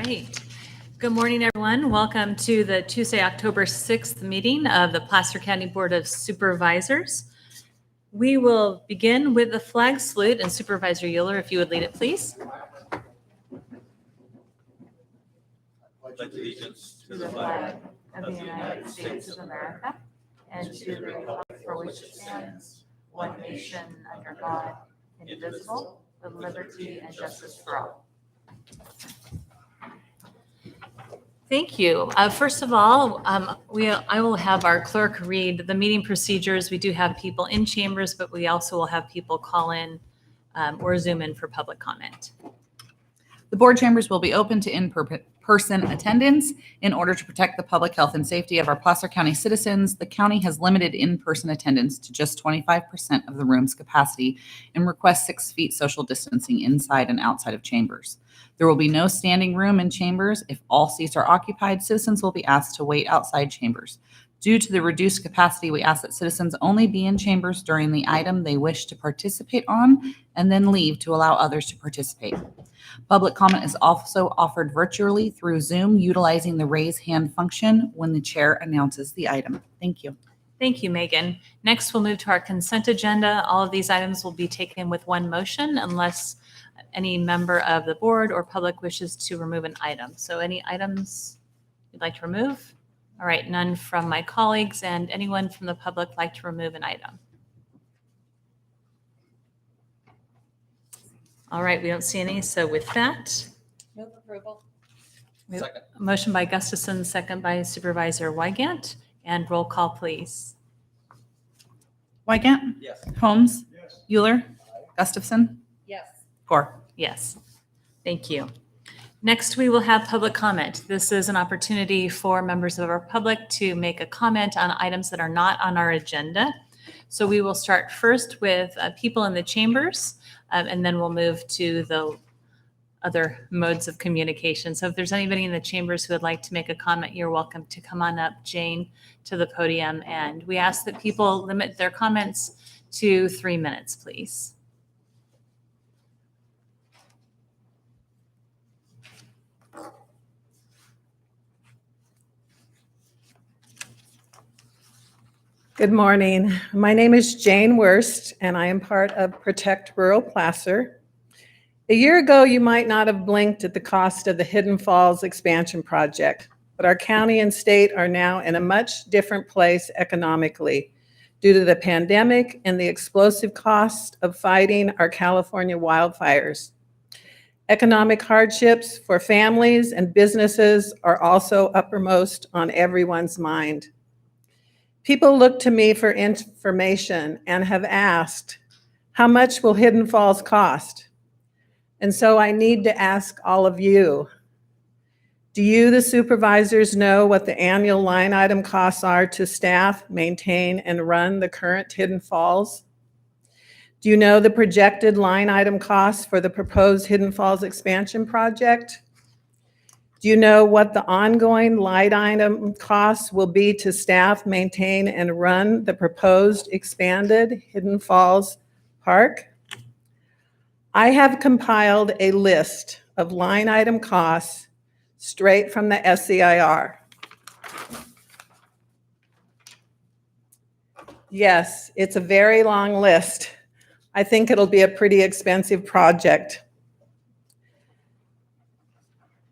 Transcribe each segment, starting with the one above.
right. Good morning, everyone. Welcome to the Tuesday, October 6th meeting of the Placer County Board of Supervisors. We will begin with the flag salute, and Supervisor Euler, if you would lead it, please. Pledge allegiance to the flag of the United States of America and to the republic for which it stands, one nation under God, indivisible, with liberty and justice for all. Thank you. First of all, I will have our clerk read the meeting procedures. We do have people in chambers, but we also will have people call in or Zoom in for public comment. The board chambers will be open to in-person attendance. In order to protect the public health and safety of our Placer County citizens, the county has limited in-person attendance to just 25% of the room's capacity and requests 6 feet social distancing inside and outside of chambers. There will be no standing room in chambers. If all seats are occupied, citizens will be asked to wait outside chambers. Due to the reduced capacity, we ask that citizens only be in chambers during the item they wish to participate on and then leave to allow others to participate. Public comment is also offered virtually through Zoom, utilizing the raise hand function when the chair announces the item. Thank you. Thank you, Megan. Next, we'll move to our consent agenda. All of these items will be taken with one motion unless any member of the board or public wishes to remove an item. So any items you'd like to remove? All right, none from my colleagues, and anyone from the public like to remove an item? All right, we don't see any, so with that. Move approval. Second. Motion by Gustafson, second by Supervisor Wygant, and roll call, please. Wygant? Yes. Holmes? Yes. Euler? Gustafson? Yes. Core. Yes, thank you. Next, we will have public comment. This is an opportunity for members of our public to make a comment on items that are not on our agenda. So we will start first with people in the chambers, and then we'll move to the other modes of communication. So if there's anybody in the chambers who would like to make a comment, you're welcome to come on up, Jane, to the podium. And we ask that people limit their comments to 3 minutes, please. Good morning. My name is Jane Wurst, and I am part of Protect Rural Placer. A year ago, you might not have blinked at the cost of the Hidden Falls expansion project, but our county and state are now in a much different place economically due to the pandemic and the explosive cost of fighting our California wildfires. Economic hardships for families and businesses are also uppermost on everyone's mind. People look to me for information and have asked, how much will Hidden Falls cost? And so I need to ask all of you, do you, the supervisors, know what the annual line item costs are to staff, maintain, and run the current Hidden Falls? Do you know the projected line item costs for the proposed Hidden Falls expansion project? Do you know what the ongoing line item costs will be to staff, maintain, and run the proposed expanded Hidden Falls Park? I have compiled a list of line item costs straight from the SEIR. Yes, it's a very long list. I think it'll be a pretty expensive project.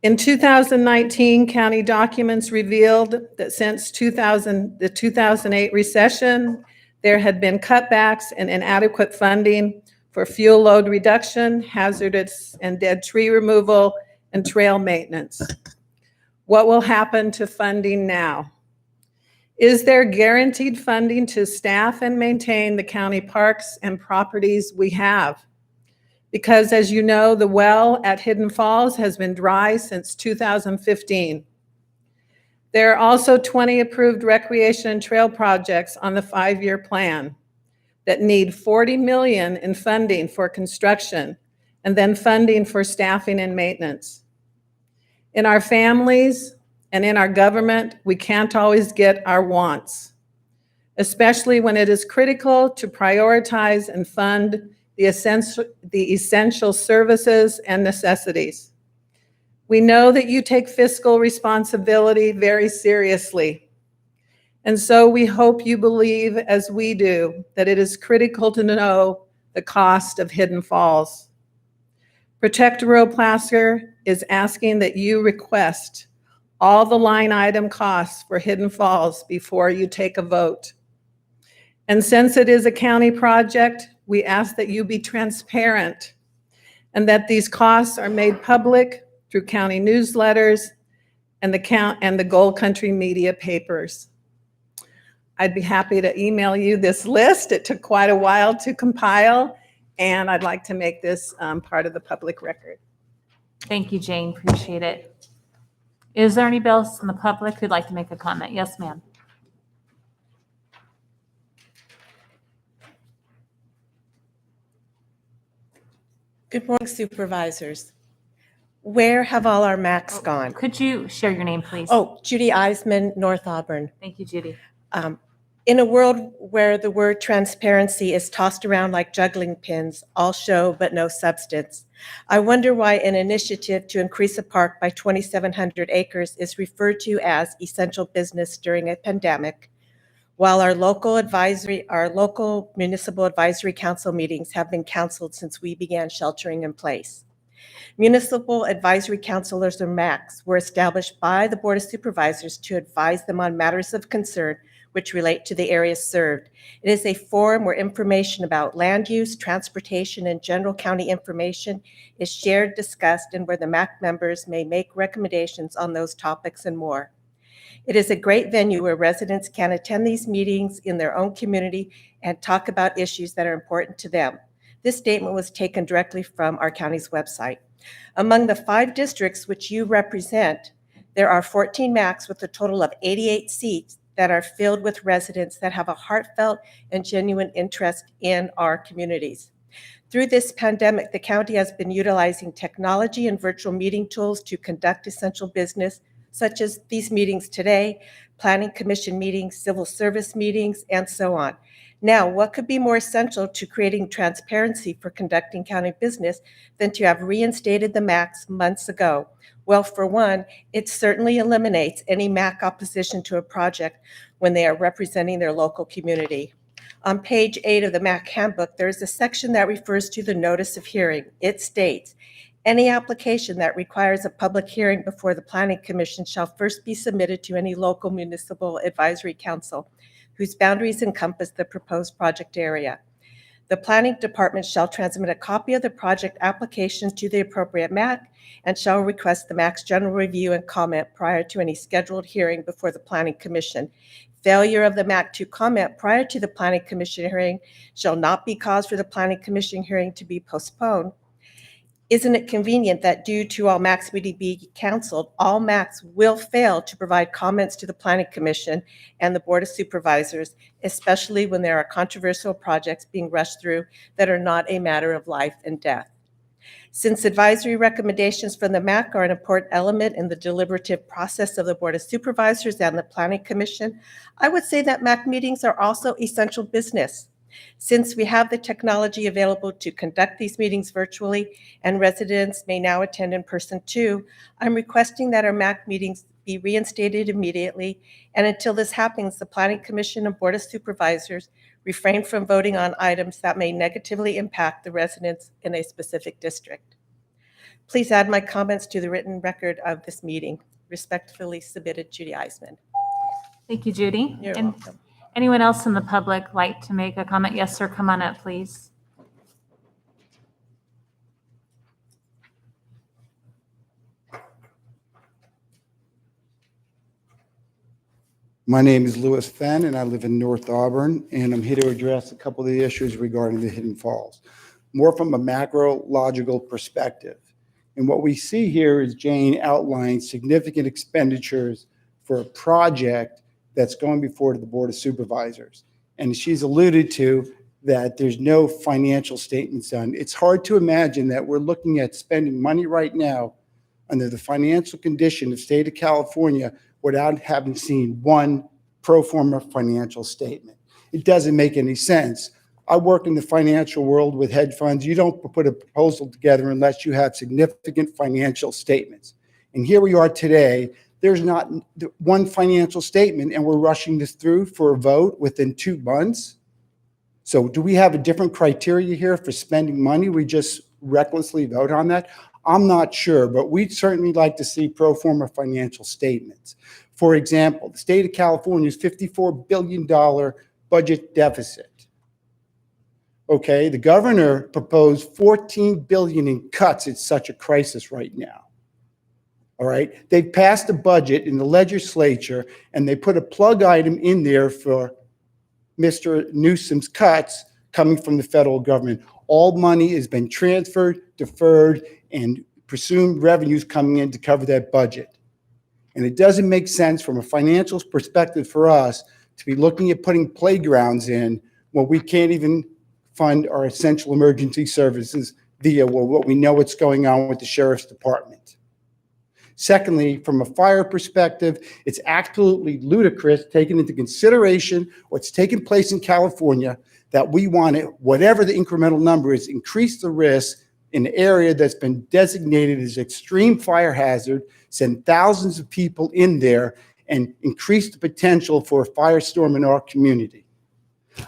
In 2019, county documents revealed that since the 2008 recession, there had been cutbacks and inadequate funding for fuel load reduction, hazardous and dead tree removal, and trail maintenance. What will happen to funding now? Is there guaranteed funding to staff and maintain the county parks and properties we have? Because as you know, the well at Hidden Falls has been dry since 2015. There are also 20 approved recreation and trail projects on the 5-year plan that need $40 million in funding for construction and then funding for staffing and maintenance. In our families and in our government, we can't always get our wants, especially when it is critical to prioritize and fund the essential services and necessities. We know that you take fiscal responsibility very seriously. And so we hope you believe, as we do, that it is critical to know the cost of Hidden Falls. Protect Rural Placer is asking that you request all the line item costs for Hidden Falls before you take a vote. And since it is a county project, we ask that you be transparent and that these costs are made public through county newsletters and the Gold Country media papers. I'd be happy to email you this list. It took quite a while to compile, and I'd like to make this part of the public record. Thank you, Jane. Appreciate it. Is there anybody else in the public who'd like to make a comment? Yes, ma'am. Good morning, Supervisors. Where have all our Macs gone? Could you share your name, please? Oh, Judy Eisman, North Auburn. Thank you, Judy. In a world where the word transparency is tossed around like juggling pins, all show but no substance, I wonder why an initiative to increase a park by 2,700 acres is referred to as essential business during a pandemic, while our local municipal advisory council meetings have been canceled since we began sheltering in place. Municipal advisory councilors, or MACs, were established by the Board of Supervisors to advise them on matters of concern which relate to the areas served. It is a forum where information about land use, transportation, and general county information is shared, discussed, and where the MAC members may make recommendations on those topics and more. It is a great venue where residents can attend these meetings in their own community and talk about issues that are important to them. This statement was taken directly from our county's website. Among the 5 districts which you represent, there are 14 MACs with a total of 88 seats that are filled with residents that have a heartfelt and genuine interest in our communities. Through this pandemic, the county has been utilizing technology and virtual meeting tools to conduct essential business, such as these meetings today, planning commission meetings, civil service meetings, and so on. Now, what could be more essential to creating transparency for conducting county business than to have reinstated the MACs months ago? Well, for one, it certainly eliminates any MAC opposition to a project when they are representing their local community. On page 8 of the MAC handbook, there is a section that refers to the notice of hearing. It states, any application that requires a public hearing before the Planning Commission shall first be submitted to any local municipal advisory council whose boundaries encompass the proposed project area. The Planning Department shall transmit a copy of the project application to the appropriate MAC and shall request the MAC's general review and comment prior to any scheduled hearing before the Planning Commission. Failure of the MAC to comment prior to the Planning Commission hearing shall not be cause for the Planning Commission hearing to be postponed. Isn't it convenient that due to all MACs be canceled, all MACs will fail to provide comments to the Planning Commission and the Board of Supervisors, especially when there are controversial projects being rushed through that are not a matter of life and death? Since advisory recommendations from the MAC are an important element in the deliberative process of the Board of Supervisors and the Planning Commission, I would say that MAC meetings are also essential business. Since we have the technology available to conduct these meetings virtually and residents may now attend in person too, I'm requesting that our MAC meetings be reinstated immediately, and until this happens, the Planning Commission and Board of Supervisors refrain from voting on items that may negatively impact the residents in a specific district. Please add my comments to the written record of this meeting. Respectfully submitted, Judy Eisman. Thank you, Judy. You're And welcome. anyone else in the public like to make a comment? Yes, sir. Come on up, please. My name is Louis Fenn, and I live in North Auburn, and I'm here to address a couple of the issues regarding the Hidden Falls, more from a macro-logical perspective. And what we see here is Jane outlined significant expenditures for a project that's going before the Board of Supervisors. And she's alluded to that there's no financial statements done. It's hard to imagine that we're looking at spending money right now under the financial condition of the state of California without having seen one pro forma financial statement. It doesn't make any sense. I work in the financial world with hedge funds. You don't put a proposal together unless you have significant financial statements. And here we are today. There's not one financial statement, and we're rushing this through for a vote within 2 months. So do we have a different criteria here for spending money? We just recklessly vote on that? I'm not sure, but we'd certainly like to see pro forma financial statements. For example, the state of California's $54 billion budget deficit. Okay, the governor proposed $14 billion in cuts. It's such a crisis right now. All right, they passed a budget in the legislature and they put a plug item in there for Mr. Newsom's cuts coming from the federal government. All money has been transferred, deferred, and presumed revenues coming in to cover that budget. And it doesn't make sense from a financial perspective for us to be looking at putting playgrounds in when we can't even fund our essential emergency services via what we know what's going on with the sheriff's department. Secondly, from a fire perspective, it's absolutely ludicrous, taking into consideration what's taken place in California, that we want to, whatever the incremental number is, increase the risk in an area that's been designated as extreme fire hazard, send thousands of people in there, and increase the potential for a firestorm in our community.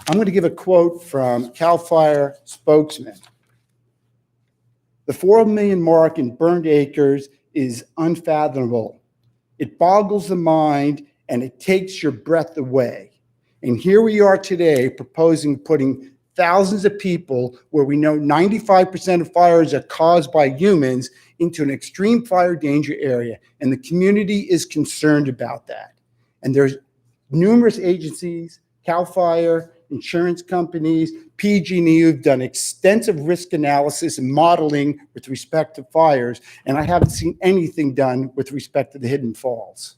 I'm going to give a quote from CAL FIRE spokesman. The 4 million mark in burned acres is unfathomable. It boggles the mind and it takes your breath away. And here we are today proposing putting thousands of people where we know 95% of fires are caused by humans into an extreme fire danger area. And the community is concerned about that. And there's numerous agencies, CAL FIRE, insurance companies, PG&E, who've done extensive risk analysis and modeling with respect to fires, and I haven't seen anything done with respect to the Hidden Falls.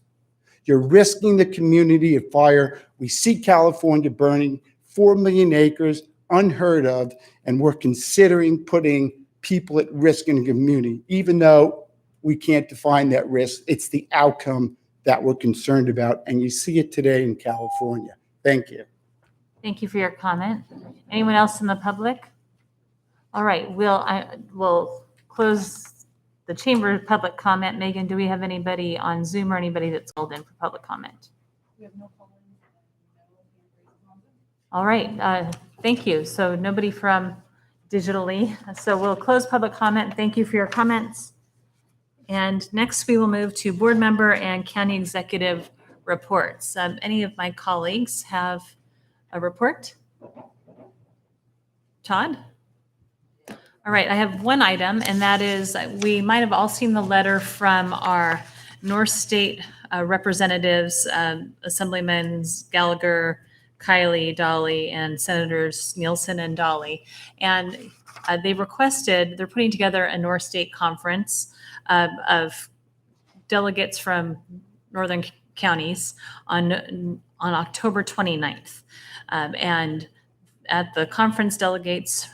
You're risking the community of fire. We see California burning 4 million acres, unheard of, and we're considering putting people at risk in the community, even though we can't define that risk. It's the outcome that we're concerned about, and you see it today in California. Thank you. Thank you for your comment. Anyone else in the public? All right, we'll close the chamber public comment. Megan, do we have anybody on Zoom or anybody that's called in for public comment? We have no call-ins. All right, thank you. So nobody from digitally. So we'll close public comment. Thank you for your comments. And next we will move to board member and county executive reports. Any of my colleagues have a report? Todd? All right, I have one item, and that is we might have all seen the letter from our North State representatives, Assemblymen Gallagher, Kiley, Dolly, and Senators Nielsen and Dolly. And they requested, they're putting together a North State conference of delegates from northern counties on October 29th. And at the conference, delegates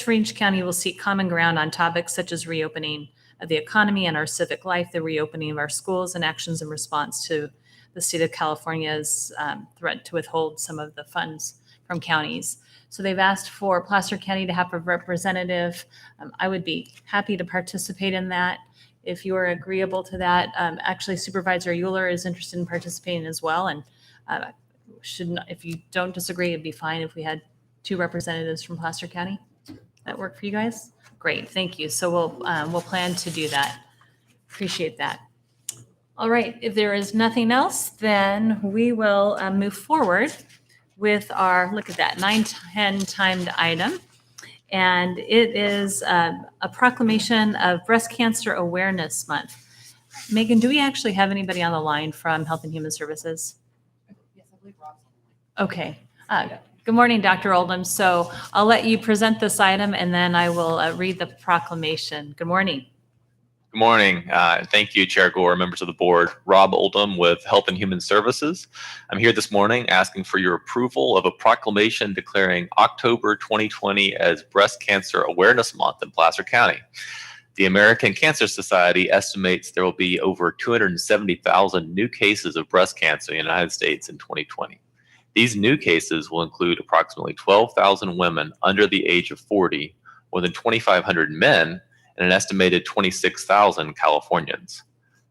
from each county will seek common ground on topics such as reopening of the economy and our civic life, the reopening of our schools, and actions in response to the state of California's threat to withhold some of the funds from counties. So they've asked for Placer County to have a representative. I would be happy to participate in that if you are agreeable to that. Actually, Supervisor Euler is interested in participating as well, and if you don't disagree, it'd be fine if we had 2 representatives from Placer County. That work for you guys? Great, thank you. So we'll plan to do that. Appreciate that. All right, if there is nothing else, then we will move forward with our, look at that, 9-10 timed item. And it is a proclamation of Breast Cancer Awareness Month. Megan, do we actually have anybody on the line from Health and Human Services? Yes, I believe Rob's. Okay. Good morning, Dr. Oldham. So I'll let you present this item and then I will read the proclamation. Good morning. Good morning. Thank you, Chair Gore, members of the board. Rob Oldham with Health and Human Services. I'm here this morning asking for your approval of a proclamation declaring October 2020 as Breast Cancer Awareness Month in Placer County. The American Cancer Society estimates there will be over 270,000 new cases of breast cancer in the United States in 2020. These new cases will include approximately 12,000 women under the age of 40, more than 2,500 men, and an estimated 26,000 Californians.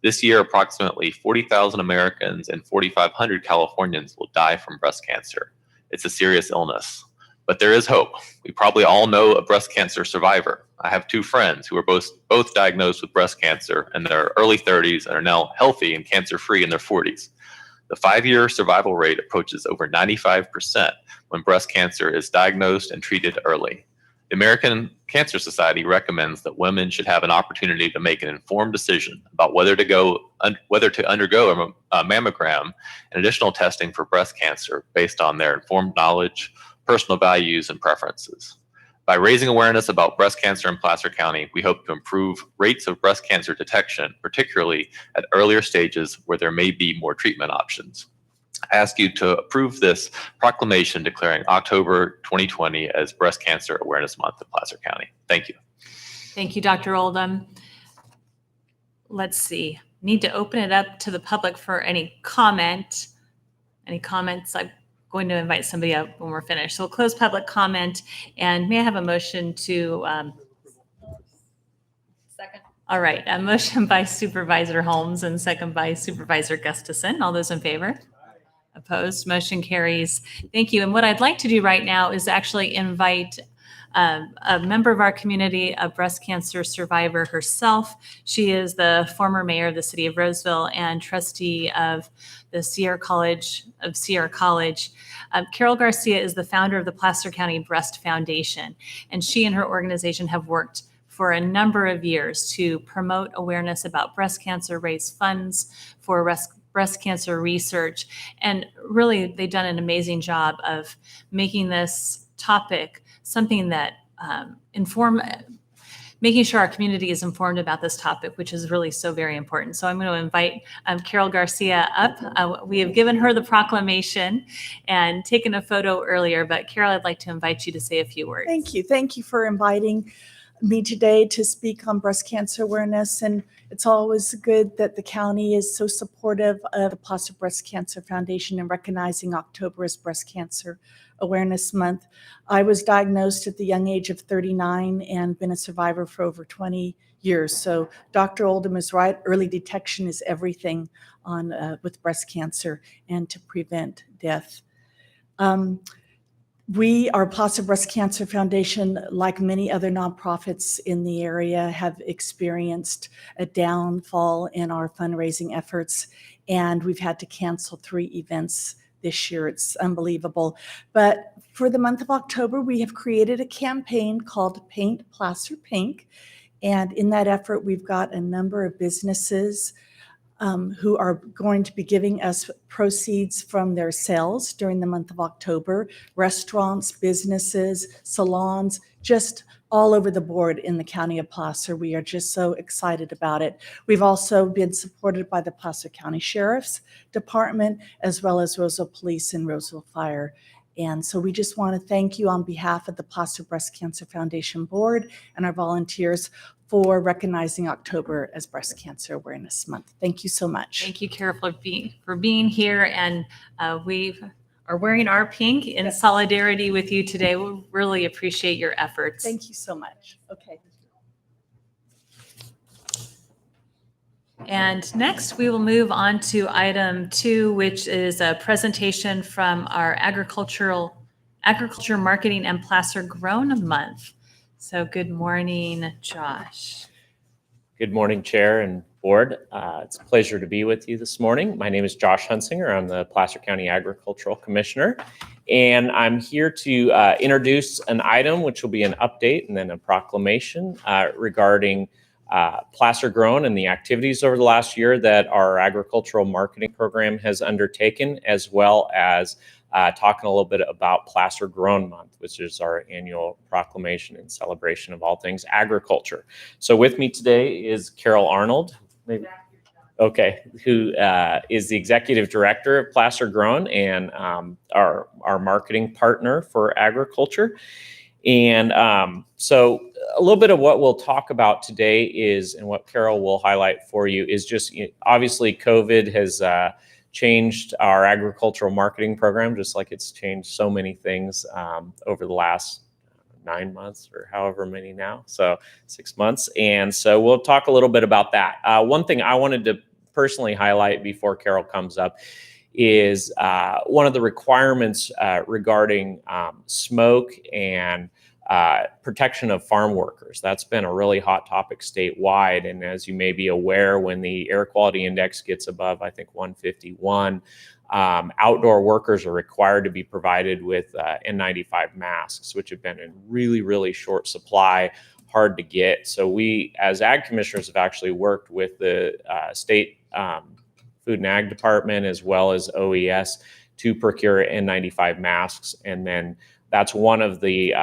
This year, approximately 40,000 Americans and 4,500 Californians will die from breast cancer. It's a serious illness, but there is hope. We probably all know a breast cancer survivor. I have two friends who were both diagnosed with breast cancer in their early 30s and are now healthy and cancer-free in their 40s. The 5-year survival rate approaches over 95% when breast cancer is diagnosed and treated early. The American Cancer Society recommends that women should have an opportunity to make an informed decision about whether to undergo a mammogram and additional testing for breast cancer based on their informed knowledge, personal values, and preferences. By raising awareness about breast cancer in Placer County, we hope to improve rates of breast cancer detection, particularly at earlier stages where there may be more treatment options. I ask you to approve this proclamation declaring October 2020 as Breast Cancer Awareness Month in Placer County. Thank you. Thank you, Dr. Oldham. Let's see. Need to open it up to the public for any comment. Any comments? I'm going to invite somebody up when we're finished. So we'll close public comment, and may I have a motion to second? All right, a motion by Supervisor Holmes and second by Supervisor Gustafson. All those in favor? Opposed? Motion carries. Thank you. And what I'd like to do right now is actually invite a member of our community, a breast cancer survivor herself. She is the former mayor of the city of Roseville and trustee of the Sierra College. Carol Garcia is the founder of the Placer County Breast Foundation, and she and her organization have worked for a number of years to promote awareness about breast cancer, raise funds for breast cancer research, and really they've done an amazing job of making this topic something that making sure our community is informed about this topic, which is really so very important. So I'm going to invite Carol Garcia up. We have given her the proclamation and taken a photo earlier, but Carol, I'd like to invite you to say a few words. Thank you. Thank you for inviting me today to speak on breast cancer awareness. And it's always good that the county is so supportive of the Placer Breast Cancer Foundation and recognizing October as Breast Cancer Awareness Month. I was diagnosed at the young age of 39 and been a survivor for over 20 years. So Dr. Oldham is right. Early detection is everything with breast cancer and to prevent death. Our Placer Breast Cancer Foundation, like many other nonprofits in the area, have experienced a downfall in our fundraising efforts, and we've had to cancel 3 events this year. It's unbelievable. But for the month of October, we have created a campaign called Paint Placer Pink, and in that effort, we've got a number of businesses who are going to be giving us proceeds from their sales during the month of October. Restaurants, businesses, salons, just all over the board in the county of Placer. We are just so excited about it. We've also been supported by the Placer County Sheriff's Department, as well as Roseville Police and Roseville Fire. And so we just want to thank you on behalf of the Placer Breast Cancer Foundation Board and our volunteers for recognizing October as Breast Cancer Awareness Month. Thank you so much. Thank you, Carol, for being here. And we are wearing our pink in solidarity with you today. We really appreciate your efforts. Thank you so much. Okay. And next, we will move on to item 2, which is a presentation from our Agriculture Marketing and Placer Grown Month. So good morning, Josh. Good morning, Chair and Board. It's a pleasure to be with you this morning. My name is Josh Hunsinger. I'm the Placer County Agricultural Commissioner, and I'm here to introduce an item which will be an update and then a proclamation regarding Placer Grown and the activities over the last year that our agricultural marketing program has undertaken, as well as talking a little bit about Placer Grown Month, which is our annual proclamation and celebration of all things agriculture. So with me today is Carol Arnold, okay, who is the Executive Director of Placer Grown and our marketing partner for agriculture. And so a little bit of what we'll talk about today is, and what Carol will highlight for you, is just obviously COVID has changed our agricultural marketing program, just like it's changed so many things over the last 9 months or however many now, so 6 months. And so we'll talk a little bit about that. One thing I wanted to personally highlight before Carol comes up is one of the requirements regarding smoke and protection of farm workers. That's been a really hot topic statewide. And as you may be aware, when the air quality index gets above, I think, 151, outdoor workers are required to be provided with N95 masks, which have been in really, really short supply, hard to get. So we, as ag commissioners, have actually worked with the state Food and Ag Department as well as OES to procure N95 masks. And then that's one of the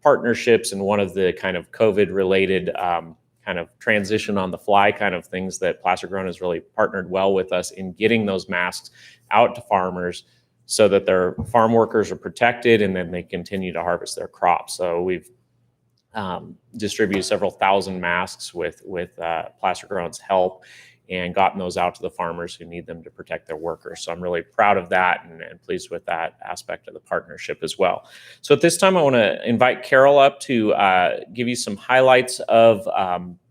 partnerships and one of the kind of COVID-related kind of transition on the fly kind of things that Placer Grown has really partnered well with us in getting those masks out to farmers so that their farm workers are protected and then they continue to harvest their crops. So we've distributed several thousand masks with Placer Grown's help and gotten those out to the farmers who need them to protect their workers. So I'm really proud of that and pleased with that aspect of the partnership as well. So at this time, I want to invite Carol up to give you some highlights of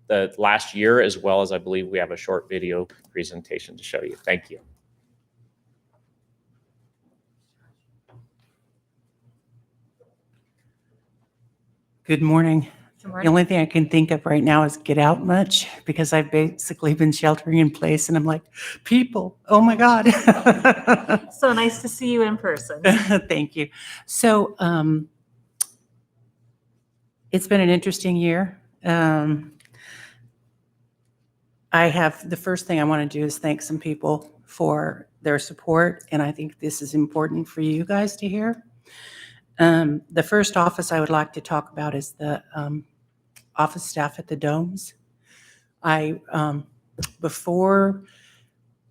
the last year, as well as I believe we have a short video presentation to show you. Thank you. Good morning. Good The morning. only thing I can think of right now is get out much because I've basically been sheltering in place and I'm like, people, oh my God. So nice to see you in person. Thank you. So it's been an interesting year. The first thing I want to do is thank some people for their support. And I think this is important for you guys to hear. The first office I would like to talk about is the office staff at the domes. Before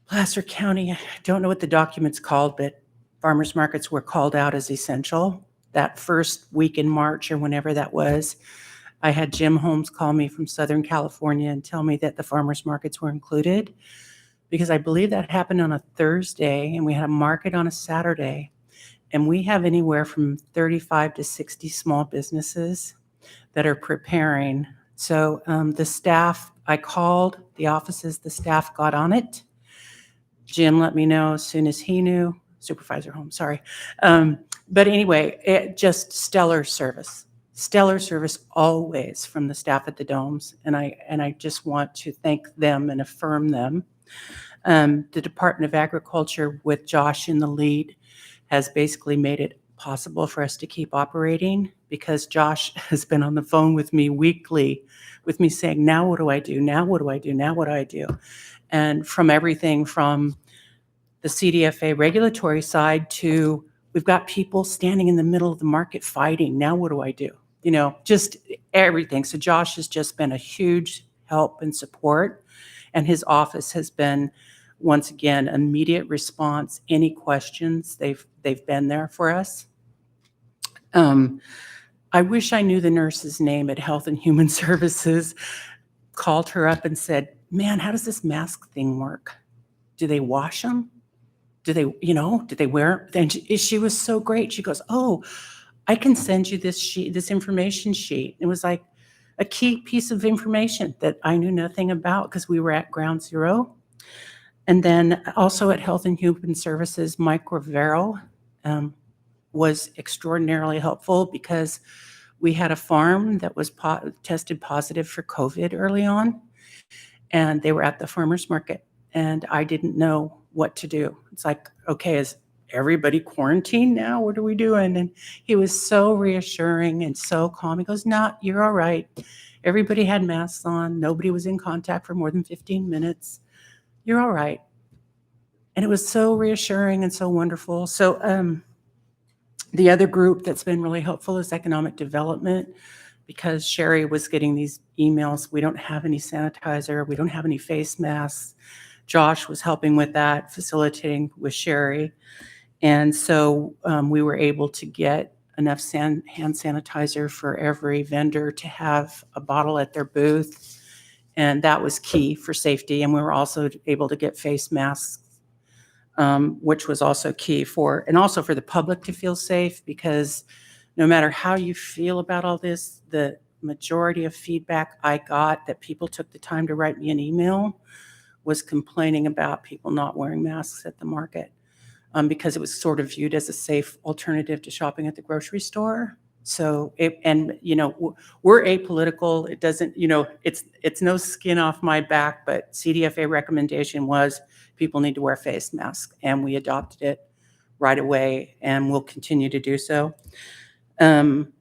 Placer County, I don't know what the document's called, but farmers markets were called out as essential. That first week in March or whenever that was, I had Jim Holmes call me from Southern California and tell me that the farmers markets were included because I believe that happened on a Thursday and we had a market on a Saturday. And we have anywhere from 35 to 60 small businesses that are preparing. So the staff, I called the offices, the staff got on it. Jim let me know as soon as he knew, Supervisor Holmes, sorry. But anyway, it just stellar service always from the staff at the domes. And I just want to thank them and affirm them. The Department of Agriculture with Josh in the lead has basically made it possible for us to keep operating because Josh has been on the phone with me weekly with me saying, now what do I do? Now what do I do? Now what do I do? And from everything from the CDFA regulatory side to we've got people standing in the middle of the market fighting. Now what do I do? You know, just everything. So Josh has just been a huge help and support. And his office has been, once again, immediate response. Any questions, they've been there for us. I wish I knew the nurse's name at Health and Human Services. Called her up and said, man, how does this mask thing work? Do they wash them? Do they wear them? And she was so great. She goes, oh, I can send you this sheet, this information sheet. It was like a key piece of information that I knew nothing about because we were at ground zero. And then also at Health and Human Services, Mike Rivero was extraordinarily helpful because we had a farm that was tested positive for COVID early on, and they were at the farmer's market, and I didn't know what to do. It's like, okay, is everybody quarantined now? What are we doing? And he was so reassuring and so calm. He goes, no, you're all right. Everybody had masks on. Nobody was in contact for more than 15 minutes. You're all right. And it was so reassuring and so wonderful. So the other group that's been really helpful is economic development because Sherry was getting these emails. We don't have any sanitizer. We don't have any face masks. Josh was helping with that, facilitating with Sherry. And so we were able to get enough hand sanitizer for every vendor to have a bottle at their booth. And that was key for safety. And we were also able to get face masks, which was also key and also for the public to feel safe, because no matter how you feel about all this, the majority of feedback I got that people took the time to write me an email was complaining about people not wearing masks at the market because it was sort of viewed as a safe alternative to shopping at the grocery store. So, we're apolitical. It doesn't, it's no skin off my back, but CDFA recommendation was people need to wear face masks, and we adopted it right away, and we'll continue to do so. Lemon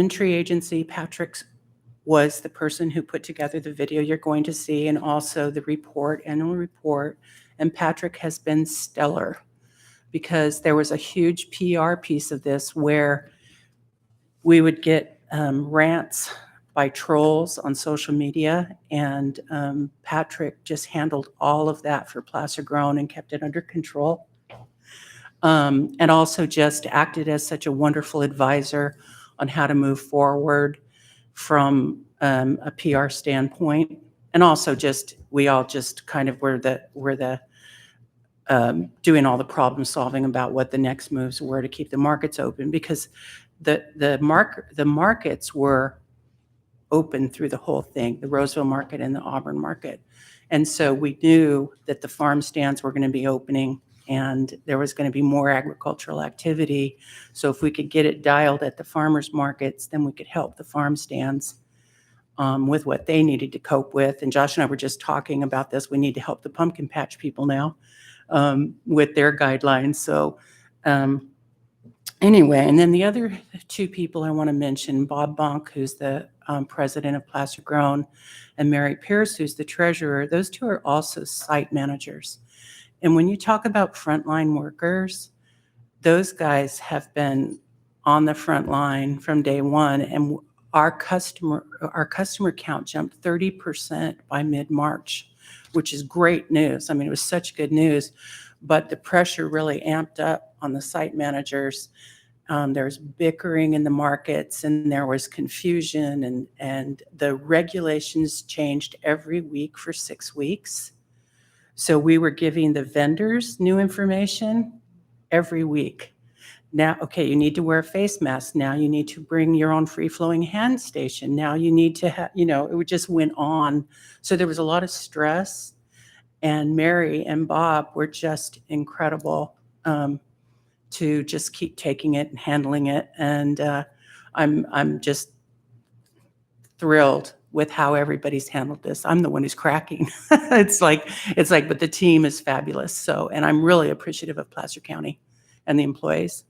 Tree Agency, Patrick was the person who put together the video you're going to see, and also the annual report. And Patrick has been stellar, because there was a huge PR piece of this where we would get rants by trolls on social media, and Patrick just handled all of that for Placer Grown and kept it under control. And also just acted as such a wonderful advisor on how to move forward from a PR standpoint. And also we all just kind of were the doing all the problem solving about what the next moves were to keep the markets open, because the markets were open through the whole thing, the Roseville market and the Auburn market. And so we knew that the farm stands were going to be opening, and there was going to be more agricultural activity. So if we could get it dialed at the farmers markets, then we could help the farm stands with what they needed to cope with. And Josh and I were just talking about this. We need to help the pumpkin patch people now with their guidelines. So anyway, and then the other two people I want to mention, Bob Bonk, who's the president of Placer Grown, and Mary Pierce, who's the treasurer. Those two are also site managers. And when you talk about frontline workers, those guys have been on the front line from day one. And our customer count jumped 30% by mid-March, which is great news. I mean, it was such good news, but the pressure really amped up on the site managers. There's bickering in the markets, and there was confusion, and the regulations changed every week for 6 weeks. So we were giving the vendors new information every week. Now, okay, you need to wear a face mask. Now you need to bring your own free-flowing hand station. Now you need to have, it just went on. So there was a lot of stress, and Mary and Bob were just incredible to just keep taking it and handling it. And I'm just thrilled with how everybody's handled this. I'm the one who's cracking. It's like, but the team is fabulous. So, and I'm really appreciative of Placer County and the employees.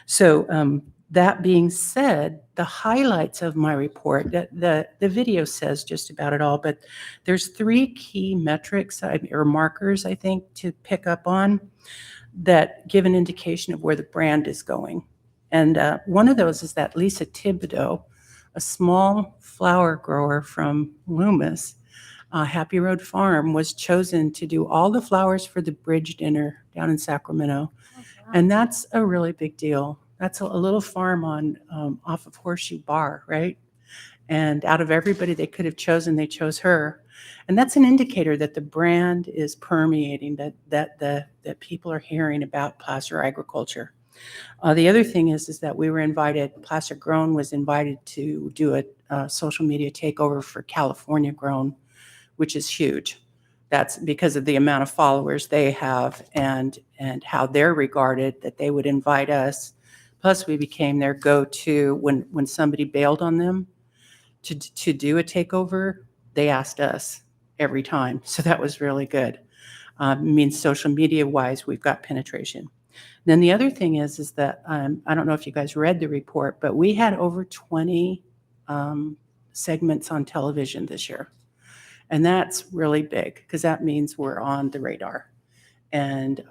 So that being said, the highlights of my report, the video says just about it all, but there's 3 key metrics or markers, I think, to pick up on that give an indication of where the brand is going. And one of those is that Lisa Thibodeau, a small flower grower from Loomis, Happy Road Farm, was chosen to do all the flowers for the bridge dinner down in Sacramento. Oh, wow. And that's a really big deal. That's a little farm on off of Horseshoe Bar, right? And out of everybody they could have chosen, they chose her. And that's an indicator that the brand is permeating, that people are hearing about Placer agriculture. The other thing is that we were invited, Placer Grown was invited to do a social media takeover for California Grown, which is huge. That's because of the amount of followers they have and how they're regarded, that they would invite us. Plus, we became their go-to when somebody bailed on them to do a takeover. They asked us every time. So that was really good. Means social media-wise, we've got penetration. Then the other thing is that I don't know if you guys read the report, but we had over 20 segments on television this year. And that's really big because that means we're on the radar. And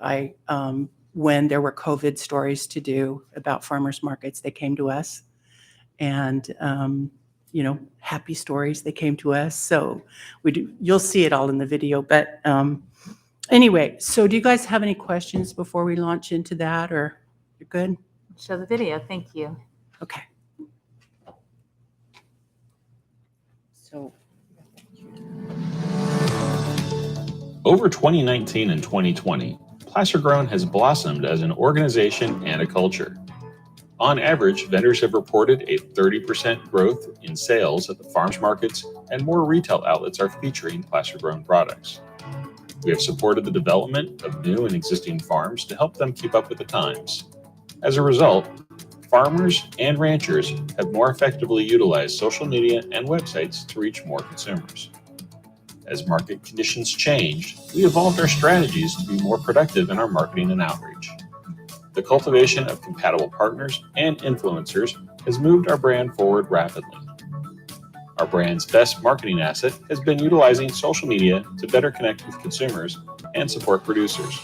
when there were COVID stories to do about farmers markets, they came to us. And happy stories, they came to us. So you'll see it all in the video. But anyway, so do you guys have any questions before we launch into that, or you're good? Show the video. Thank you. Okay. So over 2019 and 2020, Placer Grown has blossomed as an organization and a culture. On average, vendors have reported a 30% growth in sales at the farmers markets, and more retail outlets are featuring placer-grown products. We have supported the development of new and existing farms to help them keep up with the times. As a result, farmers and ranchers have more effectively utilized social media and websites to reach more consumers. As market conditions changed, we evolved our strategies to be more productive in our marketing and outreach. The cultivation of compatible partners and influencers has moved our brand forward rapidly. Our brand's best marketing asset has been utilizing social media to better connect with consumers and support producers.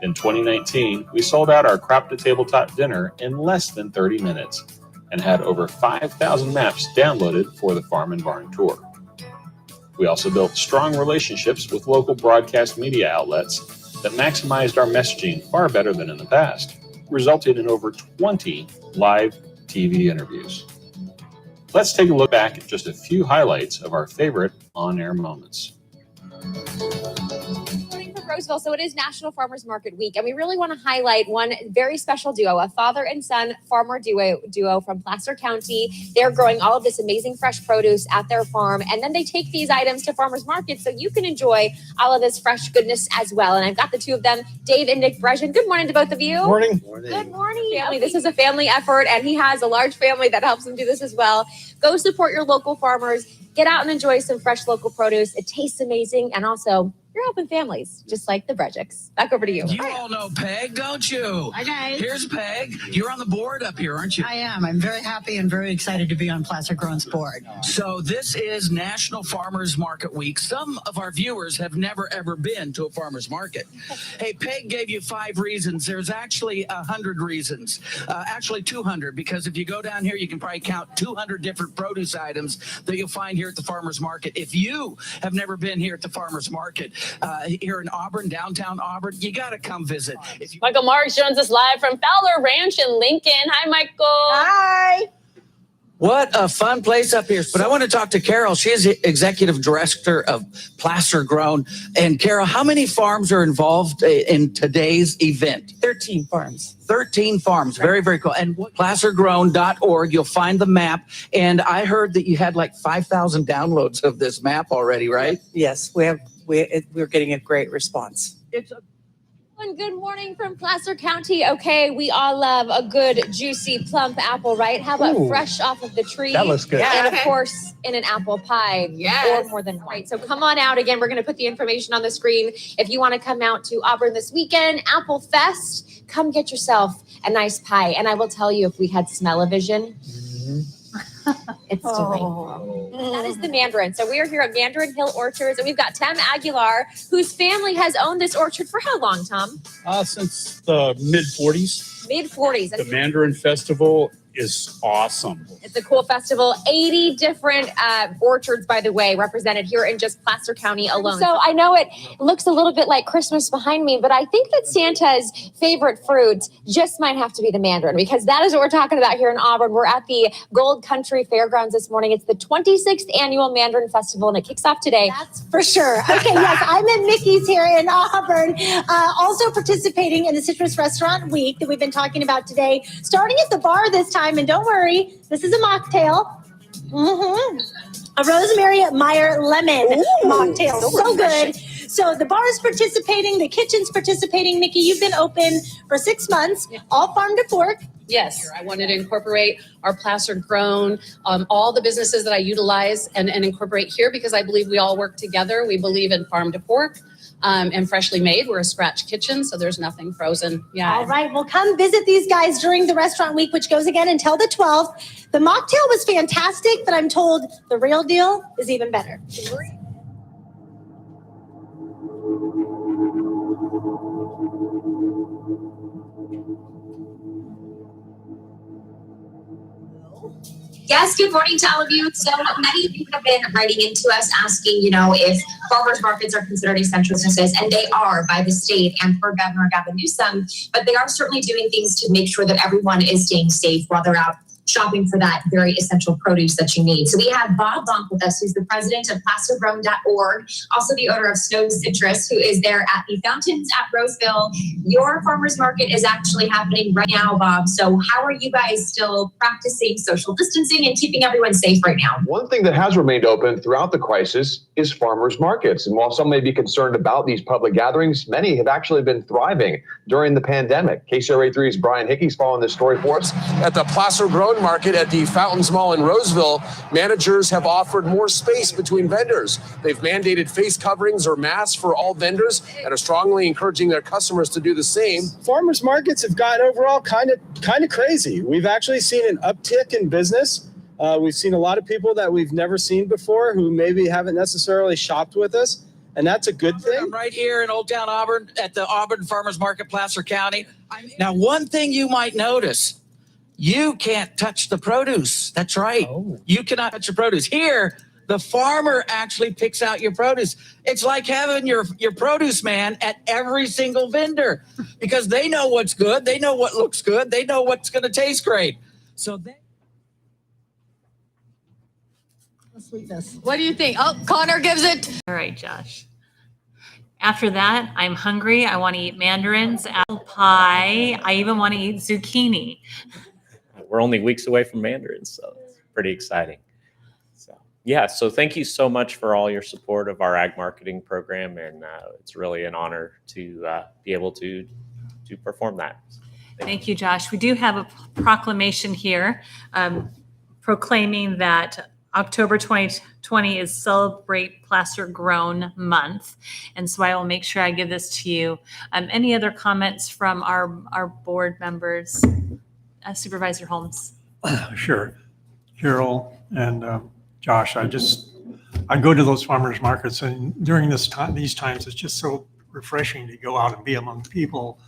In 2019, we sold out our Crop to Tabletop dinner in less than 30 minutes and had over 5,000 maps downloaded for the Farm and Barn Tour. We also built strong relationships with local broadcast media outlets that maximized our messaging far better than in the past, resulting in over 20 live TV interviews. Let's take a look back at just a few highlights of our favorite on-air moments. Roseville. So it is National Farmers Market Week, and we really want to highlight one very special duo, a father and son farmer duo from Placer County. They're growing all of this amazing fresh produce at their farm, and then they take these items to farmers markets so you can enjoy all of this fresh goodness as well. And I've got the two of them, Dave and Nick Brejan. Good morning to both of you. Morning. Good morning. Family. This is a family effort, and he has a large family that helps him do this as well. Go support your local farmers. Get out and enjoy some fresh local produce. It tastes amazing, and also you're helping families, just like the Brejicks. Back over to you. You all know Peg, don't you? Okay. Here's Peg. You're on the board up here, aren't you? I am. I'm very happy and very excited to be on Placer Grown's board. So this is National Farmers Market Week. Some of our viewers have never, ever been to a farmer's market. Hey, Peg gave you 5 reasons. There's actually 100 reasons. Actually 200, because if you go down here, you can probably count 200 different produce items that you'll find here at the farmer's market. If you have never been here at the farmer's market, here in Auburn, downtown Auburn, you got to come visit. Michael Marks joins us live from Fowler Ranch in Lincoln. Hi, Michael. Hi. What a fun place up here. But I want to talk to Carol. She is the executive director of Placer Grown. And Carol, how many farms are involved in today's event? 13 farms. 13 farms. Very, very cool. And placergrown.org, you'll find the map. And I heard that you had like 5,000 downloads of this map already, right? Yes, we're getting a great response. Good morning from Placer County. Okay, we all love a good, juicy, plump apple, right? How about fresh off of the tree? That looks good. And of course, in an apple pie or more than one. Right, so come on out. Again, we're going to put the information on the screen. If you want to come out to Auburn this weekend, Apple Fest, come get yourself a nice pie. And I will tell you, if we had smell-o-vision, it's delightful. That is the Mandarin. So we are here at Mandarin Hill Orchards, and we've got Tim Aguilar, whose family has owned this orchard for how long, Tom? Since the mid-40s. Mid-40s. The Mandarin Festival is awesome. It's a cool festival. 80 different orchards, by the way, represented here in just Placer County alone. So I know it looks a little bit like Christmas behind me, but I think that Santa's favorite fruit just might have to be the mandarin, because that is what we're talking about here in Auburn. We're at the Gold Country Fairgrounds this morning. It's the 26th annual Mandarin Festival, and it kicks off today. That's for sure. Okay, yes, I'm at Mickey's here in Auburn, also participating in the Citrus Restaurant Week that we've been talking about today, starting at the bar this time. And don't worry, this is a mocktail. A Rosemary Meyer lemon mocktail. So good. So the bar is participating, the kitchen's participating. Nikki, you've been open for 6 months, all farm to fork. Yes, I wanted to incorporate our Placer Grown, all the businesses that I utilize and incorporate here, because I believe we all work together. We believe in farm to fork. And freshly made. We're a scratch kitchen, so there's nothing frozen. Yeah. All right. Well, come visit these guys during the restaurant week, which goes again until the 12th. The mocktail was fantastic, but I'm told the real deal is even better. Yes, good morning to all of you. So many people have been writing into us asking, if farmers markets are considered essential businesses, and they are by the state and per Governor Gavin Newsom, but they are certainly doing things to make sure that everyone is staying safe while they're out shopping for that very essential produce that you need. So we have Bob Bonk with us, who's the president of placergrown.org, also the owner of Snow Citrus, who is there at the fountains at Roseville. Your farmers market is actually happening right now, Bob. So how are you guys still practicing social distancing and keeping everyone safe right now? One thing that has remained open throughout the crisis is farmers markets. And while some may be concerned about these public gatherings, many have actually been thriving during the pandemic. KCRA 3's Brian Hickey's following this story for us. At the Placer Grown Market at the Fountains Mall in Roseville, managers have offered more space between vendors. They've mandated face coverings or masks for all vendors and are strongly encouraging their customers to do the same. Farmers markets have gotten overall kind of crazy. We've actually seen an uptick in business. We've seen a lot of people that we've never seen before who maybe haven't necessarily shopped with us, and that's a good thing. I'm right here in Old Town Auburn at the Auburn Farmers Market, Placer County. Now, one thing you might notice, you can't touch the produce. That's right. Oh. You cannot touch the produce. Here, the farmer actually picks out your produce. It's like having your produce man at every single vendor because they know what's good. They know what looks good. They know what's going to taste great. So Sweetness. What do you think? Oh, Connor gives it. All right, Josh. After that, I'm hungry. I want to eat mandarins, apple pie. I even want to eat zucchini. We're only weeks away from mandarins, so it's pretty exciting. So yeah, so thank you so much for all your support of our ag marketing program, and it's really an honor to be able to perform that. Thank you, Josh. We do have a proclamation here proclaiming that October 2020 is Celebrate Placer Grown Month. And so I will make sure I give this to you. Any other comments from our board members? Supervisor Holmes. Sure. Carol and Josh, I go to those farmers markets, and during these times, it's just so refreshing to go out and be among people,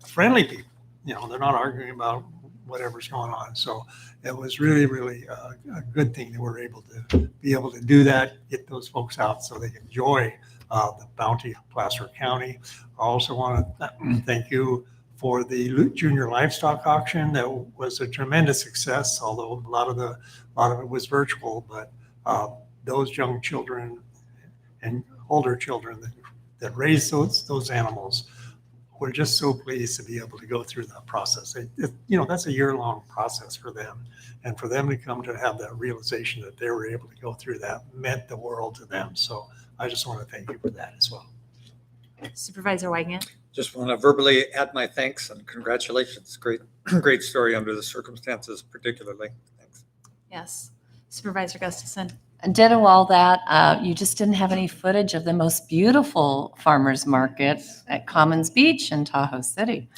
friendly people. You know, they're not arguing about whatever's going on. So it was really, really a good thing that we're able to do that, get those folks out so they can enjoy the bounty of Placer County. I also want to thank you for the junior livestock auction. That was a tremendous success, although a lot of it was virtual, but those young children and older children that raise those animals were just so pleased to be able to go through that process. That's a year-long process for them, and for them to come to have that realization that they were able to go through that meant the world to them. So I just want to thank you for that as well. Supervisor Wygant. Just want to verbally add my thanks and congratulations. Great story under the circumstances, particularly. Thanks. Yes. Supervisor Gustafson. Ditto all that. You just didn't have any footage of the most beautiful farmers market at Commons Beach in Tahoe City,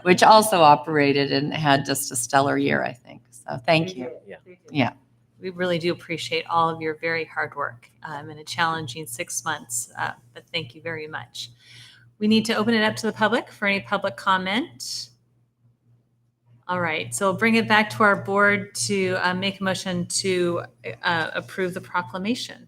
which also operated and had just a stellar year, I think. So thank you. Yeah. We really do appreciate all of your very hard work in a challenging 6 months, but thank you very much. We need to open it up to the public for any public comment. All right, so we'll bring it back to our board to make a motion to approve the proclamation.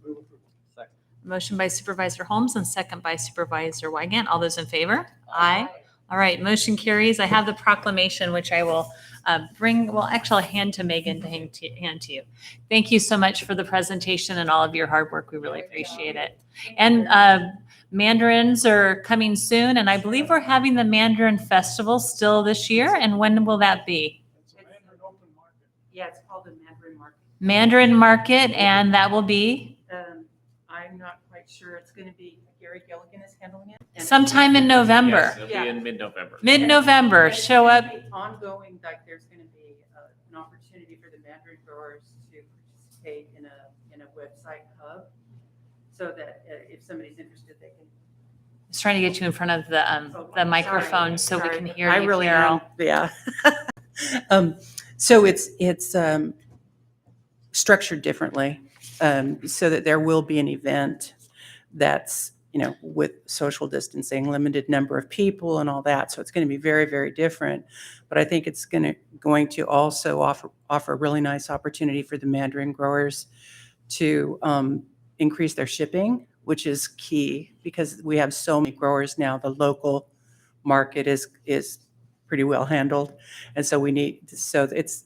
Motion by Supervisor Holmes and second by Supervisor Wygant. All those in favor? Aye. All right, motion carries. I have the proclamation, which I will I'll hand to Megan to hand to you. Thank you so much for the presentation and all of your hard work. We really appreciate it. And mandarins are coming soon, and I believe we're having the Mandarin Festival still this year. And when will that be? Yeah, it's called the Mandarin Market. Mandarin Market, and that will be? I'm not quite sure. It's going to be, Gary Gilligan is handling it. And sometime in November. Yes, it'll be in mid-November. Mid-November, show up. Ongoing, like there's going to be an opportunity for the Mandarin growers to participate in a website hub, so that if somebody's interested, they can. Just trying to get you in front of the microphone so we can hear I you, really Carol. am. Yeah. So it's structured differently, so that there will be an event that's, with social distancing, limited number of people and all that. So it's going to be very, very different. But I think it's going to also offer a really nice opportunity for the Mandarin growers to increase their shipping, which is key because we have so many growers now. The local market is pretty well handled. And so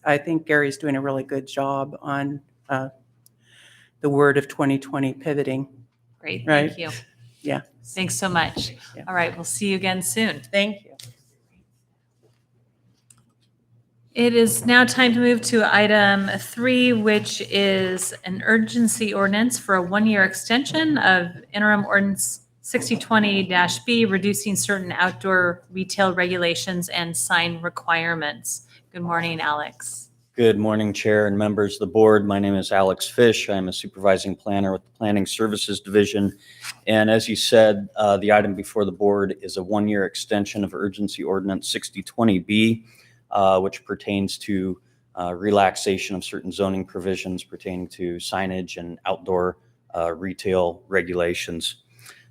I think Gary's doing a really good job on the word of 2020 pivoting. Great, Right? thank you. Yeah. Thanks so much. Yeah. All right, we'll see you again soon. Thank you. It is now time to move to item 3, which is an urgency ordinance for a 1-year extension of interim ordinance 6020-B, reducing certain outdoor retail regulations and sign requirements. Good morning, Alex. Good morning, Chair and members of the board. My name is Alex Fish. I'm a supervising planner with the Planning Services Division. And as you said, the item before the board is a 1-year extension of urgency ordinance 6020B, which pertains to relaxation of certain zoning provisions pertaining to signage and outdoor retail regulations.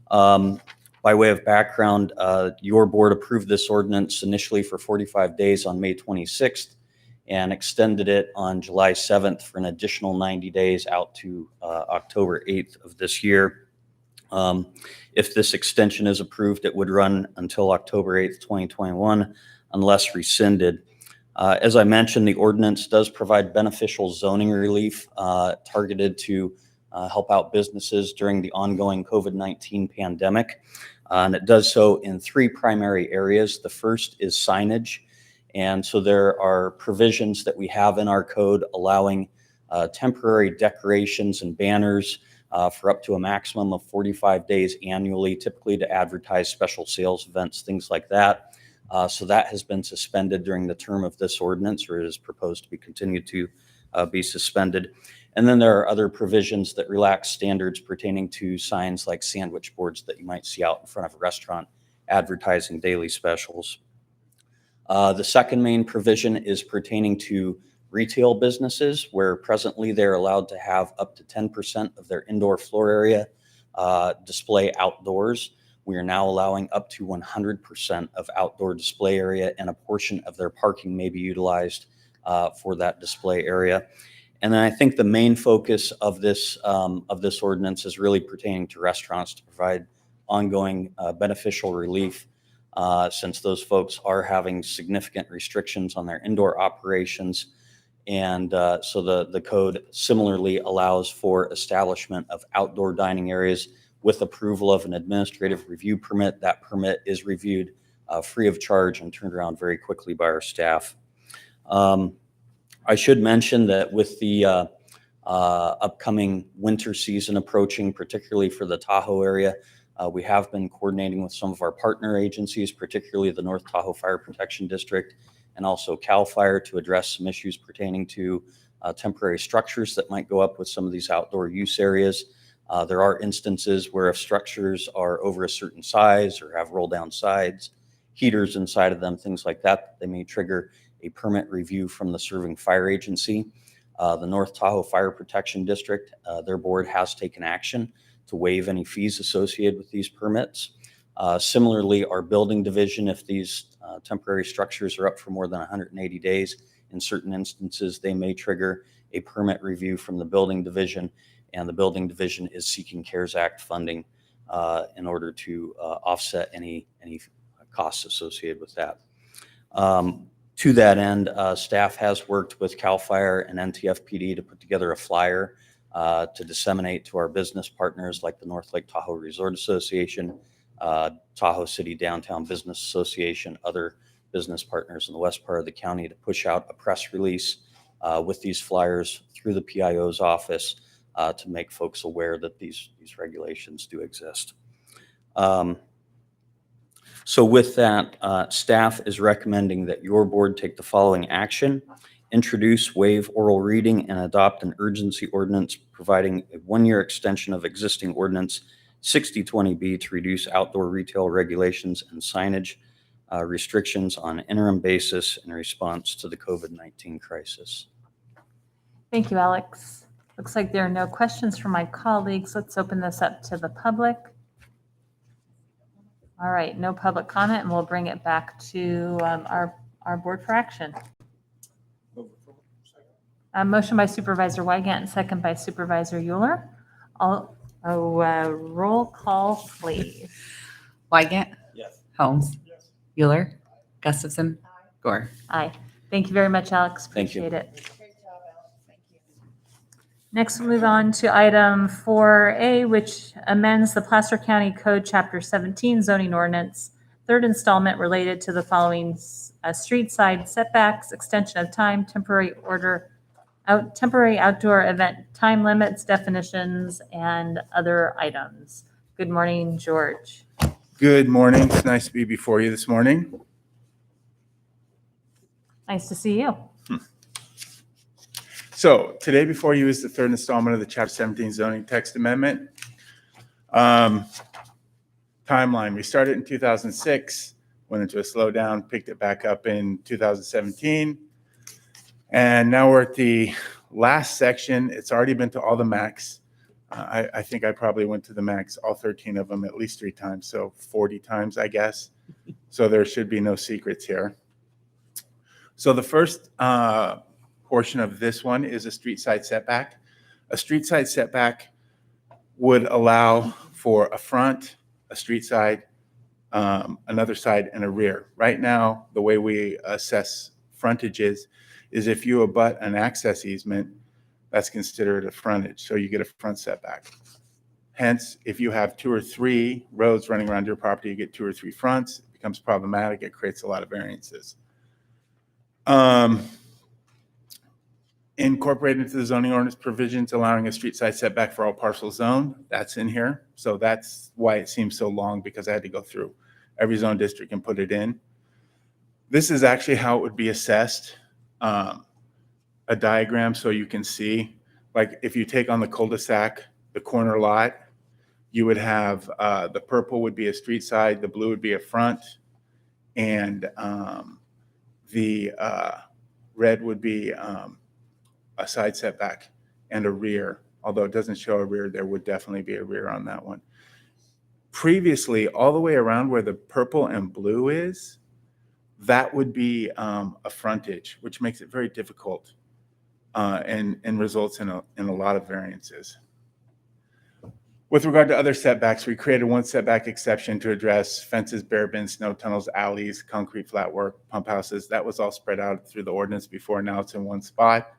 By way of background, your board approved this ordinance initially for 45 days on May 26th and extended it on July 7th for an additional 90 days out to October 8th of this year. If this extension is approved, it would run until October 8th, 2021, unless rescinded. As I mentioned, the ordinance does provide beneficial zoning relief targeted to help out businesses during the ongoing COVID-19 pandemic. And it does so in 3 primary areas. The first is signage. And so there are provisions that we have in our code allowing temporary decorations and banners for up to a maximum of 45 days annually, typically to advertise special sales events, things like that. So that has been suspended during the term of this ordinance, or is proposed to be continued to be suspended. And then there are other provisions that relax standards pertaining to signs like sandwich boards that you might see out in front of a restaurant advertising daily specials. The second main provision is pertaining to retail businesses, where presently they're allowed to have up to 10% of their indoor floor area display outdoors. We are now allowing up to 100% of outdoor display area, and a portion of their parking may be utilized for that display area. And then I think the main focus of this ordinance is really pertaining to restaurants to provide ongoing beneficial relief since those folks are having significant restrictions on their indoor operations. And so the code similarly allows for establishment of outdoor dining areas with approval of an administrative review permit. That permit is reviewed free of charge and turned around very quickly by our staff. I should mention that with the upcoming winter season approaching, particularly for the Tahoe area, we have been coordinating with some of our partner agencies, particularly the North Tahoe Fire Protection District and also CAL FIRE, to address some issues pertaining to temporary structures that might go up with some of these outdoor use areas. There are instances where if structures are over a certain size or have roll down sides, heaters inside of them, things like that, they may trigger a permit review from the serving fire agency. The North Tahoe Fire Protection District, their board has taken action to waive any fees associated with these permits. Similarly, our building division, if these temporary structures are up for more than 180 days, in certain instances, they may trigger a permit review from the building division, and the building division is seeking CARES Act funding in order to offset any costs associated with that. To that end, staff has worked with CAL FIRE and NTFPD to put together a flyer to disseminate to our business partners like the North Lake Tahoe Resort Association, Tahoe City Downtown Business Association, other business partners in the west part of the county, to push out a press release with these flyers through the PIO's office to make folks aware that these regulations do exist. So with that, staff is recommending that your board take the following action: introduce, waive oral reading, and adopt an urgency ordinance providing a 1-year extension of existing ordinance 6020B to reduce outdoor retail regulations and signage restrictions on an interim basis in response to the COVID-19 crisis. Thank you, Alex. Looks like there are no questions from my colleagues. Let's open this up to the public. All right, no public comment, and we'll bring it back to our board for action. Motion by Supervisor Wygant and second by Supervisor Euler. Roll call, please. Wygant. Yes. Holmes. Yes. Euler. Gustafson. Gore. Aye. Thank you very much, Alex. Thank you. Appreciate it. Next, we'll move on to item 4A, which amends the Placer County Code, Chapter 17, zoning ordinance, third installment related to the following street side setbacks, extension of time, temporary outdoor event time limits, definitions, and other items. Good morning, George. Good morning. It's nice to be before you this morning. Nice to see you. So today before you is the third installment of the Chapter 17 zoning text amendment. Timeline, we started in 2006, went into a slowdown, picked it back up in 2017. And now we're at the last section. It's already been to all the max. I think I probably went to the max, all 13 of them, at least 3 times. So 40 times, I guess. So there should be no secrets here. So the first portion of this one is a street side setback. A street side setback would allow for a front, a street side, another side, and a rear. Right now, the way we assess frontages is if you abut an access easement, that's considered a frontage, so you get a front setback. Hence, if you have 2 or 3 roads running around your property, you get 2 or 3 fronts, it becomes problematic, it creates a lot of variances. Incorporated into the zoning ordinance provisions allowing a street side setback for all parcel zone, that's in here. So that's why it seems so long, because I had to go through every zone district and put it in. This is actually how it would be assessed. A diagram so you can see, like if you take on the cul-de-sac, the corner lot, you would have the purple would be a street side, the blue would be a front, and the red would be a side setback and a rear. Although it doesn't show a rear, there would definitely be a rear on that one. Previously, all the way around where the purple and blue is, that would be a frontage, which makes it very difficult and results in a lot of variances. With regard to other setbacks, we created one setback exception to address fences, bear bins, snow tunnels, alleys, concrete flat work, pump houses. That was all spread out through the ordinance before. Now it's in one spot.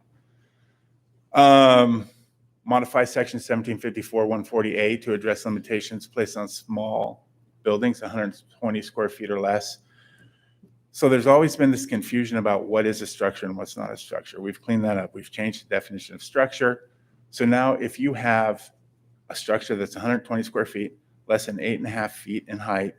Modify section 1754-140A to address limitations placed on small buildings, 120 square feet or less. So there's always been this confusion about what is a structure and what's not a structure. We've cleaned that up. We've changed the definition of structure. So now if you have a structure that's 120 square feet, less than 8.5 feet in height,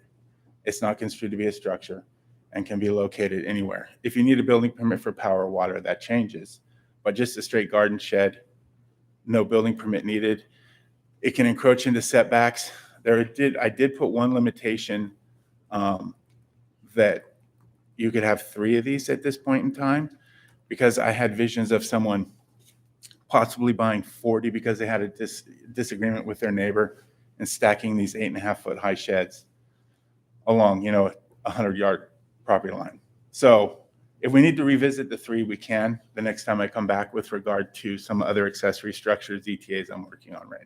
it's not construed to be a structure and can be located anywhere. If you need a building permit for power or water, that changes. But just a straight garden shed, no building permit needed. It can encroach into setbacks. I did put one limitation that you could have 3 of these at this point in time, because I had visions of someone possibly buying 40 because they had a disagreement with their neighbor and stacking these 8.5-foot high sheds along, a 100-yard property line. So if we need to revisit the 3, we can the next time I come back with regard to some other accessory structures, ETAs I'm working on right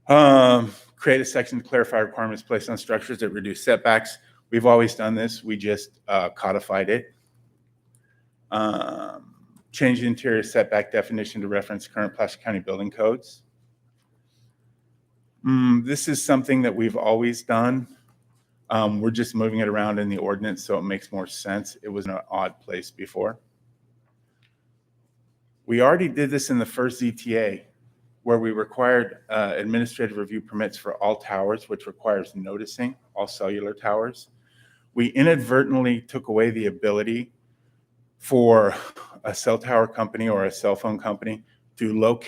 now. Create a section to clarify requirements placed on structures that reduce setbacks. We've always done this. We just codified it. Change the interior setback definition to reference current Placer County building codes. This is something that we've always done. We're just moving it around in the ordinance so it makes more sense. It was in an odd place before. We already did this in the first ZTA, where we required administrative review permits for all towers, which requires noticing, all cellular towers. We inadvertently took away the ability for a cell tower company or a cell phone company to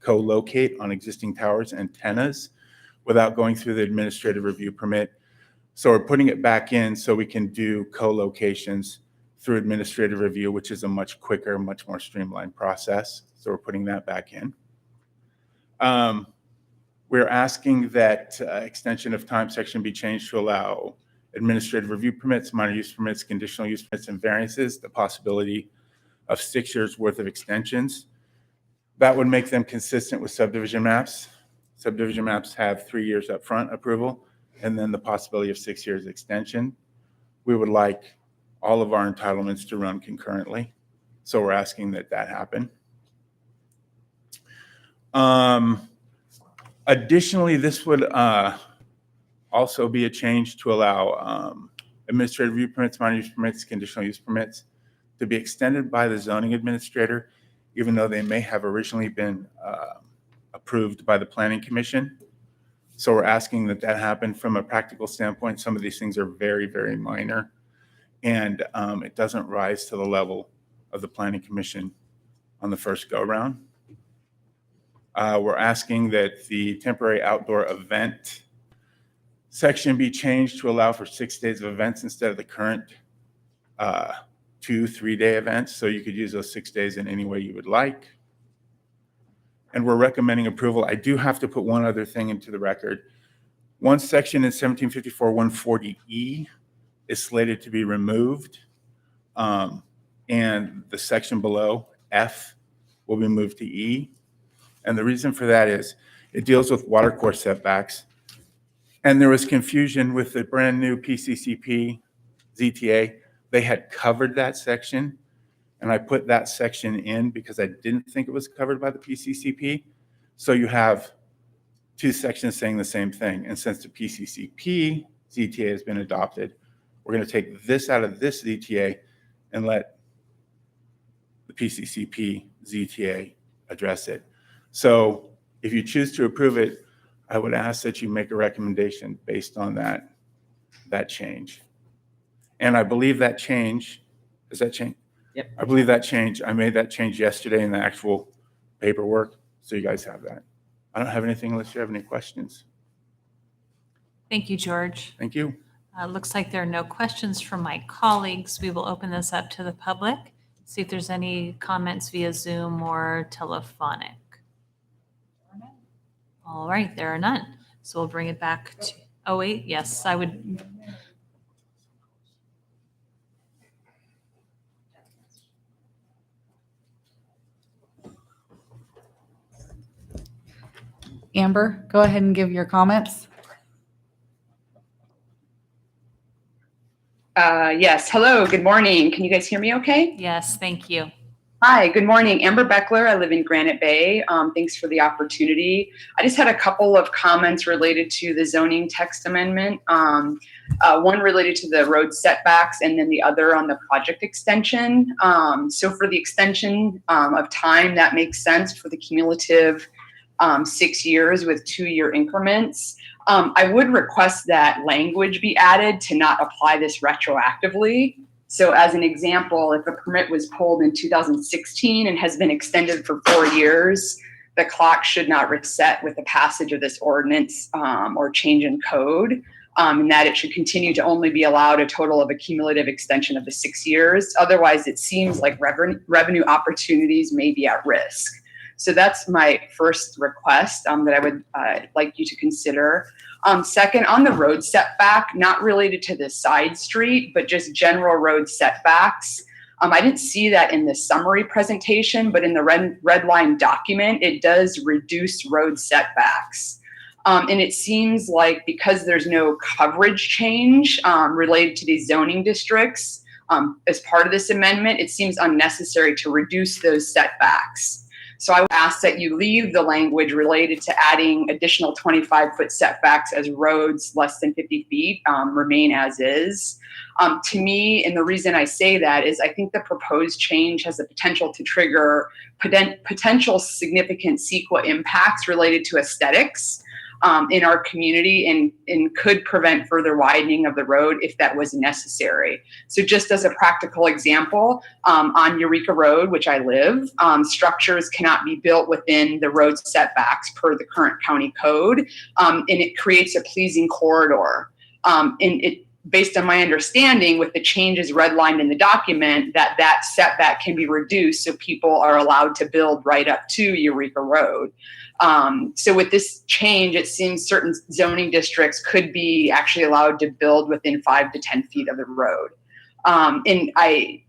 co-locate on existing towers antennas without going through the administrative review permit. So we're putting it back in so we can do co-locations through administrative review, which is a much quicker, much more streamlined process. So we're putting that back in. We're asking that extension of time section be changed to allow administrative review permits, minor use permits, conditional use permits, and variances, the possibility of 6 years worth of extensions. That would make them consistent with subdivision maps. Subdivision maps have 3 years upfront approval, and then the possibility of 6 years extension. we would like all of our entitlements to run concurrently. So we're asking that that happen. Additionally, this would also be a change to allow administrative review permits, minor use permits, conditional use permits to be extended by the zoning administrator, even though they may have originally been approved by the Planning Commission. So we're asking that that happen. From a practical standpoint, some of these things are very, very minor, and it doesn't rise to the level of the Planning Commission on the first go-round. We're asking that the temporary outdoor event section be changed to allow for 6 days of events instead of the current 2-3-day events. So you could use those 6 days in any way you would like. And we're recommending approval. I do have to put one other thing into the record. One section in 1754 140E is slated to be removed. And the section below, F, will be moved to E. And the reason for that is it deals with watercourse setbacks. And there was confusion with the brand new PCCP ZTA. They had covered that section, and I put that section in because I didn't think it was covered by the PCCP. So you have two sections saying the same thing. And since the PCCP ZTA has been adopted, we're going to take this out of this ZTA and let the PCCP ZTA address it. So if you choose to approve it, I would ask that you make a recommendation based on that change. And I believe that change, is that change? Yep. I believe that change, I made that change yesterday in the actual paperwork, so you guys have that. I don't have anything unless you have any questions. Thank you, George. Thank you. Looks like there are no questions from my colleagues. We will open this up to the public. See if there's any comments via Zoom or telephonic. All right, there are none. So we'll bring it back to, oh wait, yes, I would. Amber, go ahead and give your comments. Yes. Hello. Good morning. Can you guys hear me okay? Yes, thank you. Hi. Good morning. Amber Beckler. I live in Granite Bay. Thanks for the opportunity. I just had a couple of comments related to the zoning text amendment. One related to the road setbacks and then the other on the project extension. So for the extension of time, that makes sense for the cumulative 6 years with 2-year increments. I would request that language be added to not apply this retroactively. So as an example, if a permit was pulled in 2016 and has been extended for 4 years, the clock should not reset with the passage of this ordinance or change in code, and that it should continue to only be allowed a total of a cumulative extension of the 6 years. Otherwise, it seems like revenue opportunities may be at risk. So that's my first request that I would like you to consider. Second, on the road setback, not related to the side street, but just general road setbacks. I didn't see that in the summary presentation, but in the red line document, it does reduce road setbacks. And it seems like because there's no coverage change related to these zoning districts as part of this amendment, it seems unnecessary to reduce those setbacks. So I would ask that you leave the language related to adding additional 25-foot setbacks as roads less than 50 feet remain as is. To me, and the reason I say that is I think the proposed change has the potential to trigger potential significant CEQA impacts related to aesthetics in our community and could prevent further widening of the road if that was necessary. So just as a practical example, on Eureka Road, which I live, structures cannot be built within the road setbacks per the current county code, and it creates a pleasing corridor. And it, based on my understanding, with the changes redlined in the document, that setback can be reduced so people are allowed to build right up to Eureka Road. So with this change, it seems certain zoning districts could be actually allowed to build within 5 to 10 feet of the road.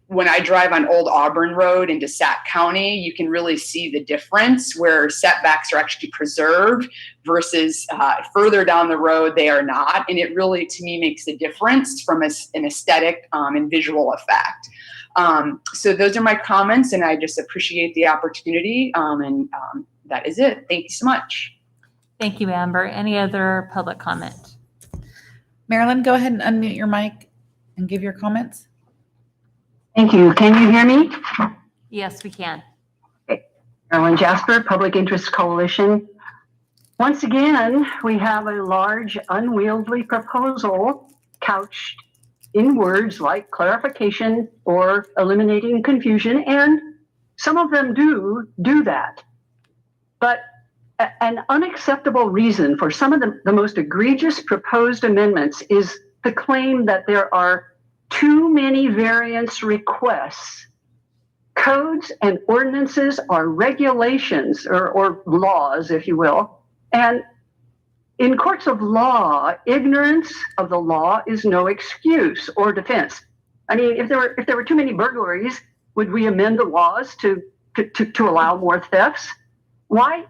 When I drive on Old Auburn Road into Sac County, you can really see the difference where setbacks are actually preserved versus further down the road, they are not. And it really, to me, makes a difference from an aesthetic and visual effect. So those are my comments, and I just appreciate the opportunity. That is it. Thank you so much. Thank you, Amber. Any other public comment? Marilyn, go ahead and unmute your mic and give your comments. Thank you. Can you hear me? Yes, we can. Marilyn Jasper, Public Interest Coalition. Once again, we have a large, unwieldy proposal couched in words like clarification or eliminating confusion, and some of them do that. But an unacceptable reason for some of the most egregious proposed amendments is the claim that there are too many variance requests. Codes and ordinances are regulations or laws, if you will. And in courts of law, ignorance of the law is no excuse or defense. I mean, if there were too many burglaries, would we amend the laws to allow more thefts? Why?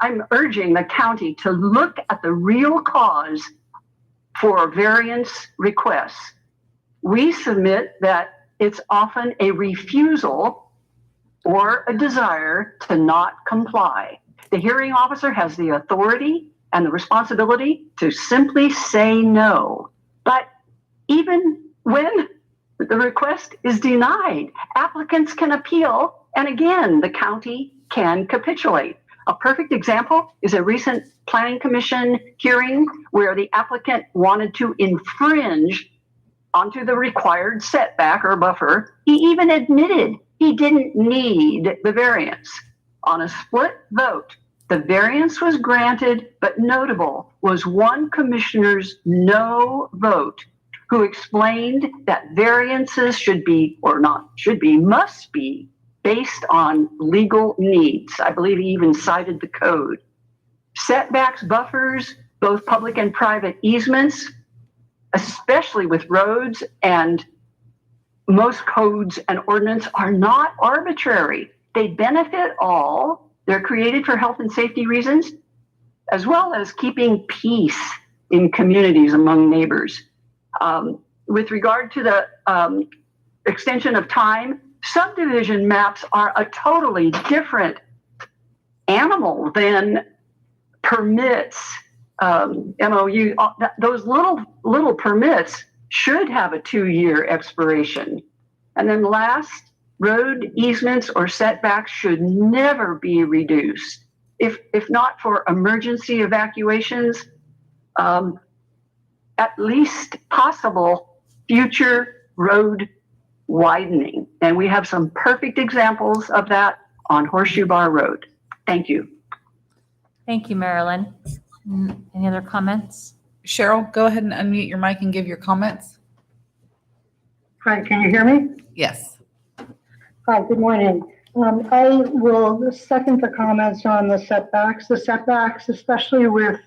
I'm urging the county to look at the real cause for variance requests. We submit that it's often a refusal or a desire to not comply. The hearing officer has the authority and the responsibility to simply say no. But even when the request is denied, applicants can appeal, and again, the county can capitulate. A perfect example is a recent Planning Commission hearing where the applicant wanted to infringe onto the required setback or buffer. He even admitted he didn't need the variance. On a split vote, the variance was granted, but notable was one commissioner's no vote who explained that variances must be based on legal needs. I believe he even cited the code. Setbacks, buffers, both public and private easements, especially with roads, and most codes and ordinance are not arbitrary. They benefit all. They're created for health and safety reasons, as well as keeping peace in communities among neighbors. With regard to the extension of time, subdivision maps are a totally different animal than permits. MOU, those little permits should have a 2-year expiration. And then last, road easements or setbacks should never be reduced. If not for emergency evacuations, at least possible future road widening. And we have some perfect examples of that on Horseshoe Bar Road. Thank you. Thank you, Marilyn. Any other comments? Cheryl, go ahead and unmute your mic and give your comments. Hi, can you hear me? Yes. Hi, good morning. I will second the comments on the setbacks. The setbacks, especially with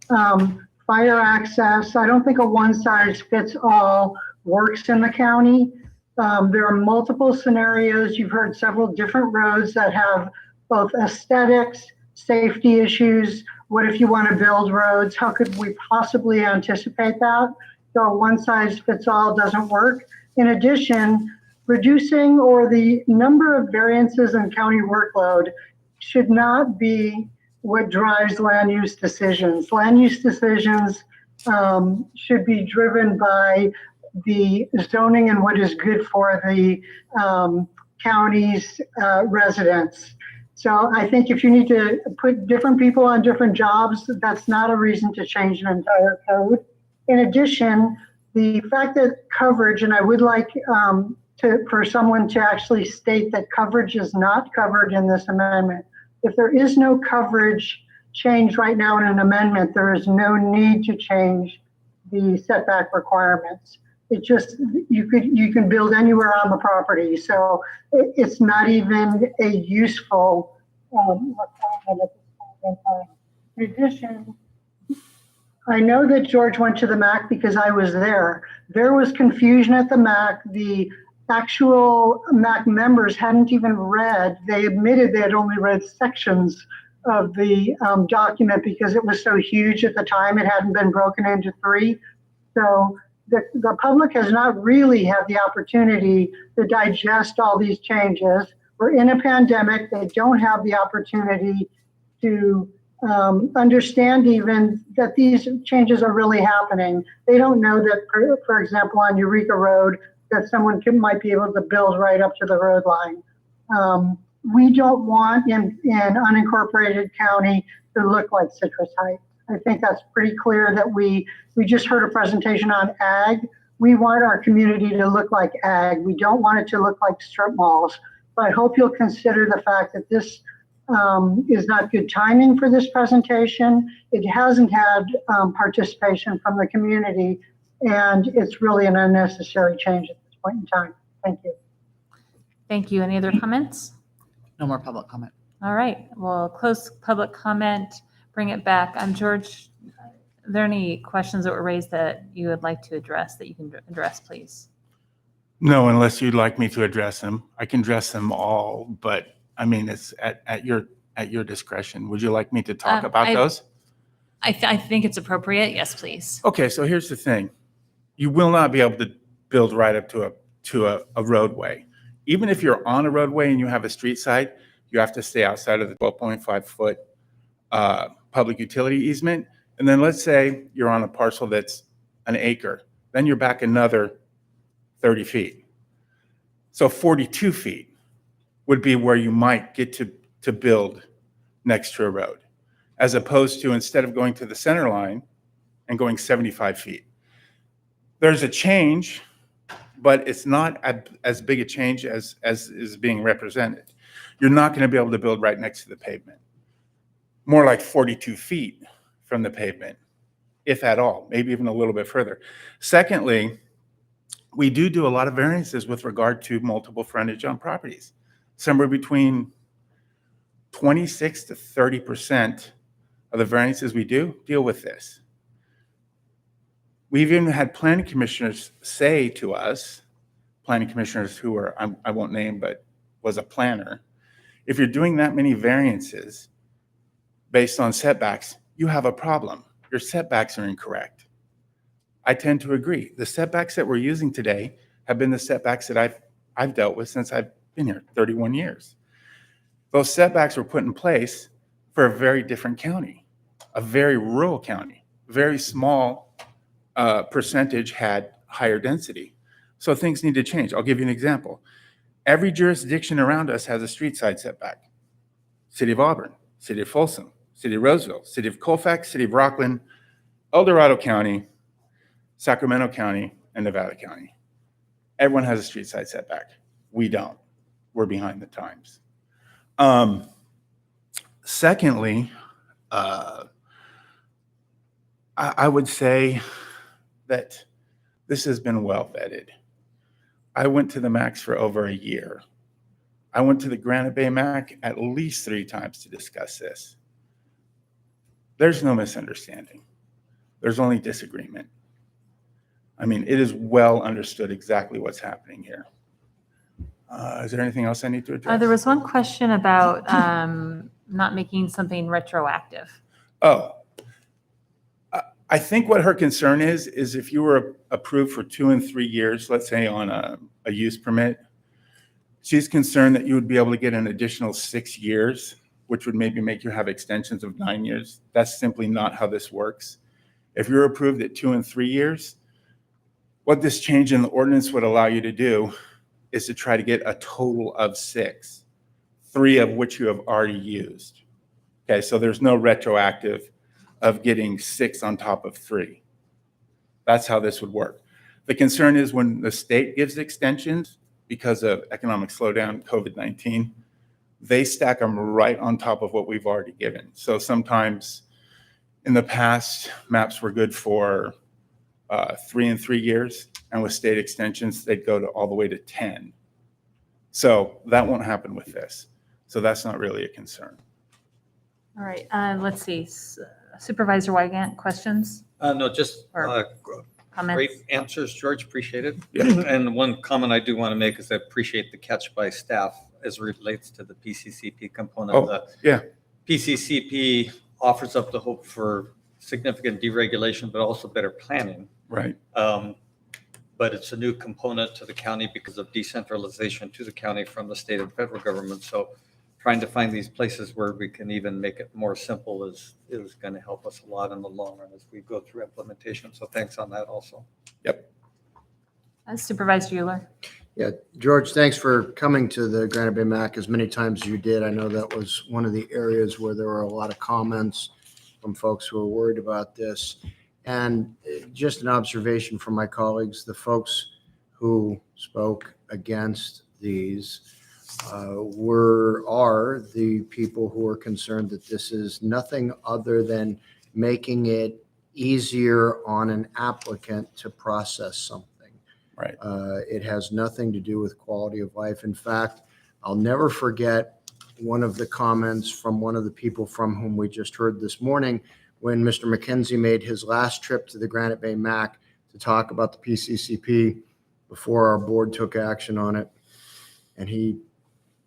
fire access, I don't think a one-size-fits-all works in the county. There are multiple scenarios. You've heard several different roads that have both aesthetics, safety issues. What if you want to build roads? How could we possibly anticipate that? So one-size-fits-all doesn't work. In addition, reducing or the number of variances in county workload should not be what drives land use decisions. Land use decisions should be driven by the zoning and what is good for the county's residents. So I think if you need to put different people on different jobs, that's not a reason to change an entire code. In addition, the fact that coverage, and I would like for someone to actually state that coverage is not covered in this amendment. If there is no coverage change right now in an amendment, there is no need to change the setback requirements. It just, you can build anywhere on the property. So it's not even a useful requirement at this point in time. In addition, I know that George went to the MAC because I was there. There was confusion at the MAC. The actual MAC members hadn't even read. They admitted they had only read sections of the document because it was so huge at the time. It hadn't been broken into 3. So the public has not really had the opportunity to digest all these changes. We're in a pandemic. They don't have the opportunity to understand even that these changes are really happening. They don't know that, for example, on Eureka Road, that someone might be able to build right up to the road line. We don't want in unincorporated county to look like Citrus Heights. I think that's pretty clear that we just heard a presentation on ag. We want our community to look like ag. We don't want it to look like strip malls. So I hope you'll consider the fact that this is not good timing for this presentation. It hasn't had participation from the community, and it's really an unnecessary change at this point in time. Thank you. Thank you. Any other comments? No more public comment. All right, we'll close public comment, bring it back. George, are there any questions that were raised that you would like to address that you can address, please? No, unless you'd like me to address them. I can address them all, but I mean, it's at your discretion. Would you like me to talk about those? I think it's appropriate. Yes, please. Okay, so here's the thing. You will not be able to build right up to a roadway. Even if you're on a roadway and you have a street side, you have to stay outside of the 12.5-foot public utility easement. And then let's say you're on a parcel that's an acre. Then you're back another 30 feet. So 42 feet would be where you might get to build next to a road, as opposed to instead of going to the center line and going 75 feet. There's a change, but it's not as big a change as is being represented. You're not going to be able to build right next to the pavement. More like 42 feet from the pavement, if at all, maybe even a little bit further. Secondly, we do a lot of variances with regard to multiple frontage on properties. Somewhere between 26 to 30% of the variances we do deal with this. We've even had planning commissioners say to us, planning commissioners who are, I won't name, but was a planner, if you're doing that many variances based on setbacks, you have a problem. Your setbacks are incorrect. I tend to agree. The setbacks that we're using today have been the setbacks that I've dealt with since I've been here 31 years. Those setbacks were put in place for a very different county, a very rural county. Very small percentage had higher density. So things need to change. I'll give you an example. Every jurisdiction around us has a street side setback. City of Auburn, City of Folsom, City of Roseville, City of Colfax, City of Rockland, El Dorado County, Sacramento County, and Nevada County. Everyone has a street side setback. We don't. We're behind the times. Secondly, I would say that this has been well vetted. I went to the MACs for over a year. I went to the Granite Bay MAC at least 3 times to discuss this. There's no misunderstanding. There's only disagreement. I mean, it is well understood exactly what's happening here. Is there anything else I need to address? There was one question about not making something retroactive. Oh, I think what her concern is if you were approved for 2 and 3 years, let's say on a use permit, she's concerned that you would be able to get an additional 6 years, which would maybe make you have extensions of 9 years. That's simply not how this works. If you're approved at 2 and 3 years, what this change in the ordinance would allow you to do is to try to get a total of 6, 3 of which you have already used. Okay, so there's no retroactive of getting 6 on top of 3. That's how this would work. The concern is when the state gives extensions because of economic slowdown, COVID-19, they stack them right on top of what we've already given. So sometimes in the past, maps were good for 3 and 3 years, and with state extensions, they'd go to all the way to 10. So that won't happen with this. So that's not really a concern. All right, let's see. Supervisor Wygant, questions, No, just comments? great answers, George. Appreciate it. Yeah. And one comment I do want to make is I appreciate the catch by staff as it relates to the PCCP component. Oh, yeah. PCCP offers up the hope for significant deregulation, but also better planning. Right. But it's a new component to the county because of decentralization to the county from the state and federal government. So trying to find these places where we can even make it more simple is going to help us a lot in the long run as we go through implementation. So thanks on that also. Yep. Supervisor Euler. Yeah, George, thanks for coming to the Granite Bay MAC as many times as you did. I know that was one of the areas where there were a lot of comments from folks who were worried about this. And just an observation from my colleagues, the folks who spoke against these are the people who are concerned that this is nothing other than making it easier on an applicant to process something. Right. It has nothing to do with quality of life. In fact, I'll never forget one of the comments from one of the people from whom we just heard this morning when Mr. McKenzie made his last trip to the Granite Bay MAC to talk about the PCCP before our board took action on it. And he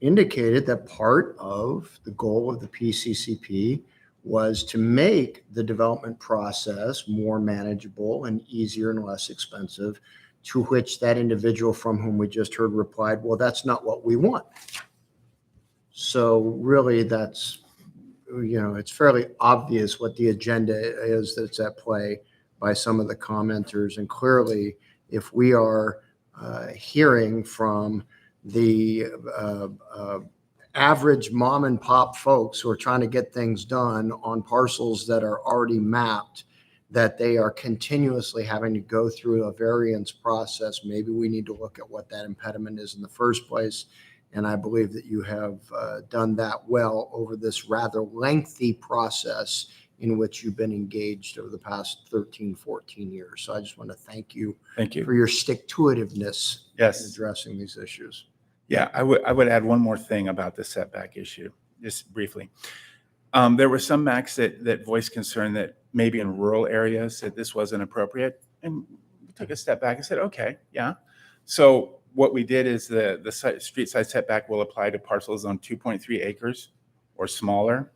indicated that part of the goal of the PCCP was to make the development process more manageable and easier and less expensive, to which that individual from whom we just heard replied, well, that's not what we want. So really that's, it's fairly obvious what the agenda is that's at play by some of the commenters. And clearly, if we are hearing from the average mom and pop folks who are trying to get things done on parcels that are already mapped, that they are continuously having to go through a variance process, maybe we need to look at what that impediment is in the first place. And I believe that you have done that well over this rather lengthy process in which you've been engaged over the past 13, 14 years. So I just want to thank you for your stick-to-itiveness in addressing these issues. Yeah, I would add one more thing about the setback issue, just briefly. There were some MACs that voiced concern that maybe in rural areas that this wasn't appropriate. And we took a step back and said, okay, yeah. So what we did is the street side setback will apply to parcels on 2.3 acres or smaller.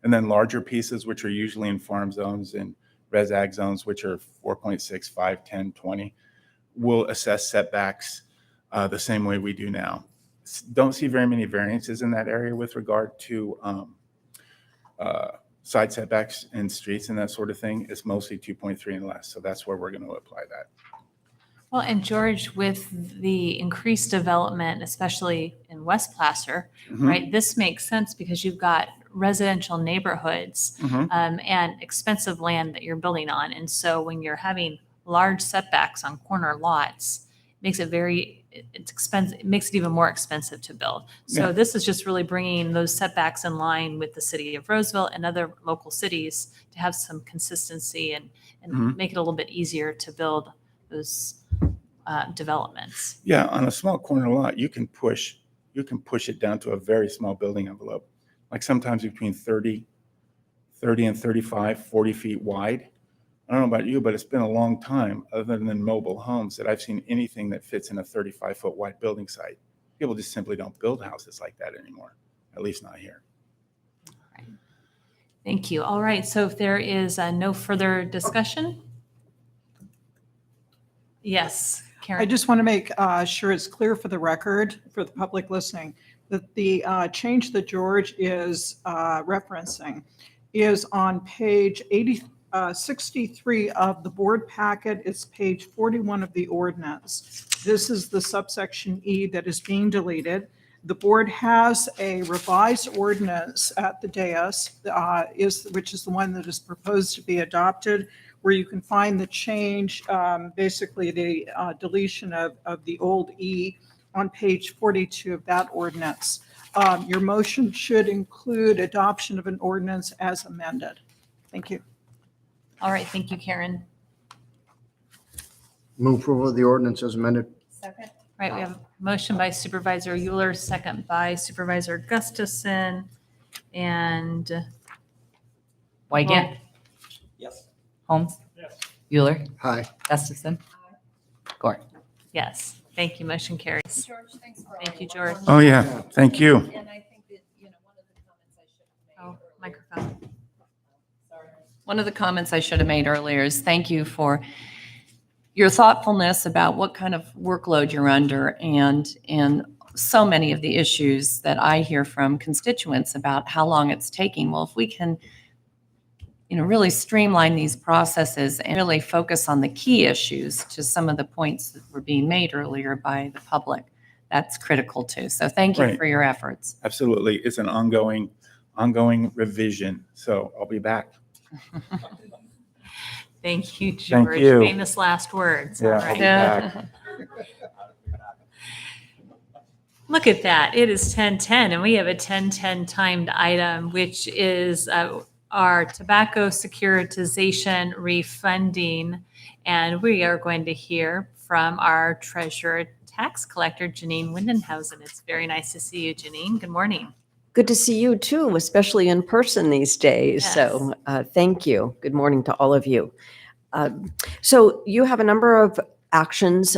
And then larger pieces, which are usually in farm zones and res ag zones, which are 4.6, 5, 10, 20, will assess setbacks the same way we do now. Don't see very many variances in that area with regard to side setbacks and streets and that sort of thing. It's mostly 2.3 and less. So that's where we're going to apply that. Well, and George, with the increased development, especially in West Placer, right, this makes sense because you've got residential neighborhoods and expensive land that you're building on. And so when you're having large setbacks on corner lots, it makes it it's expensive. It makes it even more expensive to build. So this is just really bringing those setbacks in line with the city of Roseville and other local cities to have some consistency and make it a little bit easier to build those developments. Yeah, on a small corner lot, you can push it down to a very small building envelope, like sometimes between 30 and 35, 40 feet wide. I don't know about you, but it's been a long time, other than mobile homes, that I've seen anything that fits in a 35-foot wide building site. People just simply don't build houses like that anymore, at least not here. Right. Thank you. All right, so if there is no further discussion. Yes, Karen. I just want to make sure it's clear for the record, for the public listening, that the change that George is referencing is on page 63 of the board packet. It's page 41 of the ordinance. This is the subsection E that is being deleted. The board has a revised ordinance at the dais, which is the one that is proposed to be adopted, where you can find the change, basically the deletion of the old E on page 42 of that ordinance. Your motion should include adoption of an ordinance as amended. Thank you. All right, thank you, Karen. Move approval of the ordinance as amended. Second. All right, we have a motion by Supervisor Euler, second by Supervisor Gustafson, and Wygant. Holmes? Euler? Hi. Gustafson? Gore? Yes, thank you. Motion carries. Thank you, George. Oh, yeah, thank you. Oh, microphone. One of the comments I should have made earlier is thank you for your thoughtfulness about what kind of workload you're under and so many of the issues that I hear from constituents about how long it's taking. Well, if we can, really streamline these processes and really focus on the key issues to some of the points that were being made earlier by the public, that's critical too. So thank you Right. for your efforts. Absolutely. It's an ongoing revision. So I'll be back. Thank you, George. Thank you. Famous last words. Yeah, All I'll right. be back. Look at that. It is 10:10 and we have a 10:10 timed item, which is our tobacco securitization refunding. And we are going to hear from our treasurer tax collector, Janine Windenhausen. It's very nice to see you, Janine. Good morning. Good to see you too, especially in person these days. Yes. So thank you. Good morning to all of you. So you have a number of actions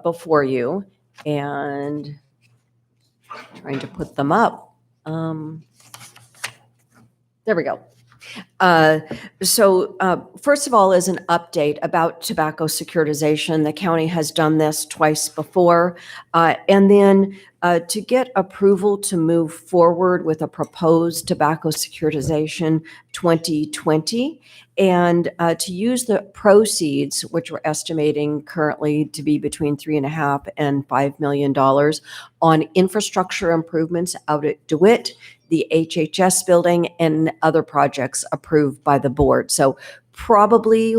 before you, and trying to put them up. There we go. First of all, as an update about tobacco securitization, the county has done this twice before. And then to get approval to move forward with a proposed tobacco securitization 2020, and to use the proceeds, which we're estimating currently to be between $3.5 and $5 million, on infrastructure improvements out at DeWitt, the HHS building, and other projects approved by the board. So probably,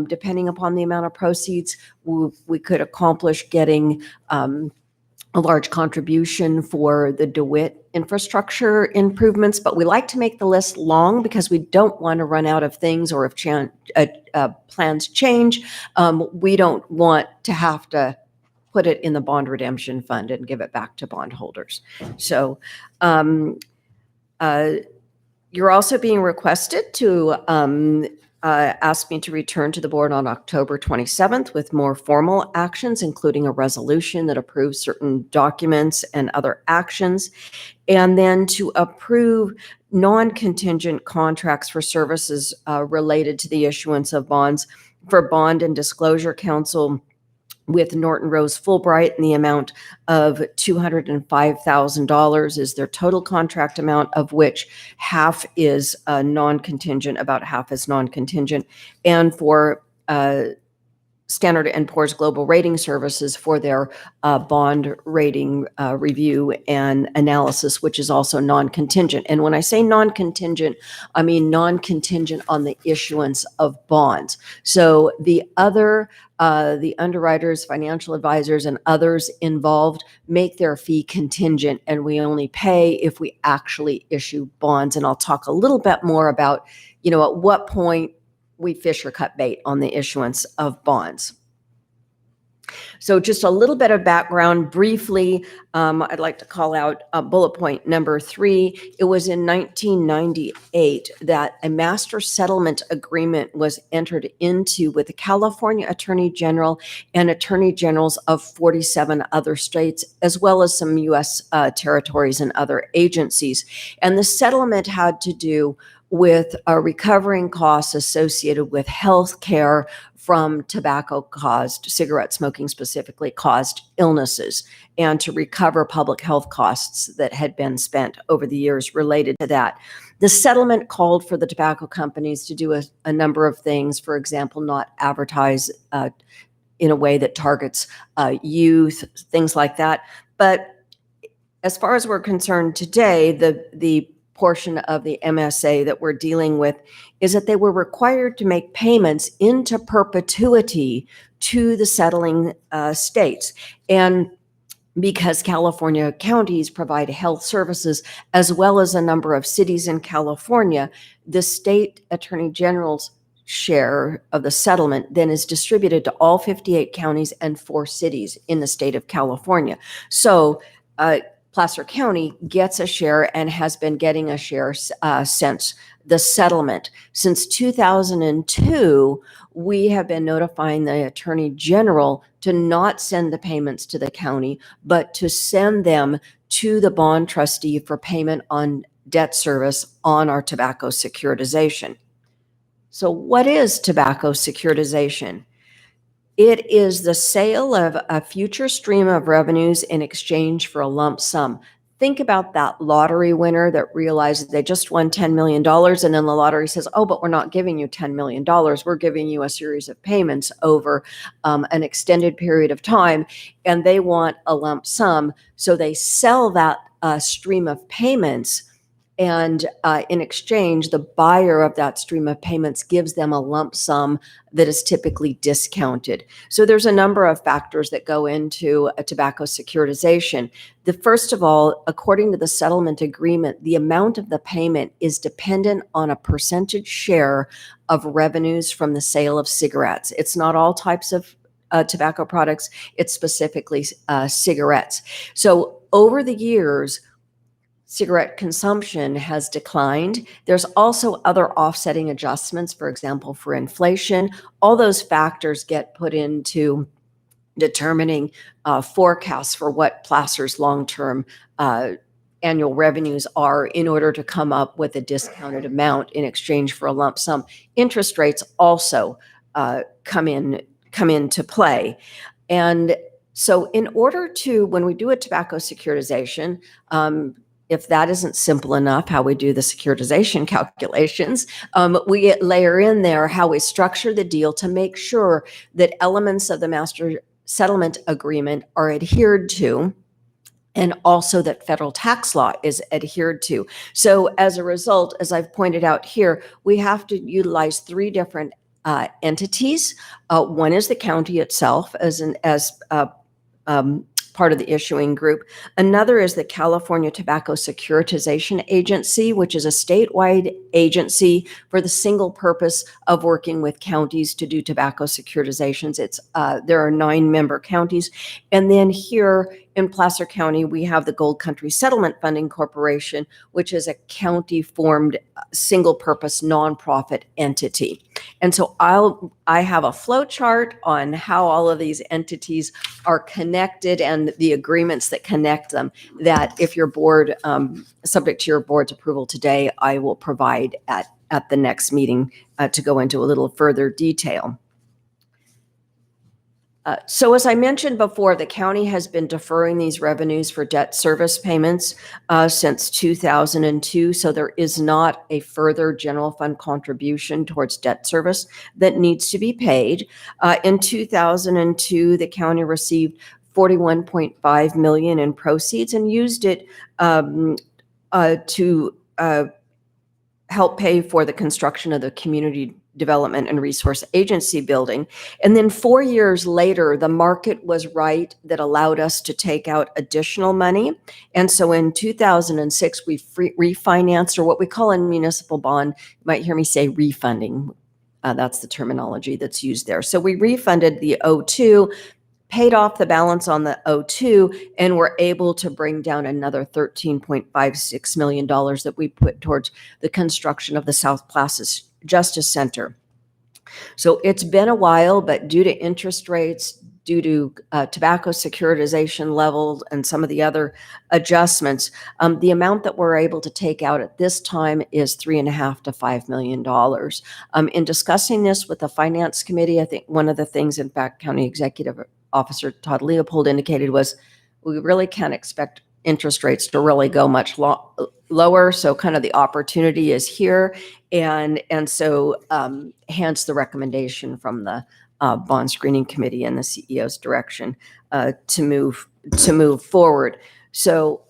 depending upon the amount of proceeds, we could accomplish getting a large contribution for the DeWitt infrastructure improvements, but we like to make the list long because we don't want to run out of things, or if plans change, we don't want to have to put it in the bond redemption fund and give it back to bondholders. So you're also being requested to ask me to return to the board on October 27th with more formal actions, including a resolution that approves certain documents and other actions, and then to approve non-contingent contracts for services related to the issuance of bonds for Bond and Disclosure Council with Norton Rose Fulbright, in the amount of $205,000 is their total contract amount, of which half is non-contingent, about half is non-contingent, and for Standard & Poor's Global Rating Services for their bond rating review and analysis, which is also non-contingent. And when I say non-contingent, I mean non-contingent on the issuance of bonds. So the underwriters, financial advisors, and others involved make their fee contingent, and we only pay if we actually issue bonds. And I'll talk a little bit more about, at what point we fish or cut bait on the issuance of bonds. So just a little bit of background briefly, I'd like to call out bullet point number 3. It was in 1998 that a master settlement agreement was entered into with the California Attorney General and Attorney Generals of 47 other states, as well as some U.S. territories and other agencies. And the settlement had to do with recovering costs associated with health care from tobacco-caused, cigarette smoking specifically, caused illnesses, and to recover public health costs that had been spent over the years related to that. The settlement called for the tobacco companies to do a number of things, for example, not advertise in a way that targets youth, things like that. But as far as we're concerned today, the portion of the MSA that we're dealing with is that they were required to make payments into perpetuity to the settling states. And because California counties provide health services, as well as a number of cities in California, the state attorney general's share of the settlement then is distributed to all 58 counties and 4 cities in the state of California. So Placer County gets a share and has been getting a share since the settlement. Since 2002, we have been notifying the Attorney General to not send the payments to the county, but to send them to the bond trustee for payment on debt service on our tobacco securitization. So what is tobacco securitization? It is the sale of a future stream of revenues in exchange for a lump sum. Think about that lottery winner that realizes they just won $10 million, and then the lottery says, oh, but we're not giving you $10 million. We're giving you a series of payments over an extended period of time, and they want a lump sum. So they sell that stream of payments, and in exchange, the buyer of that stream of payments gives them a lump sum that is typically discounted. So there's a number of factors that go into a tobacco securitization. The first of all, according to the settlement agreement, the amount of the payment is dependent on a percentage share of revenues from the sale of cigarettes. It's not all types of tobacco products, it's specifically cigarettes. So over the years, cigarette consumption has declined. There's also other offsetting adjustments, for example, for inflation. All those factors get put into determining forecasts for what Placer's long-term annual revenues are in order to come up with a discounted amount in exchange for a lump sum. Interest rates also come into play. And so in order to, when we do a tobacco securitization, if that isn't simple enough, how we do the securitization calculations, we layer in there how we structure the deal to make sure that elements of the master settlement agreement are adhered to, and also that federal tax law is adhered to. So as a result, as I've pointed out here, we have to utilize three different entities. One is the county itself as part of the issuing group. Another is the California Tobacco Securitization Agency, which is a statewide agency for the single purpose of working with counties to do tobacco securitizations. There are 9 member counties. And then here in Placer County, we have the Gold Country Settlement Funding Corporation, which is a county-formed single-purpose nonprofit entity. And so I have a flow chart on how all of these entities are connected and the agreements that connect them, that if your board, subject to your board's approval today, I will provide at the next meeting to go into a little further detail. So as I mentioned before, the county has been deferring these revenues for debt service payments since 2002. So there is not a further general fund contribution towards debt service that needs to be paid. In 2002, the county received $41.5 million in proceeds and used it to help pay for the construction of the Community Development and Resource Agency building. And then 4 years later, the market was right that allowed us to take out additional money. And so in 2006, we refinanced, or what we call in municipal bond, you might hear me say refunding. That's the terminology that's used there. So we refunded the 02, paid off the balance on the 02, and were able to bring down another $13.56 million that we put towards the construction of the South Plaza Justice Center. So it's been a while, but due to interest rates, due to tobacco securitization levels and some of the other adjustments, the amount that we're able to take out at this time is $3.5 to $5 million. In discussing this with the Finance Committee, I think one of the things, in fact, County Executive Officer Todd Leopold indicated was we really can't expect interest rates to really go much lower. So kind of the opportunity is here. And so hence the recommendation from the bond screening committee and the CEO's direction to move forward. So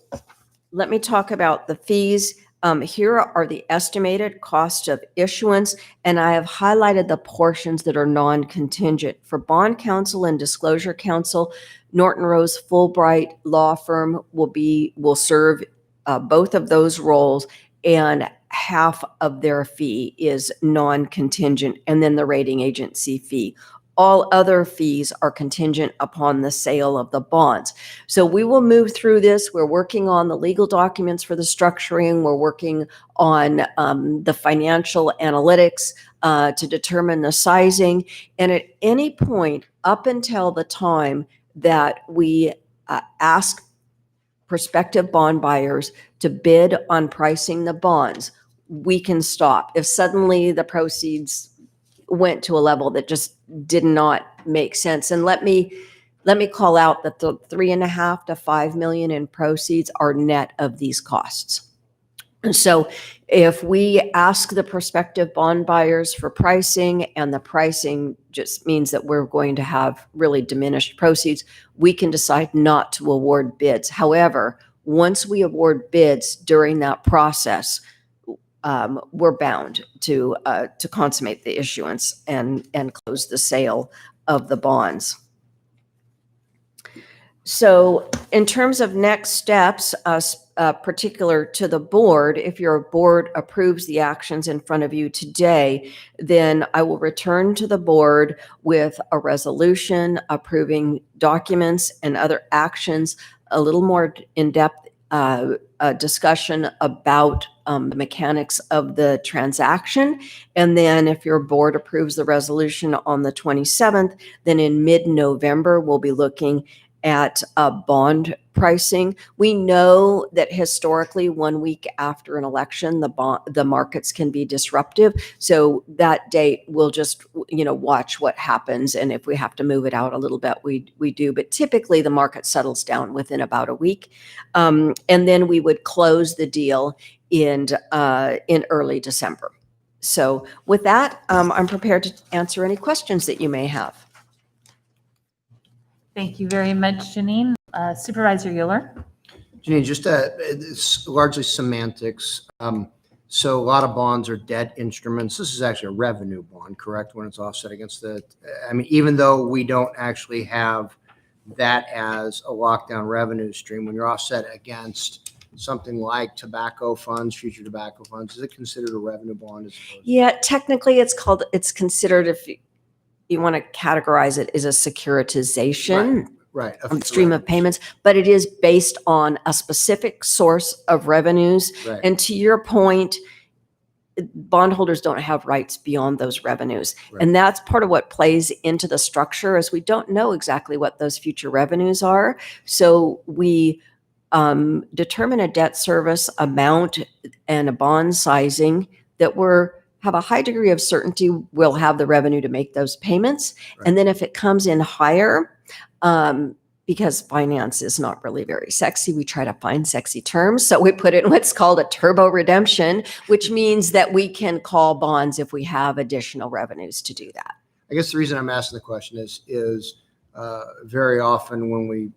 let me talk about the fees. Here are the estimated cost of issuance, and I have highlighted the portions that are non-contingent. For bond counsel and disclosure counsel, Norton Rose Fulbright Law Firm will serve both of those roles, and half of their fee is non-contingent, and then the rating agency fee. All other fees are contingent upon the sale of the bonds. So we will move through this. We're working on the legal documents for the structuring. We're working on the financial analytics to determine the sizing. And at any point up until the time that we ask prospective bond buyers to bid on pricing the bonds, we can stop. If suddenly the proceeds went to a level that just did not make sense. And let me call out that the 3.5 to 5 million in proceeds are net of these costs. And so if we ask the prospective bond buyers for pricing and the pricing just means that we're going to have really diminished proceeds, we can decide not to award bids. However, once we award bids during that process, we're bound to consummate the issuance and close the sale of the bonds. So in terms of next steps, particular to the board, if your board approves the actions in front of you today, then I will return to the board with a resolution approving documents and other actions, a little more in-depth discussion about the mechanics of the transaction. And then if your board approves the resolution on the 27th, then in mid-November, we'll be looking at bond pricing. We know that historically 1 week after an election, the markets can be disruptive. So that date we'll just watch what happens, and if we have to move it out a little bit, we do. But typically the market settles down within about a week, and then we would close the deal in early December. So with that, I'm prepared to answer any questions that you may have. Thank you very much, Janine. Supervisor Euler. Janine, just it's largely semantics. So a lot of bonds are debt instruments. This is actually a revenue bond, correct? When it's offset against even though we don't actually have that as a lockdown revenue stream, when you're offset against something like tobacco funds, future tobacco funds, is it considered a revenue bond? Yeah, technically it's considered, if you want to categorize it, as a securitization. Right. Stream of payments, but it is based on a specific source of revenues. Right. And to your point, bondholders don't have rights beyond those revenues. Right. And that's part of what plays into the structure, is we don't know exactly what those future revenues are. So we determine a debt service amount and a bond sizing that have a high degree of certainty we'll have the revenue to make those payments. Right. And then if it comes in higher, because finance is not really very sexy, we try to find sexy terms. So we put it in what's called a turbo redemption, which means that we can call bonds if we have additional revenues to do that. I guess the reason I'm asking the question is very often when we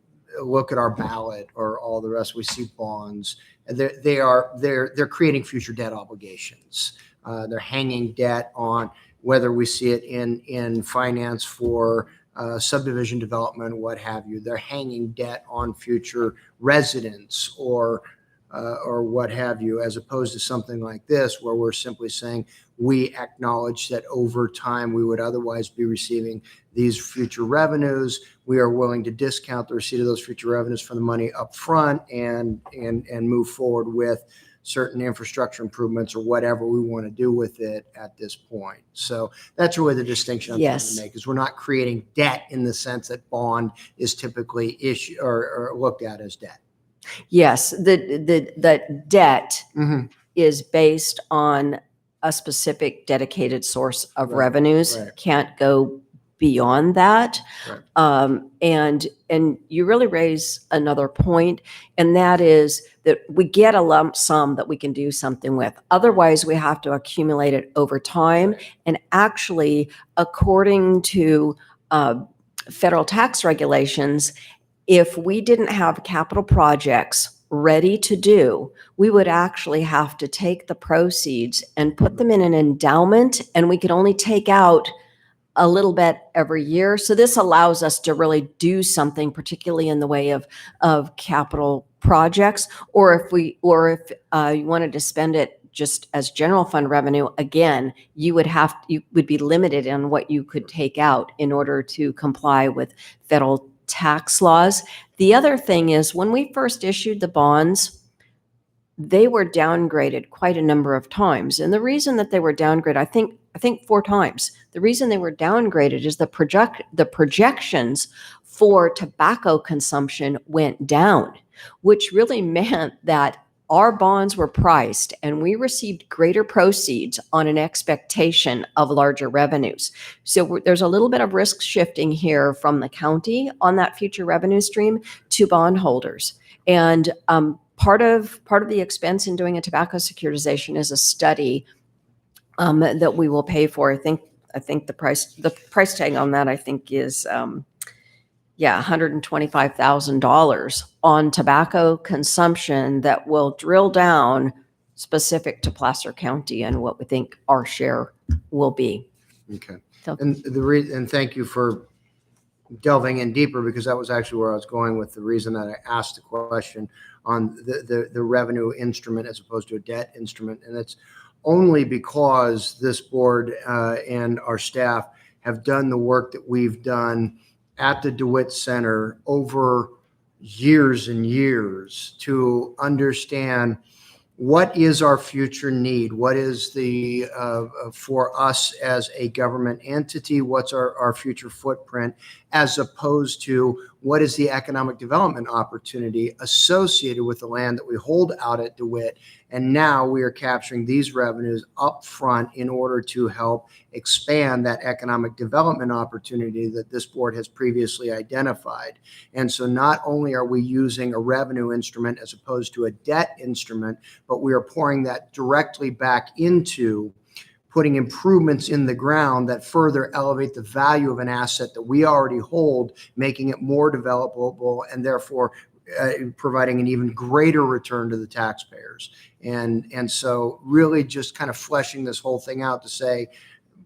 look at our ballot or all the rest, we see bonds, and they're creating future debt obligations. They're hanging debt on, whether we see it in finance for subdivision development, what have you. They're hanging debt on future residents or what have you, as opposed to something like this, where we're simply saying we acknowledge that over time we would otherwise be receiving these future revenues. We are willing to discount the receipt of those future revenues from the money up front and move forward with certain infrastructure improvements or whatever we want to do with it at this point. So that's really the distinction I'm trying to make, is we're not creating debt in the sense that bond is typically issued or looked at as debt. Yes, the debt is based on a specific dedicated source of revenues. Right. Can't go beyond that. Right. And you really raise another point, and that is that we get a lump sum that we can do something with. Otherwise, we have to accumulate it over time. And actually, according to federal tax regulations, if we didn't have capital projects ready to do, we would actually have to take the proceeds and put them in an endowment, and we could only take out a little bit every year. So this allows us to really do something, particularly in the way of capital projects, or if you wanted to spend it just as general fund revenue, again, you would be limited on what you could take out in order to comply with federal tax laws. The other thing is, when we first issued the bonds, they were downgraded quite a number of times. And the reason that they were downgraded, I think 4 times. The reason they were downgraded is the projections for tobacco consumption went down, which really meant that our bonds were priced and we received greater proceeds on an expectation of larger revenues. So there's a little bit of risk shifting here from the county on that future revenue stream to bondholders. And part of the expense in doing a tobacco securitization is a study that we will pay for. I think the price tag on that, I think, is $125,000 on tobacco consumption that will drill down specific to Placer County and what we think our share will be. Okay. So- And thank you for delving in deeper, because that was actually where I was going with the reason that I asked the question on the revenue instrument as opposed to a debt instrument. And it's only because this board and our staff have done the work that we've done at the DeWitt Center over years and years to understand what is our future need, what is the for us as a government entity, what's our future footprint, as opposed to what is the economic development opportunity associated with the land that we hold out at DeWitt. And now we are capturing these revenues up front in order to help expand that economic development opportunity that this board has previously identified. And so not only are we using a revenue instrument as opposed to a debt instrument, but we are pouring that directly back into putting improvements in the ground that further elevate the value of an asset that we already hold, making it more developable and therefore providing an even greater return to the taxpayers. And so really just kind of fleshing this whole thing out to say,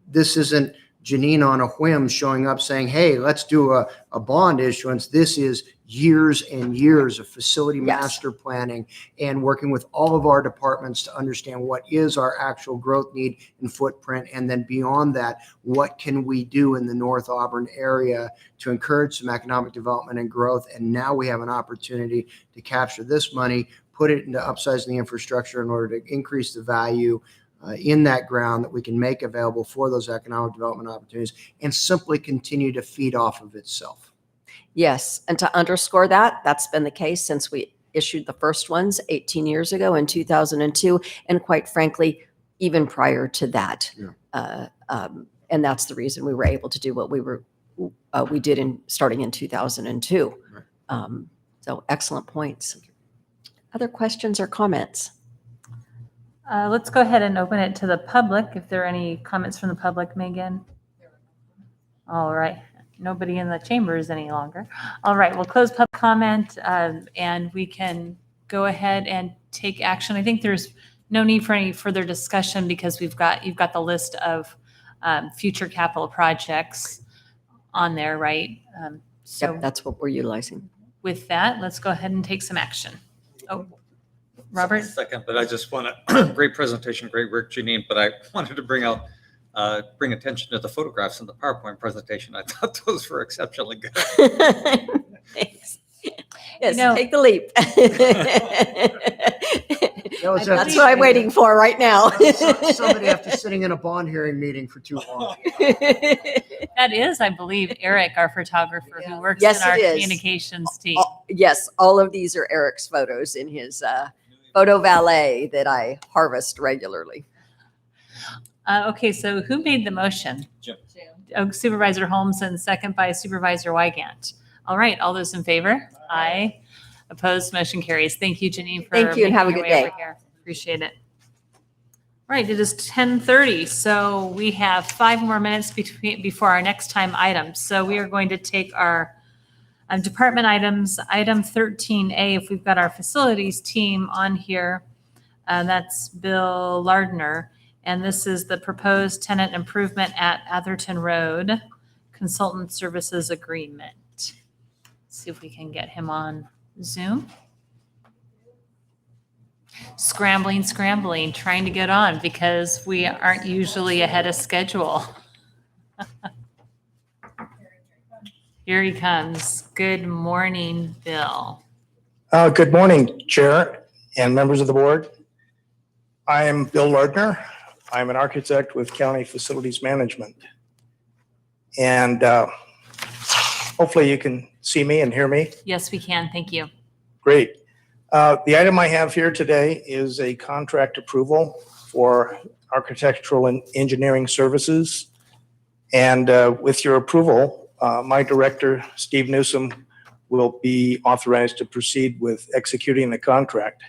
this isn't Janine on a whim showing up saying, hey, let's do a bond issuance. This is years and years of facility master planning and working with all of our departments to understand what is our actual growth need and footprint. And then beyond that, what can we do in the North Auburn area to encourage some economic development and growth? And now we have an opportunity to capture this money, put it into upsizing the infrastructure in order to increase the value in that ground that we can make available for those economic development opportunities, and simply continue to feed off of itself. Yes, and to underscore that, that's been the case since we issued the first ones 18 years ago in 2002, and quite frankly, even prior to that. Yeah. And that's the reason we were able to do what we did starting in 2002. Right. So excellent points. Other questions or comments? Let's go ahead and open it to the public. If there are any comments from the public, Megan. All right. Nobody in the chambers any longer. All right. We'll close public comment and we can go ahead and take action. I think there's no need for any further discussion because you've got the list of future capital projects on there, right? So Yep, that's what we're utilizing. with that, let's go ahead and take some action. Oh, Robert? Second, but I just want to, great presentation, great work, Janine, but I wanted to bring attention to the photographs in the PowerPoint presentation. I thought those were exceptionally good. Thanks. Yes, You know- take the leap. was That's what I'm waiting for right now. Somebody after sitting in a bond hearing meeting for too long. That is, I believe, Eric, our photographer who works Yes, in our it is. communications team. Yes, all of these are Eric's photos in his photo valet that I harvest regularly. Okay, so who made the motion? Jim. Supervisor Holmes and second by Supervisor Wygant. All right, all those in favor? Aye. Opposed, motion carries. Thank you, Janine, for Thank you, and have a making good your way day. over here. Appreciate it. All right, it is 10:30, so we have 5 more minutes before our next time item. So we are going to take our department items, item 13A, if we've got our facilities team on here. That's Bill Lardner. And this is the proposed tenant improvement at Atherton Road consultant services agreement. Let's see if we can get him on Zoom. Scrambling, trying to get on because we aren't usually ahead of schedule. Here he comes. Good morning, Bill. Good morning, Chair and members of the board. I am Bill Lardner. I'm an architect with County Facilities Management. And hopefully you can see me and hear me. Yes, we can. Thank you. Great. The item I have here today is a contract approval for architectural and engineering services. And with your approval, my director, Steve Newsom, will be authorized to proceed with executing the contract.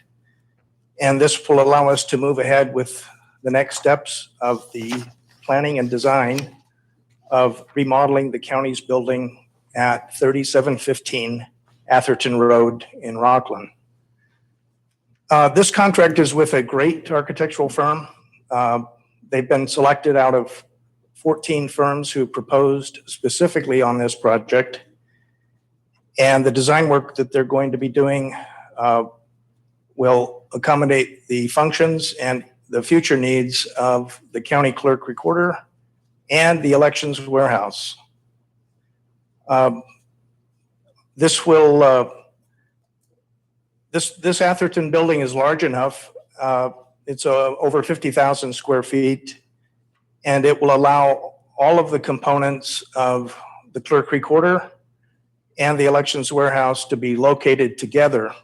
And this will allow us to move ahead with the next steps of the planning and design of remodeling the county's building at 3715 Atherton Road in Rockland. This contract is with a great architectural firm. They've been selected out of 14 firms who proposed specifically on this project. And the design work that they're going to be doing will accommodate the functions and the future needs of the county clerk recorder and the elections warehouse. This Atherton building is large enough. It's over 50,000 square feet, and it will allow all of the components of the clerk recorder and the elections warehouse to be located together.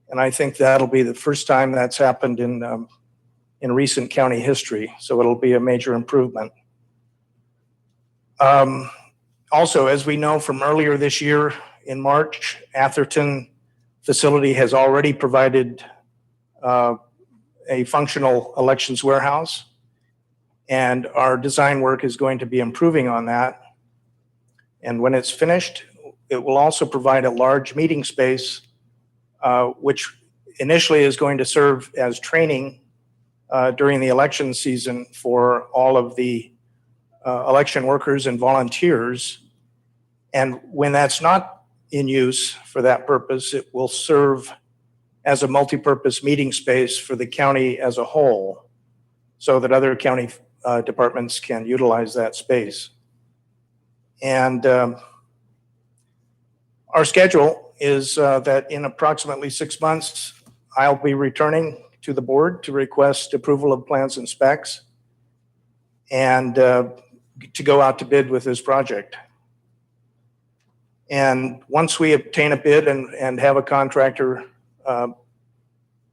And I think that'll be the first time that's happened in recent county history. So it'll be a major improvement. Also, as we know from earlier this year in March, Atherton facility has already provided a functional elections warehouse. And our design work is going to be improving on that. And when it's finished, it will also provide a large meeting space, which initially is going to serve as training during the election season for all of the election workers and volunteers. And when that's not in use for that purpose, it will serve as a multi-purpose meeting space for the county as a whole, so that other county departments can utilize that space. And our schedule is that in approximately 6 months, I'll be returning to the board to request approval of plans and specs and to go out to bid with this project. And once we obtain a bid and have a contractor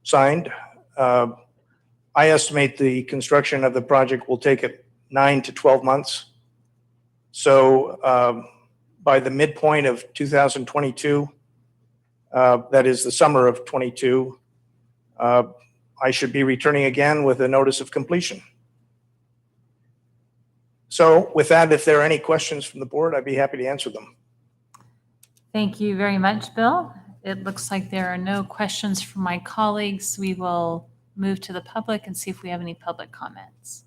signed, I estimate the construction of the project will take it 9 to 12 months. So by the midpoint of 2022, that is the summer of 22, I should be returning again with a notice of completion. So with that, if there are any questions from the board, I'd be happy to answer them. Thank you very much, Bill. It looks like there are no questions from my colleagues. We will move to the public and see if we have any public comments.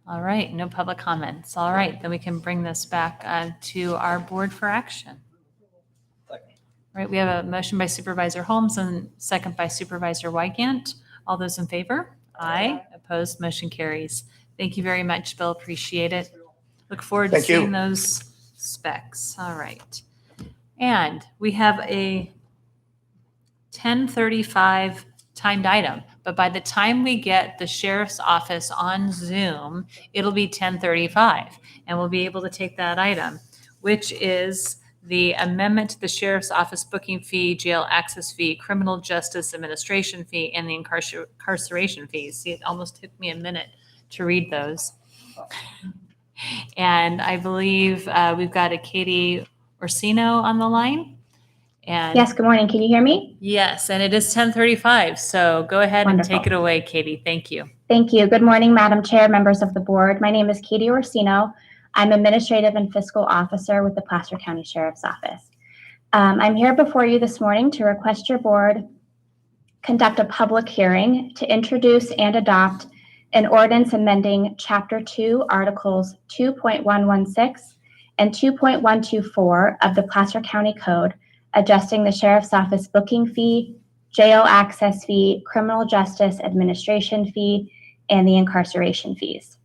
All right, no public comments. All right, then we can bring this back to our board for action. All right, we have a motion by Supervisor Holmes and second by Supervisor Wygant. All those in favor? Aye. Opposed? Motion carries. Thank you very much, Bill. Appreciate it. Look forward to seeing those specs. All right. And we have a 10:35 timed item, but by the time we get the sheriff's office on Zoom, it'll be 10:35, and we'll be able to take that item, which is the amendment to the sheriff's office booking fee, jail access fee, criminal justice administration fee, and the incarceration fees. See, it almost took me a minute to read those. And I believe we've got a Katie Orsino on the line. And yes, good morning. Can you hear me? Yes, and it is 10:35. So go ahead Wonderful. And take it away, Katie. Thank you. Thank you. Good morning, Madam Chair, members of the board. My name is Katie Orsino. I'm Administrative and Fiscal Officer with the Placer County Sheriff's Office. I'm here before you this morning to request your board conduct a public hearing to introduce and adopt an ordinance amending Chapter 2, Articles 2.116 and 2.124 of the Placer County Code, adjusting the Sheriff's Office booking fee, jail access fee, criminal justice administration fee, and the incarceration fees.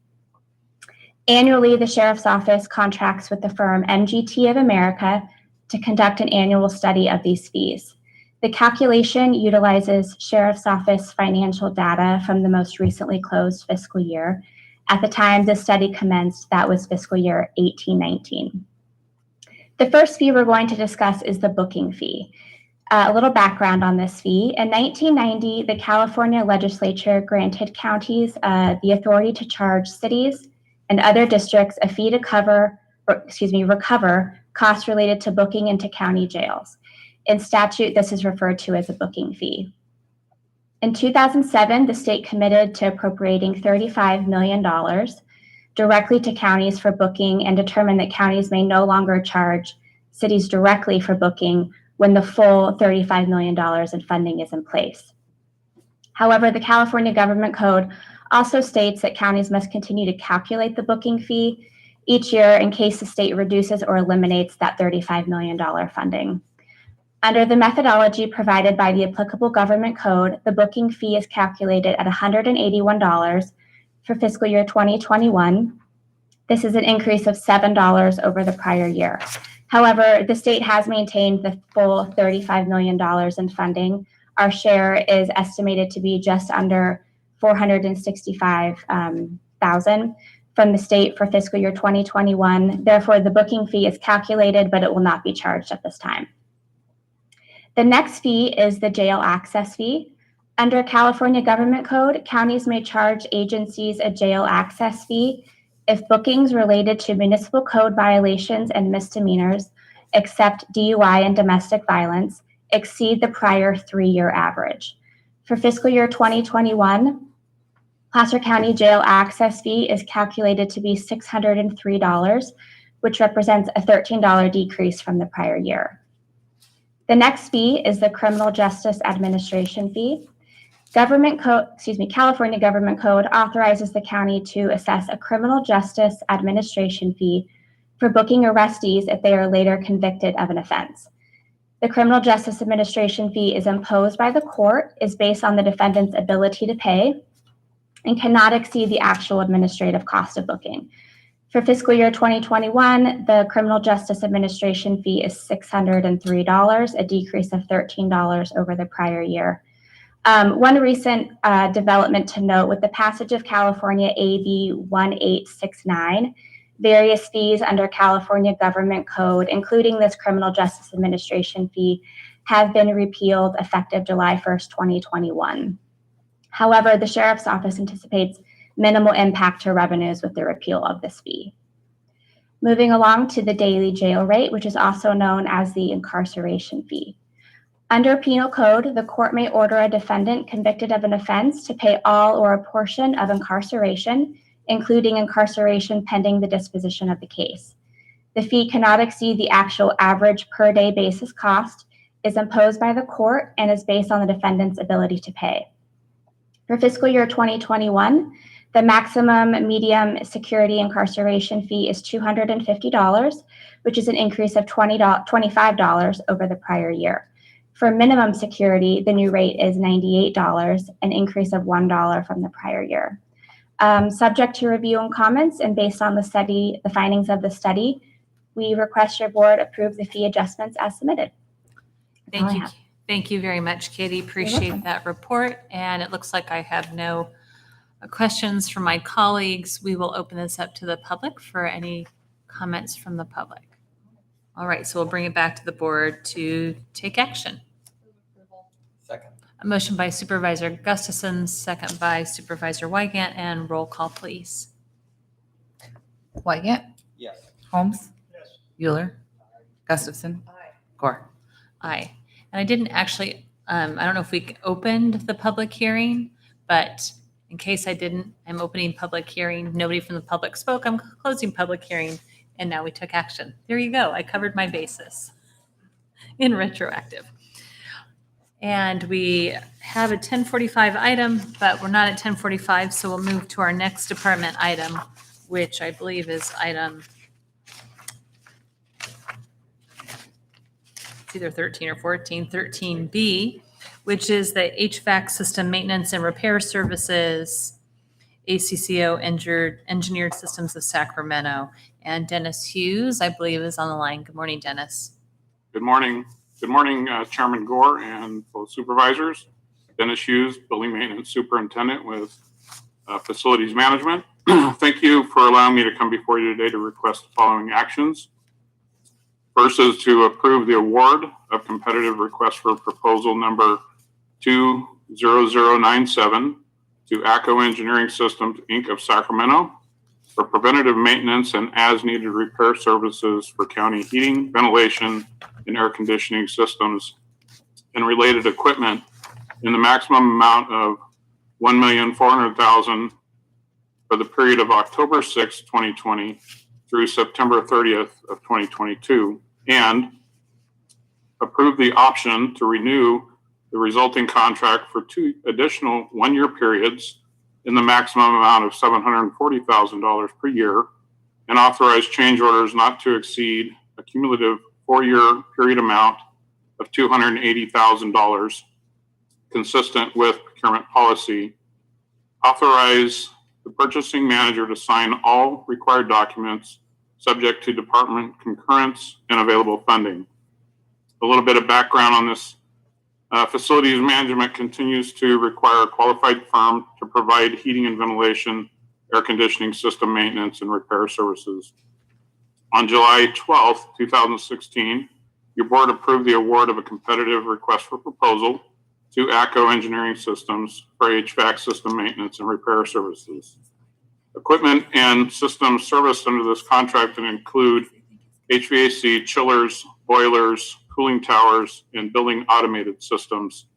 Annually, the Sheriff's Office contracts with the firm MGT of America to conduct an annual study of these fees. The calculation utilizes Sheriff's Office financial data from the most recently closed fiscal year. At the time the study commenced, that was fiscal year 18-19. The first fee we're going to discuss is the booking fee. A little background on this fee. In 1990, the California legislature granted counties the authority to charge cities and other districts a fee to recover costs related to booking into county jails. In statute, this is referred to as a booking fee. In 2007, the state committed to appropriating $35 million directly to counties for booking and determined that counties may no longer charge cities directly for booking when the full $35 million in funding is in place. However, the California Government Code also states that counties must continue to calculate the booking fee each year in case the state reduces or eliminates that $35 million funding. Under the methodology provided by the applicable government code, the booking fee is calculated at $181 for fiscal year 2021. This is an increase of $7 over the prior year. However, the state has maintained the full $35 million in funding. Our share is estimated to be just under $465,000 from the state for fiscal year 2021. Therefore, the booking fee is calculated, but it will not be charged at this time. The next fee is the jail access fee. Under California Government Code, counties may charge agencies a jail access fee if bookings related to municipal code violations and misdemeanors, except DUI and domestic violence, exceed the prior 3-year average. For fiscal year 2021, Placer County jail access fee is calculated to be $603, which represents a $13 decrease from the prior year. The next fee is the criminal justice administration fee. California Government Code authorizes the county to assess a criminal justice administration fee for booking arrestees if they are later convicted of an offense. The criminal justice administration fee is imposed by the court, is based on the defendant's ability to pay, and cannot exceed the actual administrative cost of booking. For fiscal year 2021, the criminal justice administration fee is $603, a decrease of $13 over the prior year. One recent development to note: with the passage of California AB 1869, various fees under California Government Code, including this criminal justice administration fee, have been repealed effective July 1st, 2021. However, the Sheriff's Office anticipates minimal impact to revenues with the repeal of this fee. Moving along to the daily jail rate, which is also known as the incarceration fee. Under penal code, the court may order a defendant convicted of an offense to pay all or a portion of incarceration, including incarceration pending the disposition of the case. The fee cannot exceed the actual average per day basis cost, is imposed by the court, and is based on the defendant's ability to pay. For fiscal year 2021, the maximum medium security incarceration fee is $250, which is an increase of $25 over the prior year. For minimum security, the new rate is $98, an increase of $1 from the prior year. Subject to review and comments, and based on the findings of the study, we request your board approve the fee adjustments as submitted. Thank you. Thank you very much, Katie. Appreciate that report. And it looks like I have no questions from my colleagues. We will open this up to the public for any comments from the public. All right, so we'll bring it back to the board to take action. Second. A motion by Supervisor Gustafson, second by Supervisor Wygant, and roll call, please. Wygant? Yes. Holmes? Yes. Euler? Gustafson? Aye. Gore? Aye. And I didn't actually, I don't know if we opened the public hearing, but in case I didn't, I'm opening public hearing. Nobody from the public spoke. I'm closing public hearing, and now we took action. There you go. I covered my bases in retroactive. And we have a 1045 item, but we're not at 1045, so we'll move to our next department item, which I believe is item, it's either 13 or 14, 13B, which is the HVAC system maintenance and repair services, ACCO Engineered Systems of Sacramento. And Dennis Hughes, I believe, is on the line. Good morning, Dennis. Good morning. Good morning, Chairman Gore and both supervisors. Dennis Hughes, Building Maintenance Superintendent with Facilities Management. Thank you for allowing me to come before you today to request the following actions. First is to approve the award of competitive request for proposal number 20097 to ACCO Engineering Systems, Inc. of Sacramento for preventative maintenance and as-needed repair services for county heating, ventilation, and air conditioning systems and related equipment in the maximum amount of $1,400,000 for the period of October 6, 2020 through September 30th of 2022, and approve the option to renew the resulting contract for 2 additional one-year periods in the maximum amount of $740,000 per year, and authorize change orders not to exceed a cumulative 4-year period amount of $280,000, consistent with procurement policy. Authorize the purchasing manager to sign all required documents subject to department concurrence and available funding. A little bit of background on this. Facilities management continues to require a qualified firm to provide heating and ventilation, air conditioning system maintenance, and repair services. On July 12th, 2016, your board approved the award of a competitive request for proposal to ACCO Engineering Systems for HVAC system maintenance and repair services. Equipment and systems serviced under this contract include HVAC, chillers, boilers, cooling towers, and building automated systems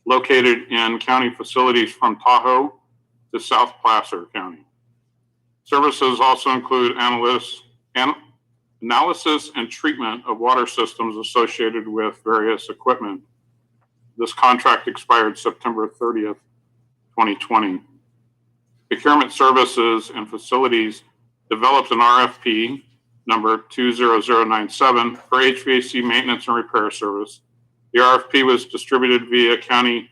located in county facilities from Tahoe to South Placer County. Services also include analysis and treatment of water systems associated with various equipment. This contract expired September 30th, 2020. Procurement Services and Facilities developed an RFP number 20097 for HVAC maintenance and repair service. The RFP was distributed via county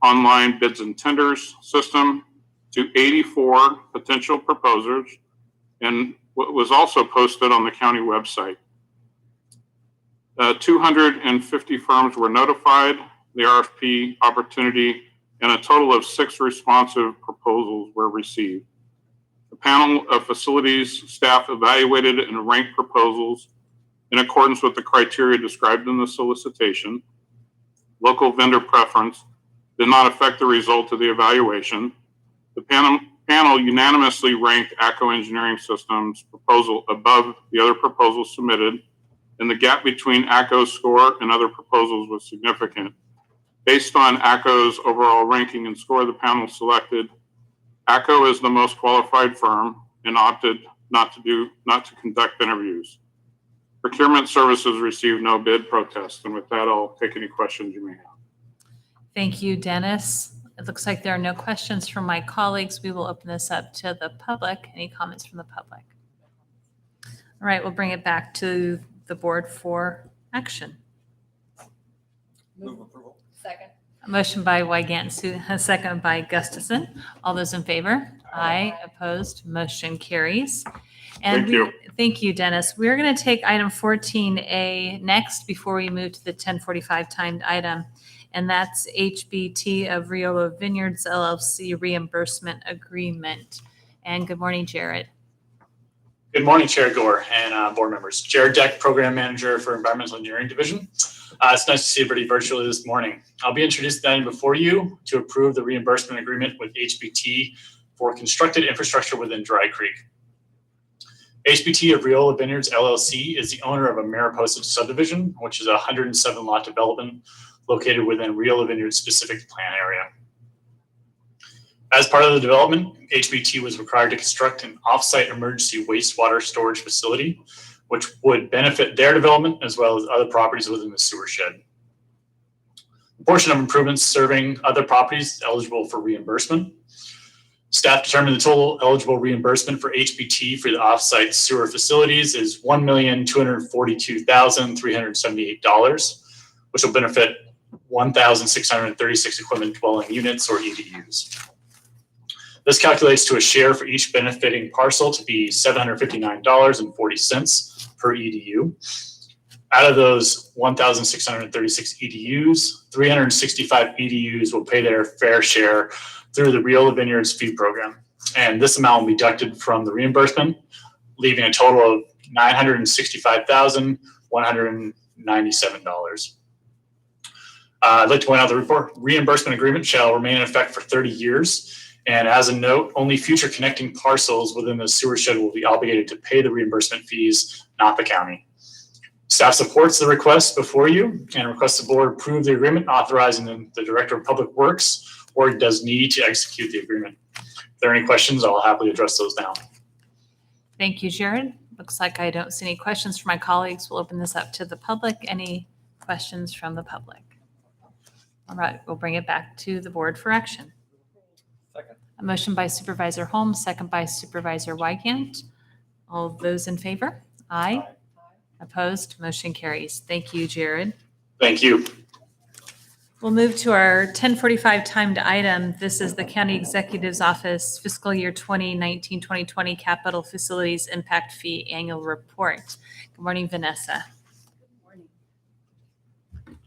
online bids and tenders system to 84 potential proposers and was also posted on the county website. 250 firms were notified the RFP opportunity, and a total of 6 responsive proposals were received. The panel of facilities staff evaluated and ranked proposals in accordance with the criteria described in the solicitation. Local vendor preference did not affect the result of the evaluation. The panel unanimously ranked ACCO Engineering Systems proposal above the other proposals submitted, and the gap between ACCO's score and other proposals was significant. Based on ACCO's overall ranking and score, the panel selected ACCO as the most qualified firm and opted not to conduct interviews. Procurement Services received no bid protest. And with that, I'll take any questions you may have. Thank you, Dennis. It looks like there are no questions from my colleagues. We will open this up to the public. Any comments from the public? All right, we'll bring it back to the board for action. Move approval. Second. A motion by Wygant, a second by Gustafson. All those in favor? Aye. Opposed? Motion carries. And thank you, Dennis. We're going to take item 14A next before we move to the 10:45 timed item, and that's HBT of Riolo Vineyards LLC reimbursement agreement. And good morning, Jared. Good morning, Chair Gore and board members. Jared Deck, Program Manager for Environmental Engineering Division. It's nice to see everybody virtually this morning. I'll be introducing the item before you to approve the reimbursement agreement with HBT for constructed infrastructure within Dry Creek. HBT of Riolo Vineyards LLC is the owner of a Mariposa subdivision, which is a 107 lot development located within Riolo Vineyards specific plan area. As part of the development, HBT was required to construct an off-site emergency wastewater storage facility, which would benefit their development as well as other properties within the sewer shed. A portion of improvements serving other properties eligible for reimbursement. Staff determined the total eligible reimbursement for HBT for the off-site sewer facilities is $1,242,378, which will benefit 1,636 equivalent dwelling units or EDUs. This calculates to a share for each benefiting parcel to be $759.40 per EDU. Out of those 1,636 EDUs, 365 EDUs will pay their fair share through the Real Vineyards fee program. And this amount will be deducted from the reimbursement, leaving a total of $965,197. I'd like to point out the reimbursement agreement shall remain in effect for 30 years. And as a note, only future connecting parcels within the sewer shed will be obligated to pay the reimbursement fees, not the county. Staff supports the request before you and requests the board approve the agreement authorizing the Director of Public Works or does need to execute the agreement. If there are any questions, I'll happily address those now. Thank you, Jared. Looks like I don't see any questions from my colleagues. We'll open this up to the public. Any questions from the public? All right, we'll bring it back to the board for action. Second. A motion by Supervisor Holmes, second by Supervisor Wygant. All those in favor? Aye. Opposed? Motion carries. Thank you, Jared. Thank you. We'll move to our 10:45 timed item. This is the County Executive's Office Fiscal Year 2019-2020 Capital Facilities Impact Fee Annual Report. Good morning, Vanessa.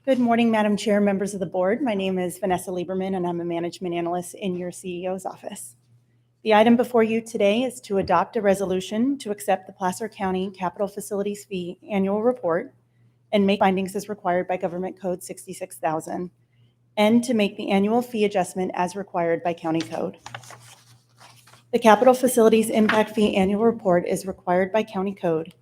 Good morning, Madam Chair, members of the board. My name is Vanessa Lieberman, and I'm a management analyst in your CEO's office. The item before you today is to adopt a resolution to accept the Placer County Capital Facilities Fee Annual Report and make findings as required by Government Code 66,000, and to make the annual fee adjustment as required by County Code. The Capital Facilities Impact Fee Annual Report is required by County Code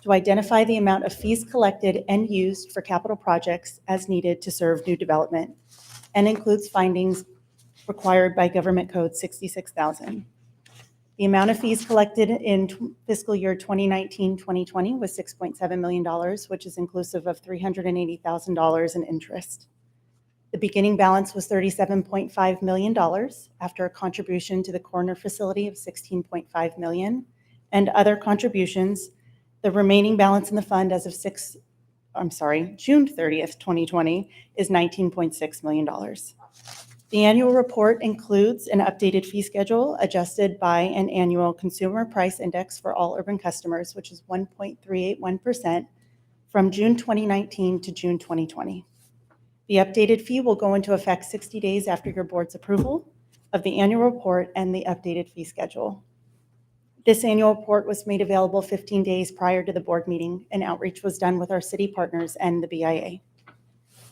to identify the amount of fees collected and used for capital projects as needed to serve new development, and includes findings required by Government Code 66,000. The amount of fees collected in fiscal year 2019-2020 was $6.7 million, which is inclusive of $380,000 in interest. The beginning balance was $37.5 million after a contribution to the coroner facility of $16.5 million and other contributions. The remaining balance in the fund as of June 30th, 2020 is $19.6 million. The annual report includes an updated fee schedule adjusted by an annual consumer price index for all urban customers, which is 1.381% from June 2019 to June 2020. The updated fee will go into effect 60 days after your board's approval of the annual report and the updated fee schedule. This annual report was made available 15 days prior to the board meeting, and outreach was done with our city partners and the BIA.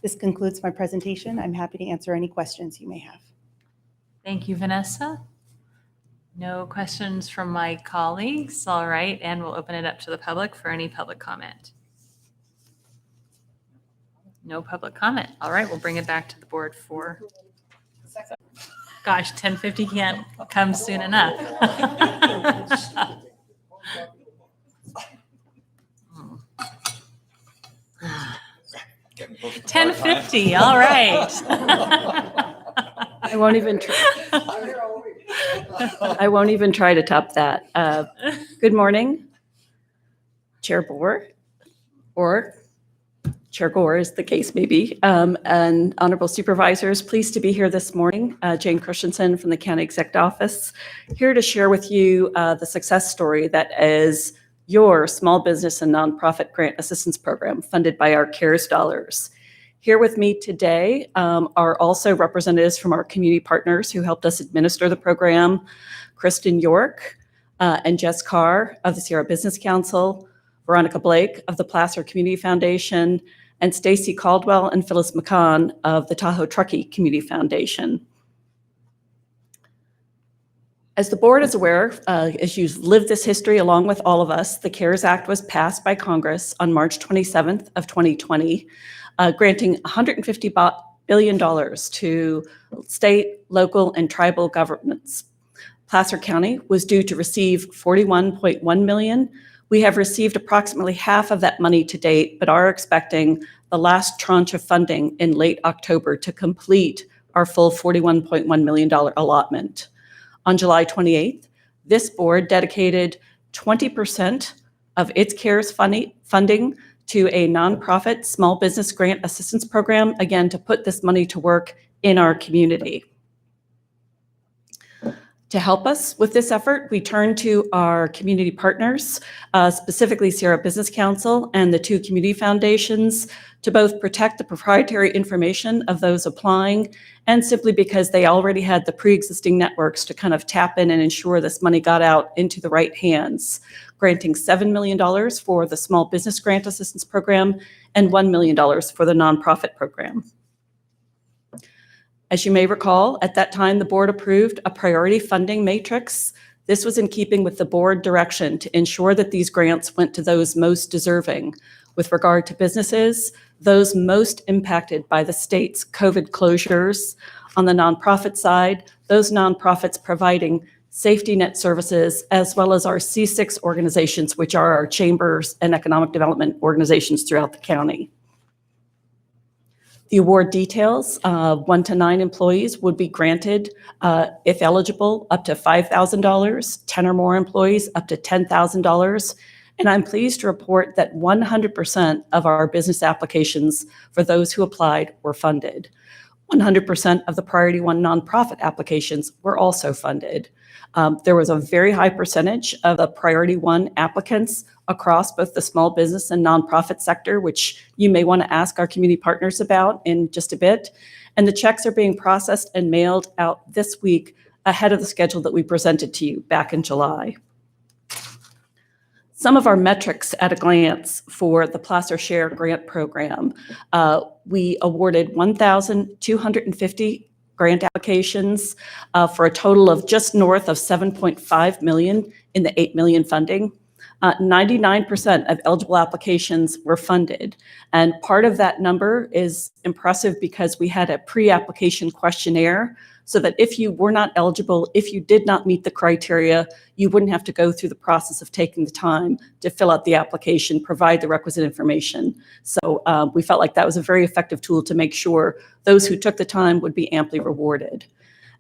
This concludes my presentation. I'm happy to answer any questions you may have. Thank you, Vanessa. No questions from my colleagues. All right, and we'll open it up to the public for any public comment. No public comment. All right, we'll bring it back to the board for. Gosh, 10:50 can't come soon enough. 10:50. All right. I won't even try to top that. Good morning, Chair Bohr, or Chair Gore, as the case may be, and honorable supervisors. Pleased to be here this morning. Jane Christensen from the County Exec Office, here to share with you the success story that is your small business and nonprofit grant assistance program funded by our CARES dollars. Here with me today are also representatives from our community partners who helped us administer the program, Kristen York and Jess Carr of the Sierra Business Council, Veronica Blake of the Placer Community Foundation, and Stacy Caldwell and Phyllis McCann of the Tahoe Truckee Community Foundation. As the board is aware, as you've lived this history along with all of us, the CARES Act was passed by Congress on March 27th of 2020, granting $150 billion to state, local, and tribal governments. Placer County was due to receive $41.1 million. We have received approximately half of that money to date, but are expecting the last tranche of funding in late October to complete our full $41.1 million allotment. On July 28th, this board dedicated 20% of its CARES funding to a nonprofit small business grant assistance program, again, to put this money to work in our community. To help us with this effort, we turn to our community partners, specifically Sierra Business Council and the two community foundations, to both protect the proprietary information of those applying and simply because they already had the pre-existing networks to kind of tap in and ensure this money got out into the right hands, granting $7 million for the Small Business Grant Assistance Program and $1 million for the nonprofit program. As you may recall, at that time, the board approved a priority funding matrix. This was in keeping with the board direction to ensure that these grants went to those most deserving. With regard to businesses, those most impacted by the state's COVID closures. On the nonprofit side, those nonprofits providing safety net services, as well as our C6 organizations, which are our chambers and economic development organizations throughout the county. The award details, 1 to 9 employees would be granted, if eligible, up to $5,000, 10 or more employees up to $10,000. And I'm pleased to report that 100% of our business applications for those who applied were funded. 100% of the Priority 1 nonprofit applications were also funded. There was a very high percentage of the Priority 1 applicants across both the small business and nonprofit sector, which you may want to ask our community partners about in just a bit. And the checks are being processed and mailed out this week ahead of the schedule that we presented to you back in July. Some of our metrics at a glance for the Placer Share Grant Program. We awarded 1,250 grant applications for a total of just north of $7.5 million in the $8 million funding. 99% of eligible applications were funded. And part of that number is impressive because we had a pre-application questionnaire so that if you were not eligible, if you did not meet the criteria, you wouldn't have to go through the process of taking the time to fill out the application, provide the requisite information. So we felt like that was a very effective tool to make sure those who took the time would be amply rewarded.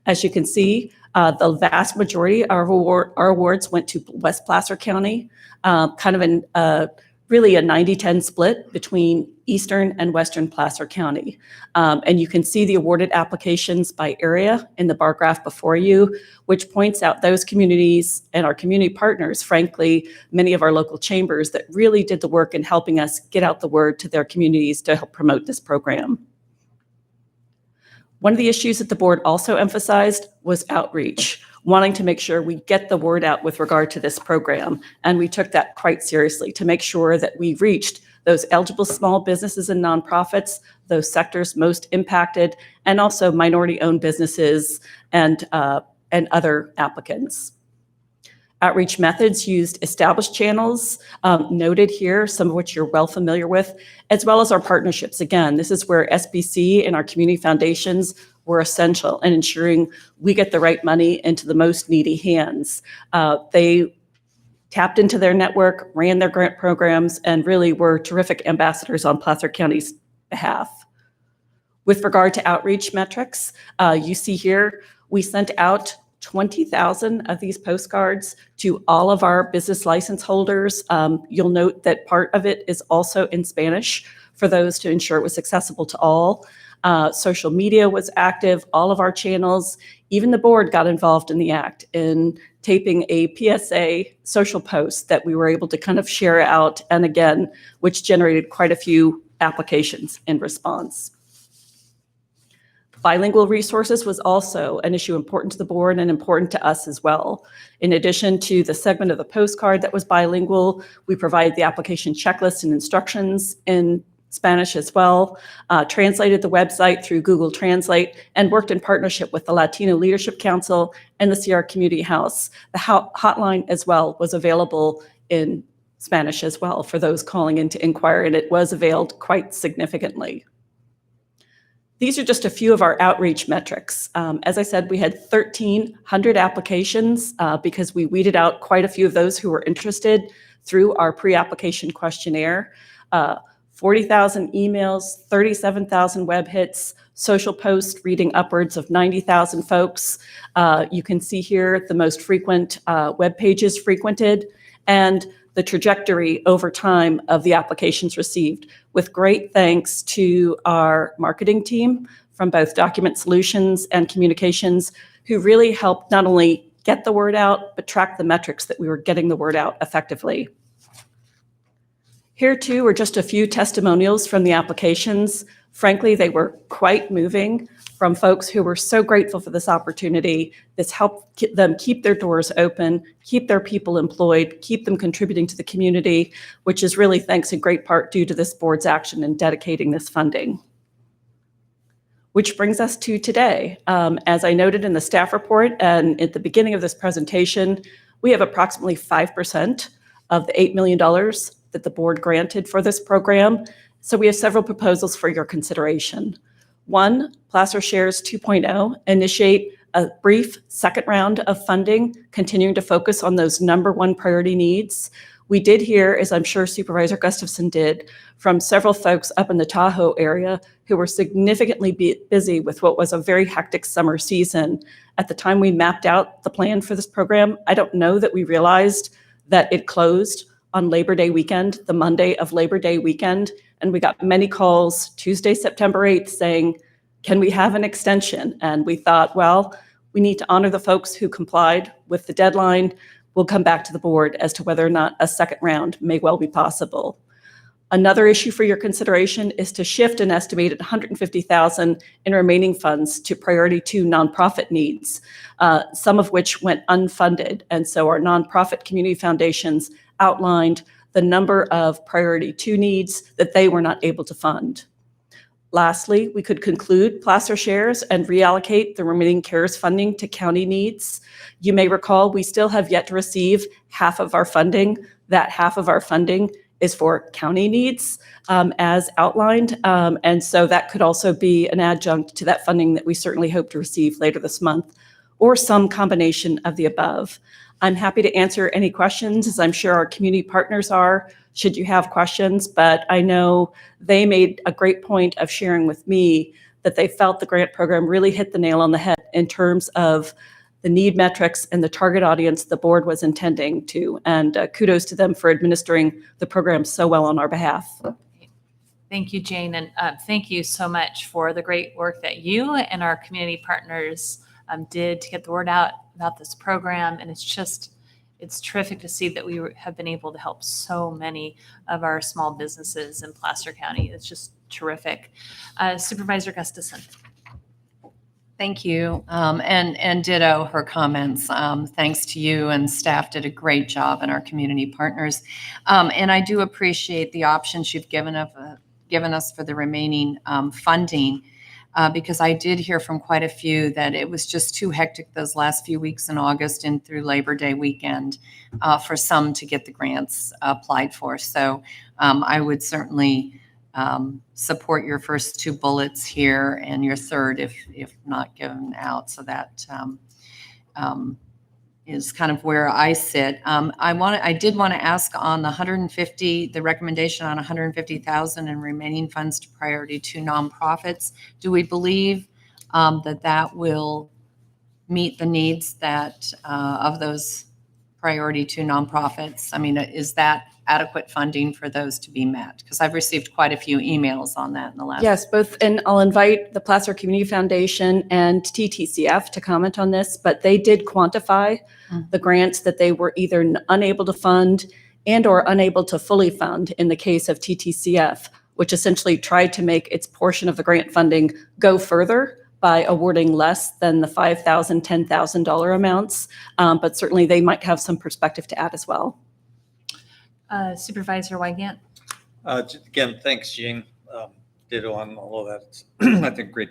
As you can see, the vast majority of our awards went to West Placer County, kind of really a 90-10 split between Eastern and Western Placer County. And you can see the awarded applications by area in the bar graph before you, which points out those communities and our community partners, frankly, many of our local chambers that really did the work in helping us get out the word to their communities to help promote this program. One of the issues that the board also emphasized was outreach, wanting to make sure we get the word out with regard to this program. And we took that quite seriously to make sure that we reached those eligible small businesses and nonprofits, those sectors most impacted, and also minority-owned businesses and other applicants. Outreach methods used established channels, noted here, some of which you're well familiar with, as well as our partnerships. Again, this is where SBC and our community foundations were essential in ensuring we get the right money into the most needy hands. They tapped into their network, ran their grant programs, and really were terrific ambassadors on Placer County's behalf. With regard to outreach metrics, you see here, we sent out 20,000 of these postcards to all of our business license holders. You'll note that part of it is also in Spanish for those to ensure it was accessible to all. Social media was active, all of our channels, even the board got involved in the act in taping a PSA social post that we were able to kind of share out, and again, which generated quite a few applications in response. Bilingual resources was also an issue important to the board and important to us as well. In addition to the segment of the postcard that was bilingual, we provided the application checklist and instructions in Spanish as well, translated the website through Google Translate, and worked in partnership with the Latino Leadership Council and the Sierra Community House. The hotline as well was available in Spanish as well for those calling in to inquire, and it was availed quite significantly. These are just a few of our outreach metrics. As I said, we had 1,300 applications because we weeded out quite a few of those who were interested through our pre-application questionnaire. 40,000 emails, 37,000 web hits, social posts reading upwards of 90,000 folks. You can see here the most frequent web pages frequented, and the trajectory over time of the applications received, with great thanks to our marketing team from both Document Solutions and Communications, who really helped not only get the word out, but track the metrics that we were getting the word out effectively. Here too are just a few testimonials from the applications. Frankly, they were quite moving, from folks who were so grateful for this opportunity. This helped them keep their doors open, keep their people employed, keep them contributing to the community, which is really thanks in great part due to this board's action in dedicating this funding. Which brings us to today. As I noted in the staff report and at the beginning of this presentation, we have approximately 5% of the $8 million that the board granted for this program. So we have several proposals for your consideration. One, Placer Shares 2.0, initiate a brief second round of funding, continuing to focus on those #1 priority needs. We did hear, as I'm sure Supervisor Gustafson did, from several folks up in the Tahoe area who were significantly busy with what was a very hectic summer season. At the time we mapped out the plan for this program, I don't know that we realized that it closed on Labor Day weekend, the Monday of Labor Day weekend. And we got many calls Tuesday, September 8th saying, can we have an extension? And we thought, well, we need to honor the folks who complied with the deadline. We'll come back to the board as to whether or not a second round may well be possible. Another issue for your consideration is to shift an estimated $150,000 in remaining funds to priority 2 nonprofit needs, some of which went unfunded. And so our nonprofit community foundations outlined the number of priority 2 needs that they were not able to fund. Lastly, we could conclude Placer Shares and reallocate the remaining CARES funding to county needs. You may recall we still have yet to receive half of our funding. That half of our funding is for county needs, as outlined. And so that could also be an adjunct to that funding that we certainly hope to receive later this month, or some combination of the above. I'm happy to answer any questions, as I'm sure our community partners are, should you have questions, but I know they made a great point of sharing with me that they felt the grant program really hit the nail on the head in terms of the need metrics and the target audience the board was intending to. And kudos to them for administering the program so well on our behalf. Thank you, Jane, and thank you so much for the great work that you and our community partners did to get the word out about this program. And it's terrific to see that we have been able to help so many of our small businesses in Placer County. It's just terrific. Supervisor Gustafson. Thank you. And ditto her comments. Thanks to you, and staff did a great job, and our community partners. And I do appreciate the options you've given us for the remaining funding, because I did hear from quite a few that it was just too hectic those last few weeks in August and through Labor Day weekend for some to get the grants applied for. So I would certainly support your first 2 bullets here, and your third if not given out. So that is kind of where I sit. I did want to ask on the recommendation on 150,000 in remaining funds to priority 2 nonprofits. Do we believe that will meet the needs that of those priority 2 nonprofits? I mean, is that adequate funding for those to be met? Because I've received quite a few emails on that in the last. Yes, both, and I'll invite the Placer Community Foundation and TTCF to comment on this, but they did quantify the grants that they were either unable to fund and or unable to fully fund in the case of TTCF, which essentially tried to make its portion of the grant funding go further by awarding less than the $5,000, $10,000 amounts. But certainly they might have some perspective to add as well. Supervisor Wygant. Again, thanks, Jean. Ditto on all of that. It's, I think, great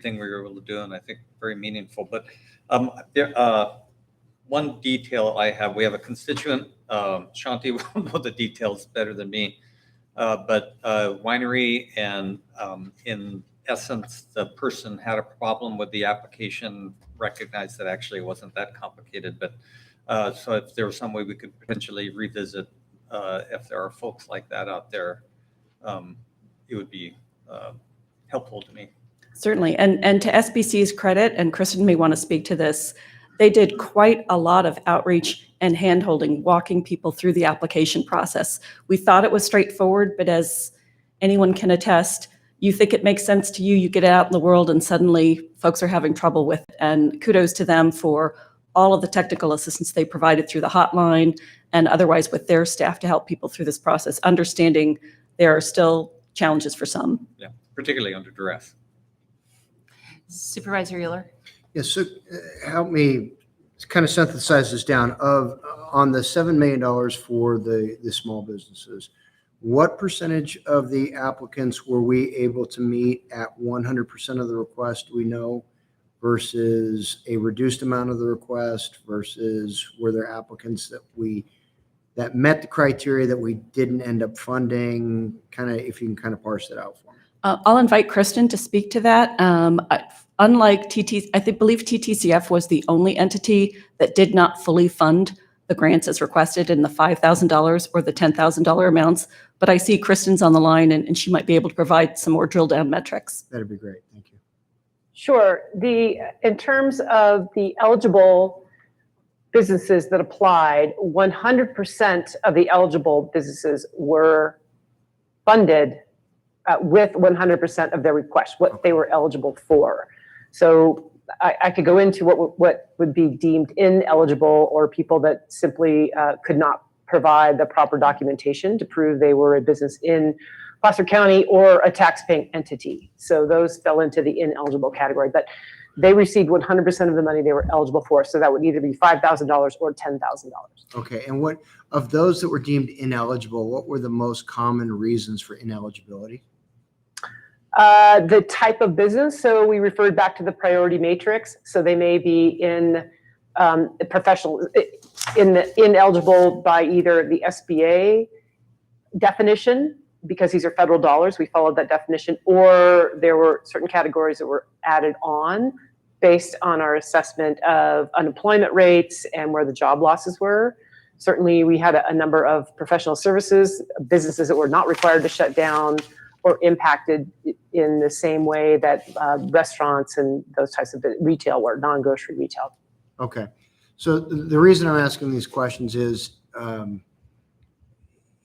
thing we were able to do, and I think very meaningful. But one detail I have, we have a constituent, Shanti will know the details better than me, but winery, and in essence, the person had a problem with the application, recognized that actually it wasn't that complicated, but so if there was some way we could potentially revisit, if there are folks like that out there, it would be helpful to me. Certainly. And to SBC's credit, and Kristen may want to speak to this, They did quite a lot of outreach and handholding, walking people through the application process. We thought it was straightforward, but as anyone can attest, you think it makes sense to you, you get it out in the world, and suddenly folks are having trouble with it. And kudos to them for all of the technical assistance they provided through the hotline and otherwise with their staff to help people through this process, understanding there are still challenges for some. Yeah, particularly under duress. Supervisor Euler? Yes, so help me kind of synthesize this down. On the $7 million for the small businesses, what percentage of the applicants were we able to meet at 100% of the request, do we know, versus a reduced amount of the request, versus were there applicants that met the criteria that we didn't end up funding? Kind of, if you can kind of parse that out for me. I'll invite Kristen to speak to that. Unlike I believe TTCF was the only entity that did not fully fund the grants as requested in the $5,000 or the $10,000 amounts. But I see Kristen's on the line, and she might be able to provide some more drill down metrics. That'd be great. Thank you. Sure. In terms of the eligible businesses that applied, 100% of the eligible businesses were funded with 100% of their request, what they were eligible for. So I could go into what would be deemed ineligible, or people that simply could not provide the proper documentation to prove they were a business in Placer County or a taxpaying entity. So those fell into the ineligible category, but they received 100% of the money they were eligible for. So that would either be $5,000 or $10,000. Okay, and what of those that were deemed ineligible, what were the most common reasons for ineligibility? The type of business. So we referred back to the priority matrix. So they may be in ineligible by either the SBA definition, because these are federal dollars, we followed that definition, or there were certain categories that were added on based on our assessment of unemployment rates and where the job losses were. Certainly, we had a number of professional services, businesses that were not required to shut down or impacted in the same way that restaurants and those types of retail were, non-grocery retail. Okay. So the reason I'm asking these questions is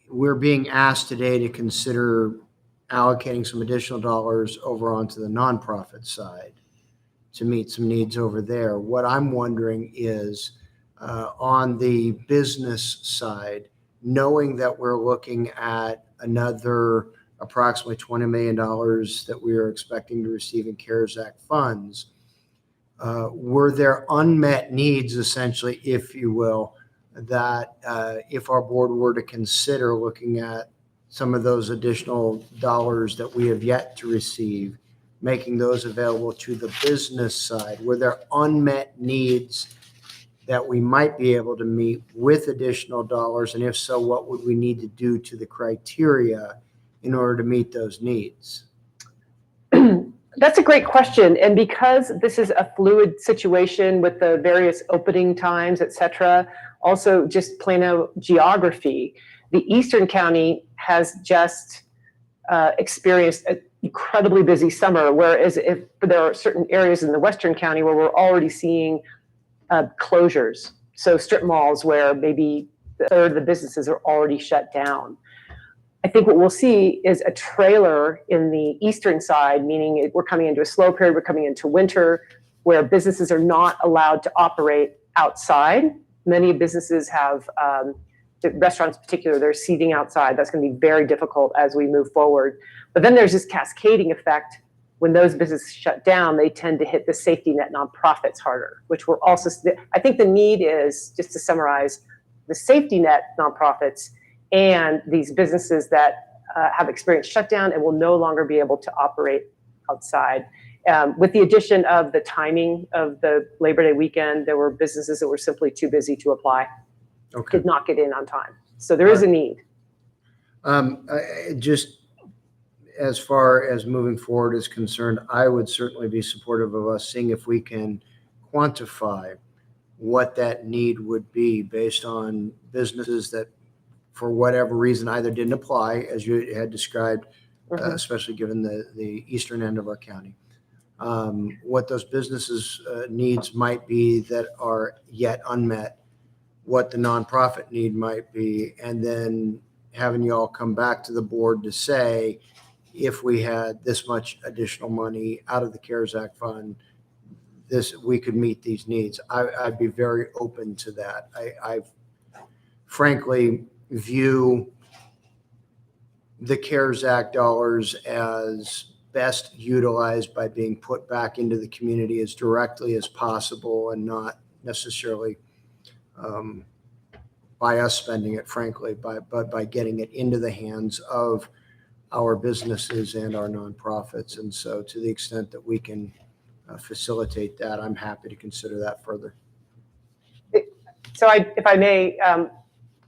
we're being asked today to consider allocating some additional dollars over onto the nonprofit side to meet some needs over there. What I'm wondering is on the business side, knowing that we're looking at another approximately $20 million that we are expecting to receive in CARES Act funds, were there unmet needs, essentially, if you will, that if our board were to consider looking at some of those additional dollars that we have yet to receive, making those available to the business side? Were there unmet needs that we might be able to meet with additional dollars? And if so, what would we need to do to the criteria in order to meet those needs? That's a great question. And because this is a fluid situation with the various opening times, et cetera, also just Plano geography, the Eastern County has just experienced an incredibly busy summer, whereas if there are certain areas in the Western County where we're already seeing closures. So strip malls where maybe a third of the businesses are already shut down. I think what we'll see is a trailer in the eastern side, meaning we're coming into a slow period, we're coming into winter, where businesses are not allowed to operate outside. Many businesses have, restaurants in particular, they're seating outside. That's going to be very difficult as we move forward. But then there's this cascading effect. When those businesses shut down, they tend to hit the safety net nonprofits harder, which we're also, I think the need is, just to summarize, the safety net nonprofits and these businesses that have experienced shutdown and will no longer be able to operate outside. With the addition of the timing of the Labor Day weekend, there were businesses that were simply too busy to apply, did not get in on time. So there is a need. Just as far as moving forward is concerned, I would certainly be supportive of us seeing if we can quantify what that need would be based on businesses that, for whatever reason, either didn't apply, as you had described, especially given the eastern end of our county, what those businesses' needs might be that are yet unmet, what the nonprofit need might be, and then having you all come back to the board to say, if we had this much additional money out of the CARES Act fund, we could meet these needs. I'd be very open to that. I frankly view the CARES Act dollars as best utilized by being put back into the community as directly as possible and not necessarily by us spending it, frankly, but by getting it into the hands of our businesses and our nonprofits. And so to the extent that we can facilitate that, I'm happy to consider that further. So if I may, I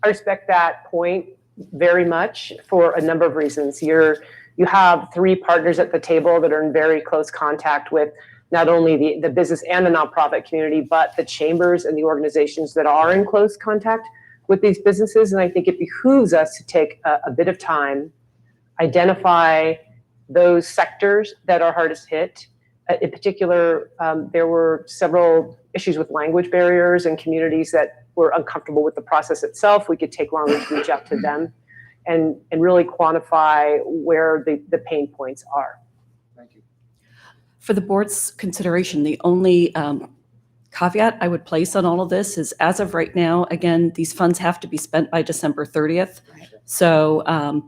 respect that point very much for a number of reasons. You have three partners at the table that are in very close contact with not only the business and the nonprofit community, but the chambers and the organizations that are in close contact with these businesses. And I think it behooves us to take a bit of time, identify those sectors that are hardest hit. In particular, there were several issues with language barriers and communities that were uncomfortable with the process itself. We could take longer to reach out to them and really quantify where the pain points are. Thank you. For the board's consideration, the only caveat I would place on all of this is, as of right now, again, these funds have to be spent by December 30th. Right. So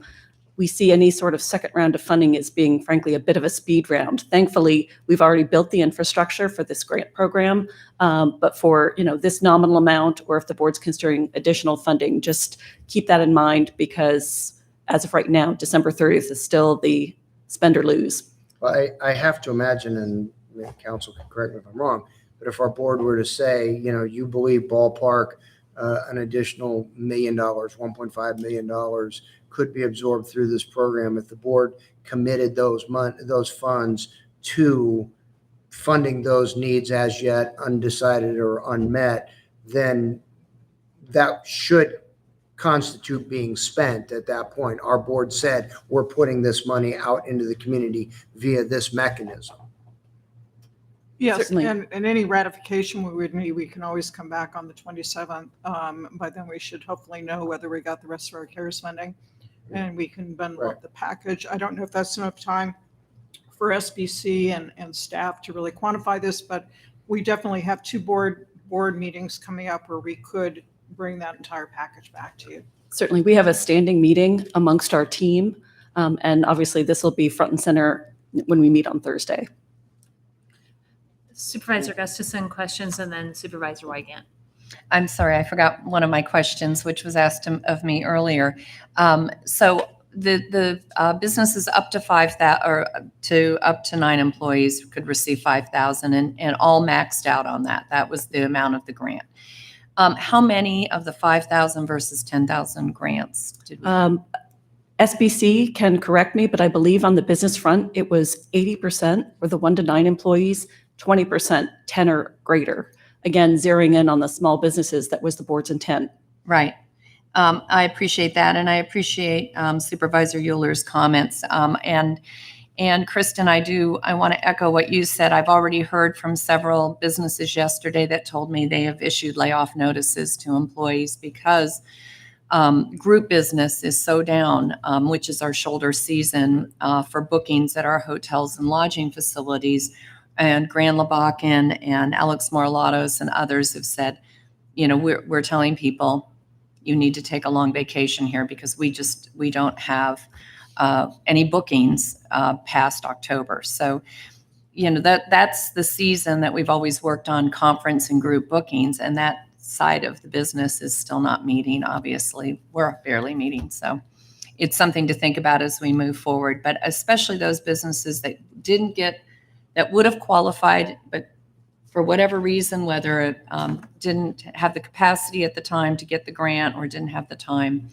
we see any sort of second round of funding as being, frankly, a bit of a speed round. Thankfully, we've already built the infrastructure for this grant program, but for this nominal amount, or if the board's considering additional funding, just keep that in mind, because as of right now, December 30th is still the spend or lose. Well, I have to imagine, and maybe council can correct me if I'm wrong, but if our board were to say, you believe ballpark an additional $1 million, $1.5 million could be absorbed through this program, if the board committed those funds to funding those needs as yet undecided or unmet, then that should constitute being spent at that point. Our board said, we're putting this money out into the community via this mechanism. Yes, Certainly. and any ratification we would need, we can always come back on the 27th. By then we should hopefully know whether we got the rest of our CARES funding, and we can bundle up the package. I don't know if that's enough time for SBC and staff to really quantify this, but we definitely have two board meetings coming up where we could bring that entire package back to you. Certainly, we have a standing meeting amongst our team, and obviously this will be front and center when we meet on Thursday. Supervisor Gustafson, questions, and then Supervisor Wygant. I'm sorry, I forgot one of my questions, which was asked of me earlier. So the businesses up to 5,000 or to up to 9 employees could receive 5,000, and all maxed out on that. That was the amount of the grant. How many of the 5,000 versus 10,000 grants did we? SBC can correct me, but I believe on the business front, it was 80% for the 1 to 9 employees, 20% 10 or greater. Again, zeroing in on the small businesses, that was the board's intent. Right. I appreciate that, and I appreciate Supervisor Euler's comments. And Kristen, I want to echo what you said. I've already heard from several businesses yesterday that told me they have issued layoff notices to employees because group business is so down, which is our shoulder season for bookings at our hotels and lodging facilities. And Grand Labakan and Alex Morlatos and others have said, we're telling people you need to take a long vacation here because we don't have any bookings past October. So, that's the season that we've always worked on, conference and group bookings, and that side of the business is still not meeting. Obviously, we're barely meeting. So it's something to think about as we move forward, but especially those businesses that that would have qualified, but for whatever reason, whether it didn't have the capacity at the time to get the grant or didn't have the time,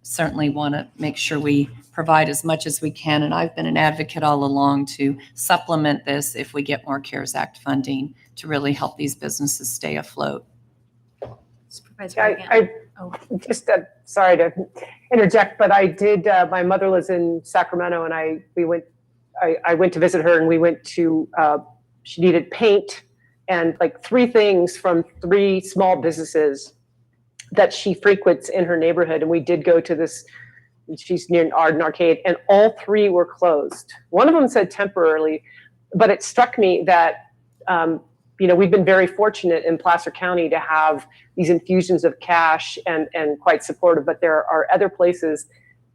certainly want to make sure we provide as much as we can. And I've been an advocate all along to supplement this if we get more CARES Act funding to really help these businesses stay afloat. Supervisor Just sorry to interject, but I did. My mother lives in Sacramento, and I went to visit her, and we went to she needed paint, and like 3 things from 3 small businesses that she frequents in her neighborhood. And we did go to this, she's near Arden Arcade, and all 3 were closed. One of them said temporarily, but it struck me that, we've been very fortunate in Placer County to have these infusions of cash and quite supportive, but there are other places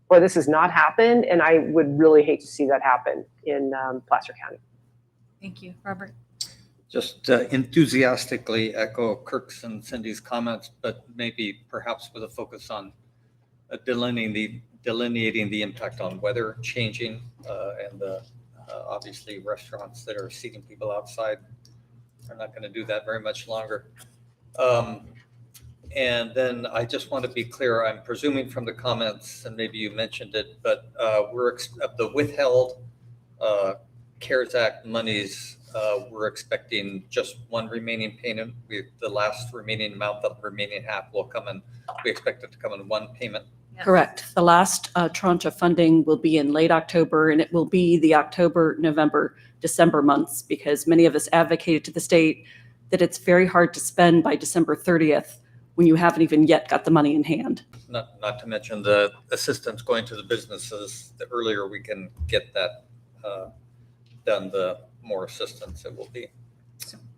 where this has not happened, and I would really hate to see that happen in Placer County. Thank you. Robert? Just enthusiastically echo Kirk's and Cindy's comments, but maybe perhaps with a focus on delineating the impact on weather changing and the obviously restaurants that are seating people outside are not going to do that very much longer. And then I just want to be clear, I'm presuming from the comments, and maybe you mentioned it, but the withheld CARES Act monies, we're expecting just one remaining payment. The last remaining amount, the remaining half will come in. We expect it to come in one payment. Yes. Correct. The last tranche of funding will be in late October, and it will be the October, November, December months, because many of us advocated to the state that it's very hard to spend by December 30th when you haven't even yet got the money in hand. Not to mention the assistance going to the businesses. The earlier we can get that done, the more assistance it will be.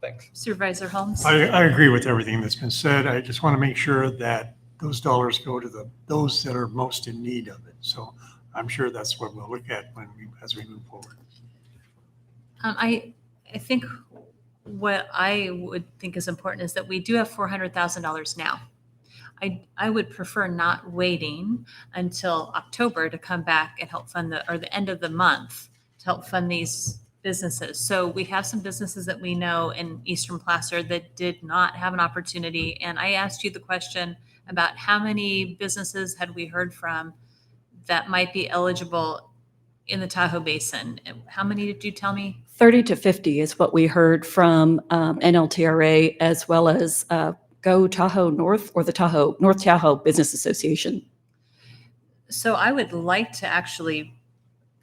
Thanks. Supervisor Holmes? I agree with everything that's been said. I just want to make sure that those dollars go to those that are most in need of it. So I'm sure that's what we'll look at as we move forward. I think what I would think is important is that we do have $400,000 now. I would prefer not waiting until October to come back and help fund the end of the month to help fund these businesses. So we have some businesses that we know in Eastern Placer that did not have an opportunity. And I asked you the question about how many businesses had we heard from that might be eligible in the Tahoe Basin. How many did you tell me? 30 to 50 is what we heard from NLTRA, as well as Go Tahoe North, or the North Tahoe Business Association. So I would like to actually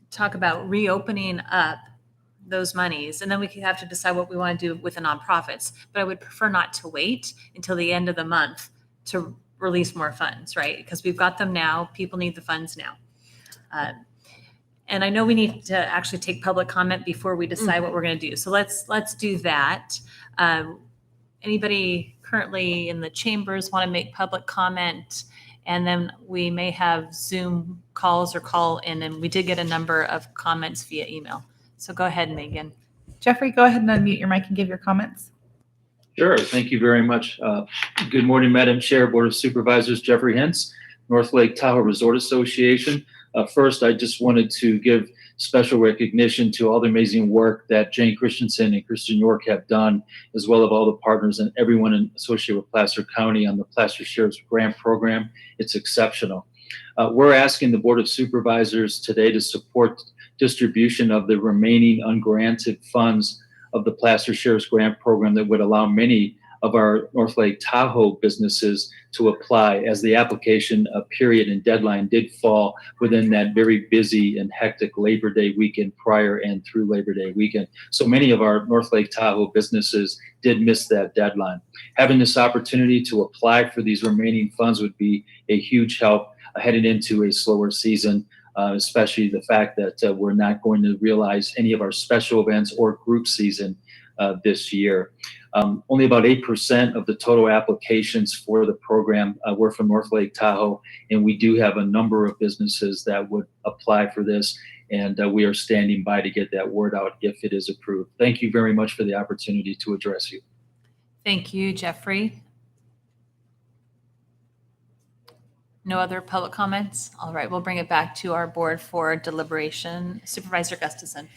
talk about reopening up those monies, and then we could have to decide what we want to do with the nonprofits. But I would prefer not to wait until the end of the month to release more funds, right? Because we've got them now. People need the funds now. And I know we need to actually take public comment before we decide what we're going to do. So let's do that. Anybody currently in the chambers want to make public comment? And then we may have Zoom calls or call in, and we did get a number of comments via email. So go ahead, Megan. Jeffrey, go ahead and unmute your mic and give your comments. Sure. Thank you very much. Good morning, Madam Chair, Board of Supervisors. Jeffrey Hentz, North Lake Tahoe Resort Association. First, I just wanted to give special recognition to all the amazing work that Jane Christensen and Kristen York have done, as well as all the partners and everyone associated with Placer County on the Placer Sheriff's Grant Program. It's exceptional. We're asking the Board of Supervisors today to support distribution of the remaining ungranted funds of the Placer Sheriff's Grant Program that would allow many of our North Lake Tahoe businesses to apply, as the application period and deadline did fall within that very busy and hectic Labor Day weekend prior and through Labor Day weekend. So many of our North Lake Tahoe businesses did miss that deadline. Having this opportunity to apply for these remaining funds would be a huge help heading into a slower season, especially the fact that we're not going to realize any of our special events or group season this year. Only about 8% of the total applications for the program were from North Lake Tahoe, and we do have a number of businesses that would apply for this, and we are standing by to get that word out if it is approved. Thank you very much for the opportunity to address you. Thank you, Jeffrey. No other public comments? All right, we'll bring it back to our board for deliberation. Supervisor Gustafson.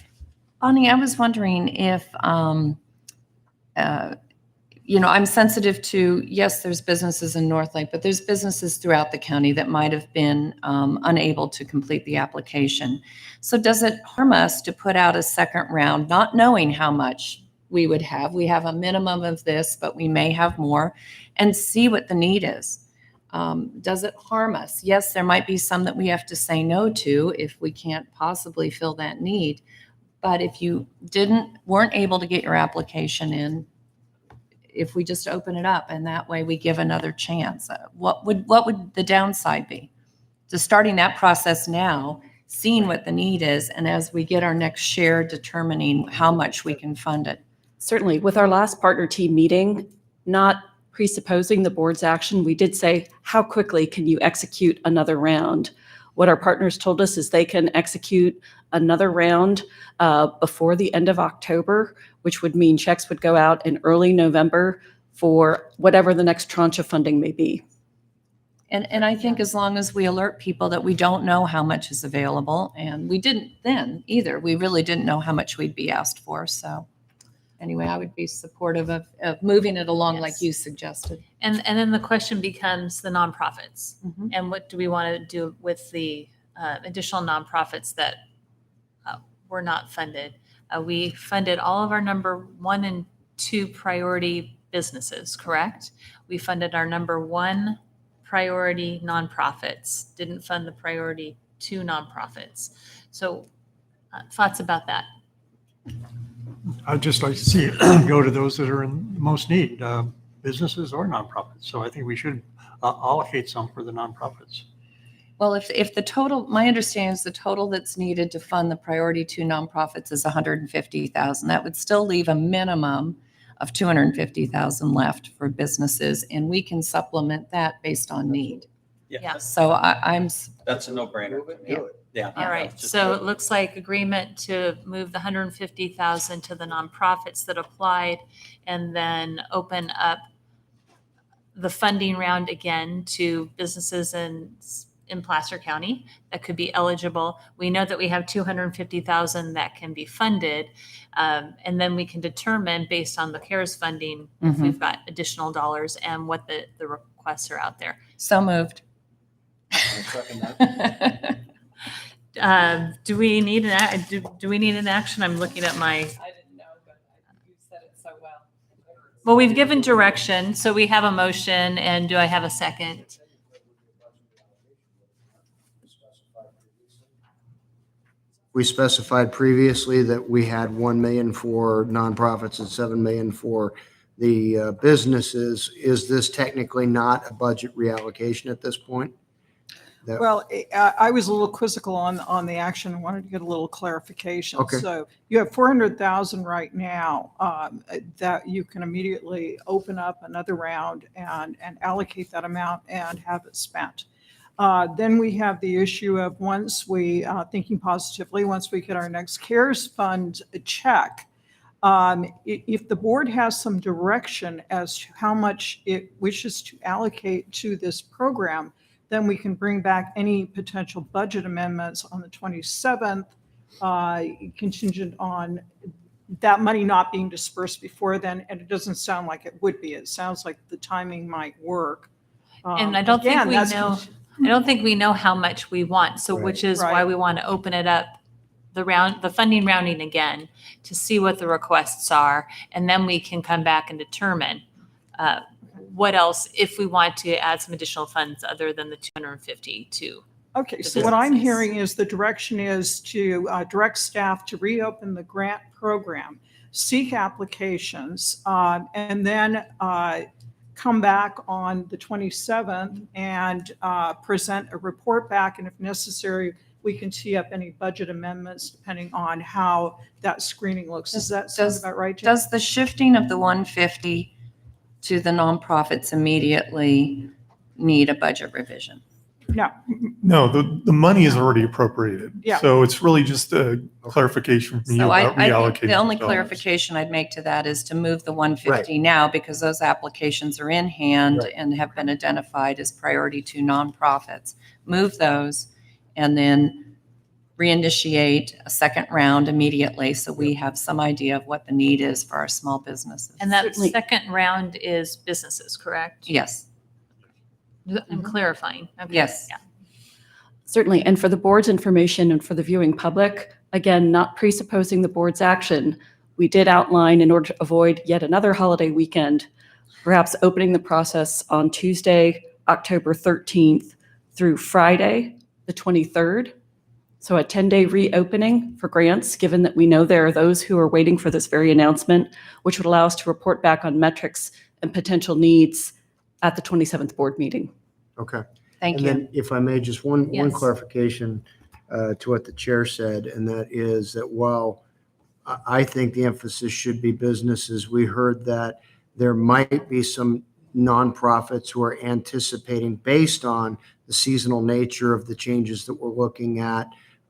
Bonnie, I was wondering if, I'm sensitive to, yes, there's businesses in North Lake, but there's businesses throughout the county that might have been unable to complete the application. So does it harm us to put out a second round, not knowing how much we would have? We have a minimum of this, but we may have more, and see what the need is. Does it harm us? Yes, there might be some that we have to say no to if we can't possibly fill that need. But if you weren't able to get your application in, if we just open it up and that way we give another chance, what would the downside be? Just starting that process now, seeing what the need is, and as we get our next share, determining how much we can fund it. Certainly, with our last partner team meeting, not presupposing the board's action, we did say, how quickly can you execute another round? What our partners told us is they can execute another round before the end of October, which would mean checks would go out in early November for whatever the next tranche of funding may be. And I think as long as we alert people that we don't know how much is available, and we didn't then either, we really didn't know how much we'd be asked for. So anyway, I would be supportive of moving it along like you suggested. And then the question becomes the nonprofits. And what do we want to do with the additional nonprofits that were not funded? We funded all of our number 1 and 2 priority businesses, correct? We funded our number 1 priority nonprofits, didn't fund the priority 2 nonprofits. So thoughts about that? I'd just like to see it go to those that are in most need, businesses or nonprofits. So I think we should allocate some for the nonprofits. Well, if the total, my understanding is the total that's needed to fund the priority 2 nonprofits is $150,000. That would still leave a minimum of $250,000 left for businesses, and we can supplement that based on need. Yeah. So I'm. That's a no-brainer. Yeah. All right. So it looks like agreement to move the $150,000 to the nonprofits that applied, and then open up the funding round again to businesses in Placer County that could be eligible. We know that we have $250,000 that can be funded, and then we can determine based on the CARES funding if we've got additional dollars and what the requests are out there. So moved. Do we need an action? I'm looking at my. I didn't know, but you said it so well. Well, we've given direction, so we have a motion, and do I have a second? We specified previously that we had 1 million for nonprofits and 7 million for the businesses. Is this technically not a budget reallocation at this point? Well, I was a little quizzical on the action and wanted to get a little clarification. Okay. So you have 400,000 right now that you can immediately open up another round and allocate that amount and have it spent. Then we have the issue of once we, thinking positively, once we get our next CARES fund check, if the board has some direction as to how much it wishes to allocate to this program, then we can bring back any potential budget amendments on the 27th, contingent on that money not being dispersed before then. And it doesn't sound like it would be. It sounds like the timing might work. And I don't think we know. I don't think we know how much we want. So, which is why we want to open it up, the funding rounding again, to see what the requests are, and then we can come back and determine what else, if we want to add some additional funds other than the 250 to. Okay, so what I'm hearing is the direction is to direct staff to reopen the grant program, seek applications, and then come back on the 27th and present a report back. And if necessary, we can tee up any budget amendments depending on how that screening looks. Does that sound about right, Jen? Does the shifting of the 150 to the nonprofits immediately need a budget revision? No. No, the money is already appropriated. Yeah. So it's really just a clarification from you So about I reallocating. the only dollars. clarification I'd make to that is to move the 150 now, because those applications are in hand and have been identified as priority 2 nonprofits. Move those and then reinitiate a second round immediately, so we have some idea of what the need is for our small businesses. And that second round is businesses, correct? Yes. I'm clarifying. Okay. Yes. Yeah. Certainly, and for the board's information and for the viewing public, again, not presupposing the board's action, we did outline, in order to avoid yet another holiday weekend, perhaps opening the process on Tuesday, October 13th through Friday, the 23rd. So a 10-day reopening for grants, given that we know there are those who are waiting for this very announcement, which would allow us to report back on metrics and potential needs at the 27th board meeting. Okay. Thank And you. then if I may, just one Yes. clarification to what the chair said, and that is that while I think the emphasis should be businesses, we heard that there might be some nonprofits who are anticipating, based on the seasonal nature of the changes that we're looking at,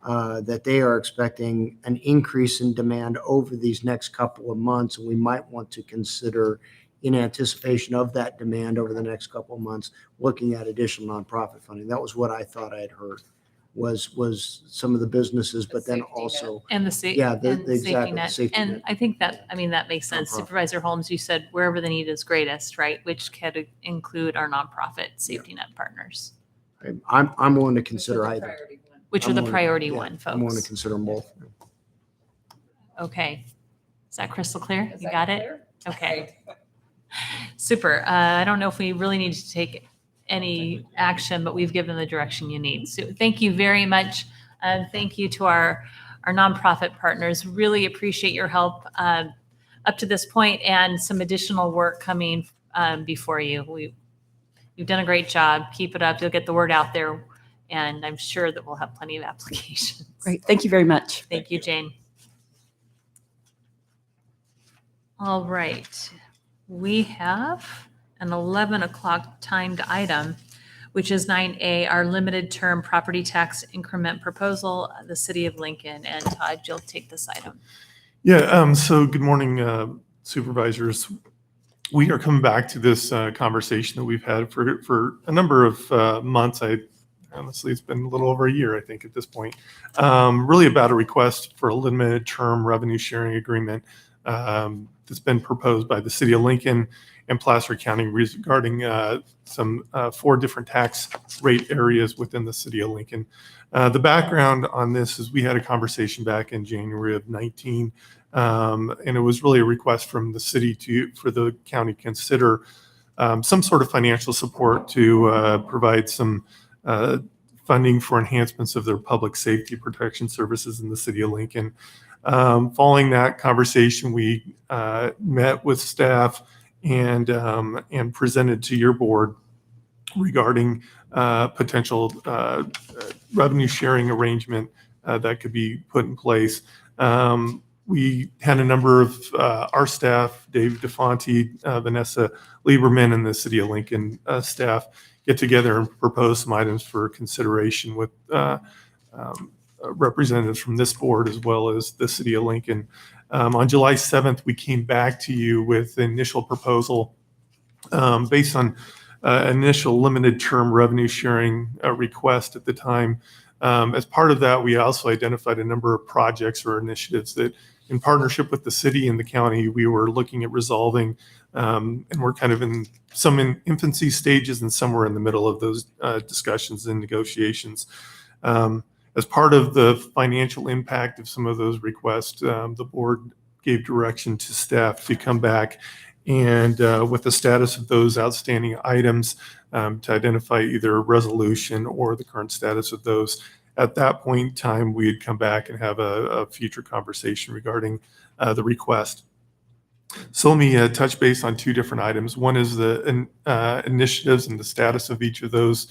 that they are expecting an increase in demand over these next couple of months. And we might want to consider, in anticipation of that demand over the next couple of months, looking at additional nonprofit funding. That was what I thought I had heard, was some of the businesses, but then also. And the Yeah, the safety exactly, the net. safety And net. I think that, that makes sense. Nonprofit. Supervisor Holmes, you said wherever the need is greatest, right? Which could include our nonprofit safety net partners, I'm willing to consider either. which are I'm the willing- priority yeah, one, I'm willing to folks. consider them both. Okay. Is that crystal clear? You got it? Okay. Super. I don't know if we really need to take any action, but we've given the direction you need. So thank you very much. Thank you to our nonprofit partners. Really appreciate your help up to this point and some additional work coming before you. You've done a great job. Keep it up. You'll get the word out there, and I'm sure that we'll have plenty of applications. Great. Thank you very much. Thank you, Jane. All right. We have an 11 o'clock timed item, which is 9A, our limited term property tax increment proposal, the City of Lincoln. And Todd, you'll take this item. Yeah, so good morning, supervisors. We are coming back to this conversation that we've had for a number of months. Honestly, it's been a little over a year, I think, at this point. Really about a request for a limited term revenue sharing agreement that's been proposed by the City of Lincoln and Placer County regarding some 4 different tax rate areas within the City of Lincoln. The background on this is we had a conversation back in January of 19, and it was really a request from the city for the county to consider some sort of financial support to provide some funding for enhancements of their public safety protection services in the City of Lincoln. Following that conversation, we met with staff and presented to your board regarding potential revenue sharing arrangement that could be put in place. We had a number of our staff, Dave DeFonte, Vanessa Lieberman, and the City of Lincoln staff get together and propose some items for consideration with representatives from this board as well as the City of Lincoln. On July 7th, we came back to you with the initial proposal based on initial limited term revenue sharing request at the time. As part of that, we also identified a number of projects or initiatives that, in partnership with the city and the county, we were looking at resolving, and we're kind of in some infancy stages and somewhere in the middle of those discussions and negotiations. As part of the financial impact of some of those requests, the board gave direction to staff to come back and with the status of those outstanding items to identify either a resolution or the current status of those. At that point in time, we'd come back and have a future conversation regarding the request. So let me touch base on 2 different items. One is the initiatives and the status of each of those.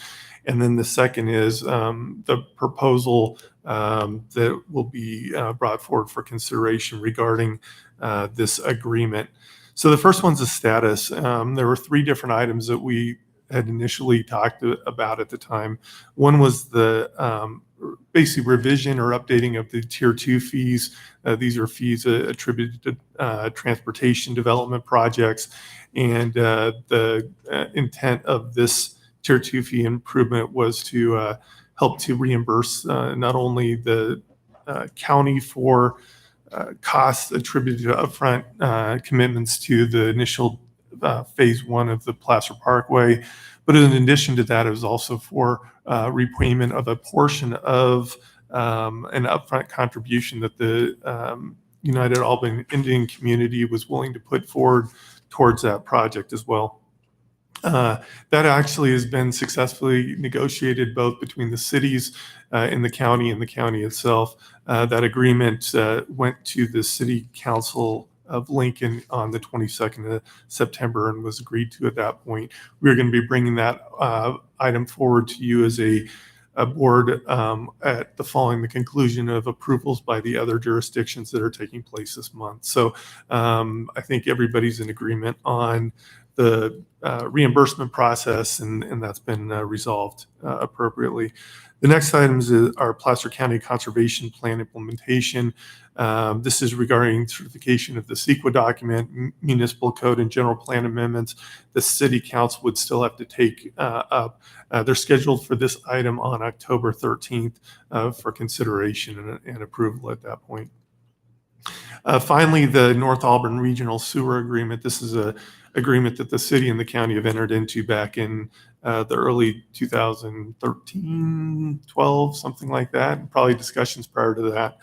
And then the second is the proposal that will be brought forward for consideration regarding this agreement. So the first one's the status. There were 3 different items that we had initially talked about at the time. One was the basic revision or updating of the Tier 2 fees. These are fees attributed to transportation development projects. And the intent of this Tier 2 fee improvement was to help to reimburse not only the county for costs attributed to upfront commitments to the initial phase 1 of the Placer Parkway, but in addition to that, it was also for repayment of a portion of an upfront contribution that the United Albany Indian community was willing to put forward towards that project as well. That actually has been successfully negotiated both between the cities in the county and the county itself. That agreement went to the City Council of Lincoln on the 22nd of September and was agreed to at that point. We're going to be bringing that item forward to you as a board following the conclusion of approvals by the other jurisdictions that are taking place this month. So I think everybody's in agreement on the reimbursement process, and that's been resolved appropriately. The next items are Placer County Conservation Plan implementation. This is regarding certification of the CEQA document, municipal code, and general plan amendments. The City Council would still have to take up. They're scheduled for this item on October 13th for consideration and approval at that point. Finally, the North Auburn Regional Sewer Agreement. This is an agreement that the city and the county have entered into back in the early 2013, 12, something like that. Probably discussions prior to that.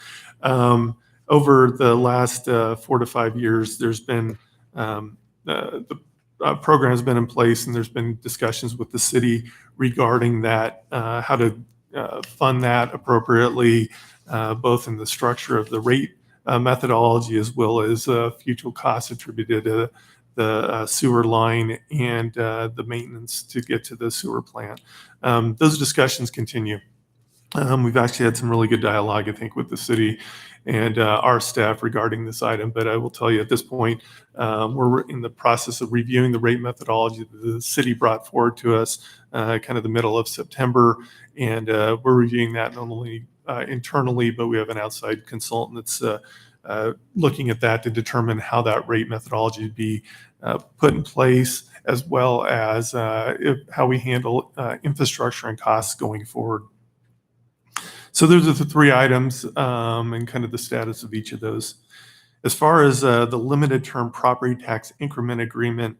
Over the last 4 to 5 years, there's been the program has been in place, and there's been discussions with the city regarding that, how to fund that appropriately, both in the structure of the rate methodology as well as future costs attributed to the sewer line and the maintenance to get to the sewer plant. Those discussions continue. We've actually had some really good dialogue, I think, with the city and our staff regarding this item. But I will tell you at this point, we're in the process of reviewing the rate methodology that the city brought forward to us kind of the middle of September. And we're reviewing that not only internally, but we have an outside consultant that's looking at that to determine how that rate methodology would be put in place, as well as how we handle infrastructure and costs going forward. So those are the 3 items and kind of the status of each of those. As far as the limited term property tax increment agreement,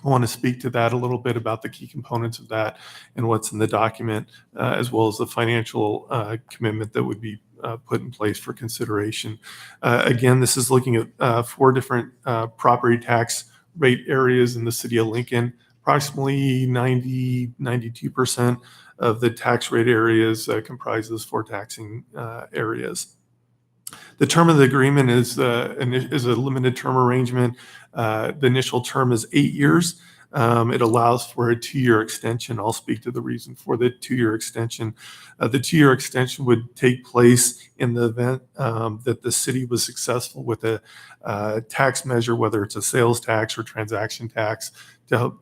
I want to speak to that a little bit about the key components of that and what's in the document, as well as the financial commitment that would be put in place for consideration. Again, this is looking at 4 different property tax rate areas in the city of Lincoln. Approximately 92% of the tax rate areas comprise those 4 taxing areas. The term of the agreement is a limited term arrangement. The initial term is 8 years. It allows for a 2-year extension. I'll speak to the reason for the 2-year extension. The 2-year extension would take place in the event that the city was successful with a tax measure, whether it's a sales tax or transaction tax, to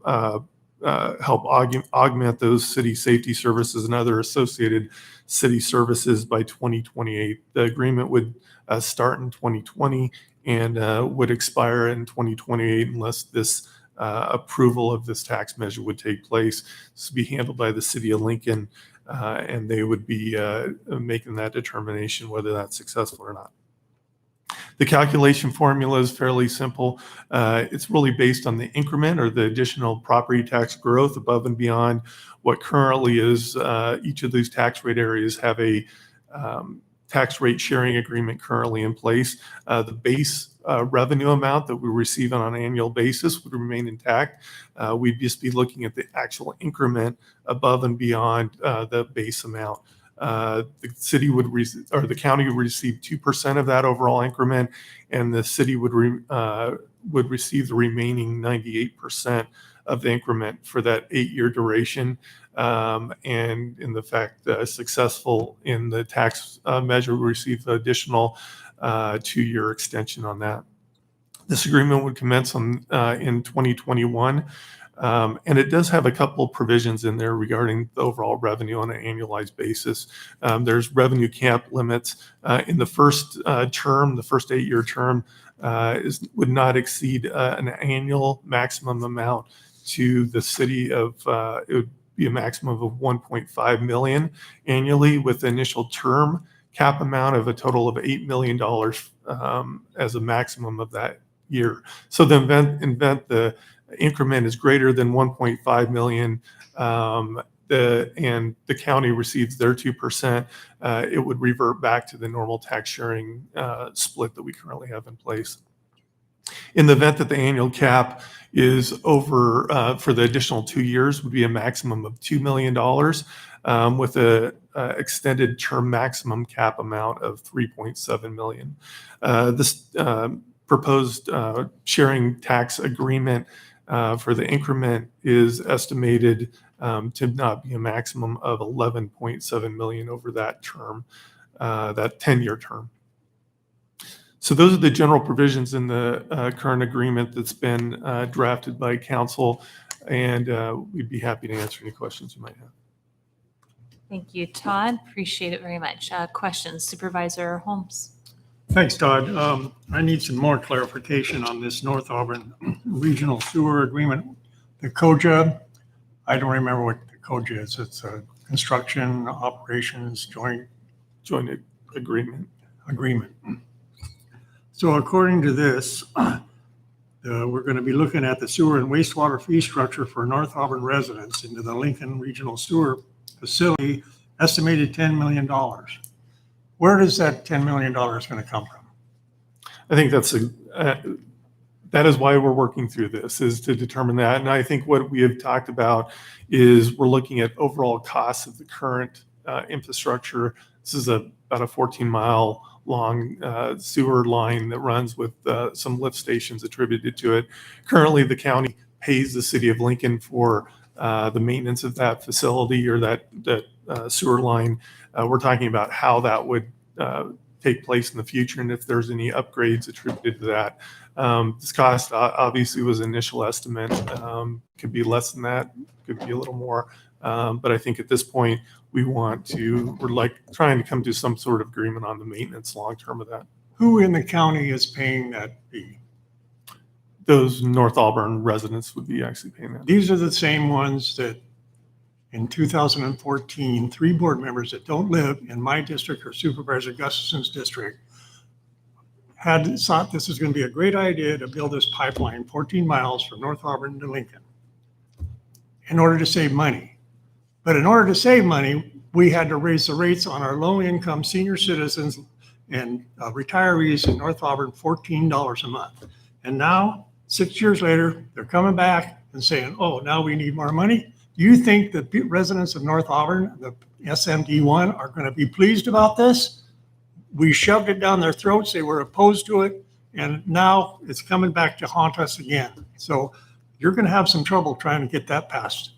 help augment those city safety services and other associated city services by 2028. The agreement would start in 2020 and would expire in 2028 unless this approval of this tax measure would take place. This would be handled by the city of Lincoln, and they would be making that determination whether that's successful or not. The calculation formula is fairly simple. It's really based on the increment or the additional property tax growth above and beyond what currently is. Each of these tax rate areas have a tax rate sharing agreement currently in place. The base revenue amount that we receive on an annual basis would remain intact. We'd just be looking at the actual increment above and beyond the base amount. The city would or the county would receive 2% of that overall increment, and the city would receive the remaining 98% of the increment for that 8-year duration. And in the fact successful in the tax measure, we receive the additional 2-year extension on that. This agreement would commence in 2021. And it does have a couple of provisions in there regarding the overall revenue on an annualized basis. There's revenue cap limits. In the first term, the first 8-year term, would not exceed an annual maximum amount to the city of, it would be a maximum of 1.5 million annually, with the initial term cap amount of a total of $8 million as a maximum of that year. So the event the increment is greater than 1.5 million, and the county receives their 2%, it would revert back to the normal tax sharing split that we currently have in place. In the event that the annual cap is over for the additional 2 years, would be a maximum of $2 million with a extended term maximum cap amount of $3.7 million. This proposed sharing tax agreement for the increment is estimated to not be a maximum of $11.7 million over that term, that 10-year term. So those are the general provisions in the current agreement that's been drafted by council, and we'd be happy to answer any questions you might have. Thank you, Todd. Appreciate it very much. Questions, Supervisor Holmes? Thanks, Todd. I need some more clarification on this North Auburn Regional Sewer Agreement. The COJA, I don't remember what the COJA is. It's a construction operations joint agreement. So according to this, we're going to be looking at the sewer and wastewater fee structure for North Auburn residents into the Lincoln Regional Sewer Facility, estimated $10 million. Where does that $10 million going to come from? I think that is why we're working through this, is to determine that. And I think what we have talked about is we're looking at overall costs of the current infrastructure. This is about a 14-mile long sewer line that runs with some lift stations attributed to it. Currently, the county pays the city of Lincoln for the maintenance of that facility or that sewer line. We're talking about how that would take place in the future and if there's any upgrades attributed to that. This cost obviously was an initial estimate. Could be less than that, could be a little more. But I think at this point, we're like trying to come to some sort of agreement on the maintenance long-term of that. Who in the county is paying that fee? Those North Auburn residents would be actually paying that. These are the same ones that in 2014, 3 board members that don't live in my district or Supervisor Gustafson's district had thought this was going to be a great idea to build this pipeline 14 miles from North Auburn to Lincoln in order to save money. But in order to save money, we had to raise the rates on our low-income senior citizens and retirees in North Auburn $14 a month. And now, 6 years later, they're coming back and saying, oh, now we need more money. You think the residents of North Auburn, the SMD1, are going to be pleased about this? We shoved it down their throats. They were opposed to it. And now it's coming back to haunt us again. So you're going to have some trouble trying to get that passed.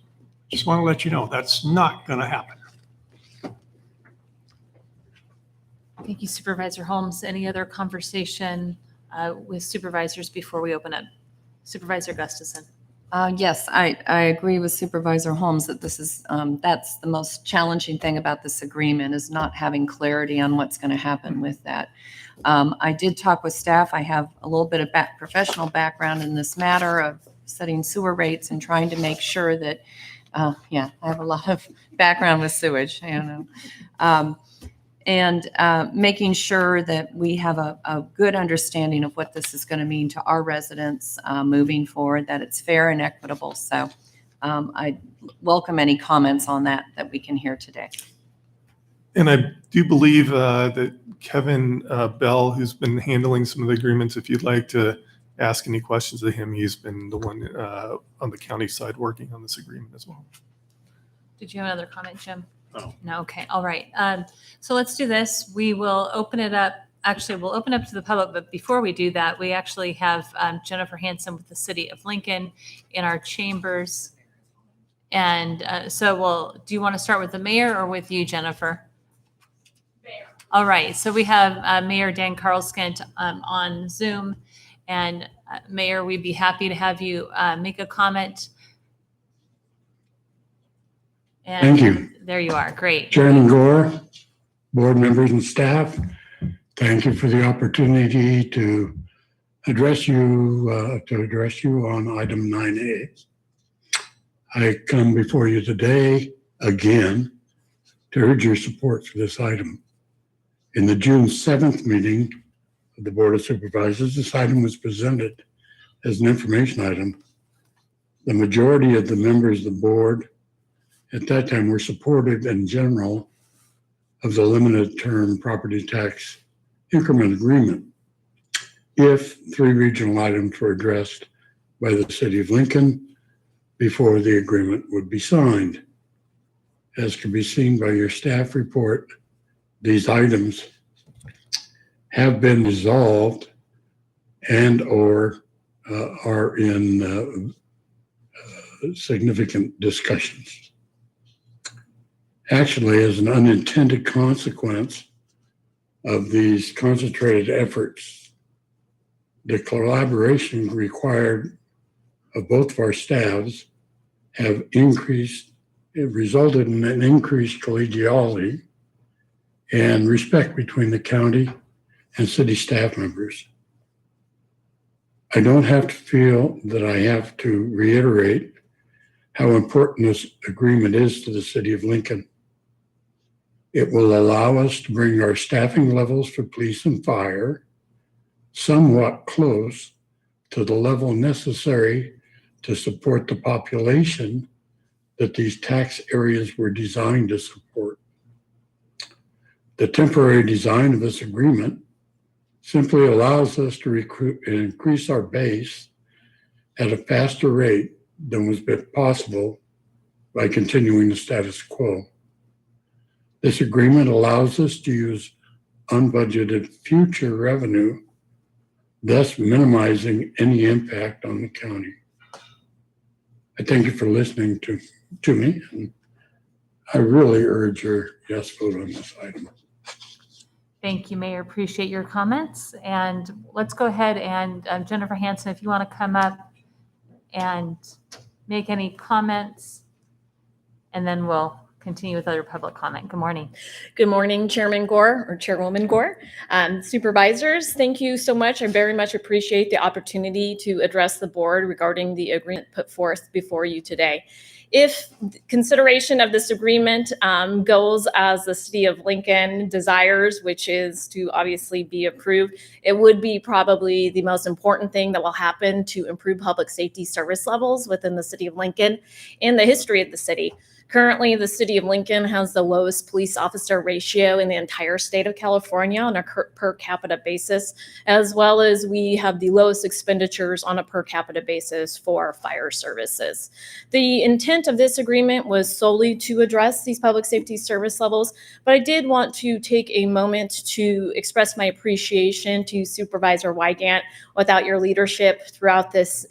Just want to let you know that's not going to happen. Thank you, Supervisor Holmes. Any other conversation with supervisors before we open up? Supervisor Gustafson. Yes, I agree with Supervisor Holmes that this is, that's the most challenging thing about this agreement is not having clarity on what's going to happen with that. I did talk with staff. I have a little bit of professional background in this matter of setting sewer rates and trying to make sure that, I have a lot of background with sewage, and making sure that we have a good understanding of what this is going to mean to our residents moving forward, that it's fair and equitable. So I welcome any comments on that we can hear today. And I do believe that Kevin Bell, who's been handling some of the agreements, if you'd like to ask any questions of him, he's been the one on the county side working on this agreement as well. Did you have another comment, Jim? No. Okay. All right. So let's do this. We will open it up. Actually, we'll open up to the public. But before we do that, we actually have Jennifer Hansen with the City of Lincoln in our chambers. And do you want to start with the mayor or with you, Jennifer? Mayor. All right. So we have Mayor Dan Carlskent on Zoom. And Mayor, we'd be happy to have you make a comment. And thank you. There you are. Great. Chairman Gore, board members and staff, thank you for the opportunity to address you on item 9A. I come before you today again to urge your support for this item. In the June 7th meeting of the Board of Supervisors, this item was presented as an information item. The majority of the members of the board at that time were supportive in general of the limited term property tax increment agreement. if 3 regional items were addressed by the City of Lincoln before the agreement would be signed. As can be seen by your staff report, these items have been resolved and or are in significant discussions. Actually, as an unintended consequence of these concentrated efforts, the collaboration required of both of our staffs have increased. It resulted in an increased collegiality and respect between the county and city staff members. I don't have to feel that I have to reiterate how important this agreement is to the City of Lincoln. It will allow us to bring our staffing levels for police and fire somewhat close to the level necessary to support the population that these tax areas were designed to support. The temporary design of this agreement simply allows us to recruit and increase our base at a faster rate than was possible by continuing the status quo. This agreement allows us to use unbudgeted future revenue, thus minimizing any impact on the county. I thank you for listening to me, and I really urge your yes vote on this item. Thank you, Mayor. Appreciate your comments. And let's go ahead and Jennifer Hansen, if you want to come up and make any comments, and then we'll continue with other public comment. Good morning. Good morning, Chairman Gore or Chairwoman Gore. Supervisors, thank you so much. I very much appreciate the opportunity to address the board regarding the agreement put forth before you today. If consideration of this agreement goes as the City of Lincoln desires, which is to obviously be approved, it would be probably the most important thing that will happen to improve public safety service levels within the City of Lincoln in the history of the city. Currently, the City of Lincoln has the lowest police officer ratio in the entire state of California on a per capita basis, as well as we have the lowest expenditures on a per capita basis for fire services. The intent of this agreement was solely to address these public safety service levels, but I did want to take a moment to express my appreciation to Supervisor Wygant. Without your leadership throughout these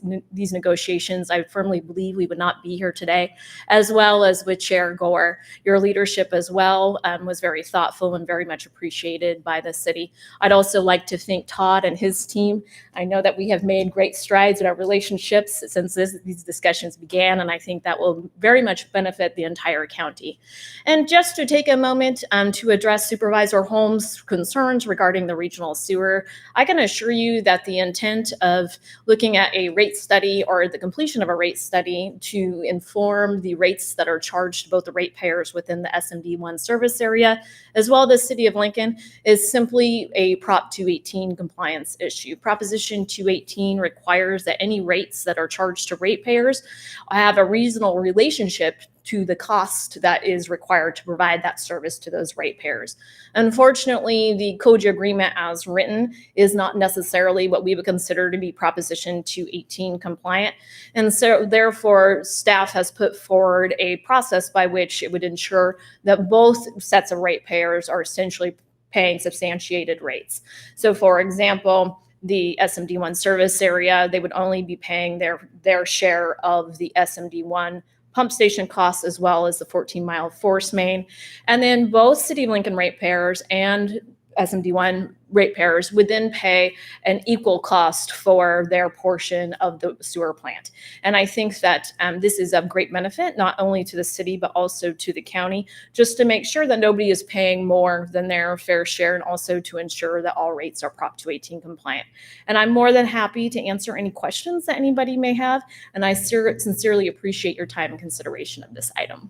negotiations, I firmly believe we would not be here today, as well as with Chair Gore. Your leadership as well was very thoughtful and very much appreciated by the city. I'd also like to thank Todd and his team. I know that we have made great strides in our relationships since these discussions began, and I think that will very much benefit the entire county. And just to take a moment to address Supervisor Holmes' concerns regarding the regional sewer, I can assure you that the intent of looking at a rate study or the completion of a rate study to inform the rates that are charged to both the ratepayers within the SMD1 service area, as well as the City of Lincoln, is simply a Prop 218 compliance issue. Proposition 218 requires that any rates that are charged to ratepayers have a reasonable relationship to the cost that is required to provide that service to those ratepayers. Unfortunately, the COJA agreement as written is not necessarily what we would consider to be Proposition 218 compliant. And so therefore, staff has put forward a process by which it would ensure that both sets of ratepayers are essentially paying substantiated rates. So for example, the SMD1 service area, they would only be paying their share of the SMD1 pump station costs, as well as the 14-mile force main. And then both City of Lincoln ratepayers and SMD1 ratepayers would then pay an equal cost for their portion of the sewer plant. And I think that this is of great benefit, not only to the city, but also to the county, just to make sure that nobody is paying more than their fair share, and also to ensure that all rates are Prop 218 compliant. And I'm more than happy to answer any questions that anybody may have, and I sincerely appreciate your time and consideration of this item.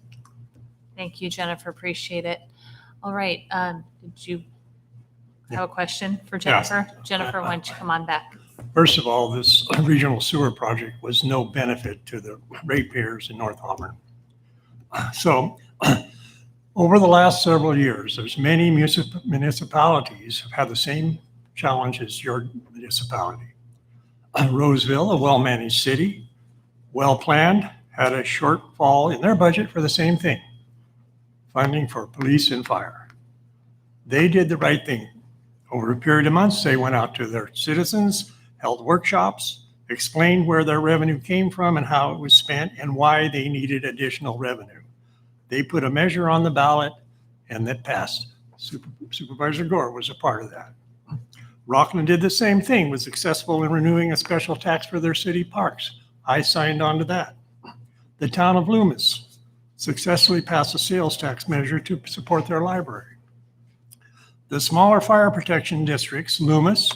Thank you, Jennifer. Appreciate it. All right. Did you have a question for Jennifer? Yeah. Jennifer, why don't you come on back? First of all, this regional sewer project was no benefit to the ratepayers in North Auburn. So over the last several years, there's many municipalities have had the same challenges your municipality. Roseville, a well-managed city, well-planned, had a shortfall in their budget for the same thing, funding for police and fire. They did the right thing. Over a period of months, they went out to their citizens, held workshops, explained where their revenue came from and how it was spent and why they needed additional revenue. They put a measure on the ballot and that passed. Supervisor Gore was a part of that. Rockland did the same thing, was successful in renewing a special tax for their city parks. I signed on to that. The town of Loomis successfully passed a sales tax measure to support their library. The smaller fire protection districts, Loomis,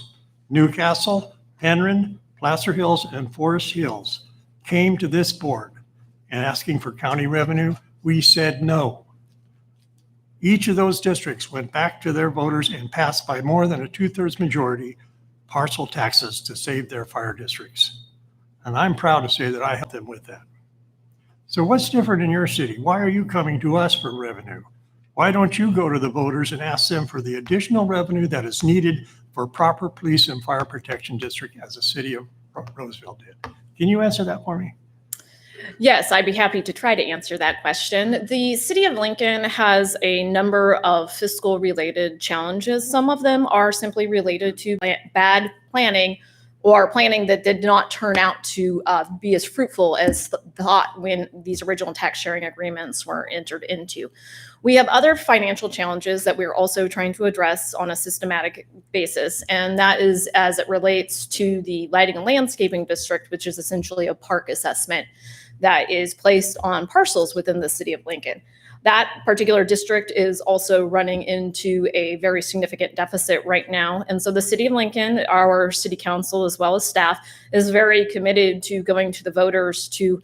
Newcastle, Penryn, Placer Hills, and Forest Hills, came to this board and asking for county revenue. We said no. Each of those districts went back to their voters and passed by more than a 2/3 majority parcel taxes to save their fire districts. And I'm proud to say that I helped them with that. So what's different in your city? Why are you coming to us for revenue? Why don't you go to the voters and ask them for the additional revenue that is needed for proper police and fire protection district as the city of Roseville did? Can you answer that for me? Yes, I'd be happy to try to answer that question. The city of Lincoln has a number of fiscal related challenges. Some of them are simply related to bad planning or planning that did not turn out to be as fruitful as thought when these original tax sharing agreements were entered into. We have other financial challenges that we're also trying to address on a systematic basis, and that is as it relates to the lighting and landscaping district, which is essentially a park assessment that is placed on parcels within the city of Lincoln. That particular district is also running into a very significant deficit right now. And so the city of Lincoln, our city council, as well as staff, is very committed to going to the voters to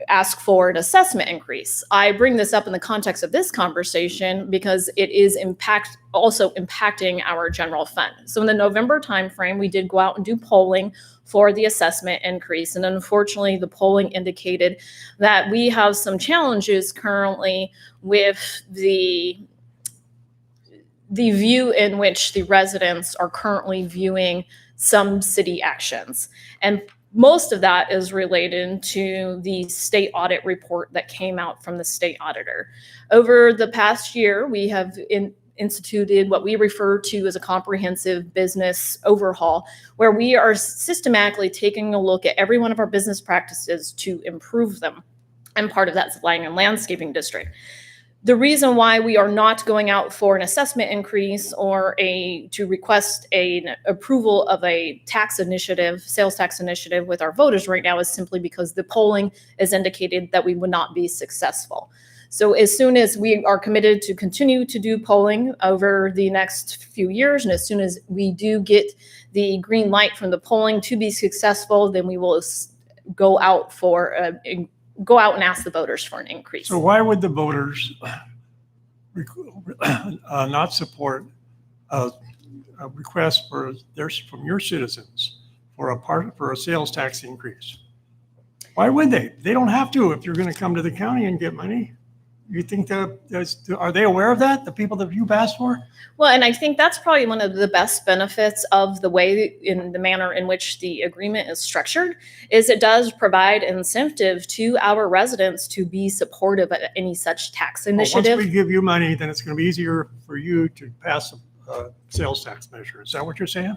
ask for an assessment increase. I bring this up in the context of this conversation because it is also impacting our general fund. So in the November timeframe, we did go out and do polling for the assessment increase. And unfortunately, the polling indicated that we have some challenges currently with the view in which the residents are currently viewing some city actions. And most of that is related to the state audit report that came out from the state auditor. Over the past year, we have instituted what we refer to as a comprehensive business overhaul, where we are systematically taking a look at every one of our business practices to improve them. And part of that's lighting and landscaping district. The reason why we are not going out for an assessment increase or to request an approval of a tax initiative, sales tax initiative with our voters right now is simply because the polling has indicated that we would not be successful. So as soon as we are committed to continue to do polling over the next few years, and as soon as we do get the green light from the polling to be successful, then we will go out and ask the voters for an increase. So why would the voters not support a request from your citizens for a sales tax increase? Why would they? They don't have to if you're going to come to the county and get money. You think are they aware of that, the people that you've asked for? Well, and I think that's probably one of the best benefits of the way, in the manner in which the agreement is structured, is it does provide incentive to our residents to be supportive of any such tax initiative. Once we give you money, then it's going to be easier for you to pass a sales tax measure. Is that what you're saying?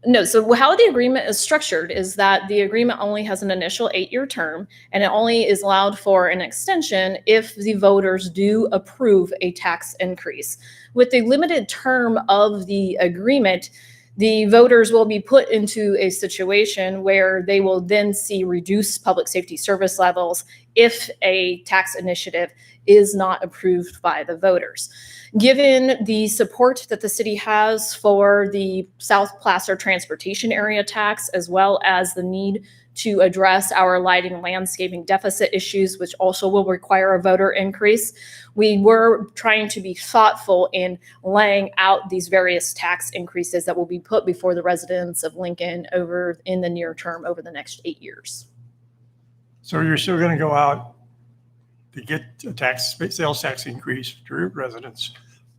No, so how the agreement is structured is that the agreement only has an initial 8-year term, and it only is allowed for an extension if the voters do approve a tax increase. With the limited term of the agreement, the voters will be put into a situation where they will then see reduced public safety service levels if a tax initiative is not approved by the voters. Given the support that the city has for the South Placer transportation area tax, as well as the need to address our lighting and landscaping deficit issues, which also will require a voter increase, we were trying to be thoughtful in laying out these various tax increases that will be put before the residents of Lincoln over in the near term over the next 8 years. So you're still going to go out to get a sales tax increase to your residents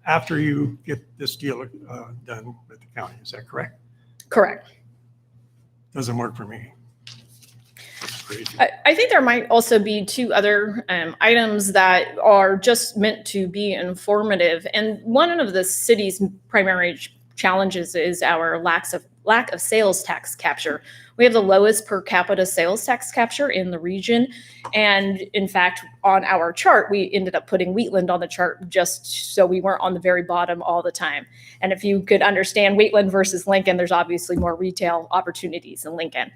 after you get this deal done with the county. Is that correct? Correct. Doesn't work for me. Crazy. I think there might also be two other items that are just meant to be informative. And one of the city's primary challenges is our lack of sales tax capture. We have the lowest per capita sales tax capture in the region. And in fact, on our chart, we ended up putting Wheatland on the chart just so we weren't on the very bottom all the time. And if you could understand Wheatland versus Lincoln, there's obviously more retail opportunities in Lincoln.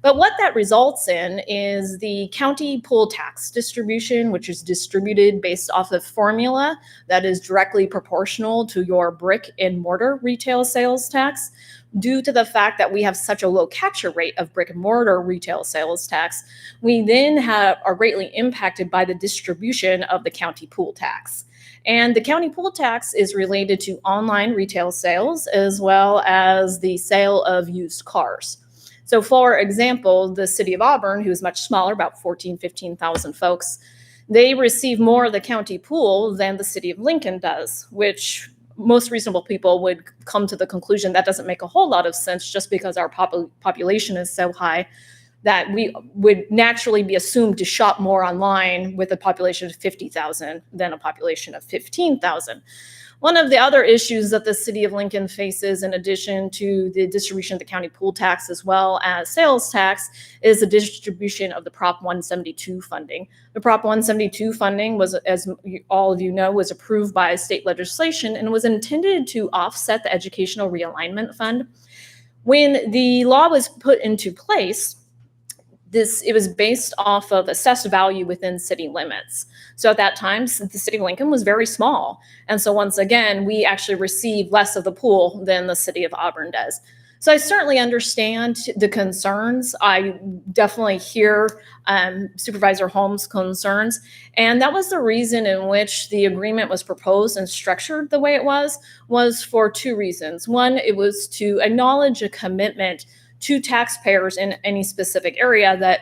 But what that results in is the county pool tax distribution, which is distributed based off of formula that is directly proportional to your brick and mortar retail sales tax. Due to the fact that we have such a low capture rate of brick and mortar retail sales tax, we then are greatly impacted by the distribution of the county pool tax. And the county pool tax is related to online retail sales as well as the sale of used cars. So for example, the city of Auburn, who is much smaller, about 15,000 folks, they receive more of the county pool than the city of Lincoln does, which most reasonable people would come to the conclusion that doesn't make a whole lot of sense just because our population is so high that we would naturally be assumed to shop more online with a population of 50,000 than a population of 15,000. One of the other issues that the city of Lincoln faces, in addition to the distribution of the county pool tax as well as sales tax, is the distribution of the Prop 172 funding. The Prop 172 funding was, as all of you know, was approved by state legislation and was intended to offset the Educational Realignment Fund. When the law was put into place, it was based off of assessed value within city limits. So at that time, the city of Lincoln was very small. And so once again, we actually received less of the pool than the city of Auburn does. So I certainly understand the concerns. I definitely hear Supervisor Holmes' concerns. And that was the reason in which the agreement was proposed and structured the way it was for two reasons. One, it was to acknowledge a commitment to taxpayers in any specific area that,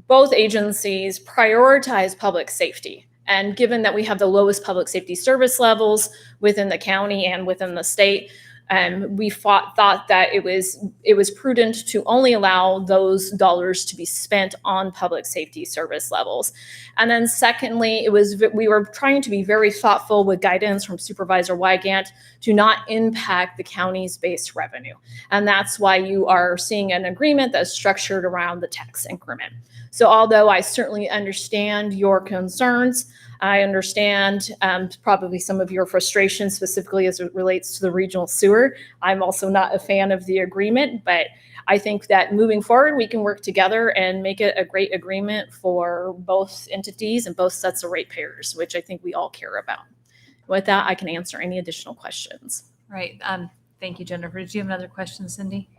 both agencies prioritize public safety. And given that we have the lowest public safety service levels within the county and within the state, we thought that it was prudent to only allow those dollars to be spent on public safety service levels. And then secondly, we were trying to be very thoughtful with guidance from Supervisor Wygant to not impact the county's base revenue. And that's why you are seeing an agreement that's structured around the tax increment. So although I certainly understand your concerns, I understand probably some of your frustration specifically as it relates to the regional sewer. I'm also not a fan of the agreement, but I think that moving forward, we can work together and make it a great agreement for both entities and both sets of ratepayers, which I think we all care about. With that, I can answer any additional questions. Right. Thank you, Jennifer. Did you have another question, Cindy?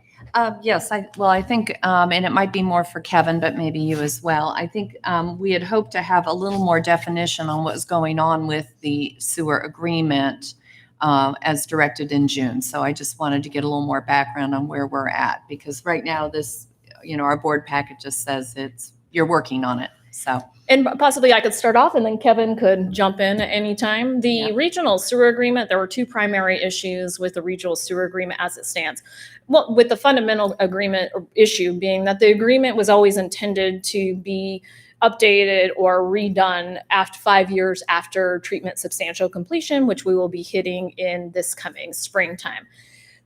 Yes, I think, and it might be more for Kevin, but maybe you as well. I think we had hoped to have a little more definition on what's going on with the sewer agreement as directed in June. So I just wanted to get a little more background on where we're at, because right now this, our board packet just says you're working on it. So. And possibly I could start off and then Kevin could jump in at any time. The regional sewer agreement, there were two primary issues with the regional sewer agreement as it stands. Well, with the fundamental agreement issue being that the agreement was always intended to be updated or redone after 5 years after treatment substantial completion, which we will be hitting in this coming springtime.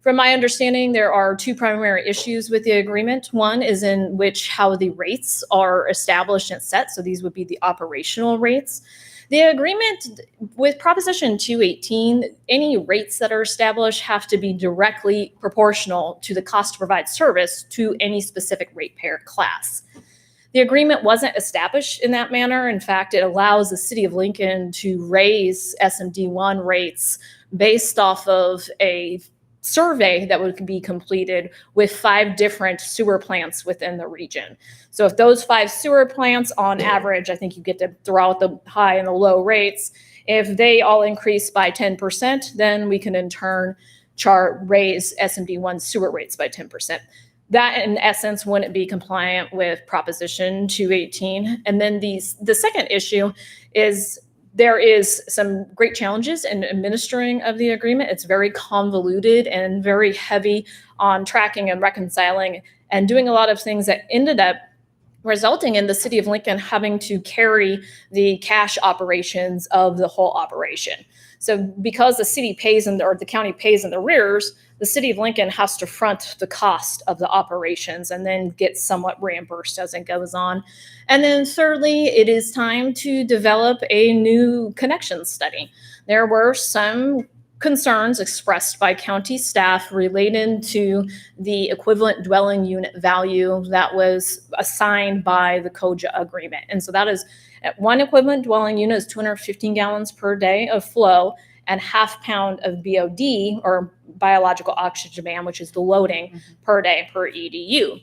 From my understanding, there are two primary issues with the agreement. One is in which how the rates are established and set. So these would be the operational rates. The agreement with Proposition 218, any rates that are established have to be directly proportional to the cost to provide service to any specific ratepayer class. The agreement wasn't established in that manner. In fact, it allows the city of Lincoln to raise SMD1 rates based off of a survey that would be completed with 5 different sewer plants within the region. So if those 5 sewer plants on average, I think you get to throw out the high and the low rates, if they all increase by 10%, then we can in turn raise SMD1 sewer rates by 10%. That in essence wouldn't be compliant with Proposition 218. And then the second issue is there is some great challenges in administering of the agreement. It's very convoluted and very heavy on tracking and reconciling and doing a lot of things that ended up resulting in the city of Lincoln having to carry the cash operations of the whole operation. So because the city pays or the county pays in the arrears, the city of Lincoln has to front the cost of the operations and then get somewhat reimbursed as it goes on. And then thirdly, it is time to develop a new connection study. There were some concerns expressed by county staff related to the equivalent dwelling unit value that was assigned by the COJA agreement. And so that is one equivalent dwelling unit is 215 gallons per day of flow and half pound of BOD, or biological oxygen demand, which is the loading per day per EDU.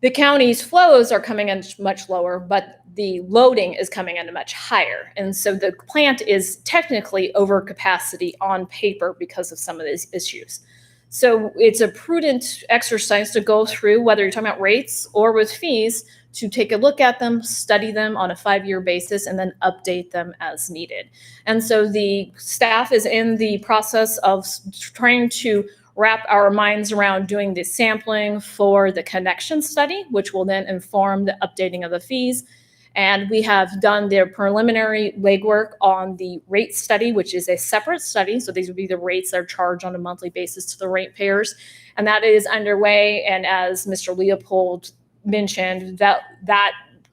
The county's flows are coming in much lower, but the loading is coming in much higher. And so the plant is technically over capacity on paper because of some of these issues. So it's a prudent exercise to go through, whether you're talking about rates or with fees, to take a look at them, study them on a 5-year basis, and then update them as needed. And so the staff is in the process of trying to wrap our minds around doing the sampling for the connection study, which will then inform the updating of the fees. And we have done their preliminary legwork on the rate study, which is a separate study. So these would be the rates that are charged on a monthly basis to the ratepayers. And that is underway. And as Mr. Leopold mentioned, that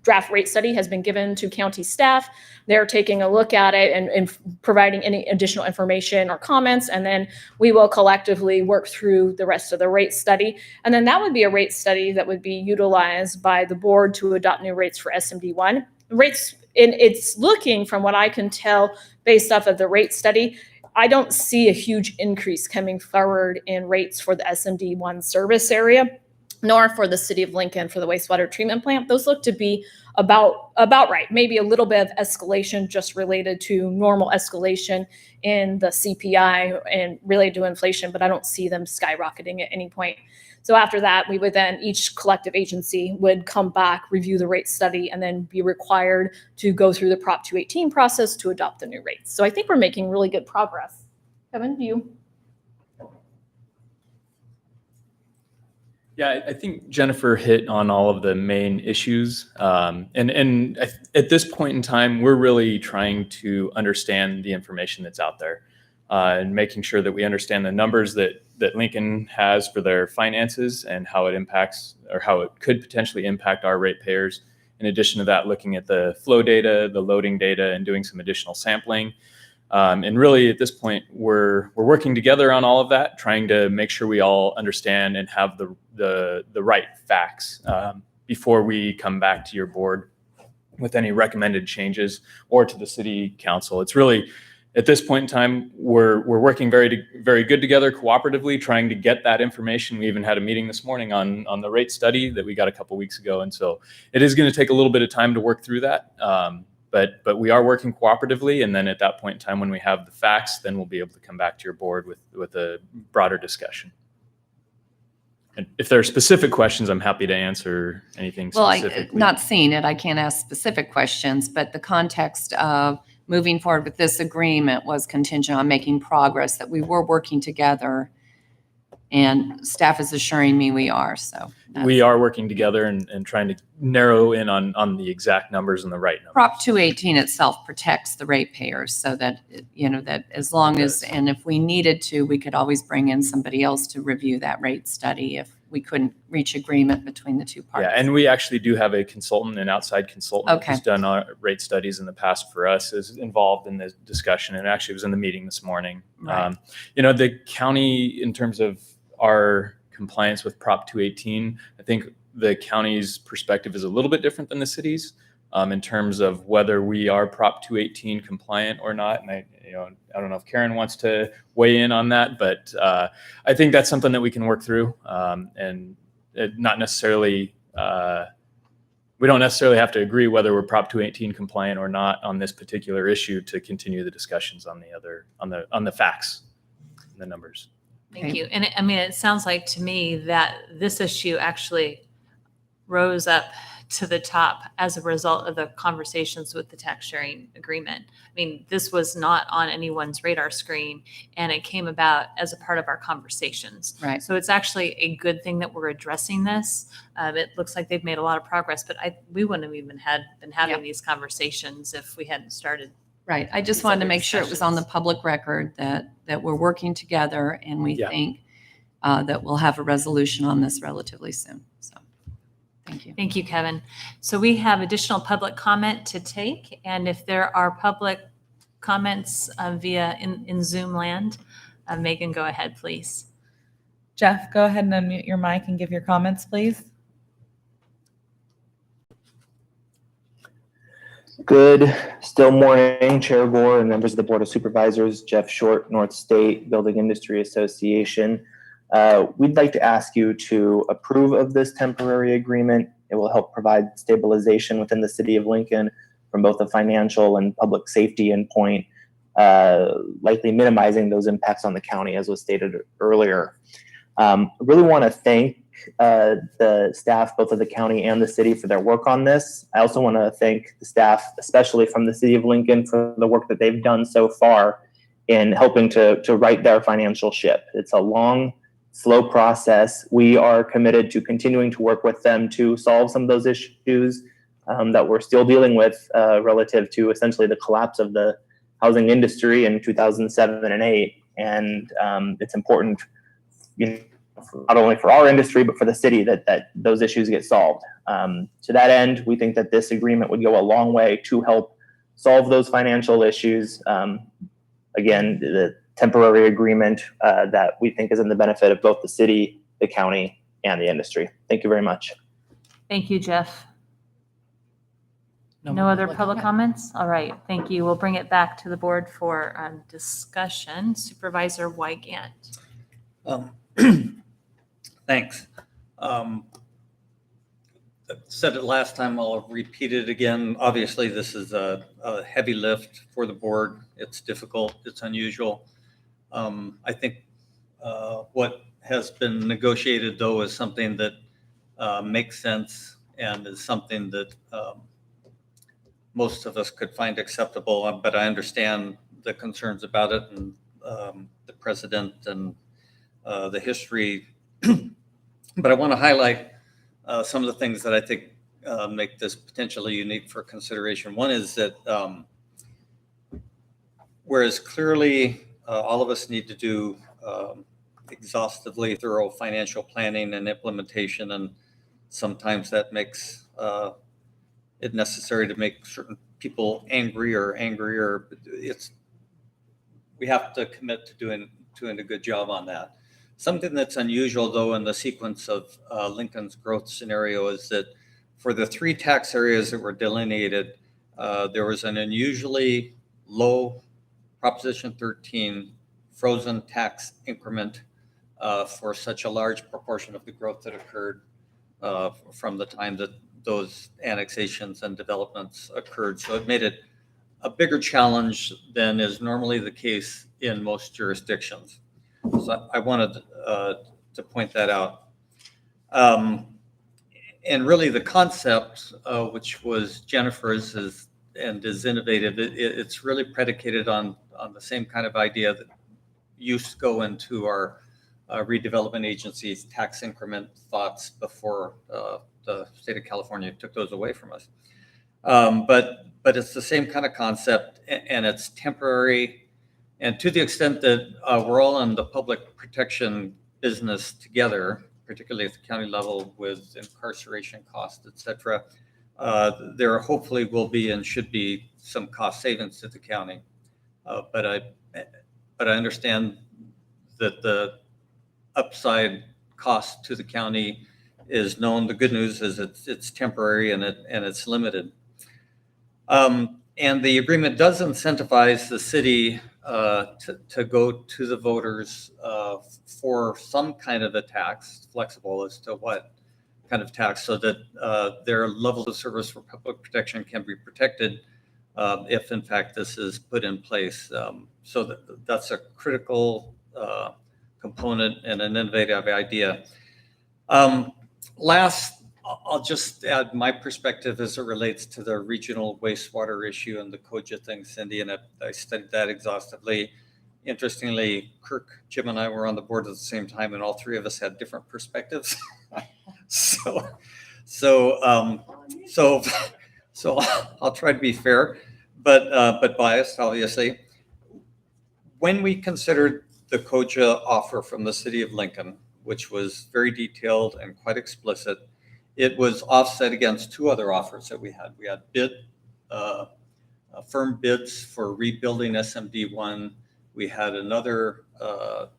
draft rate study has been given to county staff. They're taking a look at it and providing any additional information or comments. And then we will collectively work through the rest of the rate study. And then that would be a rate study that would be utilized by the board to adopt new rates for SMD1. Rates, it's looking, from what I can tell, based off of the rate study, I don't see a huge increase coming forward in rates for the SMD1 service area, nor for the city of Lincoln for the wastewater treatment plant. Those look to be about right. Maybe a little bit of escalation just related to normal escalation in the CPI and related to inflation, but I don't see them skyrocketing at any point. So after that, we would then, each collective agency would come back, review the rate study, and then be required to go through the Prop 218 process to adopt the new rates. So I think we're making really good progress. Kevin, do you? Yeah, I think Jennifer hit on all of the main issues. And at this point in time, we're really trying to understand the information that's out there and making sure that we understand the numbers that Lincoln has for their finances and how it impacts, or how it could potentially impact our ratepayers. In addition to that, looking at the flow data, the loading data, and doing some additional sampling. And really, at this point, we're working together on all of that, trying to make sure we all understand and have the right facts before we come back to your board with any recommended changes, or to the city council. It's really, at this point in time, we're working very good together, cooperatively, trying to get that information. We even had a meeting this morning on the rate study that we got a couple weeks ago, and so it is going to take a little bit of time to work through that. But we are working cooperatively, and then at that point in time, when we have the facts, then we'll be able to come back to your board with a broader discussion. And if there are specific questions, I'm happy to answer anything specifically. Well, not seeing it, I can't ask specific questions, but the context of moving forward with this agreement was contingent on making progress, that we were working together, and staff is assuring me we are. So we are working together and trying to narrow in on the exact numbers and the right numbers. Prop 218 itself protects the ratepayers, so that, that as long as, and if we needed to, we could always bring in somebody else to review that rate study if we couldn't reach agreement between the two parties. Yeah, and we actually do have a consultant, an outside consultant who's done our rate studies in the past for us, is involved in the discussion, and actually was in the meeting this morning. Right. The county, in terms of our compliance with Prop 218, I think the county's perspective is a little bit different than the city's in terms of whether we are Prop 218 compliant or not. And I don't know if Karen wants to weigh in on that, but I think that's something that we can work through, and not necessarily. We don't necessarily have to agree whether we're Prop 218 compliant or not on this particular issue to continue the discussions on the facts and the numbers. Thank you. And it sounds like to me that this issue actually rose up to the top as a result of the conversations with the tax sharing agreement. I mean, this was not on anyone's radar screen, and it came about as a part of our conversations. Right. So it's actually a good thing that we're addressing this. It looks like they've made a lot of progress, but we wouldn't have even been having these conversations if we hadn't started. Right. I just wanted to make sure it was on the public record that we're working together, and we think that we'll have a resolution on this relatively soon. So thank you. Thank you, Kevin. So we have additional public comment to take, and if there are public comments via in Zoom land, Megan, go ahead, please. Jeff, go ahead and unmute your mic and give your comments, please. Good still morning, Chair Gore and members of the Board of Supervisors. Jeff Short, North State Building Industry Association. We'd like to ask you to approve of this temporary agreement. It will help provide stabilization within the city of Lincoln from both a financial and public safety endpoint, likely minimizing those impacts on the county, as was stated earlier. I really want to thank the staff, both of the county and the city, for their work on this. I also want to thank the staff, especially from the city of Lincoln, for the work that they've done so far in helping to right their financial ship. It's a long, slow process. We are committed to continuing to work with them to solve some of those issues that we're still dealing with relative to essentially the collapse of the housing industry in 2007 and 2008. And it's important, not only for our industry, but for the city that those issues get solved. To that end, we think that this agreement would go a long way to help solve those financial issues. Again, the temporary agreement that we think is in the benefit of both the city, the county, and the industry. Thank you very much. Thank you, Jeff. No other public comments? All right, thank you. We'll bring it back to the board for discussion. Supervisor Wygant. Thanks. I said it last time, I'll repeat it again. Obviously, this is a heavy lift for the board. It's difficult, it's unusual. I think what has been negotiated, though, is something that makes sense and is something that most of us could find acceptable, but I understand the concerns about it and the precedent and the history. But I want to highlight some of the things that I think make this potentially unique for consideration. One is that whereas clearly all of us need to do exhaustively thorough financial planning and implementation, and sometimes that makes it necessary to make certain people angry or angrier. We have to commit to doing a good job on that. Something that's unusual, though, in the sequence of Lincoln's growth scenario is that for the 3 tax areas that were delineated, there was an unusually low Proposition 13 frozen tax increment for such a large proportion of the growth that occurred from the time that those annexations and developments occurred. So it made it a bigger challenge than is normally the case in most jurisdictions. So I wanted to point that out. And really the concept, which was Jennifer's, is innovative. It's really predicated on the same kind of idea that used to go into our redevelopment agency's tax increment thoughts before the state of California took those away from us. But it's the same kind of concept, and it's temporary. And to the extent that we're all in the public protection business together, particularly at the county level with incarceration costs, et cetera, there hopefully will be and should be some cost savings to the county. But I understand that the upside cost to the county is known. The good news is it's temporary and it's limited. And the agreement does incentivize the city to go to the voters for some kind of a tax, flexible as to what kind of tax, so that their level of service for public protection can be protected if in fact this is put in place. So that's a critical component and an innovative idea. Last I'll just add my perspective as it relates to the regional wastewater issue and the COJA thing, Cindy, and I studied that exhaustively. Interestingly, Kirk, Jim, and I were on the board at the same time, and all three of us had different perspectives. so I'll try to be fair, but biased, obviously. When we considered the COJA offer from the city of Lincoln, which was very detailed and quite explicit, it was offset against two other offers that we had. We had firm bids for rebuilding SMD1. We had another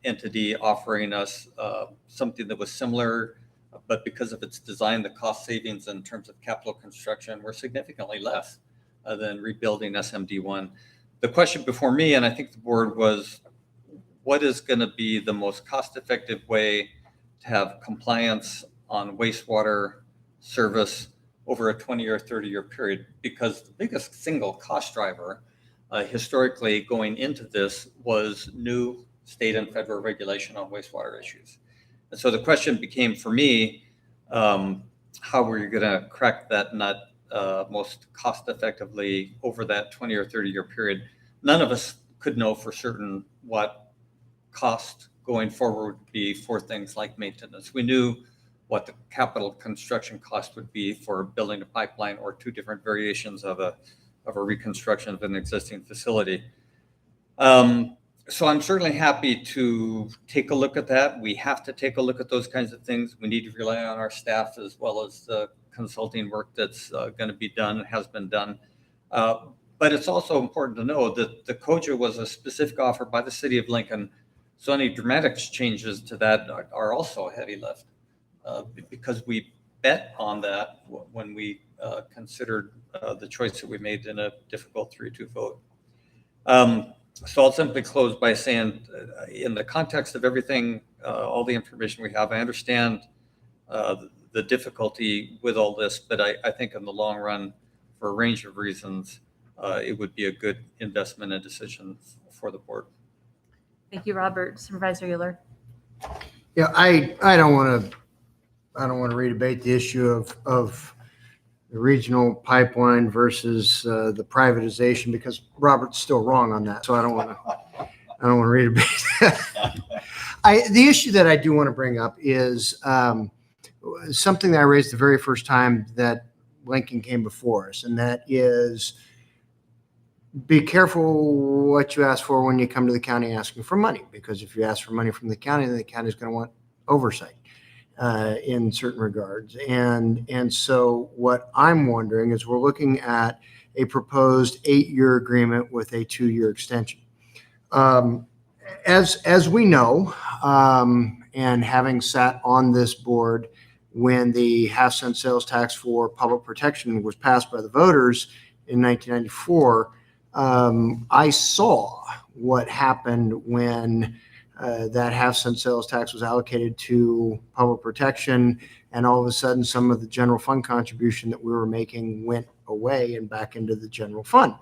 entity offering us something that was similar, but because of its design, the cost savings in terms of capital construction were significantly less than rebuilding SMD1. The question before me, and I think the board, was what is going to be the most cost-effective way to have compliance on wastewater service over a 20 or 30-year period? Because the biggest single cost driver historically going into this was new state and federal regulation on wastewater issues. And so the question became for me, how were you going to crack that nut most cost effectively over that 20 or 30-year period? None of us could know for certain what cost going forward would be for things like maintenance. We knew what the capital construction cost would be for building a pipeline or two different variations of a reconstruction of an existing facility. So I'm certainly happy to take a look at that. We have to take a look at those kinds of things. We need to rely on our staff as well as the consulting work that's going to be done, has been done. But it's also important to know that the COJA was a specific offer by the city of Lincoln. So any dramatic changes to that are also a heavy lift because we bet on that when we considered the choice that we made in a difficult 3-2 vote. So I'll simply close by saying, in the context of everything, all the information we have, I understand the difficulty with all this, but I think in the long run, for a range of reasons, it would be a good investment and decision for the board. Thank you, Robert. Supervisor Euler. Yeah, I don't want to redebate the issue of the regional pipeline versus the privatization, because Robert's still wrong on that. So I don't want to redebate that. The issue that I do want to bring up is something that I raised the very first time that Lincoln came before us, and that is, be careful what you ask for when you come to the county asking for money, because if you ask for money from the county, then the county is going to want oversight in certain regards. And so what I'm wondering is, we're looking at a proposed 8-year agreement with a 2-year extension. As we know, and having sat on this board when the half-cent sales tax for public protection was passed by the voters in 1994, I saw what happened when that half-cent sales tax was allocated to public protection, and all of a sudden some of the general fund contribution that we were making went away and back into the general fund.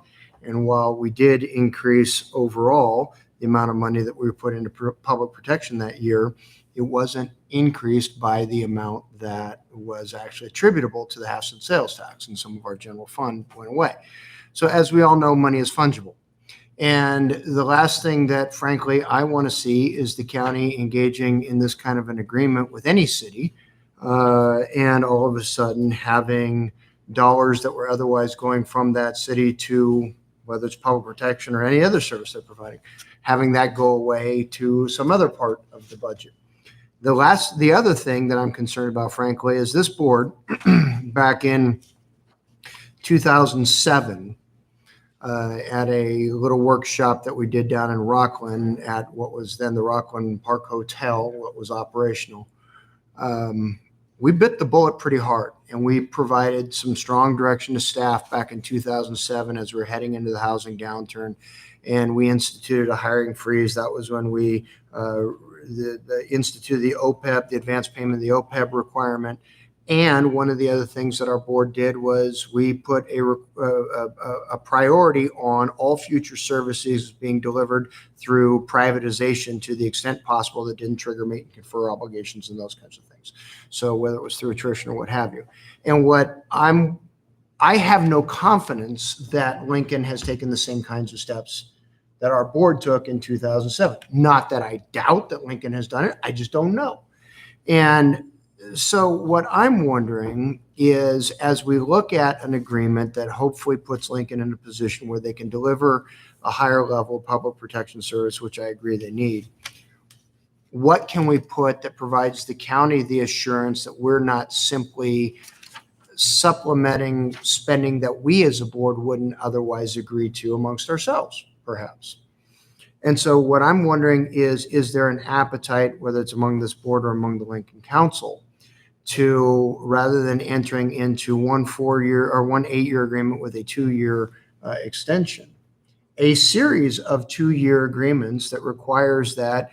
And while we did increase overall the amount of money that we put into public protection that year, it wasn't increased by the amount that was actually attributable to the half-cent sales tax, and some of our general fund went away. So as we all know, money is fungible. And the last thing that, frankly, I want to see is the county engaging in this kind of an agreement with any city, and all of a sudden having dollars that were otherwise going from that city to, whether it's public protection or any other service they're providing, having that go away to some other part of the budget. The other thing that I'm concerned about, frankly, is this board back in 2007, at a little workshop that we did down in Rockland at what was then the Rockland Park Hotel, what was operational. We bit the bullet pretty hard, and we provided some strong direction to staff back in 2007 as we were heading into the housing downturn, and we instituted a hiring freeze. That was when we instituted the OPEB, the advance payment, the OPEB requirement, And one of the other things that our board did was we put a priority on all future services being delivered through privatization to the extent possible that didn't trigger mate and confer obligations and those kinds of things. So whether it was through attrition or what have you. And I have no confidence that Lincoln has taken the same kinds of steps that our board took in 2007. Not that I doubt that Lincoln has done it, I just don't know. And so what I'm wondering is, as we look at an agreement that hopefully puts Lincoln in a position where they can deliver a higher level of public protection service, which I agree they need, what can we put that provides the county the assurance that we're not simply supplementing spending that we as a board wouldn't otherwise agree to amongst ourselves, perhaps? And so what I'm wondering is there an appetite, whether it's among this board or among the Lincoln Council, to, rather than entering into one 4-year or one 8-year agreement with a 2-year extension, a series of 2-year agreements that requires that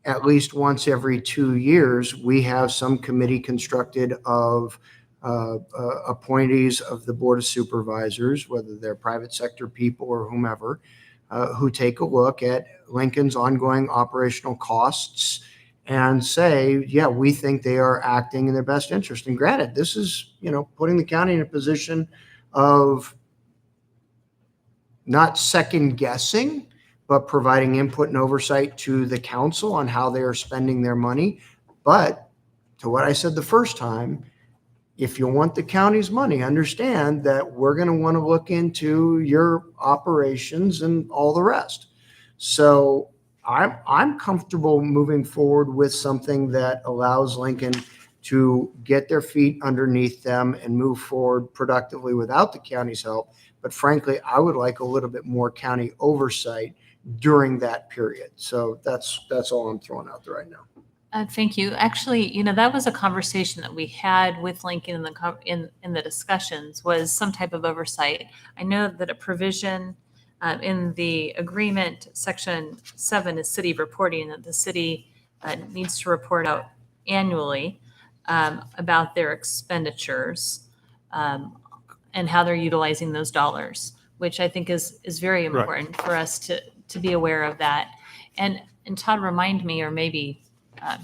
at least once every 2 years, we have some committee constructed of appointees of the Board of Supervisors, whether they're private sector people or whomever, who take a look at Lincoln's ongoing operational costs and say, yeah, we think they are acting in their best interest. And granted, this is, putting the county in a position of not second guessing, but providing input and oversight to the council on how they are spending their money. But to what I said the first time, if you want the county's money, understand that we're going to want to look into your operations and all the rest. So I'm comfortable moving forward with something that allows Lincoln to get their feet underneath them and move forward productively without the county's help. But frankly, I would like a little bit more county oversight during that period. So that's all I'm throwing out there right now. Thank you. Actually, that was a conversation that we had with Lincoln in the discussions, was some type of oversight. I know that a provision in the agreement, section 7, is city reporting, that the city needs to report out annually about their expenditures and how they're utilizing those dollars, which I think is very important for us to be aware of that. And Todd, remind me, or maybe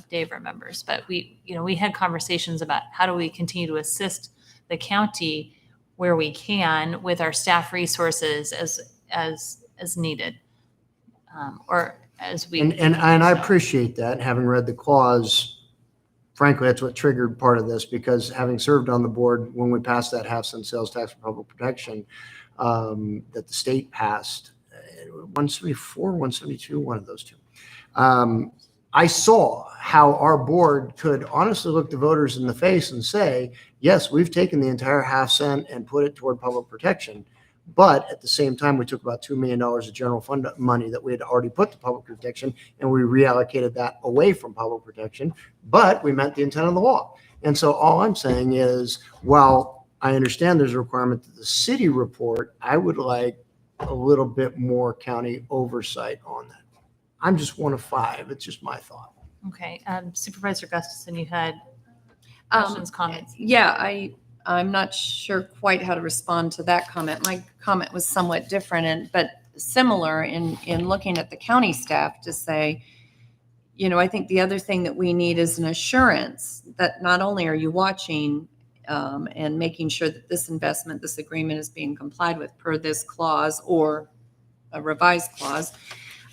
Dave remembers, but we had conversations about how do we continue to assist the county where we can with our staff resources as needed, or as we. And I appreciate that. Having read the clause, frankly, that's what triggered part of this, because having served on the board when we passed that half-cent sales tax for public protection that the state passed, 174, 172, one of those two. I saw how our board could honestly look the voters in the face and say, yes, we've taken the entire half-cent and put it toward public protection. But at the same time, we took about $2 million of general fund money that we had already put to public protection, and we reallocated that away from public protection. But we met the intent of the law. And so all I'm saying is, while I understand there's a requirement that the city report, I would like a little bit more county oversight on that. I'm just one of 5. It's just my thought. Okay. Supervisor Gustafson, you had questions, comments? Yeah, I'm not sure quite how to respond to that comment. My comment was somewhat different, but similar in looking at the county staff to say, I think the other thing that we need is an assurance that not only are you watching and making sure that this investment, this agreement is being complied with per this clause or a revised clause,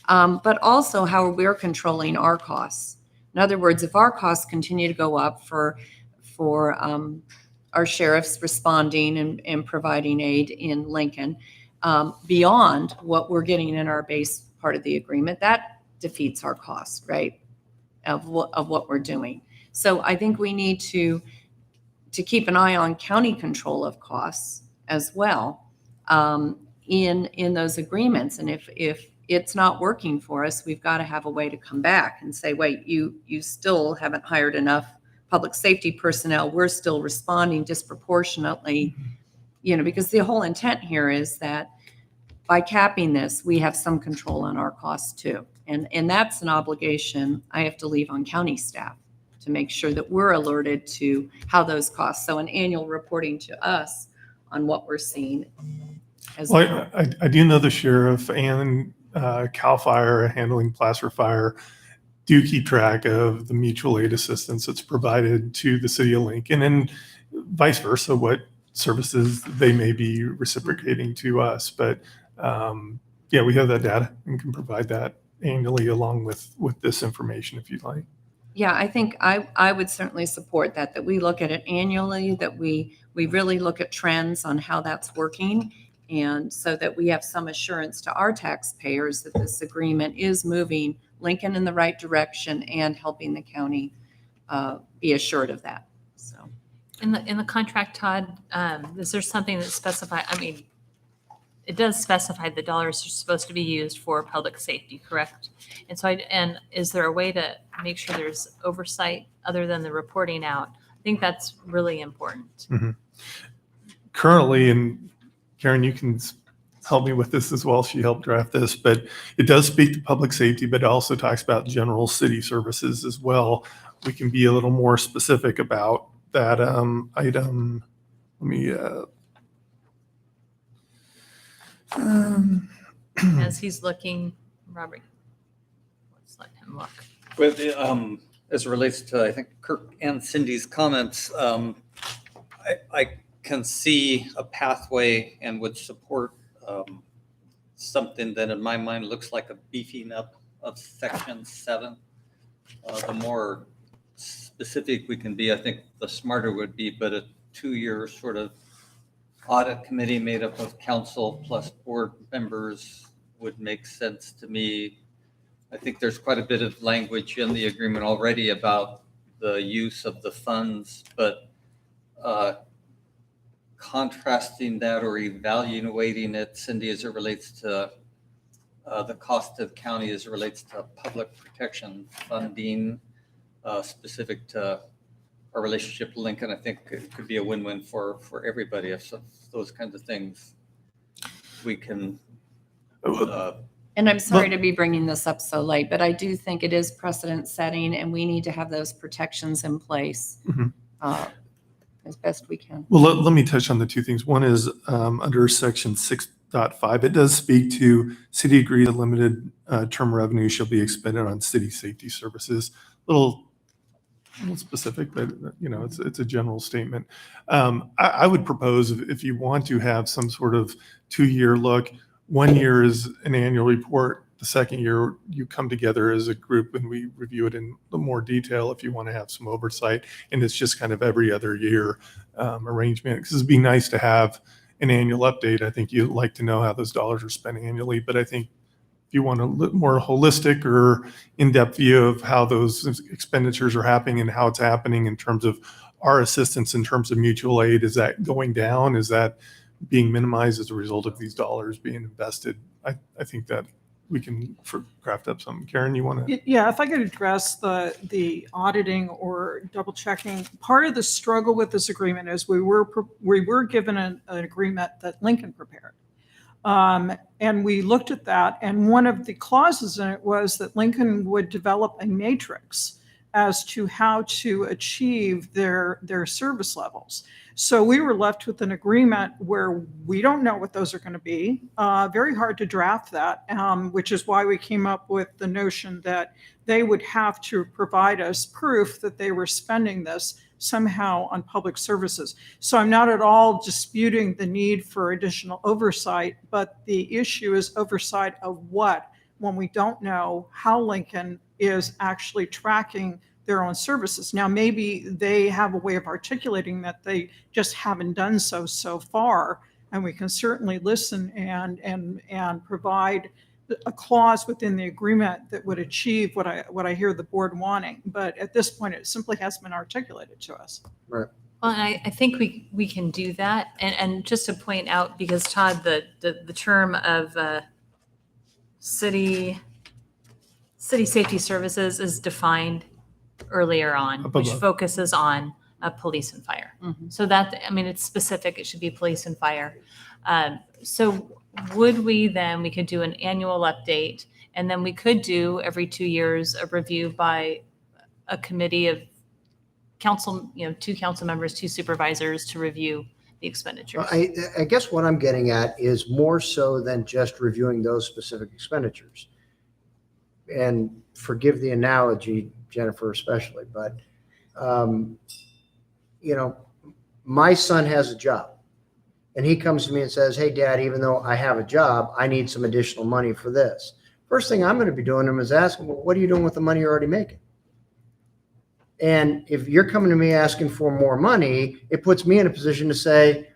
but also how we're controlling our costs. In other words, if our costs continue to go up for our sheriffs responding and providing aid in Lincoln beyond what we're getting in our base part of the agreement, that defeats our cost, right, of what we're doing. So I think we need to keep an eye on county control of costs as well in those agreements. And if it's not working for us, we've got to have a way to come back and say, wait, you still haven't hired enough public safety personnel. We're still responding disproportionately, because the whole intent here is that by capping this, we have some control on our costs too. And that's an obligation I have to leave on county staff. to make sure that we're alerted to how those costs. So an annual reporting to us on what we're seeing. Well, I do know the sheriff and CAL FIRE handling Placer Fire do keep track of the mutual aid assistance that's provided to the city of Lincoln, and vice versa, what services they may be reciprocating to us. But yeah, we have that data and can provide that annually along with this information if you'd like. Yeah, I think I would certainly support that we look at it annually, that we really look at trends on how that's working, and so that we have some assurance to our taxpayers that this agreement is moving Lincoln in the right direction and helping the county be assured of that. So, In the contract, Todd, is there something that specify? I mean, it does specify the dollars are supposed to be used for public safety, correct? And so, and is there a way to make sure there's oversight other than the reporting out? I think that's really important. Mm-hmm. Currently, and Karen, you can help me with this as well. She helped draft this, but it does speak to public safety, but it also talks about general city services as well. We can be a little more specific about that item. Let me As he's looking, Robert, let's let him look. With as it relates to, I think, Kirk and Cindy's comments, I can see a pathway and would support something that in my mind looks like a beefing up of Section 7. The more specific we can be, I think the smarter would be, but a 2-year sort of audit committee made up of council plus board members would make sense to me. I think there's quite a bit of language in the agreement already about the use of the funds, but contrasting that or evaluating it, Cindy, as it relates to the cost of county, as it relates to public protection funding specific to our relationship to Lincoln, I think it could be a win-win for everybody if those kinds of things we can. And I'm sorry to be bringing this up so late, but I do think it is precedent setting and we need to have those protections in place as best we can. Well, let me touch on the two things. One is under section 6.5, it does speak to city agrees that limited term revenue shall be expended on city safety services. A little specific, but you know, it's a general statement. I would propose if you want to have some sort of 2-year look, 1 year is an annual report. The second year, you come together as a group and we review it in more detail if you want to have some oversight. And it's just kind of every other year arrangement. Because it'd be nice to have an annual update. I think you'd like to know how those dollars are spent annually. But I think if you want a more holistic or in-depth view of how those expenditures are happening and how it's happening in terms of our assistance, in terms of mutual aid, is that going down? Is that being minimized as a result of these dollars being invested? I think that we can craft up something. Karen, you want to? Yeah, if I could address the auditing or double checking. Part of the struggle with this agreement is we were given an agreement that Lincoln prepared. And we looked at that, and one of the clauses in it was that Lincoln would develop a matrix as to how to achieve their service levels. So we were left with an agreement where we don't know what those are going to be. Very hard to draft that, which is why we came up with the notion that they would have to provide us proof that they were spending this somehow on public services. So I'm not at all disputing the need for additional oversight, but the issue is oversight of what, when we don't know how Lincoln is actually tracking their own services. Now, maybe they have a way of articulating that they just haven't done so far, and we can certainly listen and provide a clause within the agreement that would achieve what I hear the board wanting. But at this point, it simply hasn't been articulated to us. Right. Well, and I think we can do that. And just to point out, because Todd, the term of city safety services is defined earlier on, which focuses on police and fire. Mm-hmm. So that, I mean, it's specific. It should be police and fire. So would we could do an annual update, and then we could do every 2 years a review by a committee of council, two council members, two supervisors to review the expenditures. I guess what I'm getting at is more so than just reviewing those specific expenditures. And forgive the analogy, Jennifer especially, but, my son has a job. And he comes to me and says, hey, Dad, even though I have a job, I need some additional money for this. First thing I'm going to be doing him is asking, well, what are you doing with the money you're already making? And if you're coming to me asking for more money, it puts me in a position to say,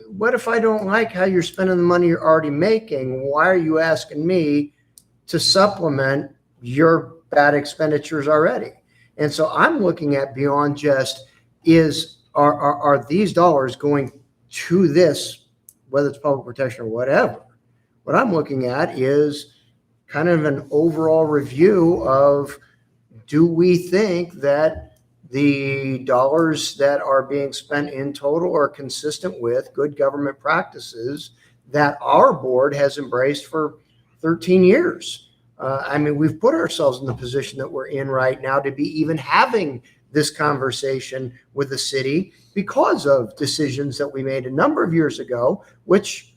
what if I don't like how you're spending the money you're already making? Why are you asking me to supplement your bad expenditures already? And so I'm looking at beyond just are these dollars going to this, whether it's public protection or whatever. What I'm looking at is kind of an overall review of, do we think that the dollars that are being spent in total are consistent with good government practices that our board has embraced for 13 years? We've put ourselves in the position that we're in right now to be even having this conversation with the city because of decisions that we made a number of years ago, which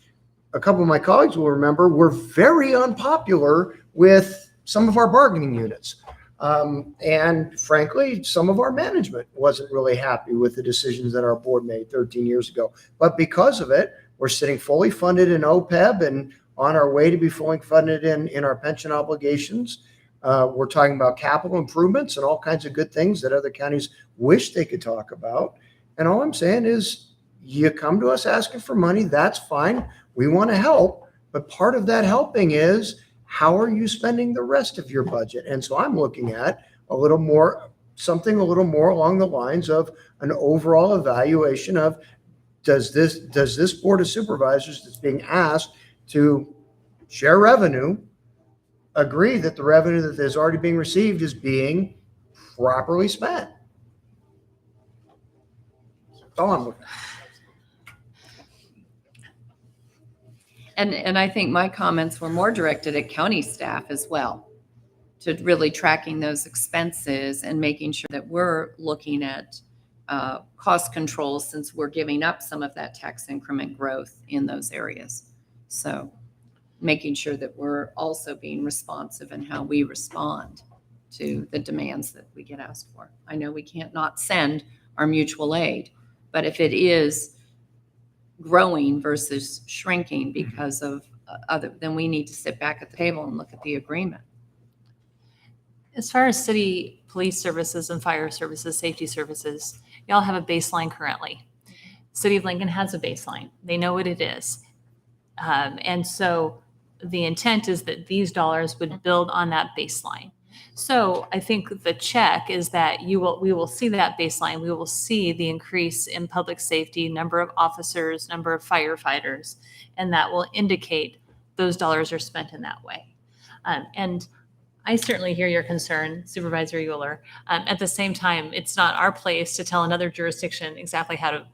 a couple of my colleagues will remember were very unpopular with some of our bargaining units. And frankly, some of our management wasn't really happy with the decisions that our board made 13 years ago. But because of it, we're sitting fully funded in OPEB and on our way to be fully funded in our pension obligations. We're talking about capital improvements and all kinds of good things that other counties wish they could talk about. And all I'm saying is, you come to us asking for money, that's fine. We want to help. But part of that helping is, how are you spending the rest of your budget? And so I'm looking at something a little more along the lines of an overall evaluation of, does this Board of Supervisors that's being asked to share revenue agree that the revenue that is already being received is being properly spent? That's all I'm looking at. And I think my comments were more directed at county staff as well, to really tracking those expenses and making sure that we're looking at cost controls, since we're giving up some of that tax increment growth in those areas. So making sure that we're also being responsive in how we respond to the demands that we get asked for. I know we can't not send our mutual aid, but if it is growing versus shrinking because of then we need to sit back at the table and look at the agreement. As far as city police services and fire services, safety services, y'all have a baseline currently. City of Lincoln has a baseline. They know what it is. And so the intent is that these dollars would build on that baseline. So I think the check is that we will see that baseline. We will see the increase in public safety, number of officers, number of firefighters, and that will indicate those dollars are spent in that way. And I certainly hear your concern, Supervisor Euler. At the same time, it's not our place to tell another jurisdiction exactly how to,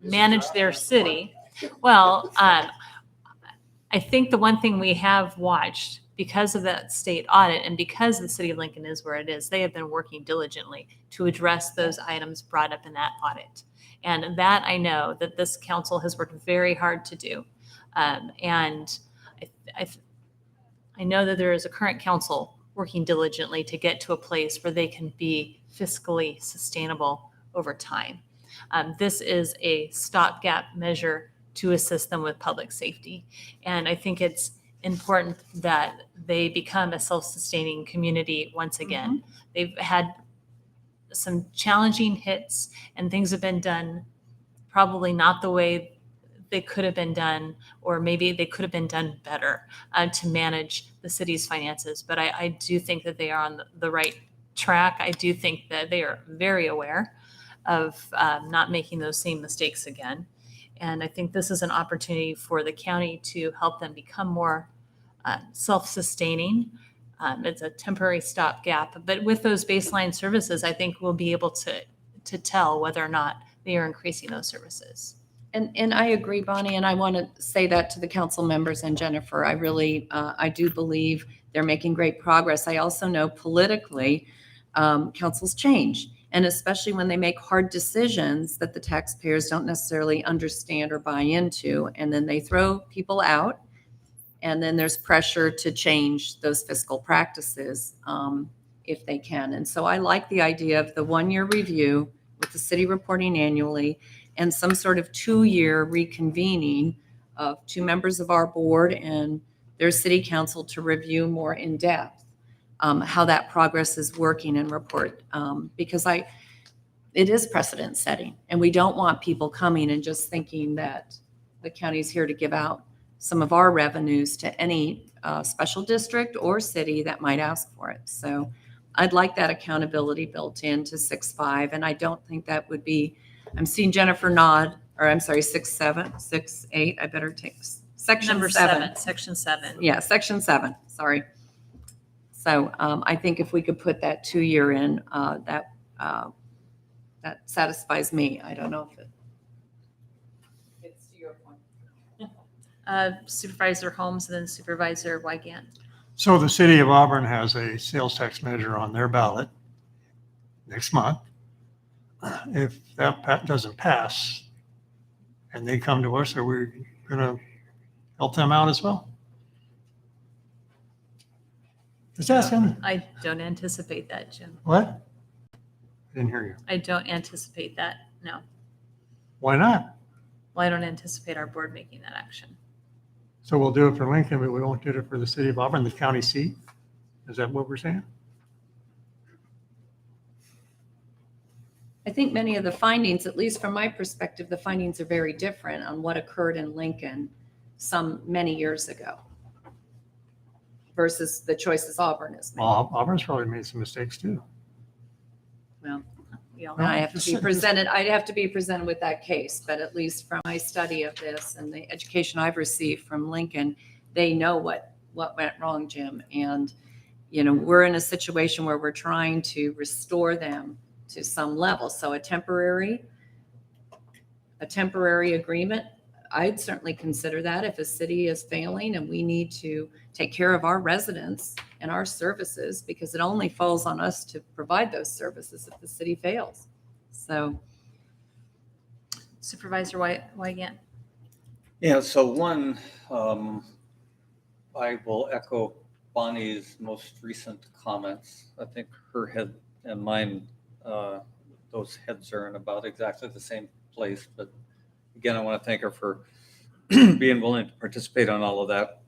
manage their city. Well, I think the one thing we have watched, because of that state audit and because the city of Lincoln is where it is, they have been working diligently to address those items brought up in that audit. And that I know that this council has worked very hard to do. And I know that there is a current council working diligently to get to a place where they can be fiscally sustainable over time. This is a stopgap measure to assist them with public safety. And I think it's important that they become a self-sustaining community once again. Mm-hmm. They've had some challenging hits and things have been done probably not the way they could have been done, or maybe they could have been done better to manage the city's finances. But I do think that they are on the right track. I do think that they are very aware of not making those same mistakes again. And I think this is an opportunity for the county to help them become more self-sustaining. It's a temporary stopgap, but with those baseline services, I think we'll be able to tell whether or not they are increasing those services. And I agree, Bonnie, and I want to say that to the council members and Jennifer. I really, I do believe they're making great progress. I also know politically, councils change. And especially when they make hard decisions that the taxpayers don't necessarily understand or buy into, and then they throw people out. And then there's pressure to change those fiscal practices if they can. And so I like the idea of the 1-year review with the city reporting annually and some sort of 2-year reconvening of 2 members of our board and their city council to review more in depth how that progress is working and report. Because it is precedent setting, and we don't want people coming and just thinking that the county's here to give out some of our revenues to any special district or city that might ask for it. So I'd like that accountability built into 6.5, and I don't think that would be, I'm seeing Jennifer nod, or I'm sorry, 6.7, 6.8, I better take section Number 7, section 7. Yeah, section 7, sorry. So I think if we could put that 2-year in, that satisfies me. I don't know if it's to your point. Supervisor Holmes and then Supervisor Wygant. So the city of Auburn has a sales tax measure on their ballot next month. If that doesn't pass and they come to us, are we going to help them out as well? Just asking. I don't anticipate that, Jim. What? I didn't hear you. I don't anticipate that, no. Why not? Well, I don't anticipate our board making that action. So we'll do it for Lincoln, but we won't do it for the city of Auburn, the county seat? Is that what we're saying? I think many of the findings, at least from my perspective, the findings are very different on what occurred in Lincoln many years ago versus the choices Auburn has made. Well, Auburn's probably made some mistakes too. Well, we all I have to be presented, I'd have to be presented with that case, but at least from my study of this and the education I've received from Lincoln, they know what went wrong, Jim. And, we're in a situation where we're trying to restore them to some level. So a temporary agreement, I'd certainly consider that if a city is failing and we need to take care of our residents and our services, because it only falls on us to provide those services if the city fails. So Supervisor Wygant. Yeah, so one, I will echo Bonnie's most recent comments. I think her head and mine, those heads are in about exactly the same place. But again, I want to thank her for being willing to participate on all of that.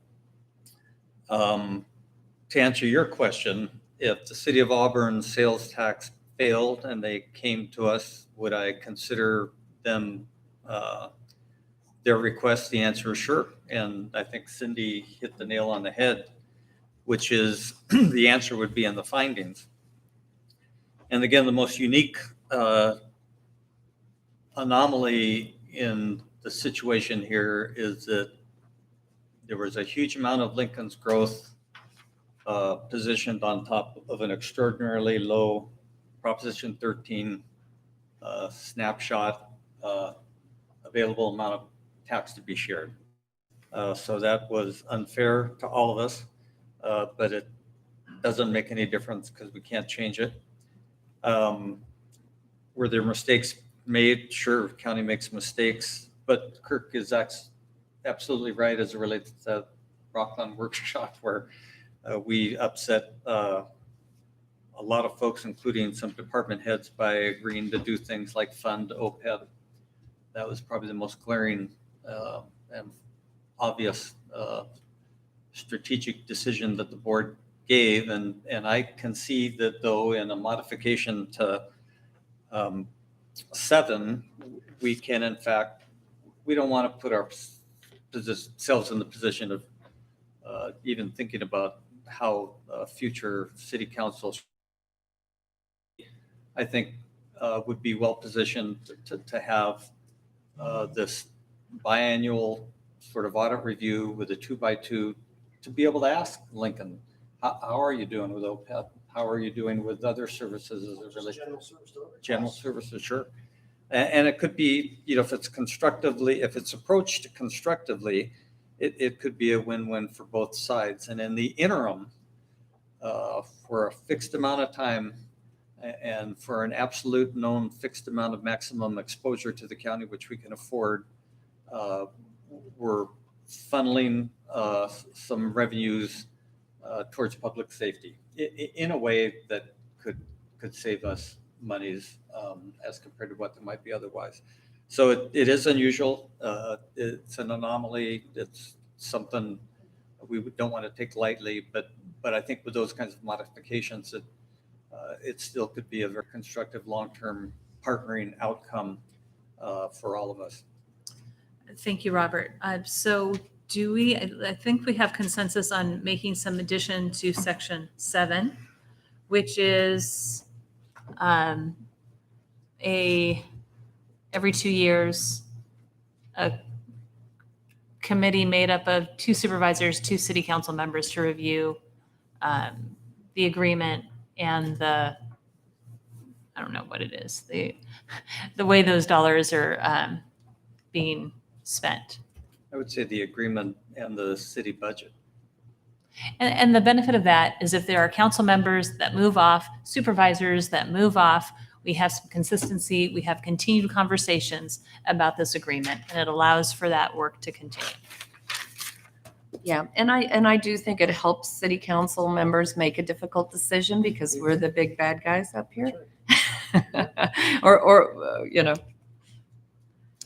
To answer your question, if the city of Auburn sales tax failed and they came to us, would I consider them their request? The answer is sure. And I think Cindy hit the nail on the head, which is the answer would be in the findings. And again, the most unique anomaly in the situation here is that there was a huge amount of Lincoln's growth positioned on top of an extraordinarily low Proposition 13 snapshot available amount of tax to be shared. So that was unfair to all of us, but it doesn't make any difference because we can't change it. Were there mistakes made? Sure, county makes mistakes, but Kirk is absolutely right as it relates to the Rockland workshop where we upset a lot of folks, including some department heads, by agreeing to do things like fund OPEB. That was probably the most glaring and obvious strategic decision that the board gave. And I concede that, though, in a modification to 7, we can, in fact, we don't want to put ourselves in the position of even thinking about how future city councils, I think, would be well positioned to have this biannual sort of audit review with a 2x2 to be able to ask Lincoln, how are you doing with OPEB? How are you doing with other services as it relates? General services, sure. And it could be, if it's approached constructively, it could be a win-win for both sides. And in the interim, for a fixed amount of time, And for an absolute known fixed amount of maximum exposure to the county, which we can afford, we're funneling some revenues towards public safety in a way that could save us monies as compared to what there might be otherwise. So it is unusual. It's an anomaly. It's something we don't want to take lightly, but I think with those kinds of modifications, it still could be a very constructive long-term partnering outcome for all of us. Thank you, Robert. So I think we have consensus on making some addition to section 7, which is every 2 years, a committee made up of 2 supervisors, 2 city council members to review the agreement and I don't know what it is, the way those dollars are being spent. I would say the agreement and the city budget. And the benefit of that is if there are council members that move off, supervisors that move off, we have some consistency, we have continued conversations about this agreement, and it allows for that work to continue. Yeah, and I do think it helps city council members make a difficult decision because we're the big bad guys up here. or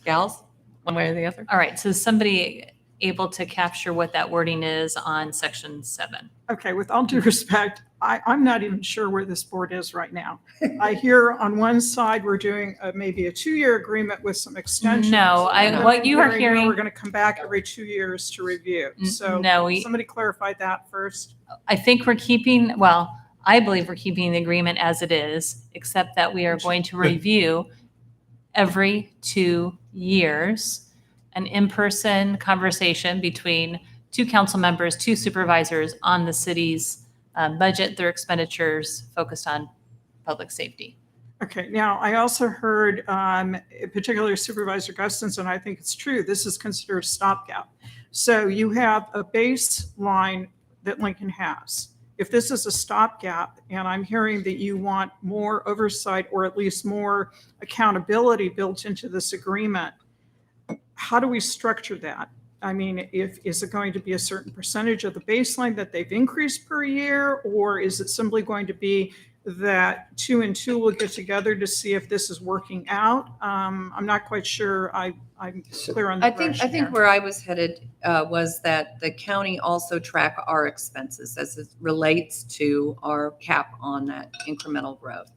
gals, one way or the other. All right, so somebody able to capture what that wording is on section 7? Okay, with all due respect, I'm not even sure where this board is right now. I hear on one side, we're doing maybe a 2-year agreement with some extensions. No, what you are hearing. We're going to come back every 2 years to review. So No, somebody clarify that first. I think I believe we're keeping the agreement as it is, except that we are going to review every 2 years, an in-person conversation between 2 council members, 2 supervisors on the city's budget, their expenditures focused on public safety. Okay, now I also heard particularly Supervisor Gustins, and I think it's true, this is considered a stopgap. So you have a baseline that Lincoln has. If this is a stopgap, and I'm hearing that you want more oversight or at least more accountability built into this agreement, how do we structure that? I mean, is it going to be a certain percentage of the baseline that they've increased per year, or is it simply going to be that 2 and 2 will get together to see if this is working out? I'm not quite sure I'm clear on the I think where I was headed was that the county also track our expenses as it relates to our cap on that incremental growth.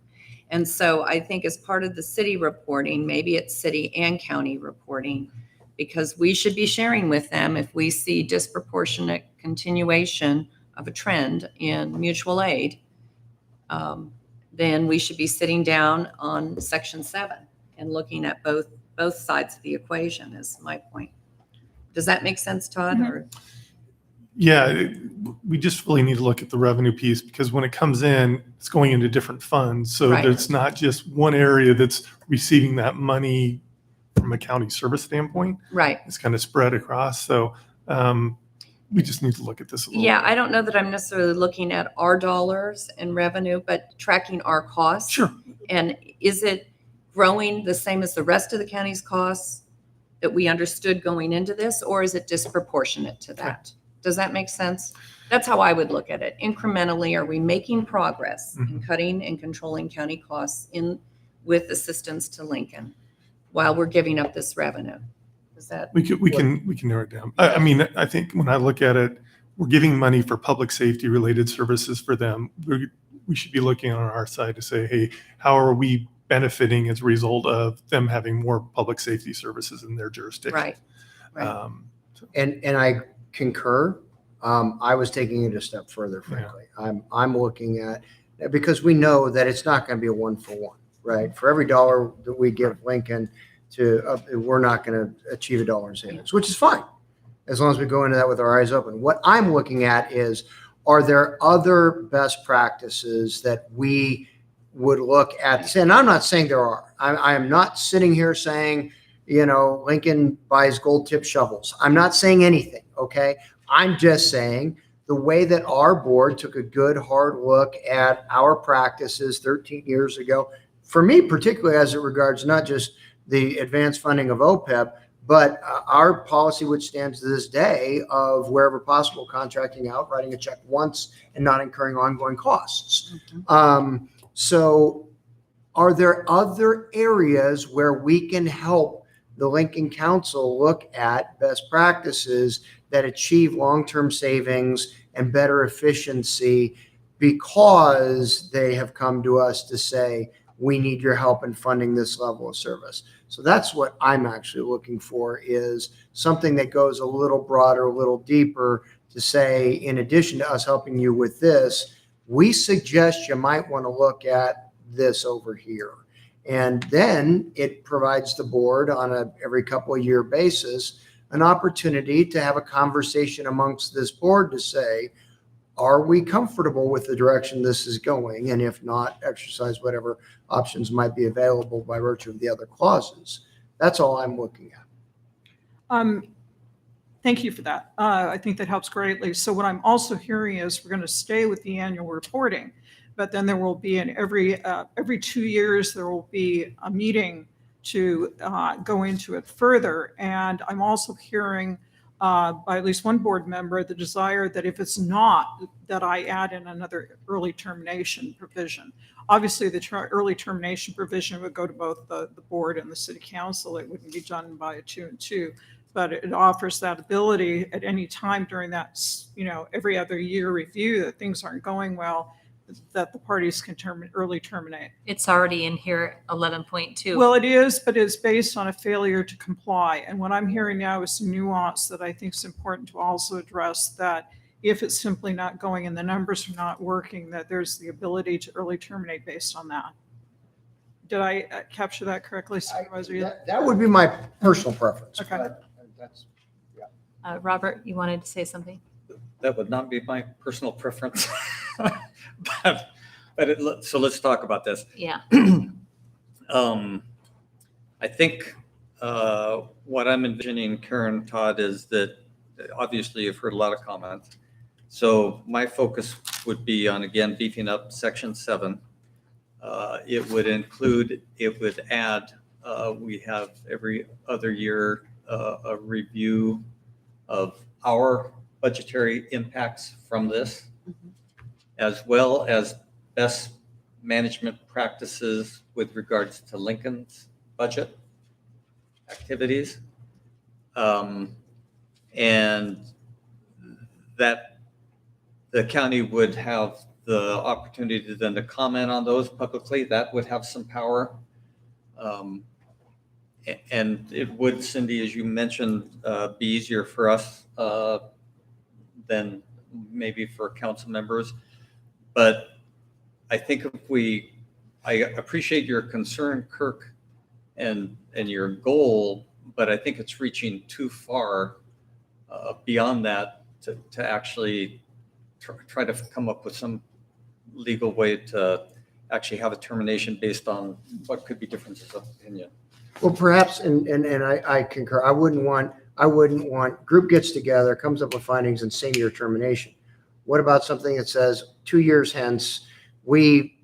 And so I think as part of the city reporting, maybe it's city and county reporting, because we should be sharing with them if we see disproportionate continuation of a trend in mutual aid, then we should be sitting down on section 7 and looking at both sides of the equation is my point. Does that make sense, Todd? Mm-hmm. Or? Yeah, we just really need to look at the revenue piece, because when it comes in, it's going into different funds. So Right. There's not just one area that's receiving that money from a county service standpoint. Right. It's kind of spread across. So we just need to look at this a little Yeah, bit. I don't know that I'm necessarily looking at our dollars and revenue, but tracking our costs. Sure. And is it growing the same as the rest of the county's costs that we understood going into this, or is it disproportionate to that? Does that make sense? That's how I would look at it. Incrementally, are we making progress in cutting and controlling county costs with assistance to Lincoln while we're giving up this revenue? Is that We can narrow it down. I mean, I think when I look at it, we're giving money for public safety related services for them. We should be looking on our side to say, hey, how are we benefiting as a result of them having more public safety services in their jurisdiction? right? And I concur. I was taking it a step further, frankly. I'm looking at, because we know that it's not going to be a 1-for-1, right? For every dollar that we give Lincoln we're not going to achieve a dollar in savings, which is fine, as long as we go into that with our eyes open. What I'm looking at is, are there other best practices that we would look at? And I'm not saying there are. I am not sitting here saying, Lincoln buys gold tip shovels. I'm not saying anything, okay? I'm just saying the way that our board took a good hard look at our practices 13 years ago, for me particularly as it regards not just the advanced funding of OPEB, but our policy which stands to this day of wherever possible contracting out, writing a check once and not incurring ongoing costs. So are there other areas where we can help the Lincoln Council look at best practices that achieve long-term savings and better efficiency because they have come to us to say, we need your help in funding this level of service? So that's what I'm actually looking for, is something that goes a little broader, a little deeper, to say, in addition to us helping you with this, we suggest you might want to look at this over here. And then it provides the board on a every couple of year basis an opportunity to have a conversation amongst this board to say, are we comfortable with the direction this is going? And if not, exercise whatever options might be available by virtue of the other clauses. That's all I'm looking at. Thank you for that. I think that helps greatly. So what I'm also hearing is we're going to stay with the annual reporting, but then there will be every 2 years, there will be a meeting to go into it further. And I'm also hearing by at least one board member the desire that if it's not, that I add in another early termination provision. Obviously, the early termination provision would go to both the board and the city council. It wouldn't be done by a 2 and 2, but it offers that ability at any time during that, every other year review that things aren't going well, that the parties can early terminate. It's already in here, 11.2. Well, it is, but it's based on a failure to comply. And what I'm hearing now is some nuance that I think is important to also address, that if it's simply not going and the numbers are not working, that there's the ability to early terminate based on that. Did I capture that correctly, Supervisor? That would be my personal preference. Okay. That's, Robert, you wanted to say something? That would not be my personal preference. So let's talk about this. Yeah. I think what I'm envisioning, Karen, Todd, is that obviously you've heard a lot of comments. So my focus would be on, again, beefing up Section 7. It would add, we have every other year a review of our budgetary impacts from this, as well as best management practices with regards to Lincoln's budget activities. And that the county would have the opportunity then to comment on those publicly. That would have some power. And it would, Cindy, as you mentioned, be easier for us than maybe for council members. But I think I appreciate your concern, Kirk, and your goal, but I think it's reaching too far beyond that to actually try to come up with some legal way to actually have a termination based on what could be differences of opinion. well, perhaps, and I concur. I wouldn't want group gets together, comes up with findings, and same year termination. What about something that says 2 years hence, we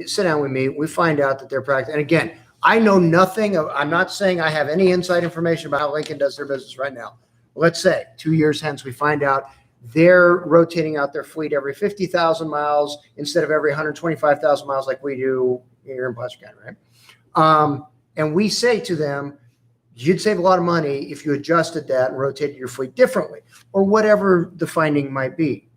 sit down, we meet, we find out that they're practicing. And again, I know nothing. I'm not saying I have any inside information about how Lincoln does their business right now. Let's say 2 years hence, we find out they're rotating out their fleet every 50,000 miles instead of every 125,000 miles like we do here in Placer County, right? And we say to them, you'd save a lot of money if you adjusted that and rotated your fleet differently, or whatever the finding might be.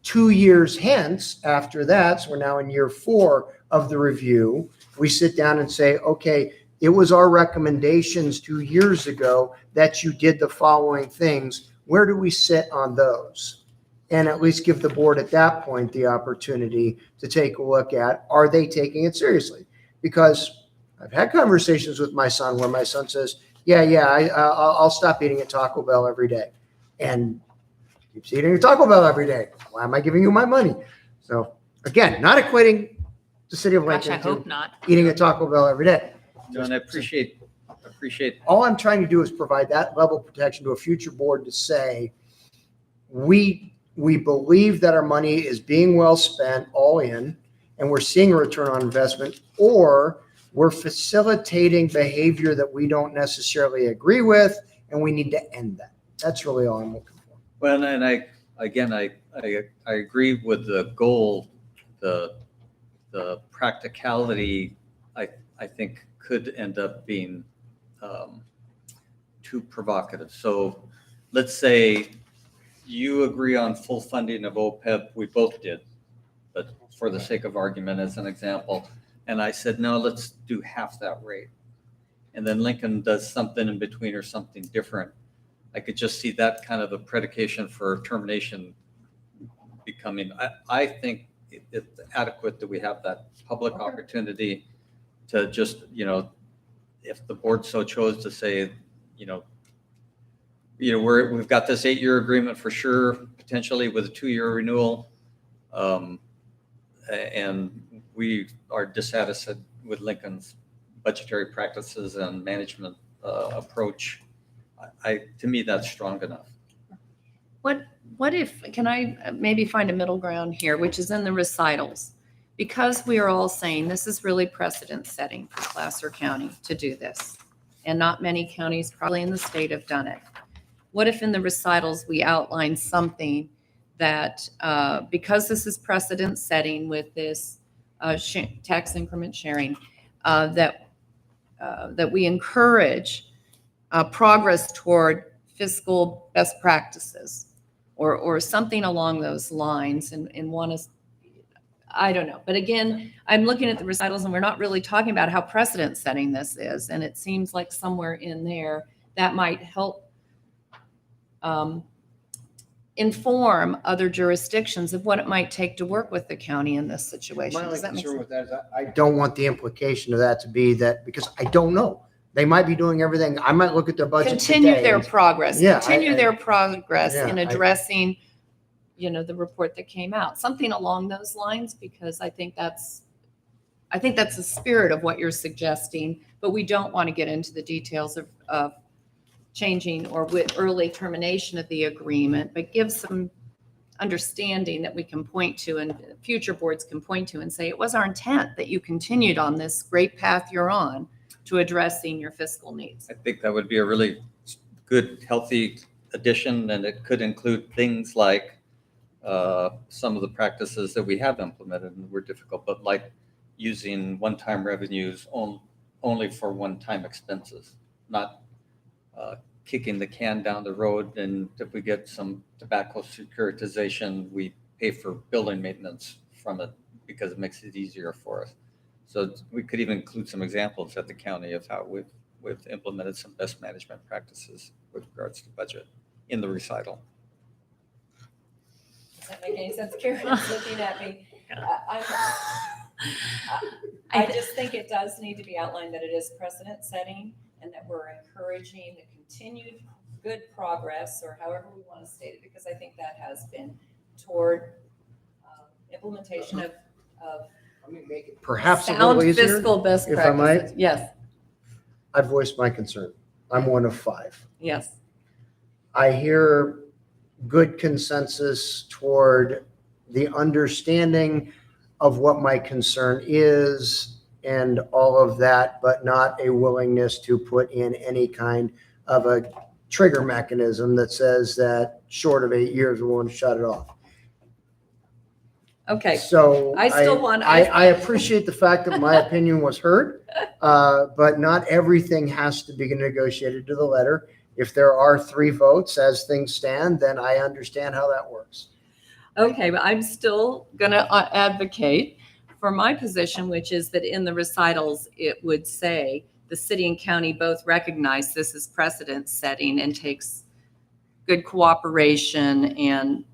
2 years hence, after that, so we're now in year 4 of the review, we sit down and say, okay, it was our recommendations 2 years ago that you did the following things. Where do we sit on those? And at least give the board at that point the opportunity to take a look at, are they taking it seriously? Because I've had conversations with my son where my son says, I'll stop eating at Taco Bell every day. And keeps eating at Taco Bell every day. Why am I giving you my money? So again, not equating the city of Lincoln I hope not. eating at Taco Bell every day. John, I appreciate. All I'm trying to do is provide that level of protection to a future board to say, we we believe that our money is being well spent all in and we're seeing a return on investment, or we're facilitating behavior that we don't necessarily agree with and we need to end that. That's really all I'm looking for. Well, and I agree with the goal. The practicality, I think, could end up being too provocative. So let's say you agree on full funding of OPEB. We both did, but for the sake of argument, as an example, and I said, no, let's do half that rate. And then Lincoln does something in between or something different. I could just see that kind of a predication for termination becoming, I think it's adequate that we have that public opportunity to just, if the board so chose to say, we've got this 8-year agreement for sure, potentially with a 2-year renewal. And we are dissatisfied with Lincoln's budgetary practices and management approach. To me, that's strong enough. What if, can I maybe find a middle ground here, which is in the recitals? Because we are all saying this is really precedent setting for Placer County to do this. And not many counties probably in the state have done it. What if in the recitals we outline something that, because this is precedent setting with this tax increment sharing, that we encourage progress toward fiscal best practices or something along those lines, and want to, I don't know. But again, I'm looking at the recitals and we're not really talking about how precedent setting this is. And it seems like somewhere in there that might help inform other jurisdictions of what it might take to work with the county in this situation. My only Does that make concern sense? with that is I don't want the implication of that to be that, because I don't know. They might be doing everything. I might look at their budget Continue today their and- progress. Yeah, Continue their progress yeah, in addressing, the report that came out. Something along those lines, because I think that's the spirit of what you're suggesting, but we don't want to get into the details of changing or with early termination of the agreement, but give some understanding that we can point to and future boards can point to and say, it was our intent that you continued on this great path you're on to addressing your fiscal needs. I think that would be a really good, healthy addition, and it could include things like some of the practices that we have implemented and were difficult, but like using one-time revenues only for one-time expenses, not kicking the can down the road. And if we get some tobacco securitization, we pay for building maintenance from it because it makes it easier for us. So we could even include some examples at the county of how we've implemented some best management practices with regards to budget in the recital. Does that make any sense? Karen's looking at me. I just think it does need to be outlined that it is precedent setting and that we're encouraging the continued good progress, or however we want to state it, because I think that has been toward implementation of Let me make it perhaps a sound little easier, fiscal best if I practices. might. Yes, I voiced my concern. I'm one of 5. yes. I hear good consensus toward the understanding of what my concern is and all of that, but not a willingness to put in any kind of a trigger mechanism that says that short of 8 years, we want to shut it off. Okay. So I still want. I appreciate the fact that my opinion was heard, but not everything has to be negotiated to the letter. If there are 3 votes as things stand, then I understand how that works. Okay, but I'm still going to advocate for my position, which is that in the recitals, it would say the city and county both recognize this is precedent setting and takes good cooperation and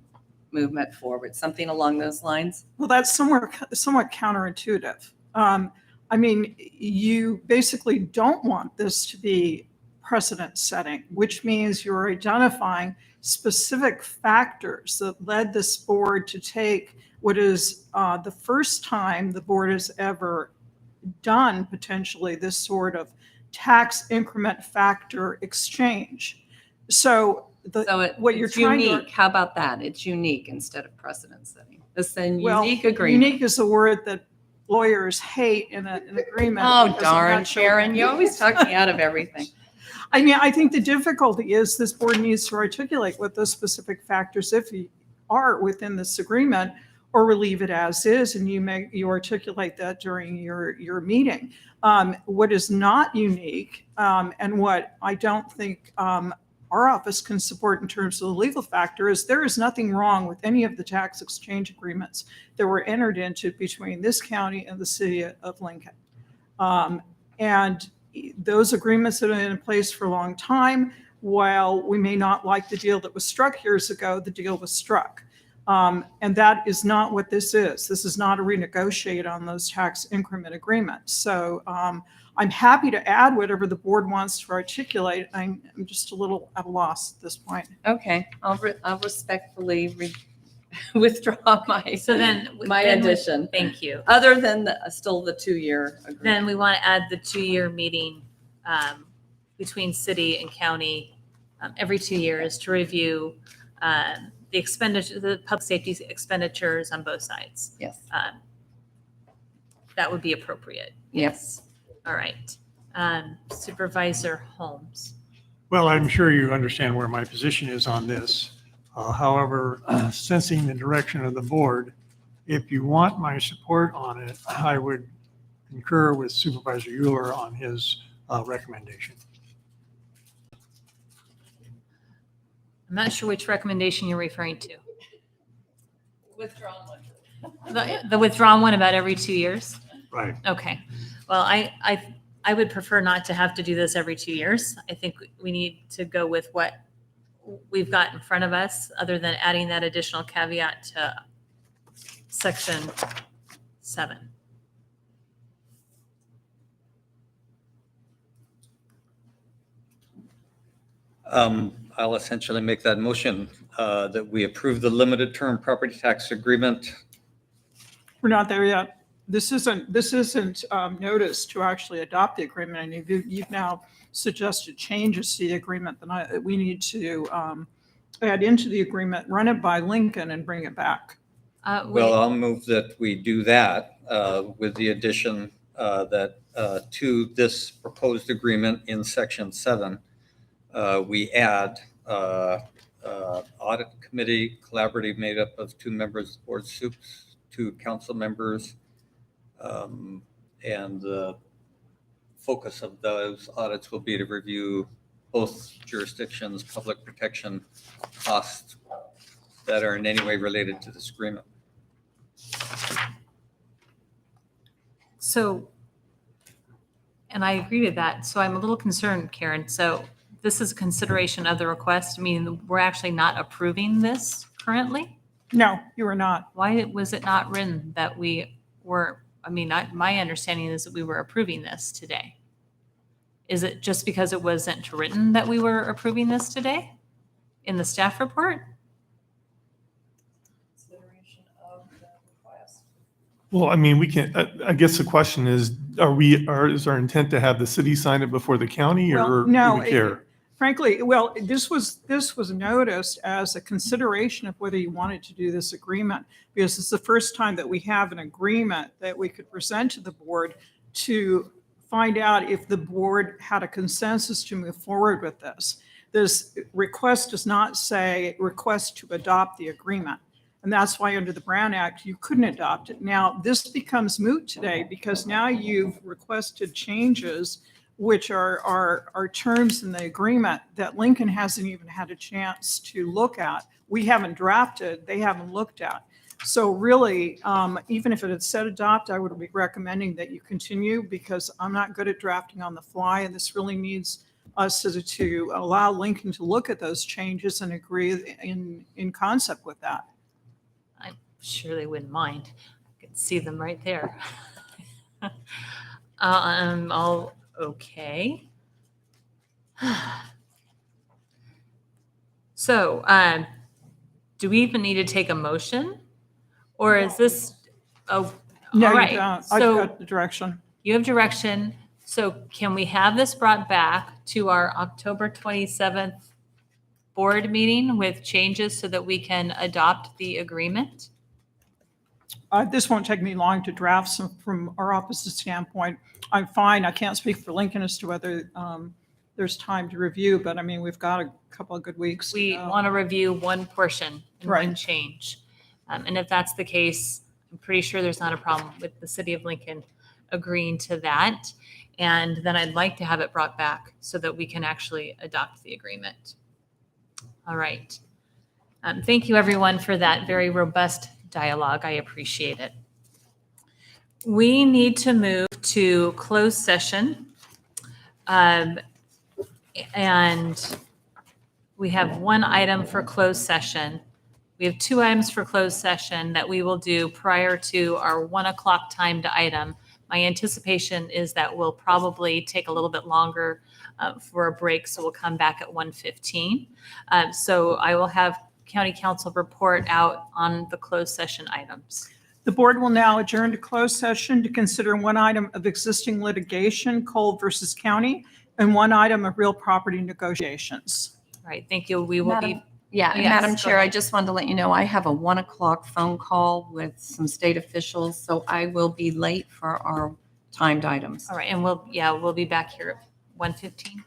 movement forward, something along those lines. Well, that's somewhat counterintuitive. I mean, you basically don't want this to be precedent setting, which means you're identifying specific factors that led this board to take what is the first time the board has ever done potentially this sort of tax increment factor exchange. So what you're it's trying to. unique. How about that? It's unique instead of precedent setting. It's a Well, unique agreement. unique is a word that lawyers hate in an agreement. Oh, because darn, that's so- Sharon, you always talk me out of everything. I mean, I think the difficulty is this board needs to articulate what those specific factors, if you are within this agreement, or we leave it as is, and you articulate that during your meeting. What is not unique, and what I don't think our office can support in terms of the legal factor, is there is nothing wrong with any of the tax exchange agreements that were entered into between this county and the city of Lincoln. And those agreements have been in place for a long time. While we may not like the deal that was struck years ago, the deal was struck. And that is not what this is. This is not a renegotiate on those tax increment agreements. So I'm happy to add whatever the board wants to articulate. I'm just a little at a loss at this point. Okay, I'll respectfully withdraw my So then. my then we- addition. Thank you. Other than still the 2-year agreement. Then we want to add the 2-year meeting between city and county every 2 years to review the expenditure, the public safety expenditures on both sides. Yes. That would be appropriate. Yes. All right. Supervisor Holmes. Well, I'm sure you understand where my position is on this. However, sensing the direction of the board, if you want my support on it, I would concur with Supervisor Euler on his recommendation. I'm not sure which recommendation you're referring to. Withdrawn one. The withdrawn one about every 2 years? Right. Okay. Well, I would prefer not to have to do this every 2 years. I think we need to go with what we've got in front of us, other than adding that additional caveat to section 7. I'll essentially make that motion that we approve the limited term property tax agreement. We're not there yet. This isn't notice to actually adopt the agreement. And you've now suggested changes to the agreement that we need to add into the agreement, run it by Lincoln, and bring it back. Well, I'll move that we do that with the addition that to this proposed agreement in section 7, we add audit committee collaborative made up of 2 members, board soups, 2 council members, and the focus of those audits will be to review both jurisdictions' public protection costs that are in any way related to this agreement. So, and I agree with that. So I'm a little concerned, Karen. So this is consideration of the request, meaning we're actually not approving this currently? No, you are not. Why was it not written that we were, my understanding is that we were approving this today. Is it just because it wasn't written that we were approving this today in the staff report? Well, I mean, we can, I guess the question is, is our intent to have the city sign it before the county, Well, or no, do we care? Frankly, well, this was noticed as a consideration of whether you wanted to do this agreement, because it's the first time that we have an agreement that we could present to the board to find out if the board had a consensus to move forward with this. This request does not say request to adopt the agreement. And that's why under the Brown Act, you couldn't adopt it. Now, this becomes moot today because now you've requested changes, which are terms in the agreement that Lincoln hasn't even had a chance to look at. We haven't drafted, they haven't looked at. So really, even if it had said adopt, I would be recommending that you continue, because I'm not good at drafting on the fly, and this really needs us to allow Lincoln to look at those changes and agree in concept with that. I'm sure they wouldn't mind. I can see them right there. All okay. So, do we even need to take a motion? Or is this, No, all you right. don't. I've So got the direction. you have direction. So can we have this brought back to our October 27th board meeting with changes so that we can adopt the agreement? This won't take me long to draft some from our office's standpoint. I'm fine. I can't speak for Lincoln as to whether there's time to review, but I mean, we've got a couple of good weeks. We want to review one portion and one Right. change. And if that's the case, I'm pretty sure there's not a problem with the city of Lincoln agreeing to that. And then I'd like to have it brought back so that we can actually adopt the agreement. All right. Thank you, everyone, for that very robust dialogue. I appreciate it. We need to move to closed session. And we have one item for closed session. We have two items for closed session that we will do prior to our 1 o'clock timed item. My anticipation is that we'll probably take a little bit longer for a break, so we'll come back at 1:15. So I will have County Council report out on the closed session items. The board will now adjourn to closed session to consider one item of existing litigation, Cole versus County, and one item of real property negotiations. All right, thank you. We will be. Yeah, Oh, and yes, Madam go Chair, I ahead. just wanted to let you know, I have a 1 o'clock phone call with some state officials, so I will be late for our timed items. All right, and we'll be back here at 1:15.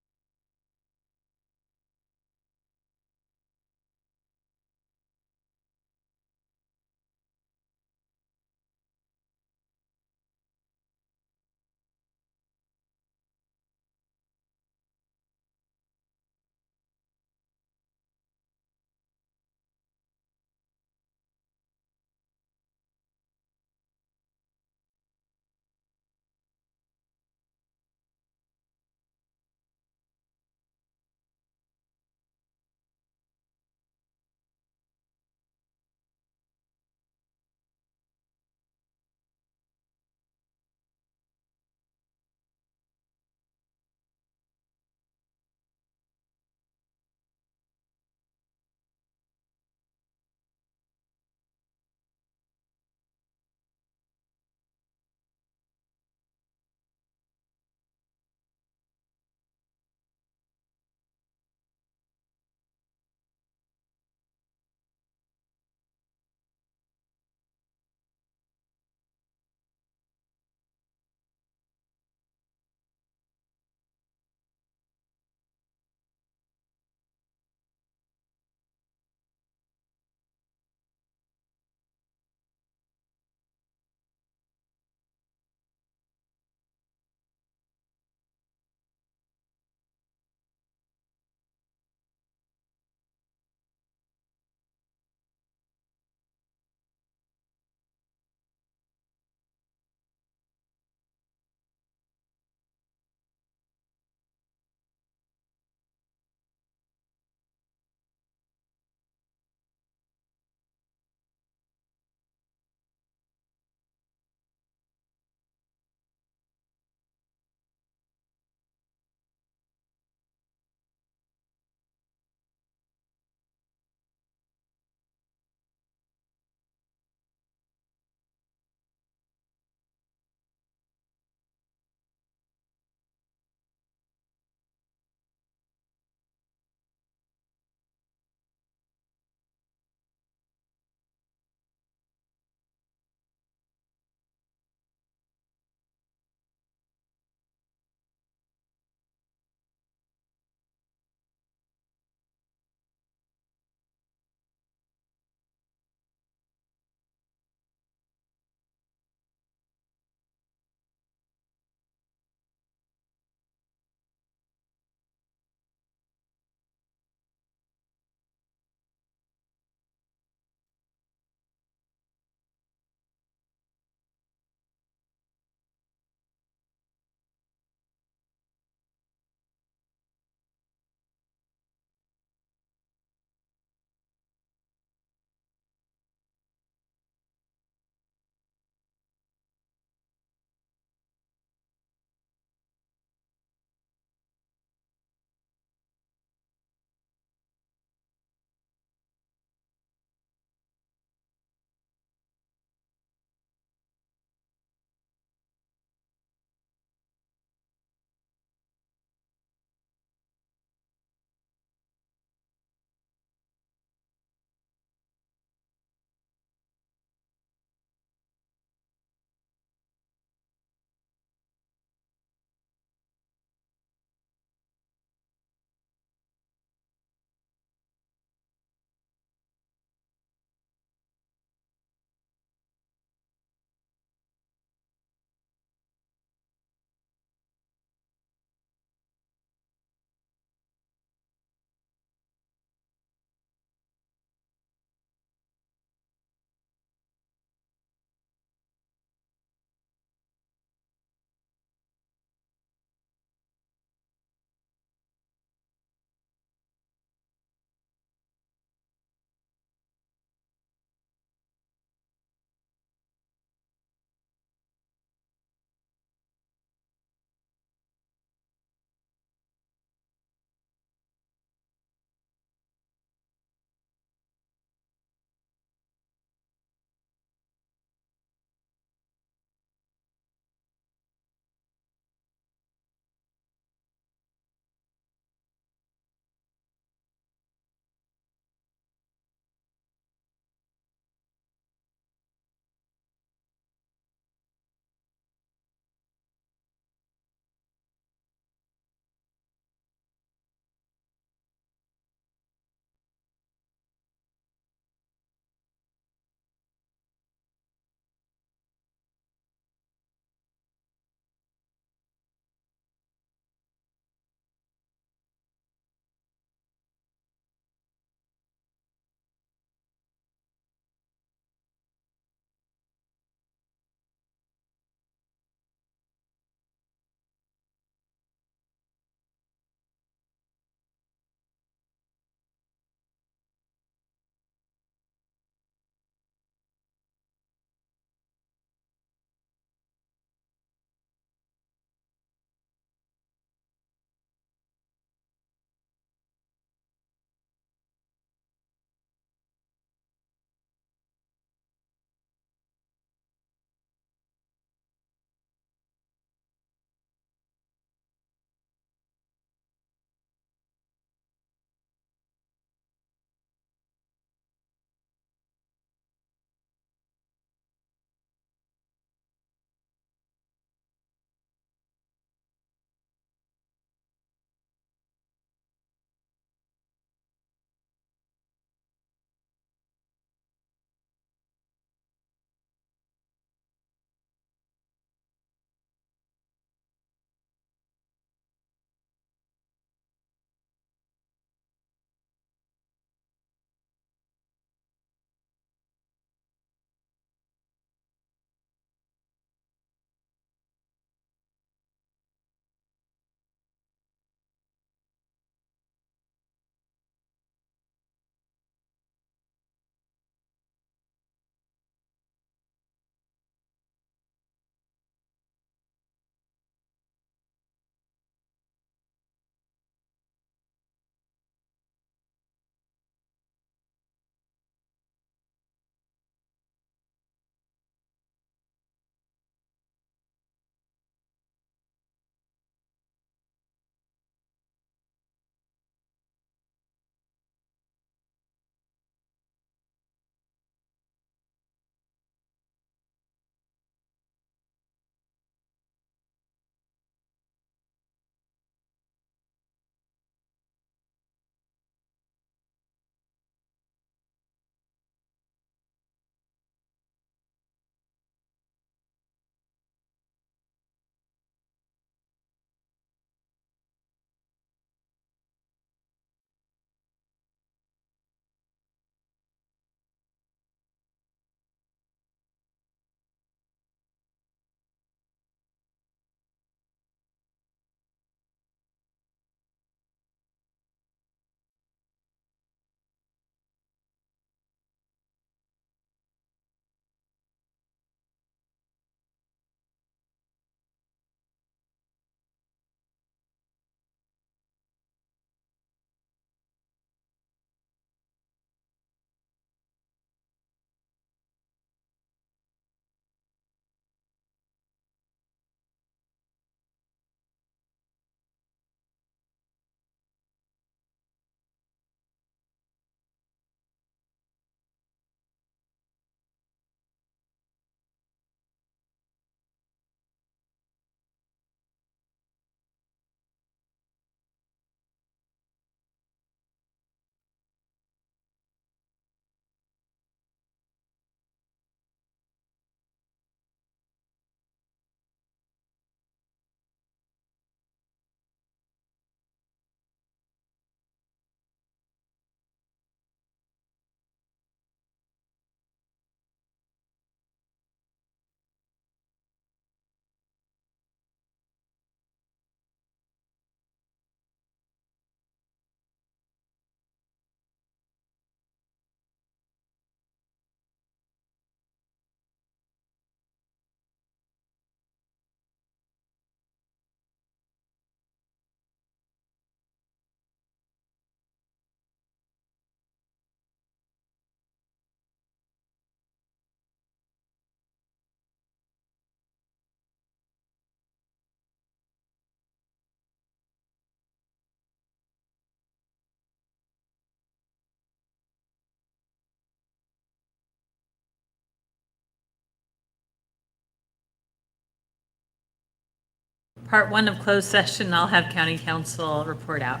part one of closed session, I'll have county council report out.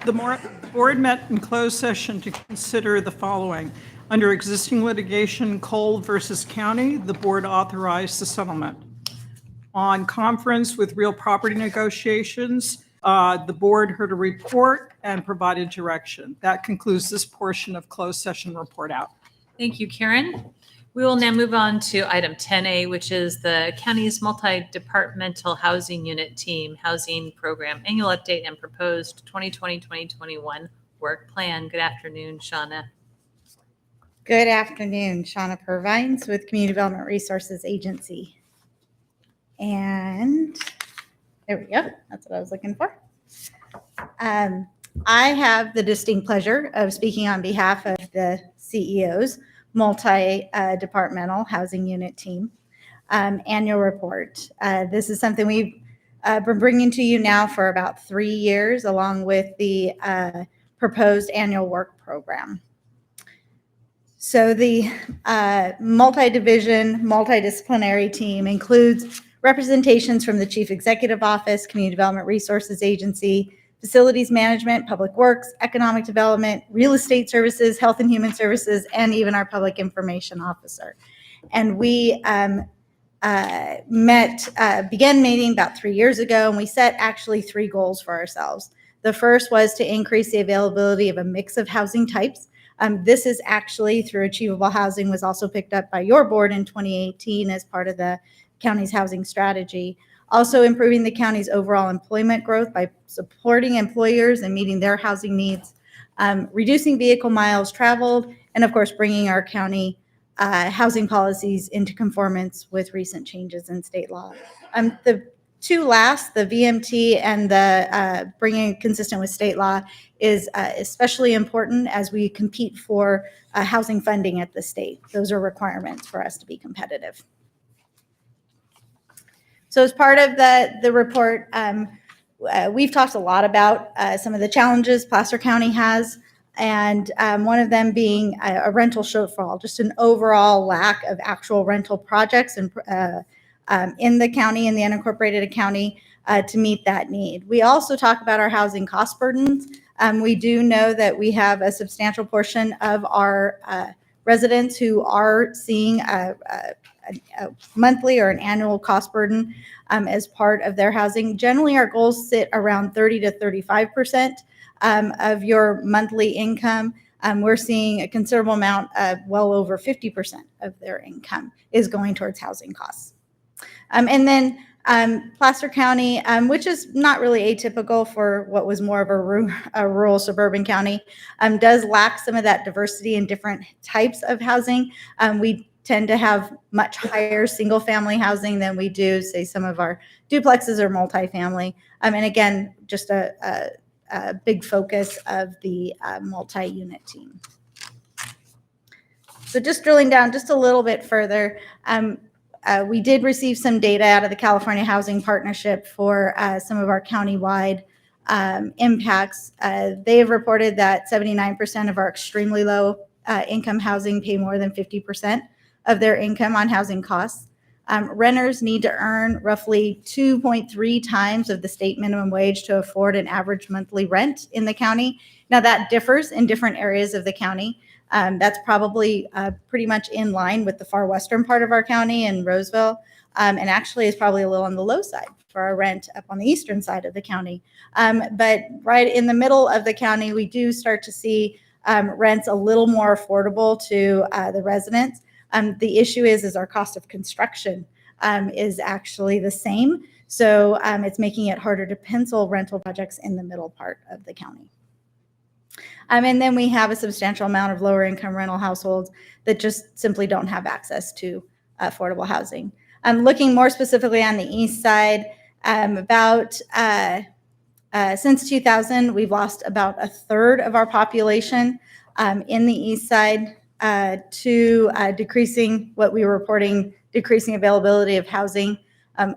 The board met in closed session to consider the following. Under existing litigation, Cole versus County, the board authorized the settlement. On conference with real property negotiations, the board heard a report and provided direction. That concludes this portion of closed session report out. Thank you, Karen. We will now move on to item 10A, which is the county's multi-departmental housing unit team housing program annual update and proposed 2020-2021 work plan. Good afternoon, Shauna. Good afternoon, Shauna Purvines with Community Development Resources Agency. And there we go. That's what I was looking for. I have the distinct pleasure of speaking on behalf of the CEO's multi-departmental housing unit team annual report. This is something we've been bringing to you now for about 3 years, along with the proposed annual work program. So the multi-division, multidisciplinary team includes representations from the Chief Executive Office, Community Development Resources Agency, Facilities Management, Public Works, Economic Development, Real Estate Services, Health and Human Services, and even our Public Information Officer. And we began meeting about 3 years ago, and we set actually 3 goals for ourselves. The first was to increase the availability of a mix of housing types. This is actually through Achievable Housing, was also picked up by your board in 2018 as part of the county's housing strategy. Also improving the county's overall employment growth by supporting employers and meeting their housing needs, reducing vehicle miles traveled, and of course, bringing our county housing policies into conformance with recent changes in state law. The two last, the VMT and the bringing it consistent with state law, is especially important as we compete for housing funding at the state. Those are requirements for us to be competitive. So as part of the report, we've talked a lot about some of the challenges Placer County has, and one of them being a rental shortfall, just an overall lack of actual rental projects in the county, in the unincorporated county, to meet that need. We also talk about our housing cost burdens. We do know that we have a substantial portion of our residents who are seeing a monthly or an annual cost burden as part of their housing. Generally, our goals sit around 30 to 35% of your monthly income. We're seeing a considerable amount of well over 50% of their income is going towards housing costs. And then Placer County, which is not really atypical for what was more of a rural suburban county, does lack some of that diversity in different types of housing. We tend to have much higher single family housing than we do, say, some of our duplexes or multifamily. And again, just a big focus of the multi-unit team. So just drilling down just a little bit further, we did receive some data out of the California Housing Partnership for some of our countywide impacts. They have reported that 79% of our extremely low income housing pay more than 50% of their income on housing costs. Renters need to earn roughly 2.3 times of the state minimum wage to afford an average monthly rent in the county. Now that differs in different areas of the county. That's probably pretty much in line with the far western part of our county in Roseville, and actually is probably a little on the low side for our rent up on the eastern side of the county. But right in the middle of the county, we do start to see rents a little more affordable to the residents. The issue is our cost of construction is actually the same. So it's making it harder to pencil rental projects in the middle part of the county. And then we have a substantial amount of lower income rental households that just simply don't have access to affordable housing. Looking more specifically on the east side, since 2000, we've lost about a third of our population in the east side to decreasing what we were reporting, decreasing availability of housing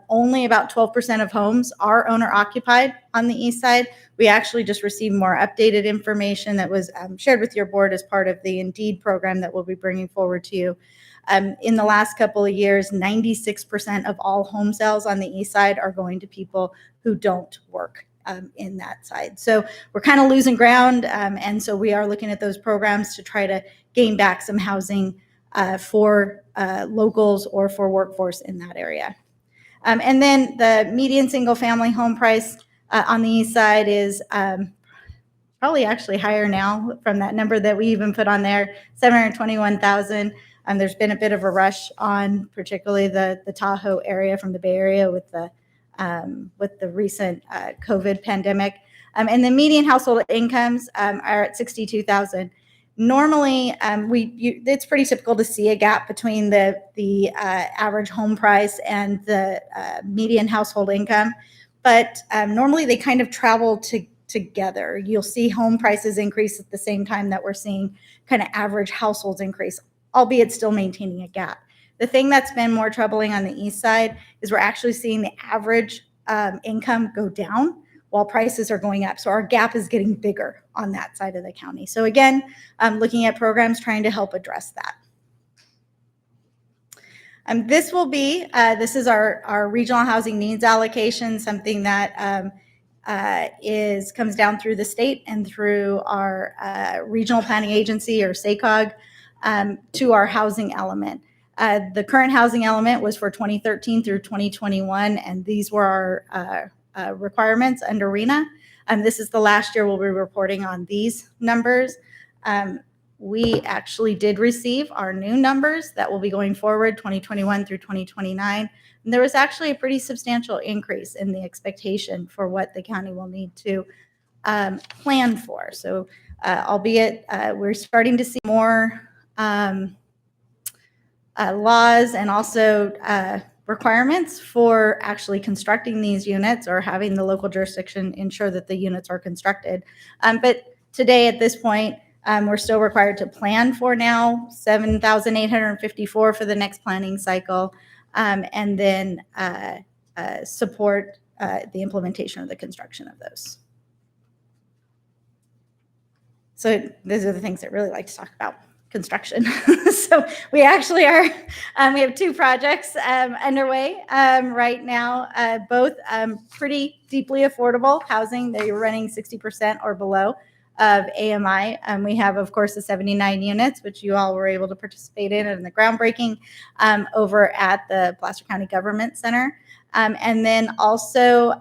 Only about 12% of homes are owner occupied on the east side. We actually just received more updated information that was shared with your board as part of the Indeed program that we'll be bringing forward to you. In the last couple of years, 96% of all home sales on the east side are going to people who don't work in that side. So we're kind of losing ground. And so we are looking at those programs to try to gain back some housing for locals or for workforce in that area. And then the median single family home price on the east side is probably actually higher now from that number that we even put on there, 721,000. There's been a bit of a rush on particularly the Tahoe area from the Bay Area with the recent COVID pandemic. And the median household incomes are at 62,000. Normally, it's pretty typical to see a gap between the average home price and the median household income, but normally they kind of travel together. You'll see home prices increase at the same time that we're seeing kind of average households increase, albeit still maintaining a gap. The thing that's been more troubling on the east side is we're actually seeing the average income go down while prices are going up. So our gap is getting bigger on that side of the county. So again, looking at programs trying to help address that. This is our regional housing needs allocation, something that comes down through the state and through our regional planning agency or SACOG to our housing element. The current housing element was for 2013 through 2021, and these were our requirements under RENA. This is the last year we'll be reporting on these numbers. We actually did receive our new numbers that will be going forward 2021 through 2029. And there was actually a pretty substantial increase in the expectation for what the county will need to plan for. So albeit we're starting to see more laws and also requirements for actually constructing these units or having the local jurisdiction ensure that the units are constructed. But today at this point, we're still required to plan for now 7,854 for the next planning cycle, and then support the implementation of the construction of those. So those are the things I really like to talk about. Construction. So we actually are, we have two projects underway right now, both pretty deeply affordable housing. They're running 60% or below of AMI. We have, of course, the 79 units, which you all were able to participate in the groundbreaking over at the Placer County Government Center. And then also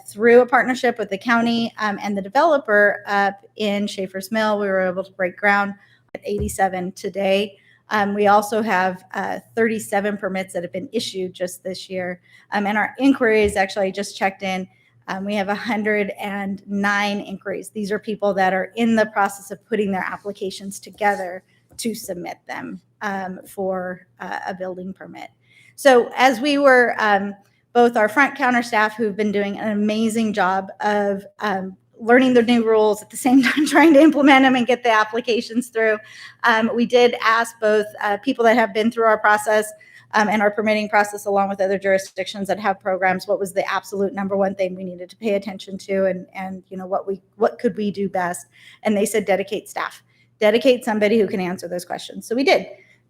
through a partnership with the county and the developer up in Schaefer's Mill, we were able to break ground at 87 today. We also have 37 permits that have been issued just this year. And our inquiries, actually, I just checked in, we have 109 inquiries. These are people that are in the process of putting their applications together to submit them for a building permit. So as we were, both our front counter staff who've been doing an amazing job of learning the new rules at the same time trying to implement them and get the applications through. We did ask both people that have been through our process and our permitting process along with other jurisdictions that have programs, what was the absolute number one thing we needed to pay attention to, and you know what could we do best. And they said dedicate staff, dedicate somebody who can answer those questions. So we did.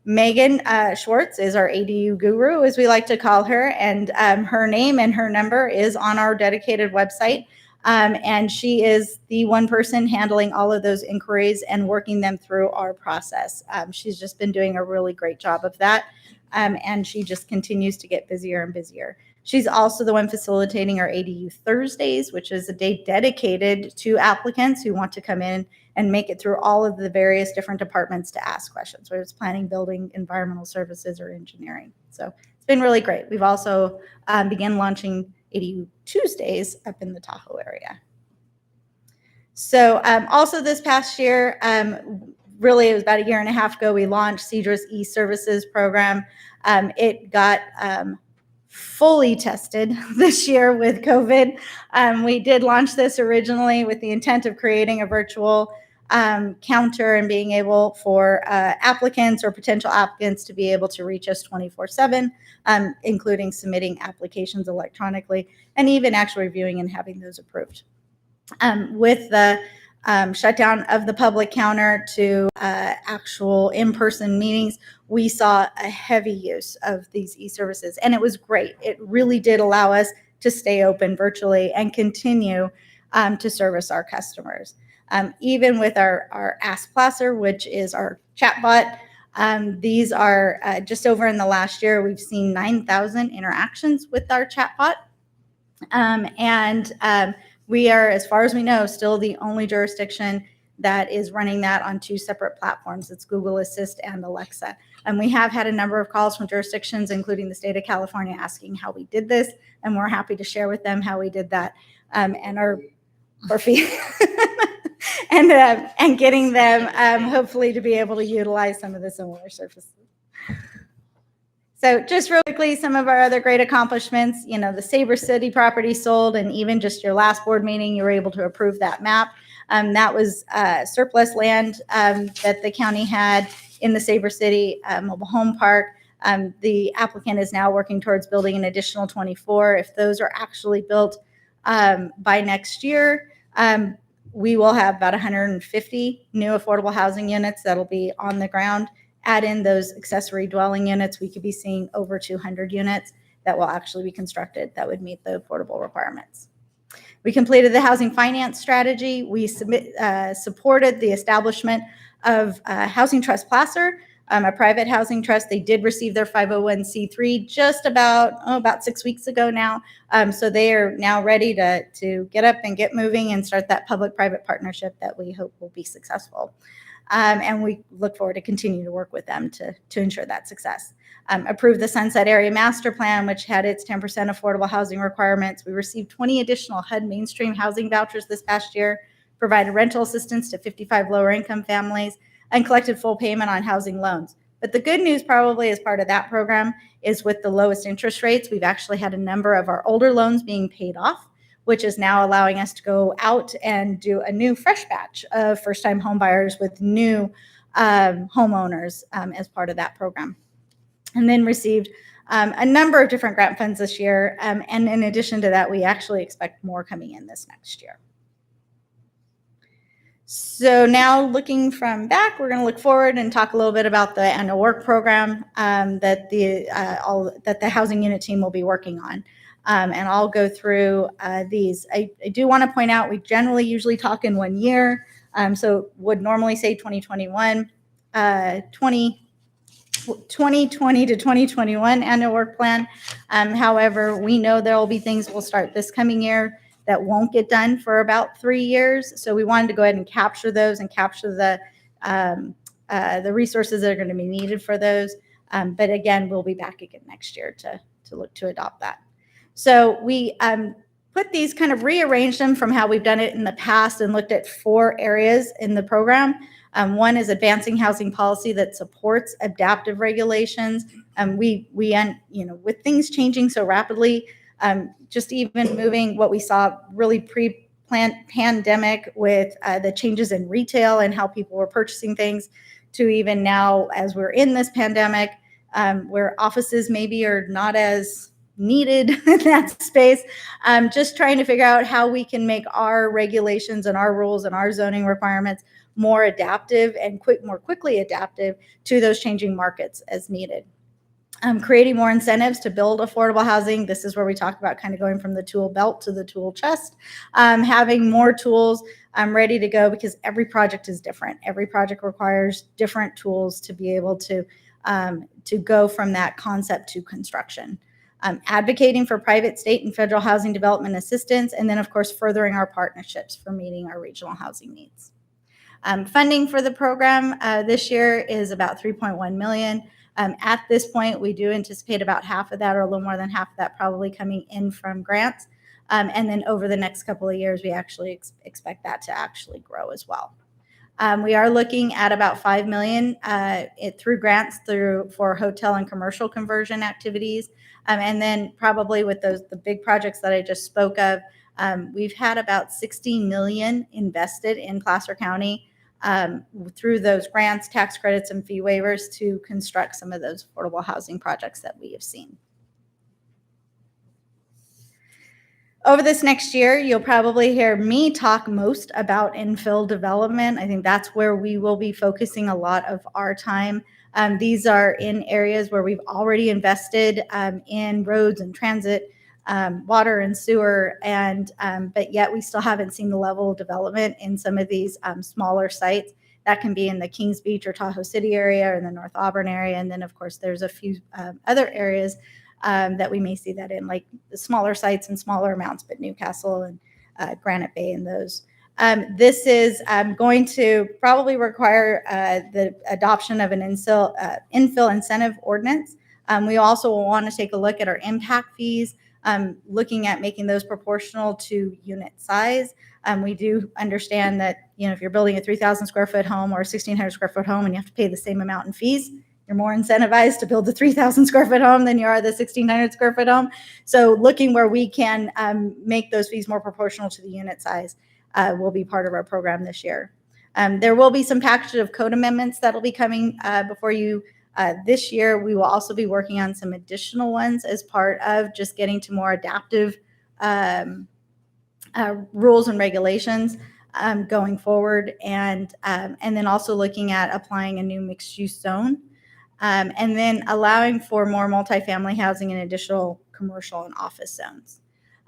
Megan Schwartz is our ADU guru, as we like to call her, and her name and her number is on our dedicated website. And she is the one person handling all of those inquiries and working them through our process. She's just been doing a really great job of that. And she just continues to get busier and busier. She's also the one facilitating our ADU Thursdays, which is a day dedicated to applicants who want to come in and make it through all of the various different departments to ask questions, whether it's planning, building, environmental services, or engineering. So it's been really great. We've also began launching ADU Tuesdays up in the Tahoe area. So also this past year, really it was about a year and a half ago, we launched Cedra's e-services program. It got fully tested this year with COVID. We did launch this originally with the intent of creating a virtual counter and being able for applicants or potential applicants to be able to reach us 24/7, including submitting applications electronically and even actually reviewing and having those approved. With the shutdown of the public counter to actual in-person meetings, we saw a heavy use of these e-services, and it was great. It really did allow us to stay open virtually and continue to service our customers. Even with our Ask Placer, which is our chatbot, these are just over in the last year, we've seen 9,000 interactions with our chatbot. We are, as far as we know, still the only jurisdiction that is running that on 2 separate platforms. It's Google Assist and Alexa. And we have had a number of calls from jurisdictions, including the state of California, asking how we did this. And we're happy to share with them how we did that and our fee and getting them hopefully to be able to utilize some of the similar services. So just real quickly, some of our other great accomplishments, the Sabre City property sold, and even just your last board meeting, you were able to approve that map. That was surplus land that the county had in the Sabre City mobile home park. The applicant is now working towards building an additional 24. If those are actually built by next year, we will have about 150 new affordable housing units that'll be on the ground. Add in those accessory dwelling units, we could be seeing over 200 units that will actually be constructed that would meet the affordable requirements. We completed the housing finance strategy. We supported the establishment of Housing Trust Placer, a private housing trust. They did receive their 501c3 just about 6 weeks ago now. So they are now ready to get up and get moving and start that public-private partnership that we hope will be successful. And we look forward to continue to work with them to ensure that success. Approved the Sunset Area Master Plan, which had its 10% affordable housing requirements. We received 20 additional HUD mainstream housing vouchers this past year, provided rental assistance to 55 lower income families, and collected full payment on housing loans. But the good news probably as part of that program is with the lowest interest rates, we've actually had a number of our older loans being paid off, which is now allowing us to go out and do a new fresh batch of first-time home buyers with new homeowners as part of that program. And then received a number of different grant funds this year. And in addition to that, we actually expect more coming in this next year. So now looking from back, we're going to look forward and talk a little bit about the annual work program that the housing unit team will be working on. And I'll go through these. I do want to point out we generally usually talk in 1 year. So would normally say 2021, 2020 to 2021 annual work plan. However, we know there will be things we'll start this coming year that won't get done for about 3 years. So we wanted to go ahead and capture those and capture the resources that are going to be needed for those. But again, we'll be back again next year to look to adopt that. So we put these kind of rearranged them from how we've done it in the past and looked at 4 areas in the program. One is advancing housing policy that supports adaptive regulations. With things changing so rapidly, just even moving what we saw really pre-pandemic with the changes in retail and how people were purchasing things to even now as we're in this pandemic, where offices maybe are not as needed in that space, just trying to figure out how we can make our regulations and our rules and our zoning requirements more adaptive and more quickly adaptive to those changing markets as needed. Creating more incentives to build affordable housing. This is where we talk about kind of going from the tool belt to the tool chest. Having more tools ready to go because every project is different. Every project requires different tools to be able to go from that concept to construction. Advocating for private, state, and federal housing development assistance, and then, of course, furthering our partnerships for meeting our regional housing needs. Funding for the program this year is about $3.1 million. At this point, we do anticipate about half of that or a little more than half of that probably coming in from grants. And then over the next couple of years, we actually expect that to actually grow as well. We are looking at about $5 million through grants for hotel and commercial conversion activities. And then probably with the big projects that I just spoke of, we've had about $60 million invested in Placer County through those grants, tax credits, and fee waivers to construct some of those affordable housing projects that we have seen. Over this next year, you'll probably hear me talk most about infill development. I think that's where we will be focusing a lot of our time. These are in areas where we've already invested in roads and transit, water and sewer, and but yet we still haven't seen the level of development in some of these smaller sites. That can be in the Kings Beach or Tahoe City area or in the North Auburn area. And then, of course, there's a few other areas that we may see that in, like the smaller sites and smaller amounts, but Newcastle and Granite Bay and those. This is going to probably require the adoption of an infill incentive ordinance. We also will want to take a look at our impact fees, looking at making those proportional to unit size. We do understand that, if you're building a 3,000 square foot home or a 1,600 square foot home and you have to pay the same amount in fees, you're more incentivized to build the 3,000 square foot home than you are the 1,600 square foot home. So looking where we can make those fees more proportional to the unit size will be part of our program this year. There will be some package of code amendments that will be coming before you this year. We will also be working on some additional ones as part of just getting to more adaptive rules and regulations going forward, and then also looking at applying a new mixed-use zone. And then allowing for more multifamily housing and additional commercial and office zones.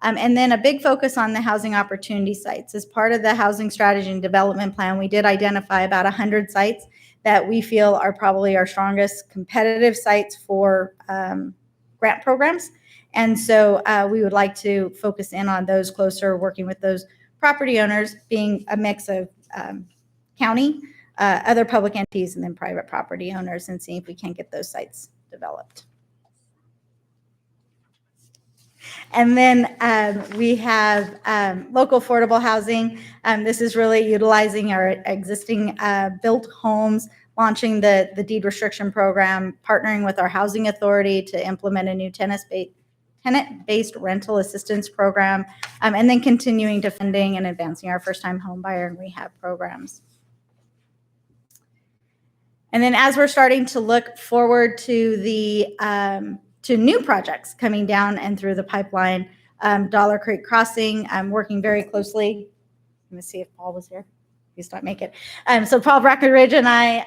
And then a big focus on the housing opportunity sites. As part of the housing strategy and development plan, we did identify about 100 sites that we feel are probably our strongest competitive sites for grant programs. And so we would like to focus in on those closer, working with those property owners, being a mix of county, other public entities, and then private property owners, and see if we can get those sites developed. And then we have local affordable housing. This is really utilizing our existing built homes, launching the deed restriction program, partnering with our housing authority to implement a new tenant-based rental assistance program, and then continuing to funding and advancing our first-time home buyer and rehab programs. And then as we're starting to look forward to the to new projects coming down and through the pipeline, Dollar Creek Crossing, I'm working very closely. Let me see if Paul was here. He's not make it. So Paul Breckenridge and I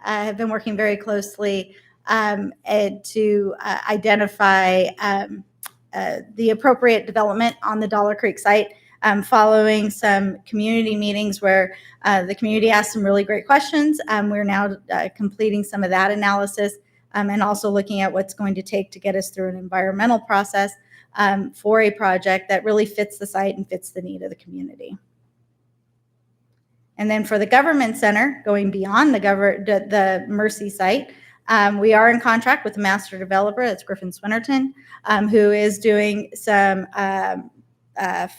have been working very closely to identify the appropriate development on the Dollar Creek site. Following some community meetings where the community asked some really great questions. We're now completing some of that analysis and also looking at what's going to take to get us through an environmental process for a project that really fits the site and fits the need of the community. And then for the government center, going beyond the Mercy site, we are in contract with the master developer, that's Griffin Swinnerton, who is doing some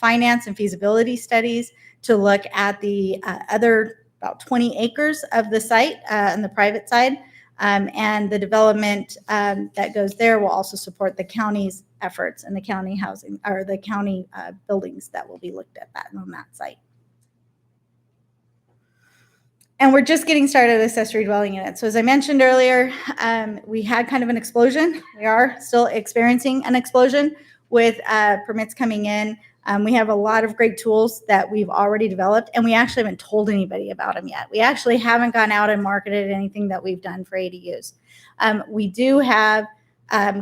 finance and feasibility studies to look at the other about 20 acres of the site on the private side. And the development that goes there will also support the county's efforts and the county housing or the county buildings that will be looked at on that site. And we're just getting started with accessory dwelling units. So as I mentioned earlier, we had kind of an explosion. We are still experiencing an explosion with permits coming in. We have a lot of great tools that we've already developed, and we actually haven't told anybody about them yet. We actually haven't gone out and marketed anything that we've done for ADUs. We do have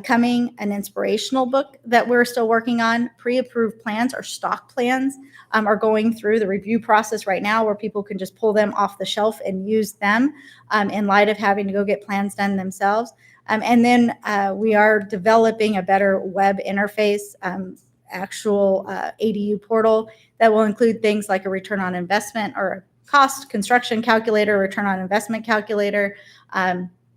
coming an inspirational book that we're still working on. Pre-approved plans or stock plans are going through the review process right now, where people can just pull them off the shelf and use them in light of having to go get plans done themselves. And then we are developing a better web interface, actual ADU portal that will include things like a return on investment or a cost construction calculator, return on investment calculator,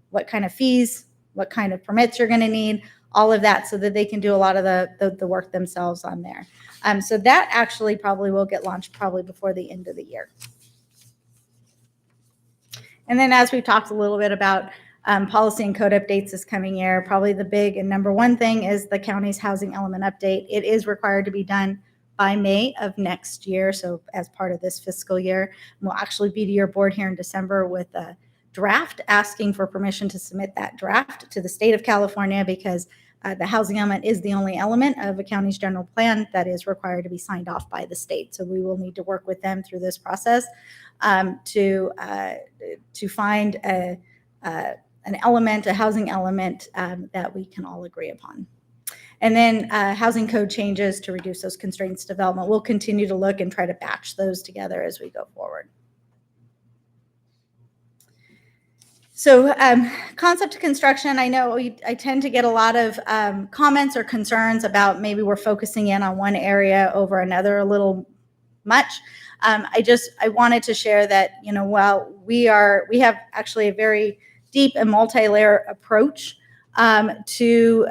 what kind of fees, what kind of permits you're going to need, all of that, so that they can do a lot of the work themselves on there. So that actually probably will get launched probably before the end of the year. And then as we've talked a little bit about policy and code updates this coming year, probably the big and number one thing is the county's housing element update. It is required to be done by May of next year, so as part of this fiscal year. And we'll actually be to your board here in December with a draft, asking for permission to submit that draft to the state of California, because the housing element is the only element of a county's general plan that is required to be signed off by the state. So we will need to work with them through this process to find an element, a housing element that we can all agree upon. And then housing code changes to reduce those constraints to development. We'll continue to look and try to batch those together as we go forward. So concept of construction, I know I tend to get a lot of comments or concerns about maybe we're focusing in on one area over another a little much. I wanted to share that, while we have actually a very deep and multi-layer approach to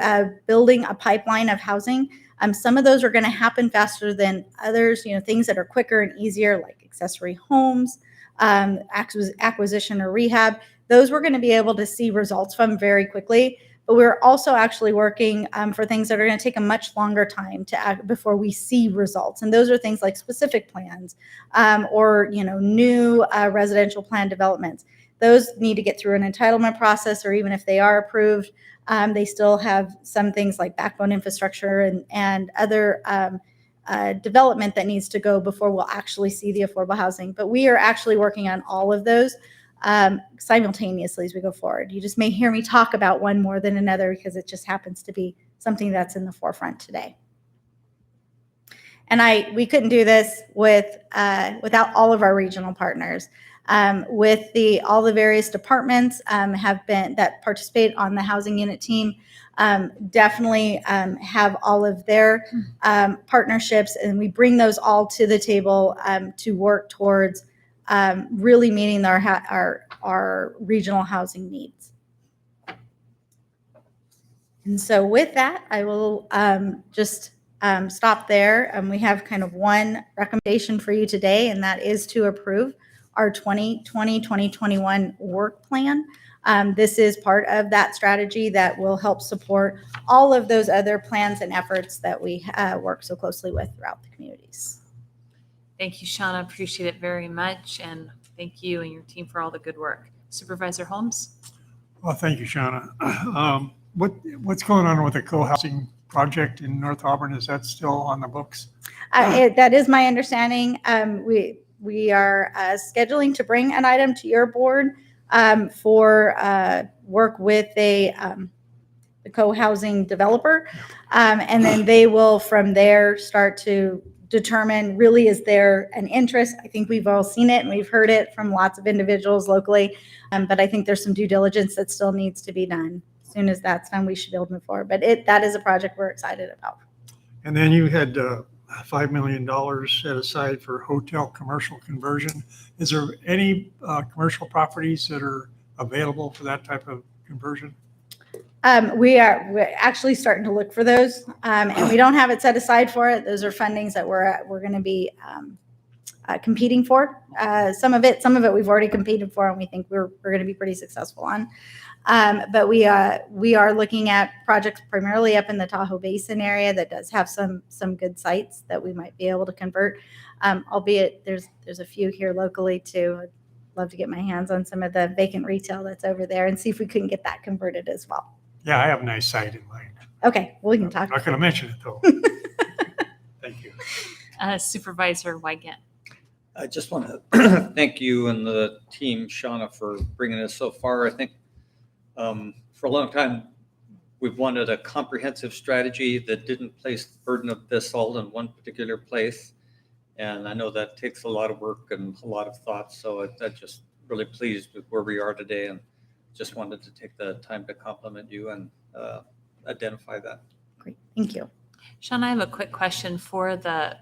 building a pipeline of housing. Some of those are going to happen faster than others, things that are quicker and easier, like accessory homes, acquisition or rehab. Those we're going to be able to see results from very quickly. But we're also actually working for things that are going to take a much longer time to act before we see results. And those are things like specific plans or new residential plan developments. Those need to get through an entitlement process, or even if they are approved, they still have some things like backbone infrastructure and other development that needs to go before we'll actually see the affordable housing. But we are actually working on all of those simultaneously as we go forward. You just may hear me talk about one more than another because it just happens to be something that's in the forefront today. And we couldn't do this without all of our regional partners. With all the various departments that participate on the housing unit team, definitely have all of their partnerships, and we bring those all to the table to work towards really meeting our regional housing needs. And so with that, I will just stop there. We have kind of one recommendation for you today, and that is to approve our 2020-2021 work plan. This is part of that strategy that will help support all of those other plans and efforts that we work so closely with throughout the communities. Thank you, Shauna. Appreciate it very much. And thank you and your team for all the good work. Supervisor Holmes? Well, thank you, Shauna. What's going on with the co-housing project in North Auburn? Is that still on the books? That is my understanding. We are scheduling to bring an item to your board for work with the co-housing developer. And then they will from there start to determine, really, is there an interest? I think we've all seen it and we've heard it from lots of individuals locally, but I think there's some due diligence that still needs to be done. As soon as that's done, we should be able to move forward. But that is a project we're excited about. And then you had $5 million set aside for hotel commercial conversion. Is there any commercial properties that are available for that type of conversion? We're actually starting to look for those, and we don't have it set aside for it. Those are fundings that we're going to be competing for. Some of it we've already competed for, and we think we're going to be pretty successful on. But we are looking at projects primarily up in the Tahoe Basin area that does have some good sites that we might be able to convert. Albeit there's a few here locally too. I'd love to get my hands on some of the vacant retail that's over there and see if we couldn't get that converted as well. Yeah, I have a nice site in mind. Okay, well, we can talk. I'm not going to mention it though. Thank you. Supervisor Wygant. I just want to thank you and the team, Shauna, for bringing us so far. I think for a long time, we've wanted a comprehensive strategy that didn't place the burden of this all in one particular place. And I know that takes a lot of work and a lot of thought. So I'm just really pleased with where we are today, and just wanted to take the time to compliment you and identify that. Great, thank you. Sean, I have a quick question for the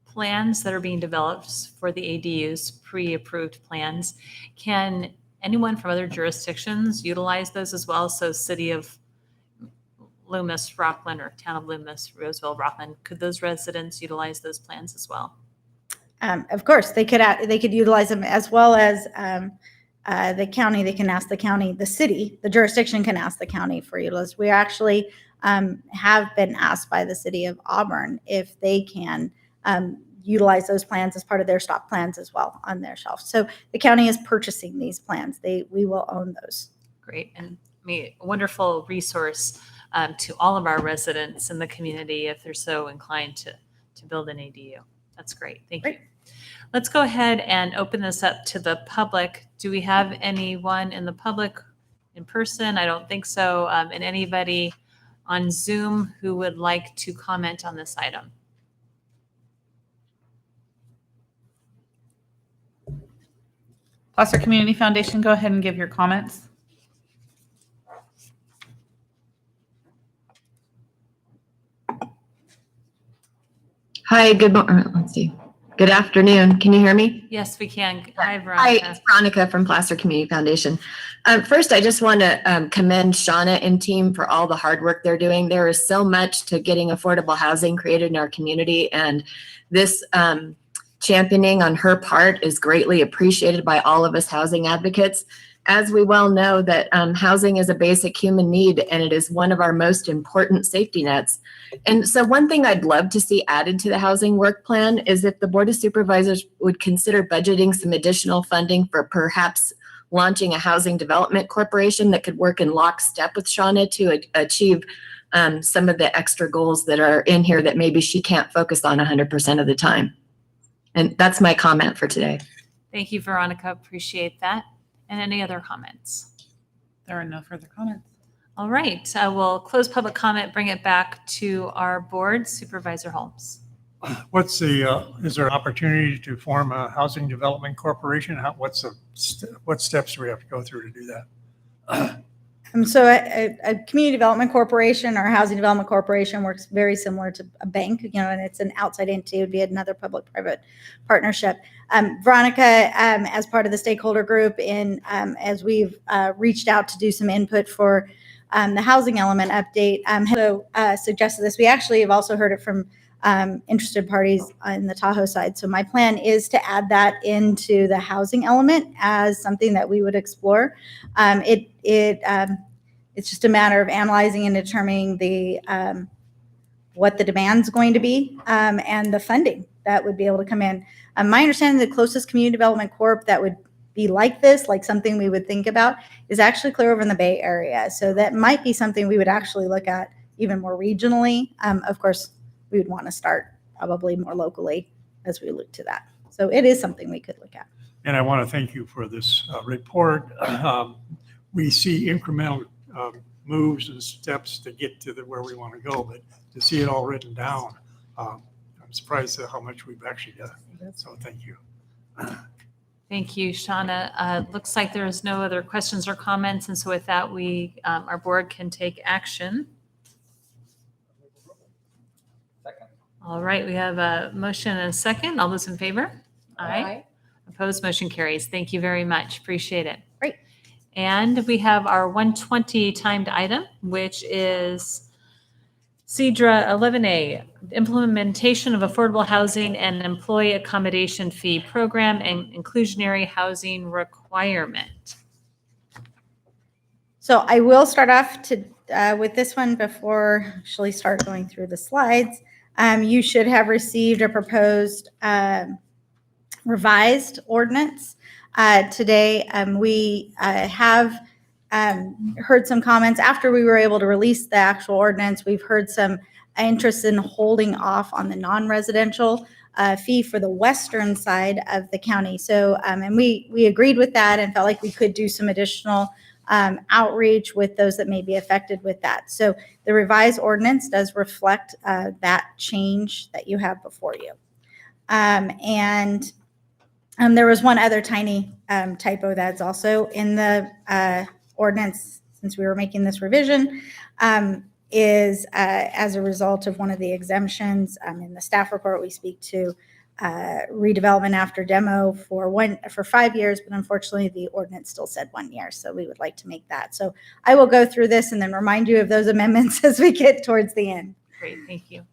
plans that are being developed for the ADUs, pre-approved plans. Can anyone from other jurisdictions utilize those as well? So City of Loomis, Rockland, or Town of Loomis, Roseville, Rockland, could those residents utilize those plans as well? Of course, they could utilize them, as well as the county. They can ask the county, the city, the jurisdiction can ask the county for utilization. We actually have been asked by the City of Auburn if they can utilize those plans as part of their stock plans as well on their shelf. So the county is purchasing these plans. We will own those. Great. And I mean, a wonderful resource to all of our residents in the community if they're so inclined to build an ADU. That's great. Thank you. Let's go ahead and open this up to the public. Do we have anyone in the public in person? I don't think so. And anybody on Zoom who would like to comment on this item? Placer Community Foundation, go ahead and give your comments. Hi, let's see. Good afternoon. Can you hear me? Yes, we can. Hi, Hi, Veronica. it's Veronica from Placer Community Foundation. First, I just want to commend Shauna and team for all the hard work they're doing. There is so much to getting affordable housing created in our community, and this championing on her part is greatly appreciated by all of us housing advocates. As we well know that housing is a basic human need, and it is one of our most important safety nets. And so one thing I'd love to see added to the housing work plan is if the Board of Supervisors would consider budgeting some additional funding for perhaps launching a housing development corporation that could work in lockstep with Shauna to achieve some of the extra goals that are in here that maybe she can't focus on 100% of the time. And that's my comment for today. Thank you, Veronica. Appreciate that. And any other comments? There are no further comments. All right. I will close public comment, bring it back to our board. Supervisor Holmes. What's the, is there an opportunity to form a housing development corporation? What steps do we have to go through to do that? So a community development corporation or a housing development corporation works very similar to a bank, and it's an outside entity. It would be another public-private partnership. Veronica, as part of the stakeholder group, as we've reached out to do some input for the housing element update, suggested this. We actually have also heard it from interested parties on the Tahoe side. So my plan is to add that into the housing element as something that we would explore. It's just a matter of analyzing and determining what the demand's going to be and the funding that would be able to come in. My understanding, the closest community development corp that would be like this, like something we would think about, is actually clear over in the Bay Area. So that might be something we would actually look at even more regionally. Of course, we would want to start probably more locally as we look to that. So it is something we could look at. And I want to thank you for this report. We see incremental moves and steps to get to where we want to go, but to see it all written down, I'm surprised at how much we've actually done. So thank you. Thank you, Shauna. Looks like there's no other questions or comments. And so with that, our board can take action. All right, we have a motion and a second. All those in favor? Aye. Opposed, motion carries. Thank you very much. Appreciate it. Great. And we have our 120 timed item, which is CEDRA 11A, implementation of affordable housing and employee accommodation fee program and inclusionary housing requirement. So I will start off with this one before I actually start going through the slides. You should have received a proposed revised ordinance today. We have heard some comments after we were able to release the actual ordinance. We've heard some interest in holding off on the non-residential fee for the western side of the county. So, and we agreed with that and felt like we could do some additional outreach with those that may be affected with that. So the revised ordinance does reflect that change that you have before you. And there was one other tiny typo that's also in the ordinance since we were making this revision, is as a result of one of the exemptions in the staff report. We speak to redevelopment after demo for 5 years, but unfortunately the ordinance still said 1 year. So we would like to make that. So I will go through this and then remind you of those amendments as we get towards the end. Great, thank you.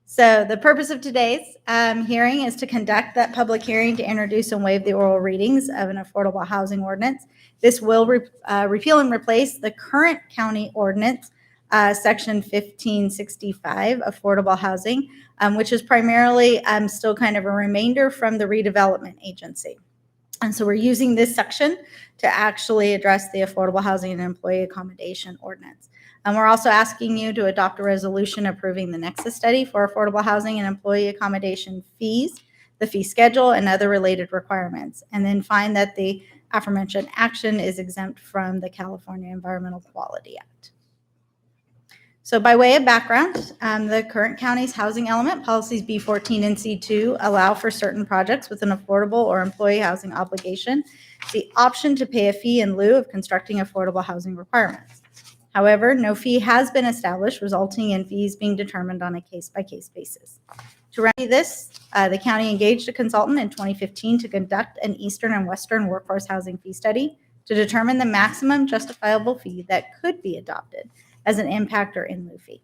So the purpose of today's hearing is to conduct that public hearing to introduce and waive the oral readings of an affordable housing ordinance. This will repeal and replace the current county ordinance Section 1565, affordable housing, which is primarily still kind of a remainder from the redevelopment agency. And so we're using this section to actually address the affordable housing and employee accommodation ordinance. And we're also asking you to adopt a resolution approving the Nexus study for affordable housing and employee accommodation fees, the fee schedule, and other related requirements. And then find that the aforementioned action is exempt from the California Environmental Quality Act. So by way of background, the current county's housing element, policies B14 and C2, allow for certain projects with an affordable or employee housing obligation the option to pay a fee in lieu of constructing affordable housing requirements. However, no fee has been established, resulting in fees being determined on a case-by-case basis. To remedy this, the county engaged a consultant in 2015 to conduct an Eastern and Western workforce housing fee study to determine the maximum justifiable fee that could be adopted as an impact or in lieu fee.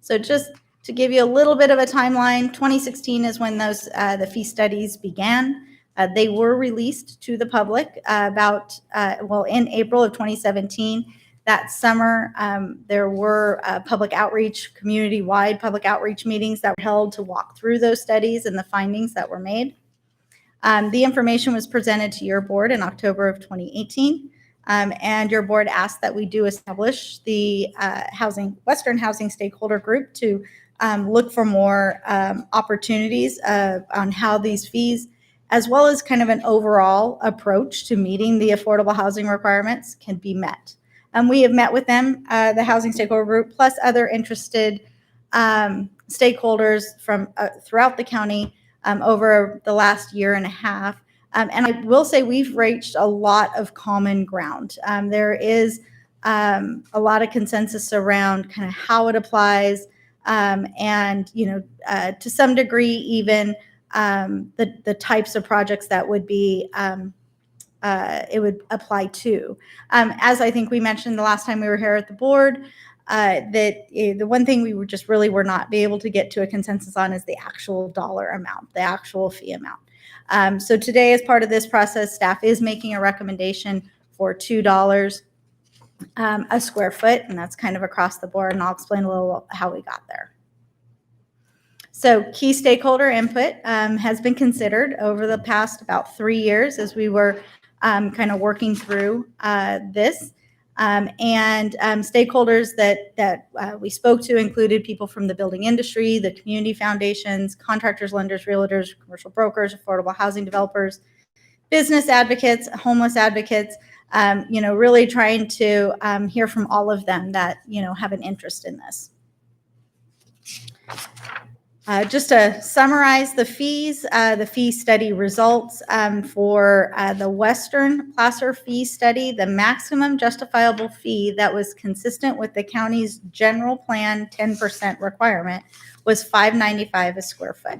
So just to give you a little bit of a timeline, 2016 is when those the fee studies began. They were released to the public in April of 2017. That summer, there were public outreach, community-wide public outreach meetings that were held to walk through those studies and the findings that were made. The information was presented to your board in October of 2018. And your board asked that we do establish the Western Housing Stakeholder Group to look for more opportunities on how these fees, as well as kind of an overall approach to meeting the affordable housing requirements, can be met. We have met with them, the Housing Stakeholder Group, plus other interested stakeholders from throughout the county over the last year and a half. And I will say we've reached a lot of common ground. There is a lot of consensus around kind of how it applies, and to some degree even the types of projects that would be it would apply to. As I think we mentioned the last time we were here at the board, that the one thing we were not be able to get to a consensus on is the actual dollar amount, the actual fee amount. So today, as part of this process, staff is making a recommendation for $2 a square foot, and that's kind of across the board, and I'll explain a little how we got there. So key stakeholder input has been considered over the past about 3 years as we were kind of working through this. Stakeholders that we spoke to included people from the building industry, the community foundations, contractors, lenders, realtors, commercial brokers, affordable housing developers, business advocates, homeless advocates, really trying to hear from all of them that, have an interest in this. Just to summarize the fees, the fee study results for the Western Placer fee study, the maximum justifiable fee that was consistent with the county's general plan 10% requirement was $5.95 a square foot.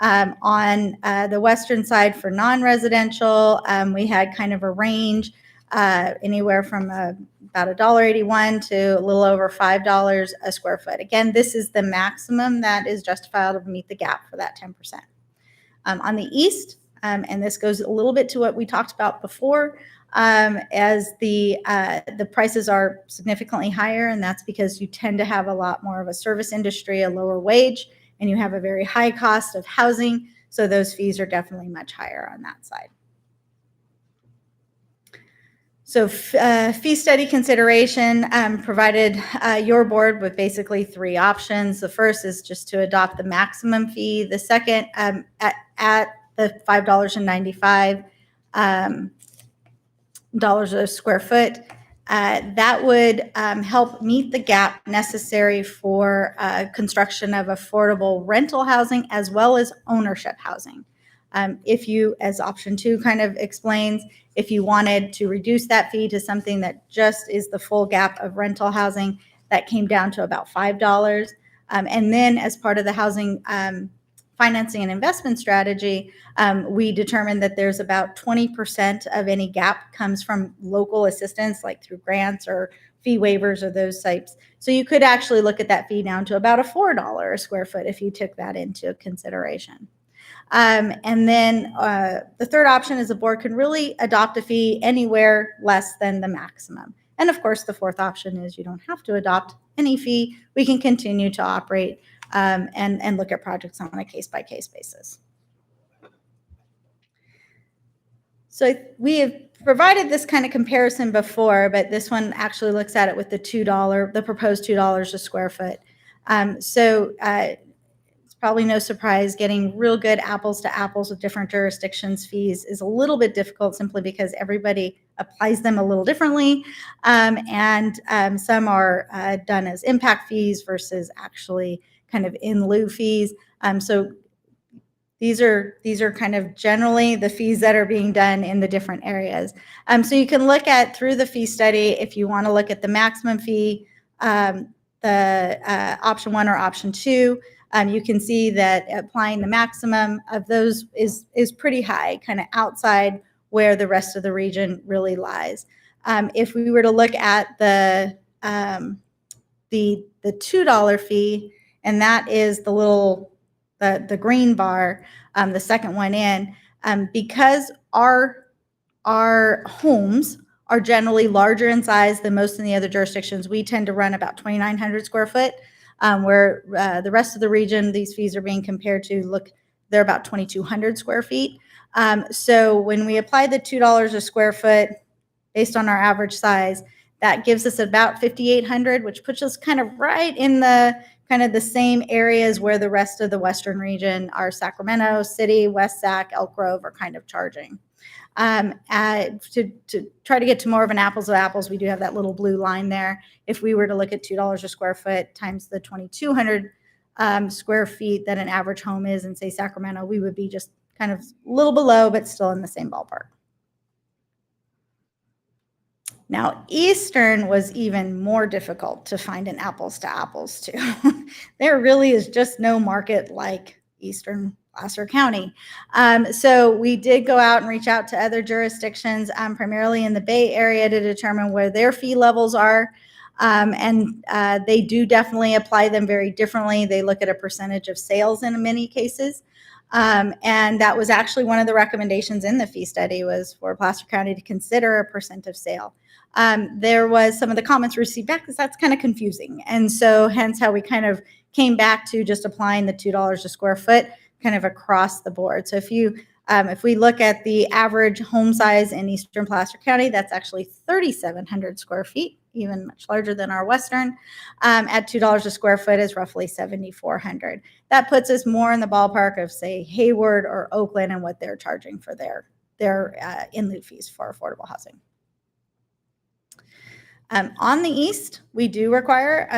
On the Western side for non-residential, we had kind of a range anywhere from about $1.81 to a little over $5 a square foot. Again, this is the maximum that is justifiable to meet the gap for that 10%. On the east, and this goes a little bit to what we talked about before, as the prices are significantly higher, and that's because you tend to have a lot more of a service industry, a lower wage, and you have a very high cost of housing, so those fees are definitely much higher on that side. So fee study consideration provided your board with basically 3 options. The first is just to adopt the maximum fee. The second, at the $5.95 a square foot, that would help meet the gap necessary for construction of affordable rental housing as well as ownership housing. If you, as option 2 kind of explains, if you wanted to reduce that fee to something that just is the full gap of rental housing, that came down to about $5. And then as part of the housing financing and investment strategy, we determined that there's about 20% of any gap comes from local assistance, like through grants or fee waivers or those types. So you could actually look at that fee down to about a $4 a square foot if you took that into consideration. And then the third option is the board can really adopt a fee anywhere less than the maximum. And of course, the fourth option is you don't have to adopt any fee. We can continue to operate and look at projects on a case-by-case basis. So we have provided this kind of comparison before, but this one actually looks at it with the proposed $2 a square foot. It's probably no surprise getting real good apples to apples with different jurisdictions fees is a little bit difficult simply because everybody applies them a little differently. Some are done as impact fees versus actually kind of in lieu fees. So these are kind of generally the fees that are being done in the different areas. So you can look at through the fee study if you want to look at the maximum fee, the option 1 or option 2. You can see that applying the maximum of those is pretty high, kind of outside where the rest of the region really lies. If we were to look at the $2 fee, and that is the green bar, the second one in, because our homes are generally larger in size than most in the other jurisdictions. We tend to run about 2,900 square foot, where the rest of the region, these fees are being compared to, they're about 2,200 square feet. So when we apply the $2 a square foot based on our average size, that gives us about 5,800, which puts us kind of right in the same areas where the rest of the Western region, our Sacramento City, West Sac, Elk Grove, are kind of charging. To try to get to more of an apples to apples, we do have that little blue line there. If we were to look at $2 a square foot times the 2,200 square feet that an average home is in, say, Sacramento, we would be just kind of a little below, but still in the same ballpark. Now, Eastern was even more difficult to find an apples to apples to. There really is just no market like Eastern Placer County. So we did go out and reach out to other jurisdictions, primarily in the Bay Area, to determine where their fee levels are. They do definitely apply them very differently. They look at a percentage of sales in many cases. And that was actually one of the recommendations in the fee study, was for Placer County to consider a percent of sale. There was some of the comments received back because that's kind of confusing. And so hence how we kind of came back to just applying the $2 a square foot kind of across the board. So if we look at the average home size in Eastern Placer County, that's actually 3,700 square feet, even much larger than our Western. At $2 a square foot is roughly 7,400. That puts us more in the ballpark of, say, Hayward or Oakland and what they're charging for their in lieu fees for affordable housing. On the east, we do require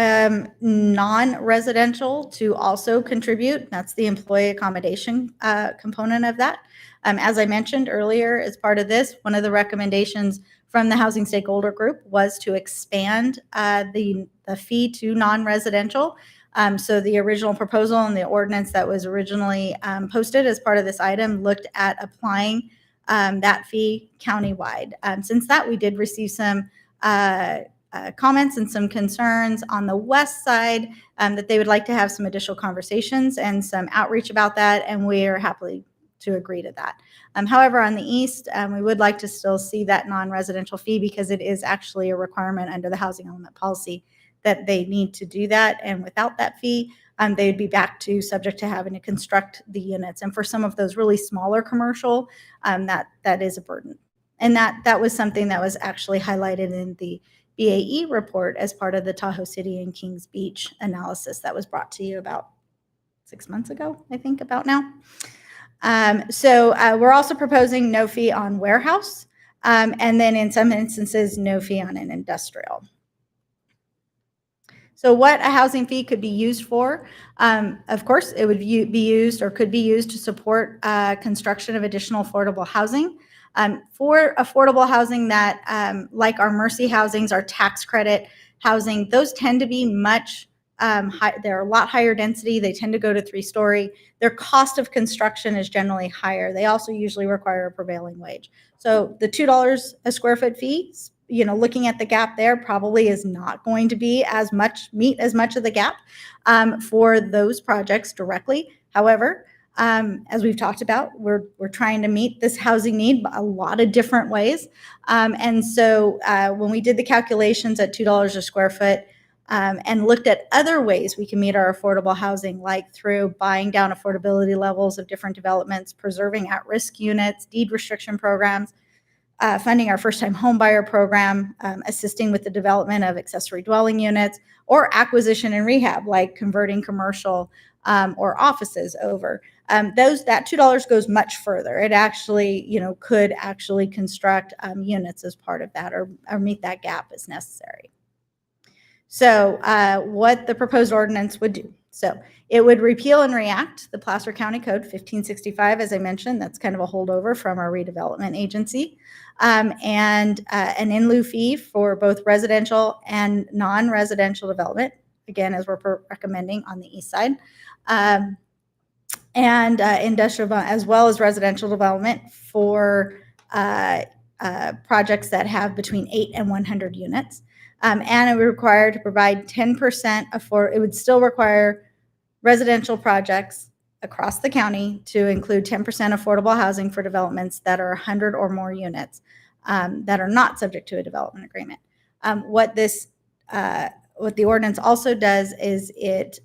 non-residential to also contribute. That's the employee accommodation component of that. As I mentioned earlier, as part of this, one of the recommendations from the Housing Stakeholder Group was to expand the fee to non-residential. So the original proposal and the ordinance that was originally posted as part of this item looked at applying that fee countywide. Since that, we did receive some comments and some concerns on the west side that they would like to have some additional conversations and some outreach about that, and we are happy to agree to that. However, on the east, we would like to still see that non-residential fee because it is actually a requirement under the housing element policy that they need to do that, and without that fee, they would be back to subject to having to construct the units. And for some of those really smaller commercial, that is a burden. And that was something that was actually highlighted in the BAE report as part of the Tahoe City and Kings Beach analysis that was brought to you about 6 months ago, I think, about now. So we're also proposing no fee on warehouse, and then in some instances, no fee on an industrial. So what a housing fee could be used for, of course, it would be used or could be used to support construction of additional affordable housing. For affordable housing that, like our Mercy housings, our tax credit housing, those tend to be much they're a lot higher density. They tend to go to 3-story. Their cost of construction is generally higher. They also usually require a prevailing wage. So the $2 a square foot fee, looking at the gap there, probably is not going to be meet as much of the gap for those projects directly. However, As we've talked about, we're trying to meet this housing need a lot of different ways. And so when we did the calculations at $2 a square foot and looked at other ways we can meet our affordable housing, like through buying down affordability levels of different developments, preserving at-risk units, deed restriction programs, funding our first-time homebuyer program, assisting with the development of accessory dwelling units, or acquisition and rehab, like converting commercial or offices over. That $2 goes much further. It actually, could actually construct units as part of that, or meet that gap as necessary. So what the proposed ordinance would do. So it would repeal and react the Placer County Code 1565, as I mentioned. That's kind of a holdover from our redevelopment agency. And an in lieu fee for both residential and non-residential development, again, as we're recommending on the east side. And industrial, as well as residential development for projects that have between 8 and 100 units. And it would require to provide 10% it would still require residential projects across the county to include 10% affordable housing for developments that are 100 or more units that are not subject to a development agreement. What the ordinance also does is it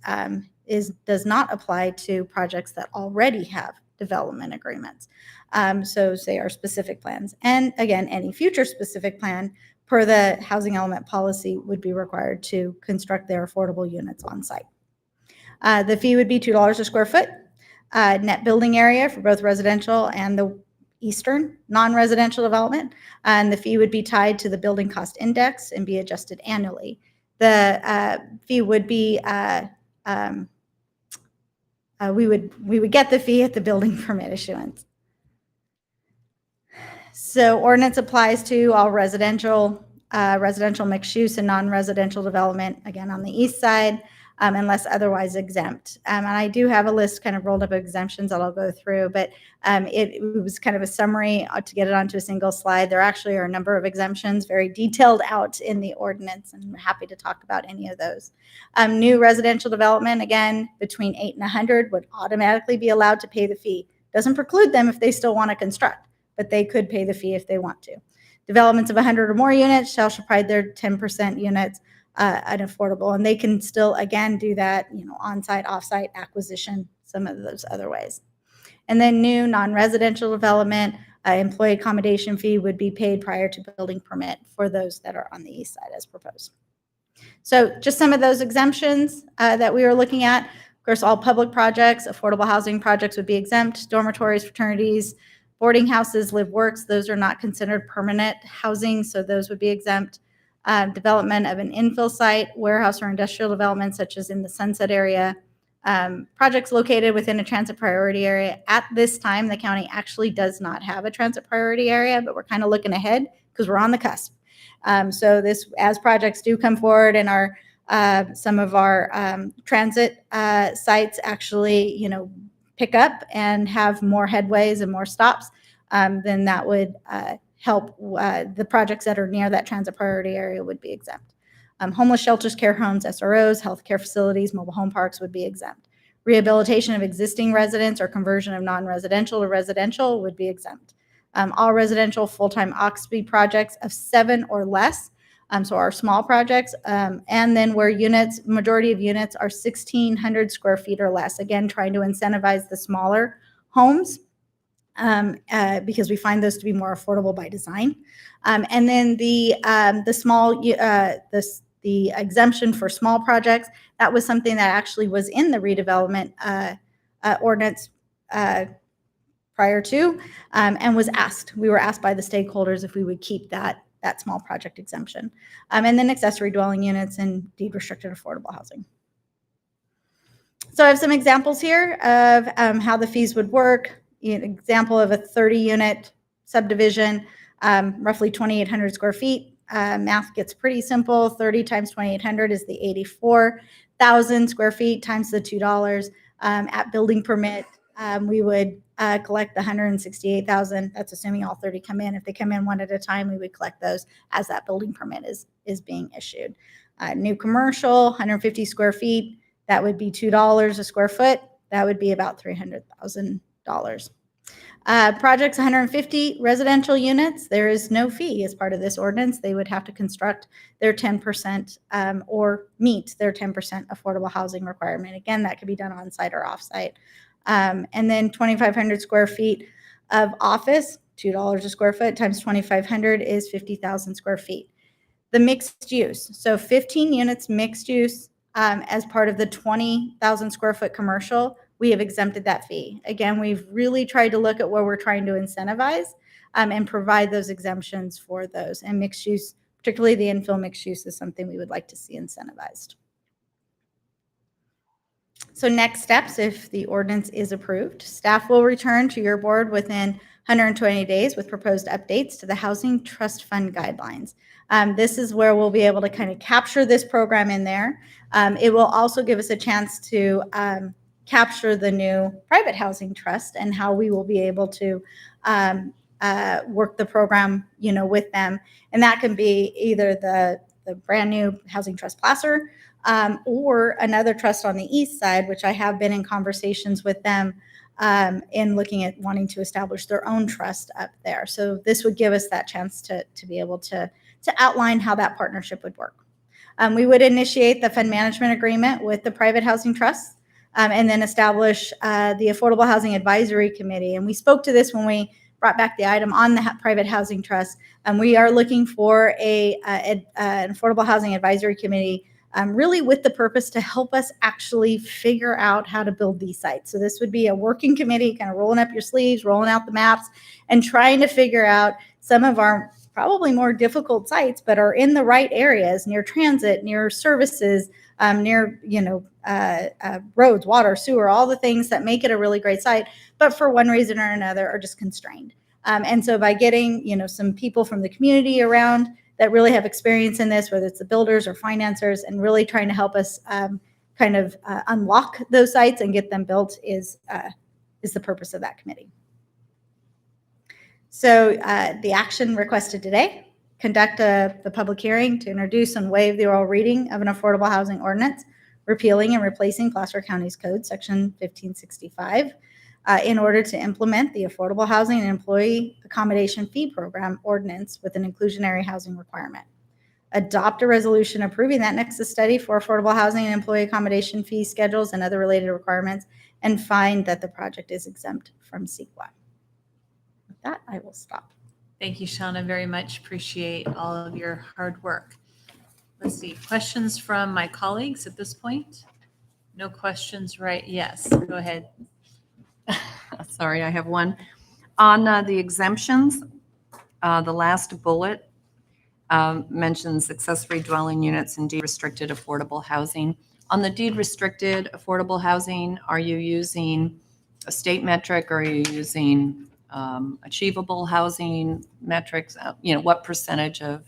does not apply to projects that already have development agreements. So say our specific plans. And again, any future specific plan per the housing element policy would be required to construct their affordable units on site. The fee would be $2 a square foot. Net building area for both residential and the eastern non-residential development. And the fee would be tied to the building cost index and be adjusted annually. The fee would be we would get the fee at the building permit issuance. So ordinance applies to all residential mixed use and non-residential development, again, on the east side, unless otherwise exempt. And I do have a list kind of rolled up of exemptions that I'll go through, but it was kind of a summary to get it onto a single slide. There actually are a number of exemptions very detailed out in the ordinance, and I'm happy to talk about any of those. New residential development, again, between 8 and 100 would automatically be allowed to pay the fee. Doesn't preclude them if they still want to construct, but they could pay the fee if they want to. Developments of 100 or more units shall provide their 10% units unaffordable, and they can still, again, do that, on-site, off-site acquisition, some of those other ways. And then new non-residential development, employee accommodation fee would be paid prior to building permit for those that are on the east side as proposed. So just some of those exemptions that we were looking at. Of course, all public projects, affordable housing projects would be exempt. Dormitories, fraternities, boarding houses, live works, those are not considered permanent housing, so those would be exempt. Development of an infill site, warehouse or industrial development, such as in the Sunset area. Projects located within a transit priority area. At this time, the county actually does not have a transit priority area, but we're kind of looking ahead because we're on the cusp. So as projects do come forward and some of our transit sites actually, pick up and have more headways and more stops, then that would help the projects that are near that transit priority area would be exempt. Homeless shelters, care homes, SROs, healthcare facilities, mobile home parks would be exempt. Rehabilitation of existing residents or conversion of non-residential to residential would be exempt. All residential full-time occupancy projects of 7 or less, so our small projects, and then where majority of units are 1,600 square feet or less, again, trying to incentivize the smaller homes, because we find those to be more affordable by design. And then the exemption for small projects, that was something that actually was in the redevelopment ordinance prior to, and was asked. We were asked by the stakeholders if we would keep that small project exemption. And then accessory dwelling units and deed restricted affordable housing. So I have some examples here of how the fees would work. An example of a 30-unit subdivision, roughly 2,800 square feet. Math gets pretty simple. 30 times 2,800 is the 84,000 square feet times the $2. At building permit, we would collect the 168,000. That's assuming all 30 come in. If they come in one at a time, we would collect those as that building permit is being issued. New commercial, 150 square feet. That would be $2 a square foot. that would be about $300,000. Projects 150 residential units, there is no fee as part of this ordinance. They would have to construct their 10% or meet their 10% affordable housing requirement. Again, that could be done on-site or off-site. And then 2,500 square feet of office, $2 a square foot times 2,500 is 50,000 square feet. The mixed use, so 15 units mixed use as part of the 20,000 square foot commercial, we have exempted that fee. Again, we've really tried to look at where we're trying to incentivize and provide those exemptions for those. And mixed use, particularly the infill mixed use, is something we would like to see incentivized. So next steps, if the ordinance is approved, staff will return to your board within 120 days with proposed updates to the Housing Trust Fund guidelines. This is where we'll be able to kind of capture this program in there. It will also give us a chance to capture the new private housing trust and how we will be able to work the program, with them. And that can be either the brand new Housing Trust Placer or another trust on the east side, which I have been in conversations with them in looking at wanting to establish their own trust up there. So this would give us that chance to be able to outline how that partnership would work. We would initiate the fund management agreement with the private housing trust and then establish the Affordable Housing Advisory Committee. And we spoke to this when we brought back the item on the private housing trust. We are looking for an Affordable Housing Advisory Committee really with the purpose to help us actually figure out how to build these sites. So this would be a working committee, kind of rolling up your sleeves, rolling out the maps, and trying to figure out some of our probably more difficult sites, but are in the right areas, near transit, near services, near roads, water, sewer, all the things that make it a really great site, but for one reason or another are just constrained. And so by getting some people from the community around that really have experience in this, whether it's the builders or financiers, and really trying to help us unlock those sites and get them built is the purpose of that committee. So the action requested today, conduct the public hearing to introduce and waive the oral reading of an affordable housing ordinance, repealing and replacing Placer County's Code, Section 1565, in order to implement the Affordable Housing and Employee Accommodation Fee Program ordinance with an inclusionary housing requirement. Adopt a resolution approving that nexus study for affordable housing and employee accommodation fee schedules and other related requirements, and find that the project is exempt from CEQA. With that, I will stop. Thank you, Shauna, very much. Appreciate all of your hard work. Let's see, questions from my colleagues at this point? No questions, right? Yes, go ahead. Sorry, I have one. On the exemptions, the last bullet mentions accessory dwelling units and deed restricted affordable housing. On the deed restricted affordable housing, are you using a state metric or are you using achievable housing metrics? What percentage of?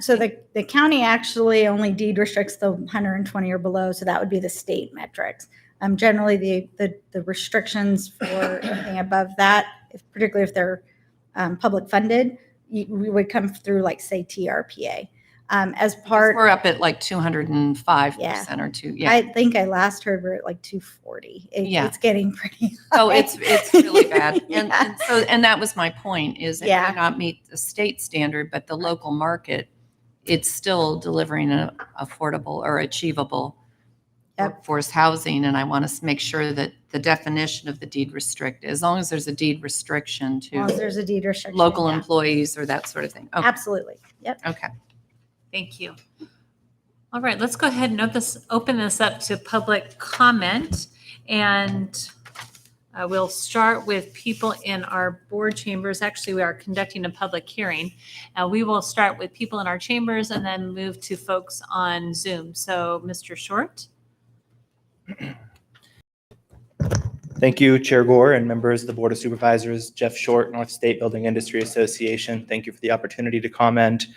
So the county actually only deed restricts the 120 or below, so that would be the state metrics. Generally, the restrictions for anything above that, particularly if they're public funded, we would come through like say TRPA. As part, we're up at like 205% or two. Yeah, I think I last heard we're at like 240. It's getting pretty high. Oh, it's really bad. And that was my point, is it may not meet the state standard, but the local market, it's still delivering an affordable or achievable workforce housing. And I want to make sure that the definition of the deed restrict, as long as there's a deed restriction to there's a deed restriction, local employees or that sort of thing. Okay. Absolutely. Yep. Okay. Thank you. All right, let's go ahead and open this up to public comment. And we'll start with people in our board chambers. Actually, we are conducting a public hearing. We will start with people in our chambers and then move to folks on Zoom. So, Mr. Short. Thank you, Chair Gore and members of the Board of Supervisors. Jeff Short, North State Building Industry Association. Thank you for the opportunity to comment.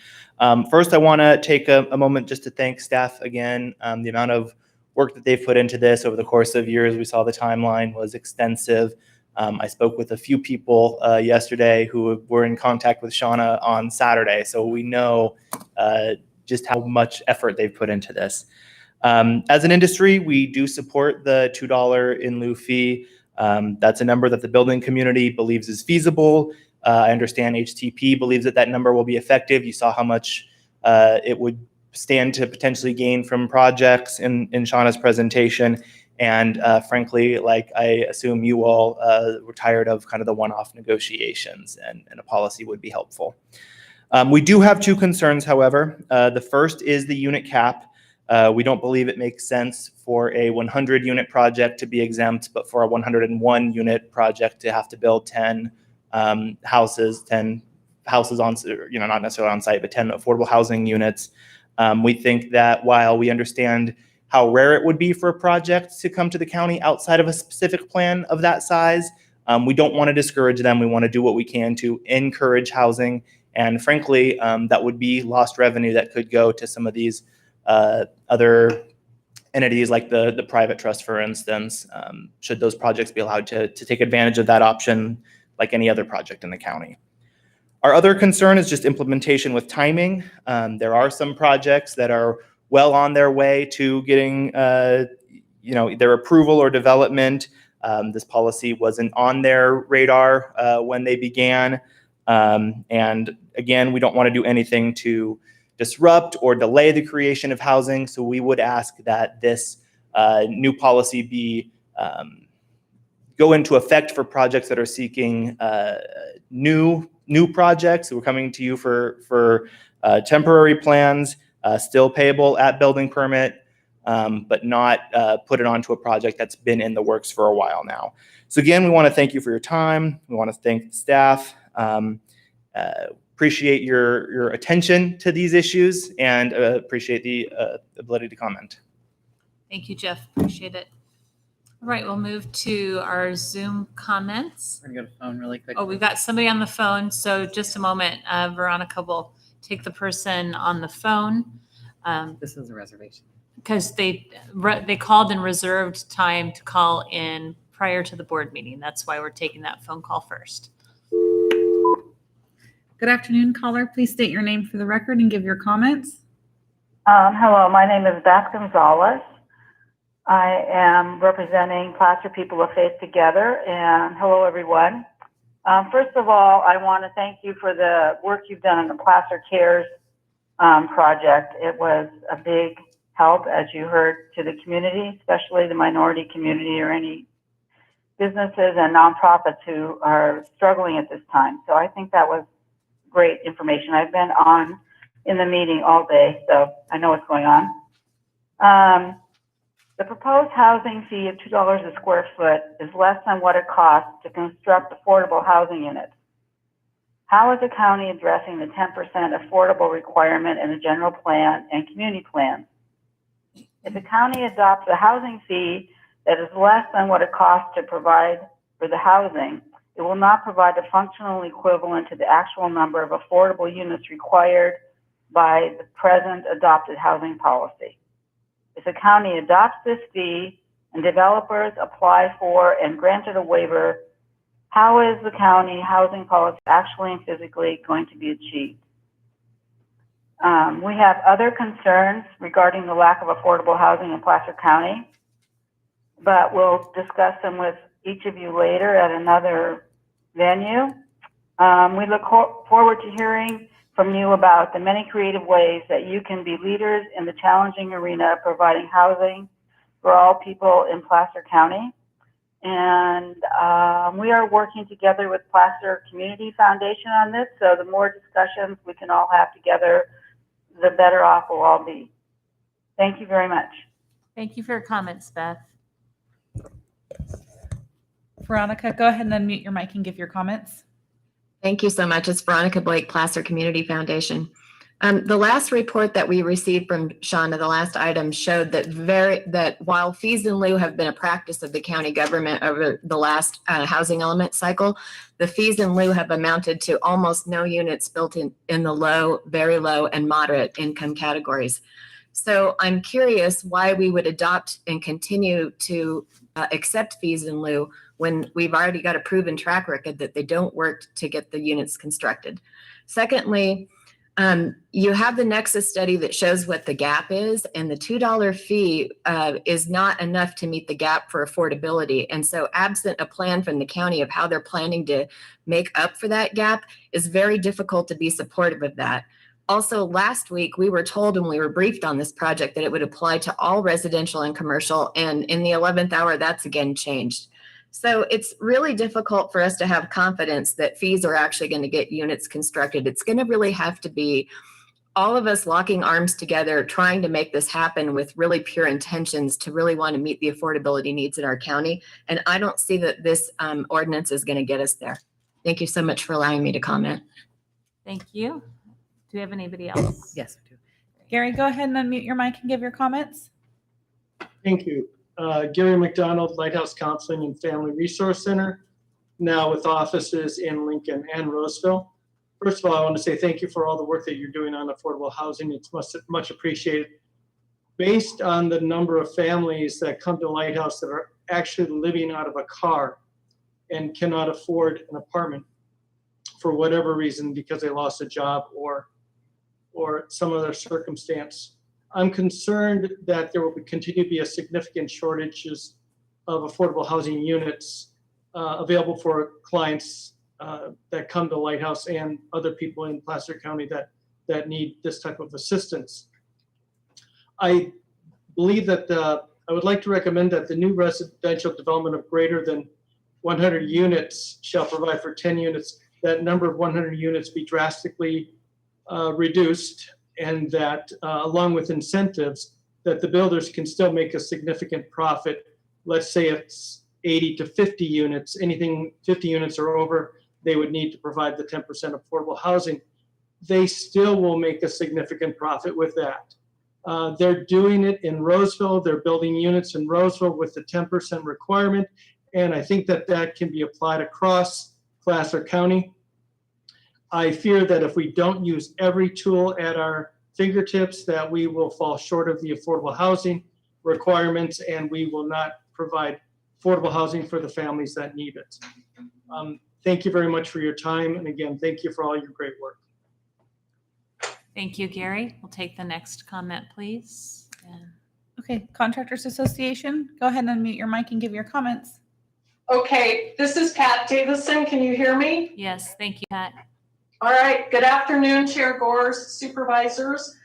First, I want to take a moment just to thank staff again. The amount of work that they've put into this over the course of years, we saw the timeline was extensive. I spoke with a few people yesterday who were in contact with Shauna on Saturday, so we know just how much effort they've put into this. As an industry, we do support the $2 in lieu fee. That's a number that the building community believes is feasible. I understand HTP believes that that number will be effective. You saw how much it would stand to potentially gain from projects in Shauna's presentation. And frankly, like I assume you all were tired of kind of the one-off negotiations, and a policy would be helpful. We do have two concerns, however. The first is the unit cap. We don't believe it makes sense for a 100 unit project to be exempt, but for a 101 unit project to have to build 10 houses on, not necessarily on site, but 10 affordable housing units. We think that while we understand how rare it would be for a project to come to the county outside of a specific plan of that size, we don't want to discourage them. We want to do what we can to encourage housing. And frankly, that would be lost revenue that could go to some of these other entities like the private trust, for instance, should those projects be allowed to take advantage of that option like any other project in the county. Our other concern is just implementation with timing. There are some projects that are well on their way to getting their approval or development. This policy wasn't on their radar when they began. And again, we don't want to do anything to disrupt or delay the creation of housing. So we would ask that this new policy be go into effect for projects that are seeking new projects. So we're coming to you for temporary plans, still payable at building permit, but not put it onto a project that's been in the works for a while now. So again, we want to thank you for your time. We want to thank the staff. Appreciate your attention to these issues, and appreciate the ability to comment. Thank you, Jeff. Appreciate it. All right, we'll move to our Zoom comments. We're going to go to phone really quick. Oh, we've got somebody on the phone. So just a moment, Veronica will take the person on the phone. This is a reservation. Because they called and reserved time to call in prior to the board meeting. That's why we're taking that phone call first. Good afternoon, caller. Please state your name for the record and give your comments. Hello, my name is Beth Gonzalez. I am representing Placer People of Faith Together, and hello, everyone. First of all, I want to thank you for the work you've done on the Placer Cares project. It was a big help, as you heard, to the community, especially the minority community or any businesses and nonprofits who are struggling at this time. So I think that was great information. I've been on in the meeting all day, so I know what's going on. The proposed housing fee of $2 a square foot is less than what it costs to construct affordable housing units. How is the county addressing the 10% affordable requirement in the general plan and community plans? If the county adopts a housing fee that is less than what it costs to provide for the housing, it will not provide a functional equivalent to the actual number of affordable units required by the present adopted housing policy. If the county adopts this fee and developers apply for and granted a waiver, how is the county housing policy actually and physically going to be achieved? We have other concerns regarding the lack of affordable housing in Placer County, but we'll discuss them with each of you later at another venue. We look forward to hearing from you about the many creative ways that you can be leaders in the challenging arena of providing housing for all people in Placer County. And we are working together with Placer Community Foundation on this, so the more discussions we can all have together, the better off we'll all be. Thank you very much. Thank you for your comments, Beth. Veronica, go ahead and unmute your mic and give your comments. Thank you so much. It's Veronica Blake, Placer Community Foundation. The last report that we received from Shauna, the last item, showed that while fees in lieu have been a practice of the county government over the last housing element cycle, the fees in lieu have amounted to almost no units built in the low, very low, and moderate income categories. So I'm curious why we would adopt and continue to accept fees in lieu when we've already got a proven track record that they don't work to get the units constructed. Secondly, You have the Nexus study that shows what the gap is, and the $2 fee is not enough to meet the gap for affordability. And so absent a plan from the county of how they're planning to make up for that gap, is very difficult to be supportive of that. Also, last week, we were told when we were briefed on this project that it would apply to all residential and commercial, and in the 11th hour, that's again changed. So it's really difficult for us to have confidence that fees are actually going to get units constructed. It's going to really have to be all of us locking arms together, trying to make this happen with really pure intentions to really want to meet the affordability needs in our county. And I don't see that this ordinance is going to get us there. Thank you so much for allowing me to comment. Thank you. Do we have anybody else? Yes, we do. Gary, go ahead and unmute your mic and give your comments. Thank you. Gary McDonald, Lighthouse Counseling and Family Resource Center, now with offices in Lincoln and Roseville. First of all, I want to say thank you for all the work that you're doing on affordable housing. It's much appreciated. Based on the number of families that come to Lighthouse that are actually living out of a car and cannot afford an apartment for whatever reason, because they lost a job or some other circumstance, I'm concerned that there will continue to be a significant shortages of affordable housing units available for clients that come to Lighthouse and other people in Placer County that need this type of assistance. I believe that I would like to recommend that the new residential development of greater than 100 units shall provide for 10 units. That number of 100 units be drastically reduced, and that along with incentives, that the builders can still make a significant profit. Let's say it's 80 to 50 units, anything 50 units or over, they would need to provide the 10% affordable housing. They still will make a significant profit with that. They're doing it in Roseville. They're building units in Roseville with the 10% requirement. And I think that that can be applied across Placer County. I fear that if we don't use every tool at our fingertips, that we will fall short of the affordable housing requirements, and we will not provide affordable housing for the families that need it. Thank you very much for your time. And again, thank you for all your great work. Thank you, Gary. We'll take the next comment, please. Okay, Contractors Association, go ahead and unmute your mic and give your comments. Okay, this is Pat Davison. Can you hear me? Yes, thank you, Pat. All right, good afternoon, Chair Gore, Supervisors.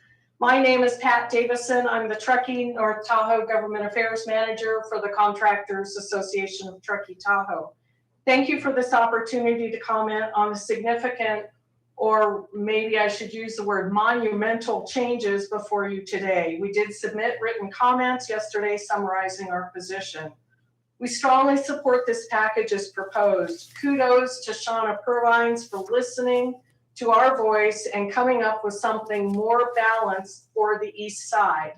My name is Pat Davison. I'm the Truckee North Tahoe Government Affairs Manager for the Contractors Association of Truckee Tahoe. Thank you for this opportunity to comment on the significant, or maybe I should use the word monumental, changes before you today. We did submit written comments yesterday summarizing our position. We strongly support this package as proposed. Kudos to Shauna Purvines for listening to our voice and coming up with something more balanced for the East Side.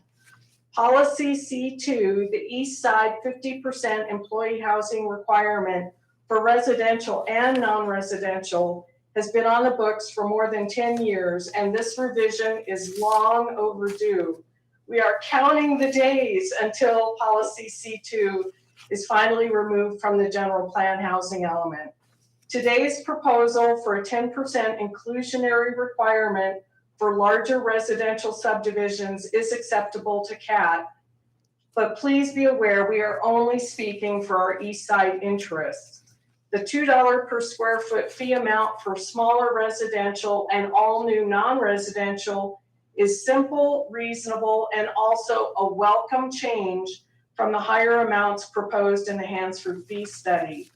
Policy C2, the East Side 50% employee housing requirement for residential and non-residential, has been on the books for more than 10 years, and this revision is long overdue. We are counting the days until policy C2 is finally removed from the general plan housing element. Today's proposal for a 10% inclusionary requirement for larger residential subdivisions is acceptable to CAT, but please be aware we are only speaking for our East Side interests. The $2 per square foot fee amount for smaller residential and all new non-residential is simple, reasonable, and also a welcome change from the higher amounts proposed in the Hansford fee study.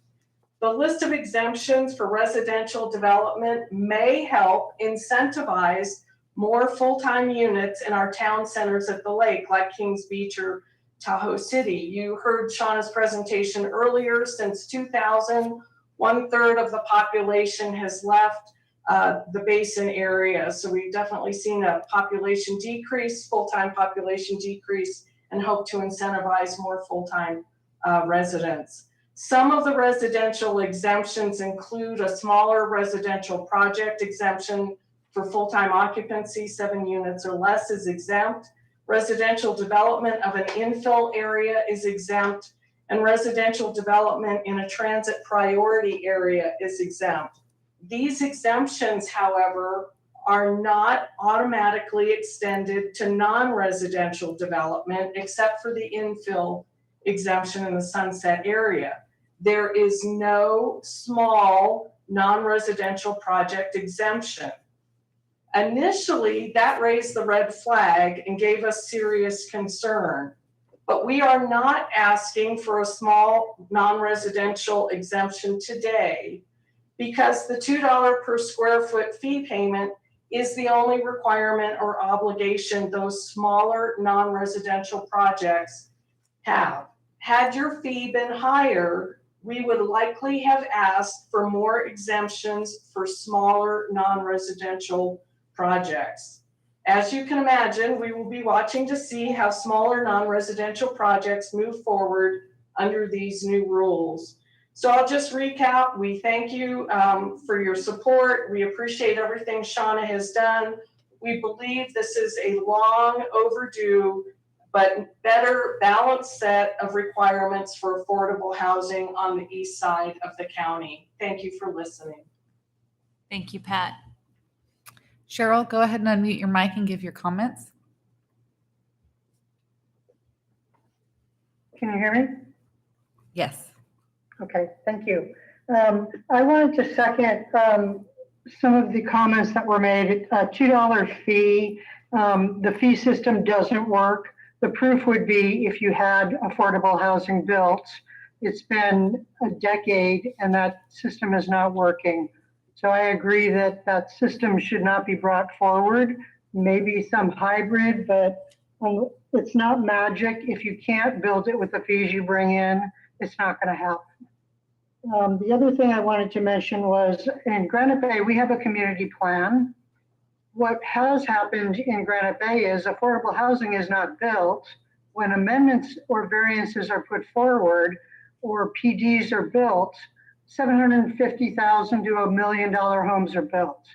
The list of exemptions for residential development may help incentivize more full-time units in our town centers at the lake, like Kings Beach or Tahoe City. You heard Shauna's presentation earlier. Since 2000, 1/3 of the population has left the basin area. So we've definitely seen a population decrease, full-time population decrease, and hope to incentivize more full-time residents. Some of the residential exemptions include a smaller residential project exemption for full-time occupancy, 7 units or less is exempt. Residential development of an infill area is exempt, and residential development in a transit priority area is exempt. These exemptions, however, are not automatically extended to non-residential development except for the infill exemption in the Sunset area. There is no small non-residential project exemption. Initially, that raised the red flag and gave us serious concern. But we are not asking for a small non-residential exemption today because the $2 per square foot fee payment is the only requirement or obligation those smaller non-residential projects have. Had your fee been higher, we would likely have asked for more exemptions for smaller non-residential projects. As you can imagine, we will be watching to see how smaller non-residential projects move forward under these new rules. So I'll just recap. We thank you for your support. We appreciate everything Shauna has done. We believe this is a long overdue but better balanced set of requirements for affordable housing on the east side of the county. Thank you for listening. Thank you, Pat. Cheryl, go ahead and unmute your mic and give your comments. Can you hear me? Yes. Okay, thank you. I wanted to second some of the comments that were made. $2 fee, the fee system doesn't work. The proof would be if you had affordable housing built. It's been a decade and that system is not working. So I agree that that system should not be brought forward. Maybe some hybrid, but it's not magic. If you can't build it with the fees you bring in, it's not going to happen. The other thing I wanted to mention was in Granite Bay, we have a community plan. What has happened in Granite Bay is affordable housing is not built. When amendments or variances are put forward or PDs are built, $750,000 to $1 million homes are built.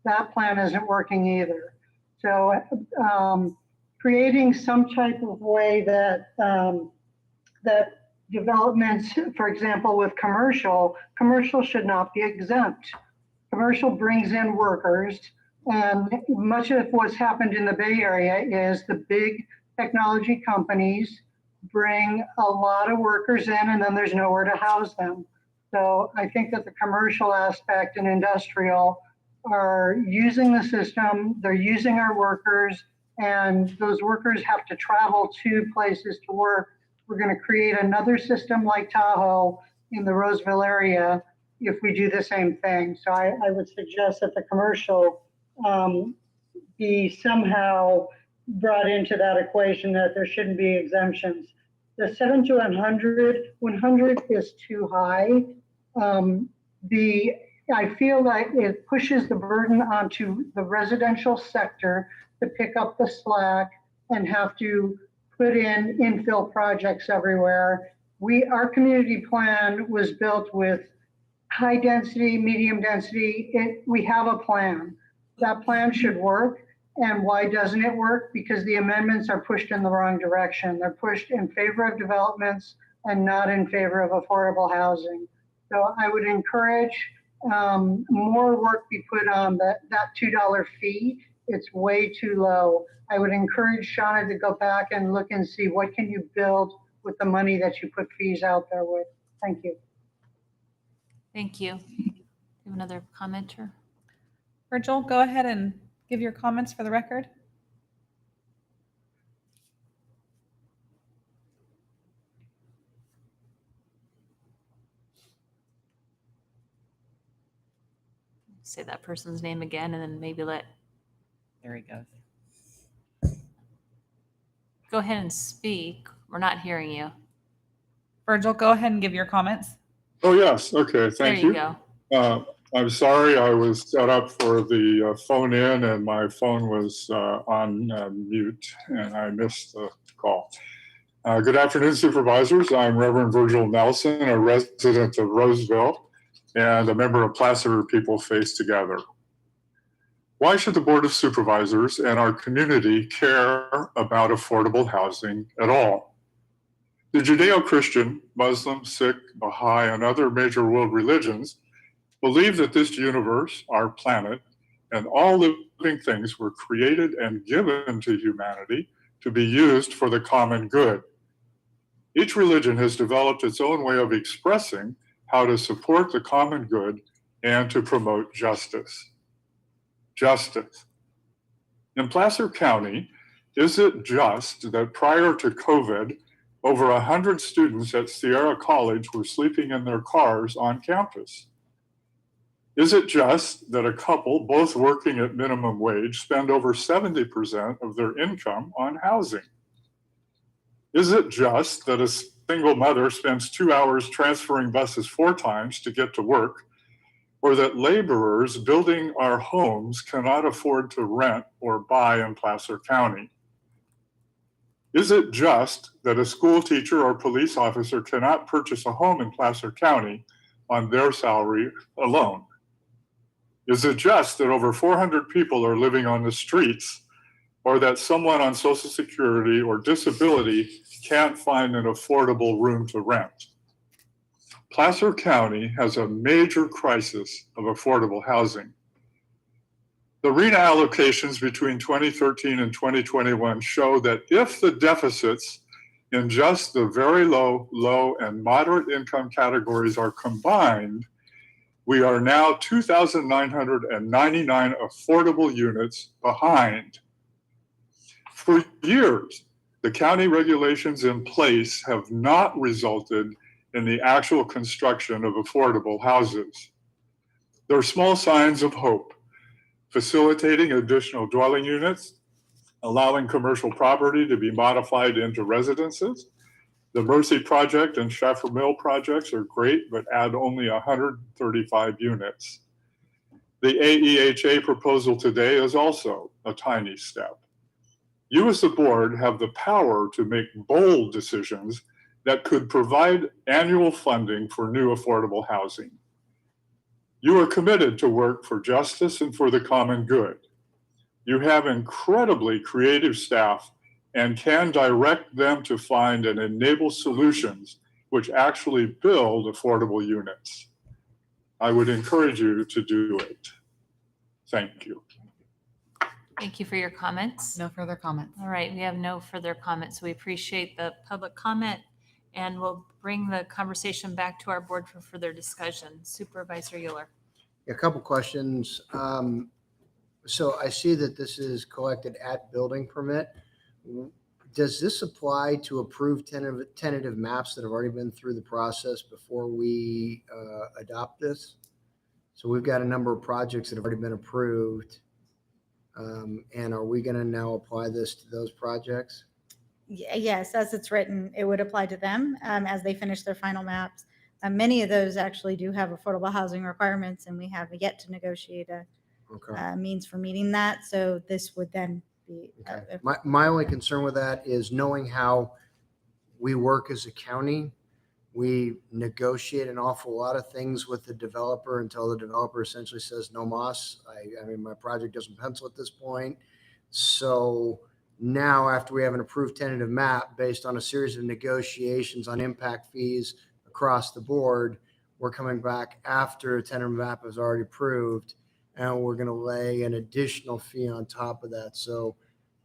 That plan isn't working either. So creating some type of way that that developments, for example, with commercial should not be exempt. Commercial brings in workers, and much of what's happened in the Bay Area is the big technology companies bring a lot of workers in and then there's nowhere to house them. So I think that the commercial aspect and industrial are using the system, they're using our workers, and those workers have to travel to places to work. We're going to create another system like Tahoe in the Roseville area if we do the same thing. So I would suggest that the commercial be somehow brought into that equation, that there shouldn't be exemptions. The 7 to 100 is too high. I feel like it pushes the burden onto the residential sector to pick up the slack and have to put in infill projects everywhere. Our community plan was built with high density, medium density. We have a plan. That plan should work. And why doesn't it work? Because the amendments are pushed in the wrong direction. They're pushed in favor of developments and not in favor of affordable housing. So I would encourage more work be put on that $2 fee. It's way too low. I would encourage Shauna to go back and look and see what can you build with the money that you put fees out there with. Thank you. Thank you. Do you have another commenter? Virgil, go ahead and give your comments for the record. Say that person's name again and then maybe There he goes. go ahead and speak. We're not hearing you. Virgil, go ahead and give your comments. Oh, yes. Okay. Thank There you go. I'm sorry. I was set up for the phone in and my phone was on mute and I missed the call. Good afternoon, supervisors. I'm Reverend Virgil Nelson, a resident of Roseville and a member of Placer People Face Together. Why should the Board of Supervisors and our community care about affordable housing at all? The Judeo-Christian, Muslim, Sikh, Baha'i, and other major world religions believe that this universe, our planet, and all living things were created and given to humanity to be used for the common good. Each religion has developed its own way of expressing how to support the common good and to promote justice. Justice. In Placer County, is it just that prior to COVID, over 100 students at Sierra College were sleeping in their cars on campus? Is it just that a couple, both working at minimum wage, spend over 70% of their income on housing? Is it just that a single mother spends 2 hours transferring buses 4 times to get to work, or that laborers building our homes cannot afford to rent or buy in Placer County? Is it just that a school teacher or police officer cannot purchase a home in Placer County on their salary alone? Is it just that over 400 people are living on the streets, or that someone on Social Security or disability can't find an affordable room to rent? Placer County has a major crisis of affordable housing. The RENA allocations between 2013 and 2021 show that if the deficits in just the very low, low, and moderate income categories are combined, we are now 2,999 affordable units behind. For years, the county regulations in place have not resulted in the actual construction of affordable houses. There are small signs of hope: facilitating additional dwelling units, allowing commercial property to be modified into residences. The Mercy Project and Schaffer Mill projects are great, but add only 135 units. The AEHA proposal today is also a tiny step. You as the board have the power to make bold decisions that could provide annual funding for new affordable housing. You are committed to work for justice and for the common good. You have incredibly creative staff and can direct them to find and enable solutions which actually build affordable units. I would encourage you to do it. Thank you. Thank you for your comments. No further comments. All right, we have no further comments. We appreciate the public comment, and we'll bring the conversation back to our board for further discussion. Supervisor Euler. A couple questions. So I see that this is collected at building permit. Does this apply to approved tentative maps that have already been through the process before we adopt this? So we've got a number of projects that have already been approved. And are we going to now apply this to those projects? Yes, as it's written, it would apply to them as they finish their final maps. Many of those actually do have affordable housing requirements, and we have yet to negotiate a means for meeting that. So this would then be. My only concern with that is knowing how we work as a county. We negotiate an awful lot of things with the developer until the developer essentially says no mas. I mean, my project doesn't pencil at this point. So now, after we have an approved tentative map based on a series of negotiations on impact fees across the board, we're coming back after a tentative map is already approved, and we're going to lay an additional fee on top of that. So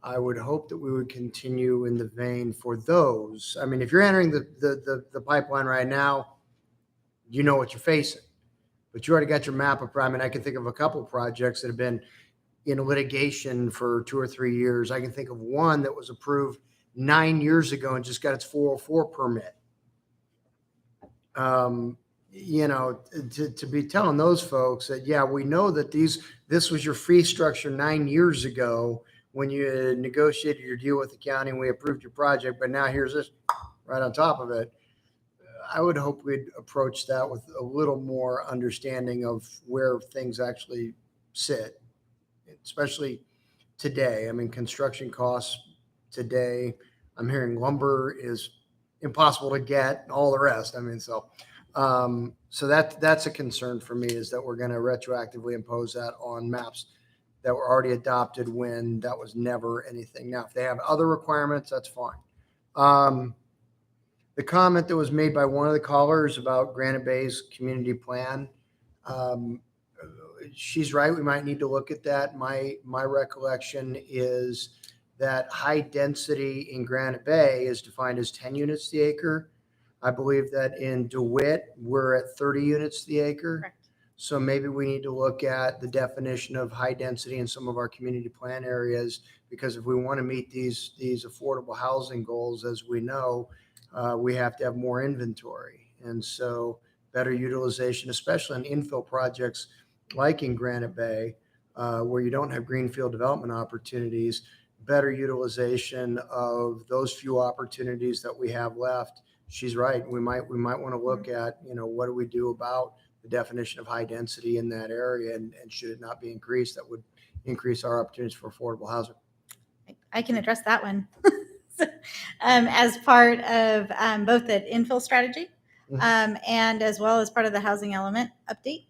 I would hope that we would continue in the vein for those. I mean, if you're entering the pipeline right now, you know what you're facing, but you already got your map up. I mean, I can think of a couple projects that have been in litigation for 2 or 3 years. I can think of one that was approved 9 years ago and just got its 404 permit. You know, to be telling those folks that, yeah, we know that this was your fee structure 9 years ago when you negotiated your deal with the county and we approved your project, but now here's this right on top of it. I would hope we'd approach that with a little more understanding of where things actually sit, especially today. I mean, construction costs today, I'm hearing lumber is impossible to get and all the rest. I mean, so that's a concern for me, is that we're going to retroactively impose that on maps that were already adopted when that was never anything. Now, if they have other requirements, that's fine. The comment that was made by one of the callers about Granite Bay's community plan, she's right. We might need to look at that. My recollection is that high density in Granite Bay is defined as 10 units the acre. I believe that in DeWitt, we're at 30 units the acre. Correct. So maybe we need to look at the definition of high density in some of our community plan areas, because if we want to meet these affordable housing goals, as we know, we have to have more inventory. And so better utilization, especially in infill projects like in Granite Bay, where you don't have greenfield development opportunities, better utilization of those few opportunities that we have left. She's right. We might want to look at, what do we do about the definition of high density in that area, and should it not be increased, that would increase our opportunities for affordable housing. I can address that one. As part of both the infill strategy and as well as part of the housing element update,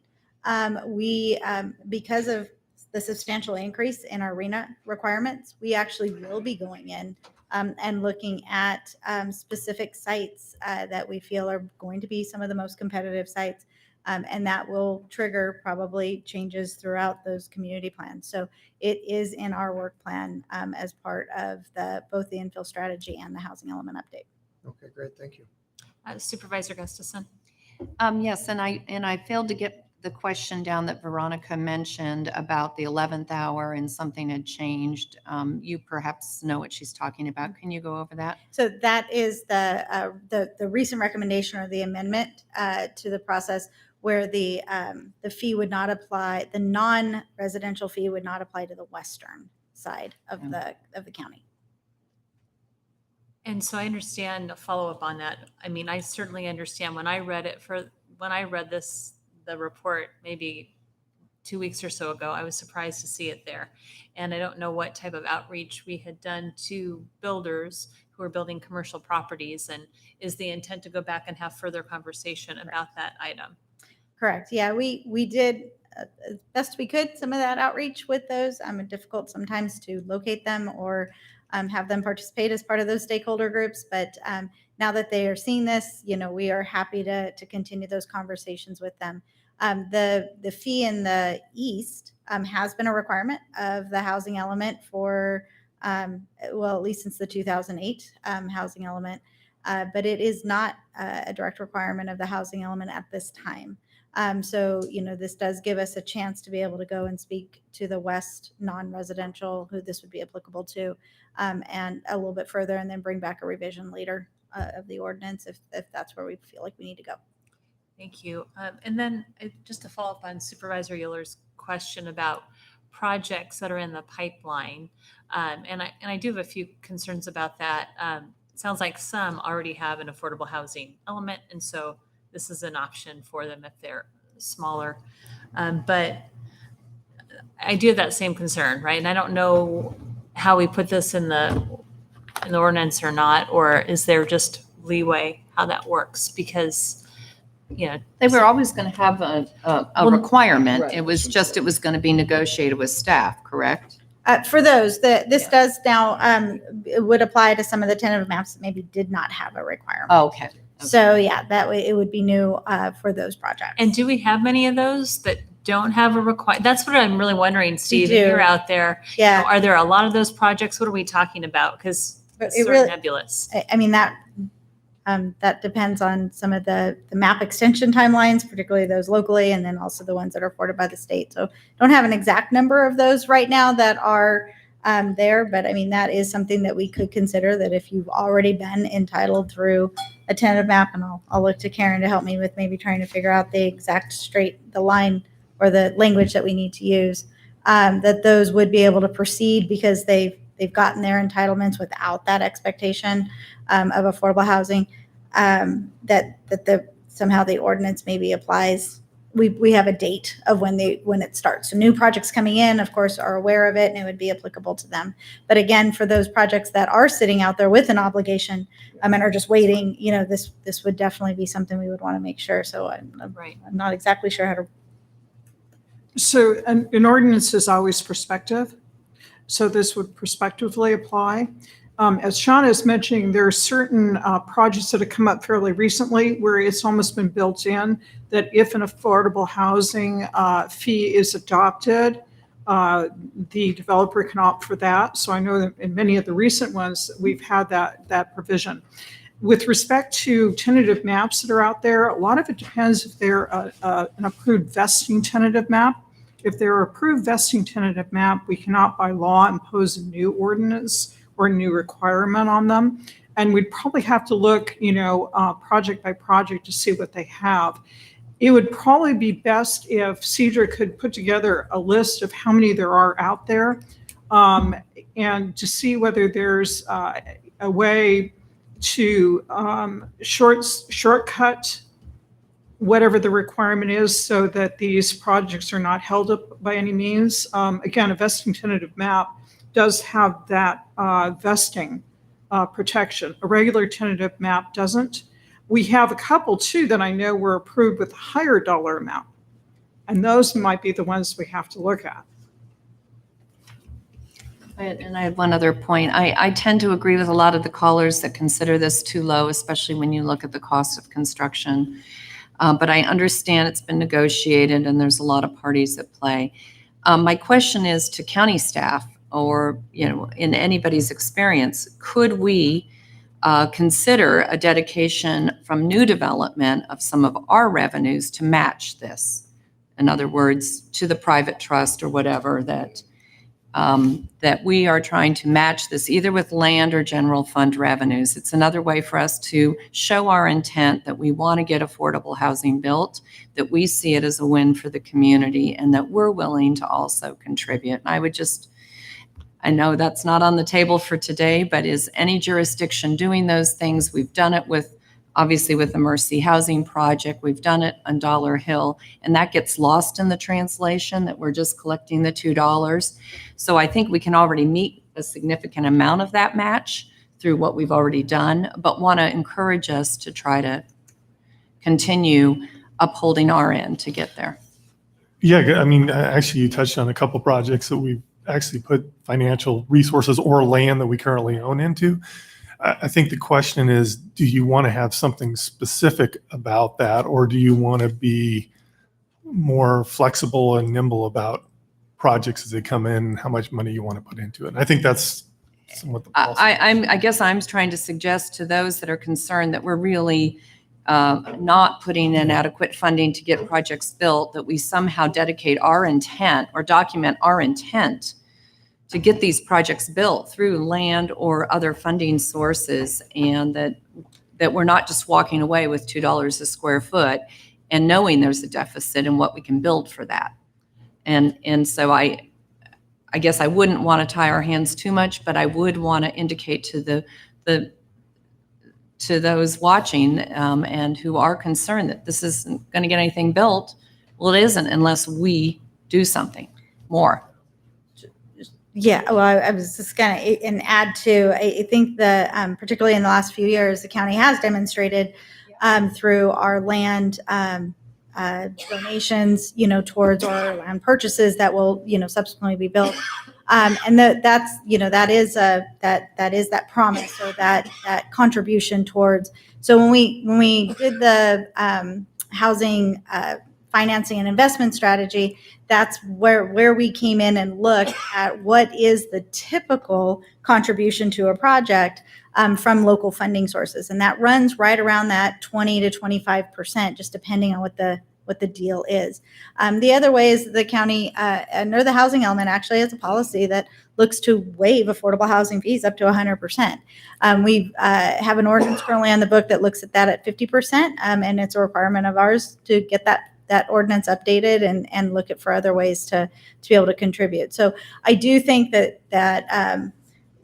we, because of the substantial increase in our RENA requirements, we actually will be going in and looking at specific sites that we feel are going to be some of the most competitive sites. And that will trigger probably changes throughout those community plans. So it is in our work plan as part of both the infill strategy and the housing element update. Okay, great. Thank you. Supervisor Gustafson. Yes, and I failed to get the question down that Veronica mentioned about the 11th hour and something had changed. You perhaps know what she's talking about. Can you go over that? So that is the recent recommendation or the amendment to the process where the fee would not apply, the non-residential fee would not apply to the western side of the county. And so I understand a follow-up on that. I mean, I certainly understand when I read the report maybe 2 weeks or so ago, I was surprised to see it there. And I don't know what type of outreach we had done to builders who are building commercial properties, and is the intent to go back and have further conversation about that item? Correct. Yeah, we did as best we could some of that outreach with those. Difficult sometimes to locate them or have them participate as part of those stakeholder groups. But now that they are seeing this, we are happy to continue those conversations with them. The fee in the East has been a requirement of the housing element for, at least since the 2008 housing element, but it is not a direct requirement of the housing element at this time. So, this does give us a chance to be able to go and speak to the West non-residential who this would be applicable to, and a little bit further, and then bring back a revision later of the ordinance if that's where we feel like we need to go. Thank you. And then just to follow up on Supervisor Euler's question about projects that are in the pipeline, and I do have a few concerns about that. It sounds like some already have an affordable housing element, and so this is an option for them if they're smaller. But I do have that same concern, right? And I don't know how we put this in the ordinance or not, or is there just leeway how that works? Because, They were always going to have a requirement. Right. It was going to be negotiated with staff, correct? For those, this does now, it would apply to some of the tentative maps that maybe did not have a requirement. Oh, okay. So yeah, that way it would be new for those projects. And do we have many of those that don't have a requirement? That's what I'm really wondering, Steve, if you're out there. Yeah. Are there a lot of those projects? What are we talking about? Because it's It sort of really- nebulous. I mean, that depends on some of the map extension timelines, particularly those locally, and then also the ones that are afforded by the state. So don't have an exact number of those right now that are there, but I mean, that is something that we could consider, that if you've already been entitled through a tentative map, and I'll look to Karen to help me with maybe trying to figure out the exact the line or the language that we need to use, that those would be able to proceed because they've gotten their entitlements without that expectation of affordable housing, that somehow the ordinance maybe applies. We have a date of when it starts. So new projects coming in, of course, are aware of it, and it would be applicable to them. But again, for those projects that are sitting out there with an obligation and are just waiting, this would definitely be something we would want to make sure. So I'm not exactly sure how to. So an ordinance is always prospective. So this would prospectively apply. As Sean is mentioning, there are certain projects that have come up fairly recently where it's almost been built in that if an affordable housing fee is adopted, the developer can opt for that. So I know that in many of the recent ones, we've had that provision. With respect to tentative maps that are out there, a lot of it depends if they're an approved vesting tentative map. If they're approved vesting tentative map, we cannot by law impose a new ordinance or a new requirement on them. And we'd probably have to look, project by project to see what they have. It would probably be best if Cedra could put together a list of how many there are out there, and to see whether there's a way to shortcut whatever the requirement is so that these projects are not held up by any means. Again, a vesting tentative map does have that vesting protection. A regular tentative map doesn't. We have a couple too that I know were approved with a higher dollar amount, and those might be the ones we have to look at. And I have one other point. I tend to agree with a lot of the callers that consider this too low, especially when you look at the cost of construction. But I understand it's been negotiated and there's a lot of parties at play. My question is to county staff, or in anybody's experience, could we consider a dedication from new development of some of our revenues to match this? In other words, to the private trust or whatever, that we are trying to match this either with land or general fund revenues. It's another way for us to show our intent that we want to get affordable housing built, that we see it as a win for the community, and that we're willing to also contribute. And I know that's not on the table for today, but is any jurisdiction doing those things? We've done it obviously with the Mercy Housing Project. We've done it on Dollar Hill, and that gets lost in the translation that we're just collecting the $2. So I think we can already meet a significant amount of that match through what we've already done, but want to encourage us to try to continue upholding our end to get there. Yeah, I mean, actually, you touched on a couple projects that we've actually put financial resources or land that we currently own into. I think the question is, do you want to have something specific about that, or do you want to be more flexible and nimble about projects as they come in and how much money you want to put into it? And I think that's somewhat the policy. I guess I'm trying to suggest to those that are concerned that we're really not putting in adequate funding to get projects built, that we somehow dedicate our intent or document our intent to get these projects built through land or other funding sources, and that we're not just walking away with $2 a square foot and knowing there's a deficit and what we can build for that. And so I guess I wouldn't want to tie our hands too much, but I would want to indicate to to those watching and who are concerned that this isn't going to get anything built. Well, it isn't unless we do something more. Yeah, well, I was just going to add to, I think that particularly in the last few years, the county has demonstrated through our land donations, towards our land purchases that will, subsequently be built. And that's, that is that promise, or that contribution towards. So when we did the housing financing and investment strategy, that's where we came in and looked at what is the typical contribution to a project from local funding sources. And that runs right around that 20 to 25%, just depending on what the deal is. The other way is the county, under the housing element, actually has a policy that looks to waive affordable housing fees up to 100%. We have an ordinance currently on the book that looks at that at 50%, and it's a requirement of ours to get that ordinance updated and look at for other ways to be able to contribute. So I do think that the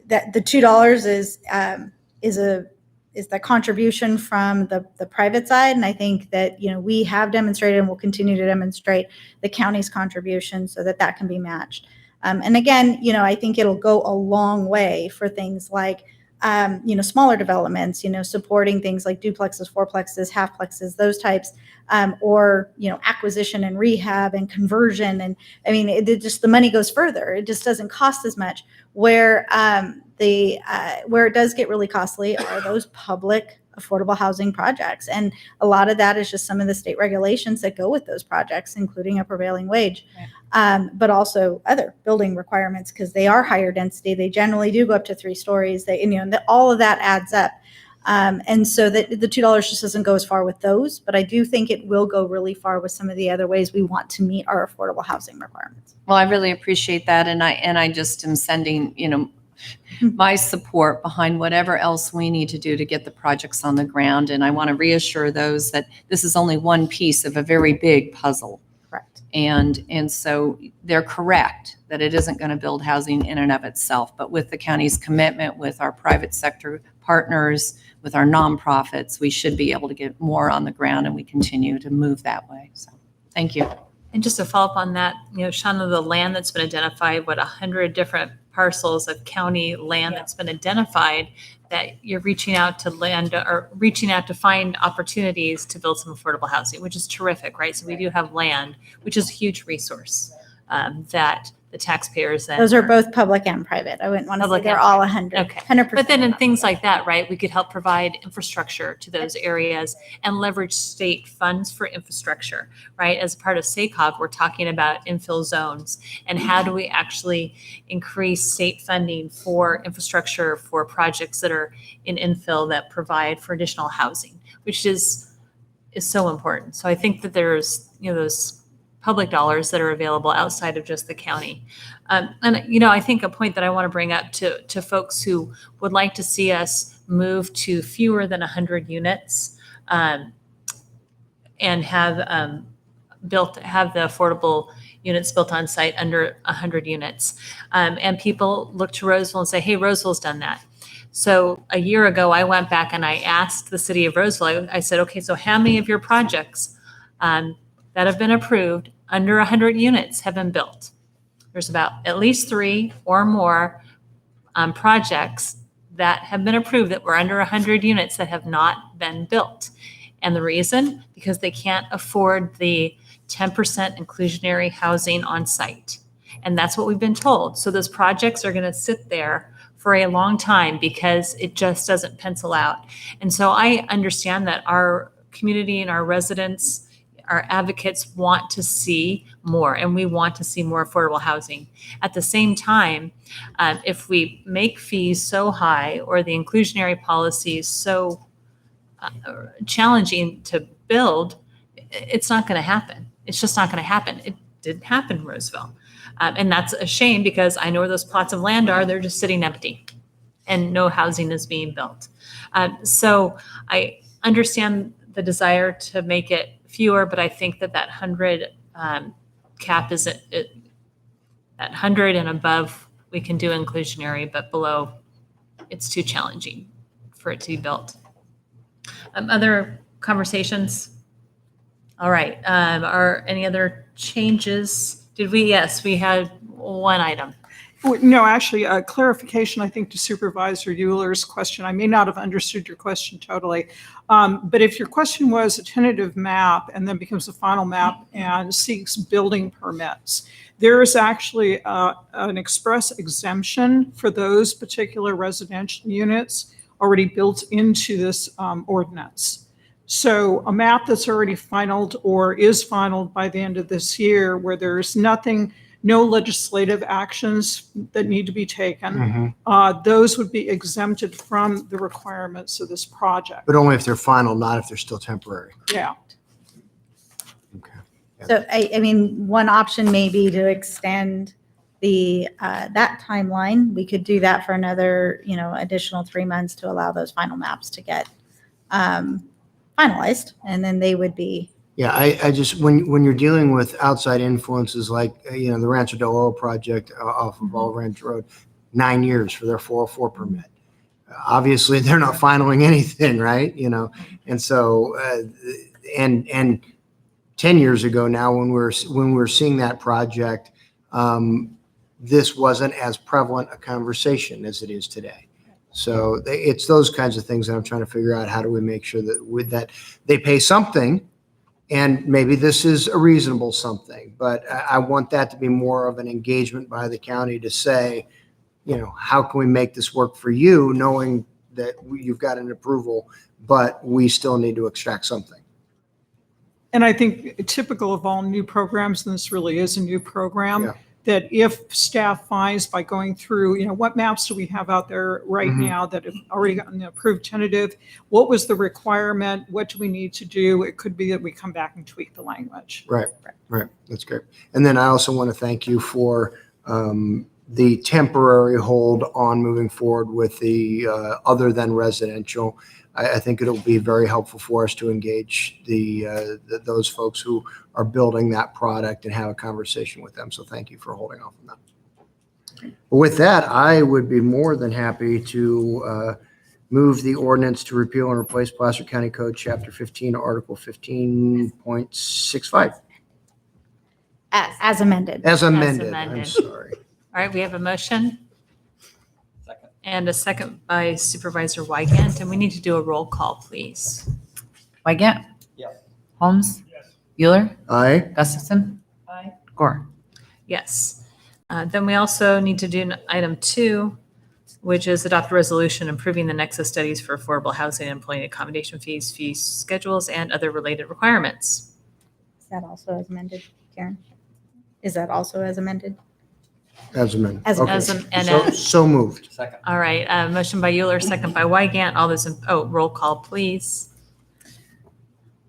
$2 is the contribution from the private side, and I think that we have demonstrated and will continue to demonstrate the county's contribution so that can be matched. And again, I think it'll go a long way for things like smaller developments, supporting things like duplexes, fourplexes, halfplexes, those types, or, acquisition and rehab and conversion. And I mean, the money goes further. It just doesn't cost as much. Where it does get really costly are those public affordable housing projects. And a lot of that is just some of the state regulations that go with those projects, including a prevailing wage, but also other building requirements, because they are higher density. They generally do go up to 3 stories. All of that adds up. And so the $2 just doesn't go as far with those, but I do think it will go really far with some of the other ways we want to meet our affordable housing requirements. Well, I really appreciate that. And I just am sending, my support behind whatever else we need to do to get the projects on the ground. And I want to reassure those that this is only one piece of a very big puzzle. Correct. And so they're correct that it isn't going to build housing in and of itself, but with the county's commitment, with our private sector partners, with our nonprofits, we should be able to get more on the ground, and we continue to move that way. So thank you. And just to follow up on that, Shauna, the land that's been identified, 100 different parcels of county land that's been identified, that you're reaching out to land or reaching out to find opportunities to build some affordable housing, which is terrific, right? So we do have land, which is a huge resource that the taxpayers then. Those are both public and private. I wouldn't want to say they're all 100. Okay. 100%. But then in things like that, right, we could help provide infrastructure to those areas and leverage state funds for infrastructure, right? As part of SACOG, we're talking about infill zones and how do we actually increase state funding for infrastructure for projects that are in infill that provide for additional housing, which is so important. So I think that there's, those public dollars that are available outside of just the county. And, I think a point that I want to bring up to folks who would like to see us move to fewer than 100 units and have the affordable units built on site under 100 units. And people look to Roseville and say, hey, Roseville's done that. So a year ago, I went back and I asked the city of Roseville, I said, okay, so how many of your projects that have been approved under 100 units have been built? There's about at least 3 or more projects that have been approved that were under 100 units that have not been built. And the reason? Because they can't afford the 10% inclusionary housing on site. And that's what we've been told. So those projects are going to sit there for a long time because it just doesn't pencil out. And so I understand that our community and our residents, our advocates want to see more, and we want to see more affordable housing. At the same time, if we make fees so high or the inclusionary policies so challenging to build, it's not going to happen. It's just not going to happen. It didn't happen in Roseville. And that's a shame because I know where those plots of land are. They're just sitting empty and no housing is being built. So I understand the desire to make it fewer, but I think that 100 cap is at 100 and above, we can do inclusionary, but below, it's too challenging for it to be built. Other conversations? All right. Are any other changes? Yes, we had one item. No, actually, a clarification, I think, to Supervisor Euler's question. I may not have understood your question totally. But if your question was a tentative map and then becomes a final map and seeks building permits, there is actually an express exemption for those particular residential units already built into this ordinance. So a map that's already finalized or is finalized by the end of this year where there's no legislative actions that need to be taken, those would be exempted from the requirements of this project. But only if they're final, not if they're still temporary. Yeah. So, I mean, one option may be to extend that timeline. We could do that for another, additional 3 months to allow those final maps to get finalized, and then they would be. Yeah, I just, when you're dealing with outside influences like, the Rancho del Oro project off of All Ranch Road, 9 years for their 404 permit. Obviously, they're not finaling anything, right? And so, and 10 years ago now, when we're seeing that project, this wasn't as prevalent a conversation as it is today. So it's those kinds of things that I'm trying to figure out. How do we make sure that they pay something, and maybe this is a reasonable something, but I want that to be more of an engagement by the county to say, how can we make this work for you, knowing that you've got an approval, but we still need to extract something. And I think typical of all new programs, and this really is a new program, Yeah. that if staff finds by going through, what maps do we have out there right Mhm. now that have already gotten the approved tentative? What was the requirement? What do we need to do? It could be that we come back and tweak the language. Right. That's great. And then I also want to thank you for the temporary hold on moving forward with the other than residential. I think it'll be very helpful for us to engage those folks who are building that product and have a conversation with them. So thank you for holding off on that. With that, I would be more than happy to move the ordinance to repeal and replace Placer County Code Chapter 15, Article 15.65. As amended. As amended. amended. I'm sorry. All right, we have a motion. And a second by Supervisor Wygant, and we need to do a roll call, please. Wygant. Yes. Holmes. Euler. Aye. Gustafson. Aye. Gore. Yes. Then we also need to do item 2, which is adopt a resolution improving the nexus studies for affordable housing, employee accommodation fees, fee schedules, and other related requirements. Is that also as amended, Karen? Is that also as amended? As amended. As Okay. and So moved. Second. All right, motion by Euler, second by Wygant. All those roll call, please.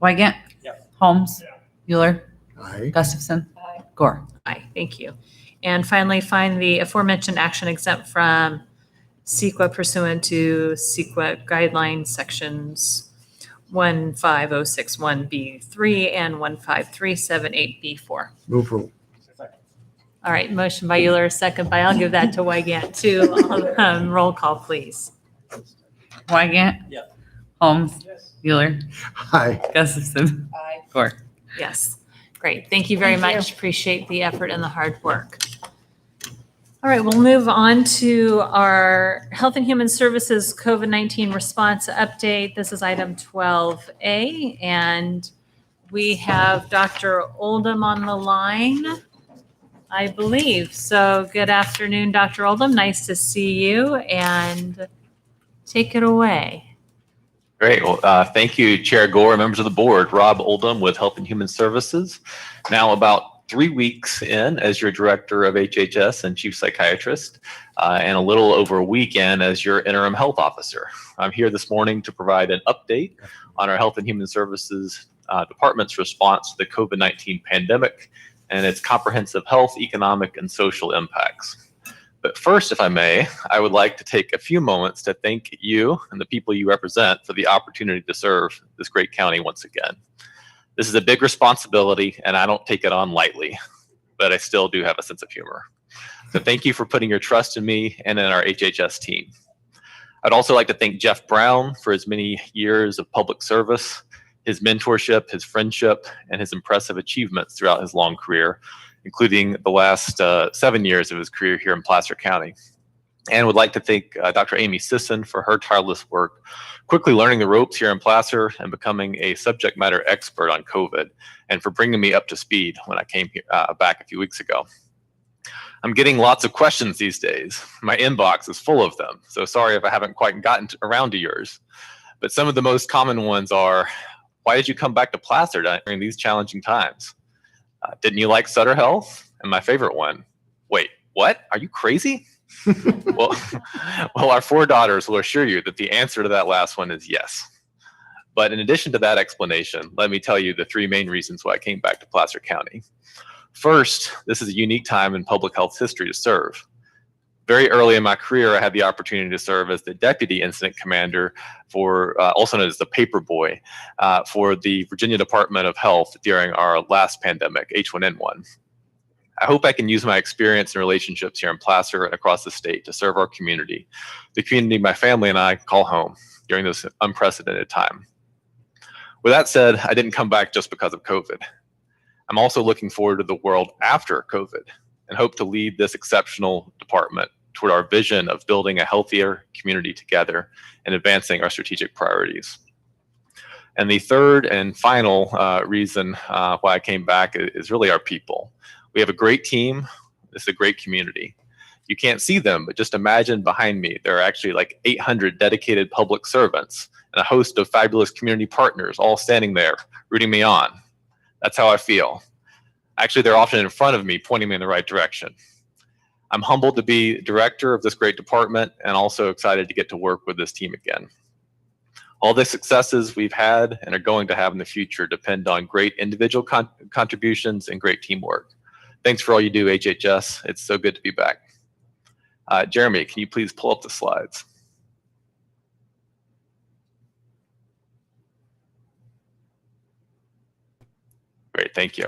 Wygant. Yes. Holmes. Euler. Aye. Gustafson. Gore. Aye, thank you. And finally, find the aforementioned action exempt from CEQA pursuant to CEQA guidelines sections 15061B3 and 15378B4. Move approval. All right, motion by Euler, second by, I'll give that to Wygant too. Roll call, please. Wygant. Yes. Holmes. Euler. Aye. Gustafson. Gore. Yes, great. Thank you very Thank you. much. Appreciate the effort and the hard work. All right, we'll move on to our Health and Human Services COVID-19 response update. This is item 12A, and we have Dr. Oldham on the line, I believe. So good afternoon, Dr. Oldham. Nice to see you, and take it away. Great. Well, thank you, Chair Gore, members of the board. Rob Oldham with Health and Human Services. Now about 3 weeks in as your director of HHS and chief psychiatrist, and a little over a week in as your interim health officer. I'm here this morning to provide an update on our Health and Human Services Department's response to the COVID-19 pandemic and its comprehensive health, economic, and social impacts. But first, if I may, I would like to take a few moments to thank you and the people you represent for the opportunity to serve this great county once again. This is a big responsibility, and I don't take it on lightly, but I still do have a sense of humor. So thank you for putting your trust in me and in our HHS team. I'd also like to thank Jeff Brown for his many years of public service, his mentorship, his friendship, and his impressive achievements throughout his long career, including the last 7 years of his career here in Placer County. And would like to thank Dr. Amy Sisson for her tireless work, quickly learning the ropes here in Placer and becoming a subject matter expert on COVID, and for bringing me up to speed when I came here, back a few weeks ago. I'm getting lots of questions these days. My inbox is full of them, so sorry if I haven't quite gotten around to yours. But some of the most common ones are, why did you come back to Placer during these challenging times? Didn't you like Sutter Health? And my favorite one, wait, what? Are you crazy? well, our 4 daughters will assure you that the answer to that last one is yes. But in addition to that explanation, let me tell you the 3 main reasons why I came back to Placer County. First, this is a unique time in public health history to serve. Very early in my career, I had the opportunity to serve as the deputy incident commander for, also known as the paper boy, for the Virginia Department of Health during our last pandemic, H1N1. I hope I can use my experience and relationships here in Placer and across the state to serve our community, the community my family and I call home during this unprecedented time. With that said, I didn't come back just because of COVID. I'm also looking forward to the world after COVID and hope to lead this exceptional department toward our vision of building a healthier community together and advancing our strategic priorities. And the third and final reason why I came back is really our people. We have a great team. This is a great community. You can't see them, but just imagine behind me, there are actually like 800 dedicated public servants and a host of fabulous community partners all standing there rooting me on. That's how I feel. Actually, they're often in front of me, pointing me in the right direction. I'm humbled to be director of this great department and also excited to get to work with this team again. All the successes we've had and are going to have in the future depend on great individual contributions and great teamwork. Thanks for all you do, HHS. It's so good to be back. Jeremy, can you please pull up the slides? Great, thank you.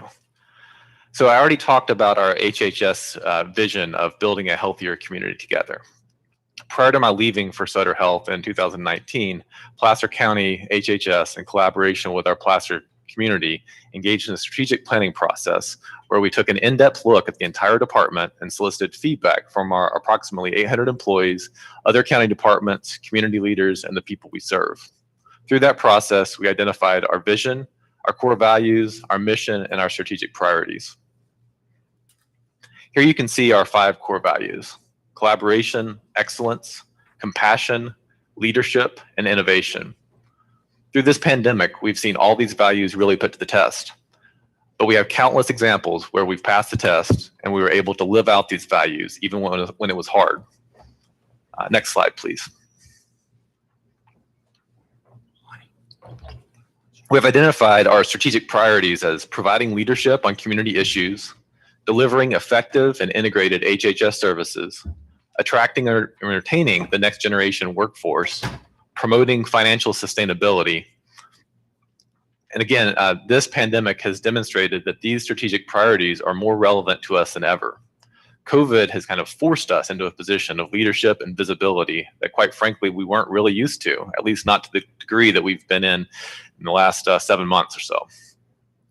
So I already talked about our HHS vision of building a healthier community together. Prior to my leaving for Sutter Health in 2019, Placer County HHS, in collaboration with our Placer community, engaged in a strategic planning process where we took an in-depth look at the entire department and solicited feedback from our approximately 800 employees, other county departments, community leaders, and the people we serve. Through that process, we identified our vision, our core values, our mission, and our strategic priorities. Here you can see our 5 core values: collaboration, excellence, compassion, leadership, and innovation. Through this pandemic, we've seen all these values really put to the test. But we have countless examples where we've passed the test and we were able to live out these values even when it was hard. Next slide, please. We have identified our strategic priorities as providing leadership on community issues, delivering effective and integrated HHS services, attracting and retaining the next generation workforce, promoting financial sustainability. And again, this pandemic has demonstrated that these strategic priorities are more relevant to us than ever. COVID has kind of forced us into a position of leadership and visibility that, quite frankly, we weren't really used to, at least not to the degree that we've been in the last 7 months or so.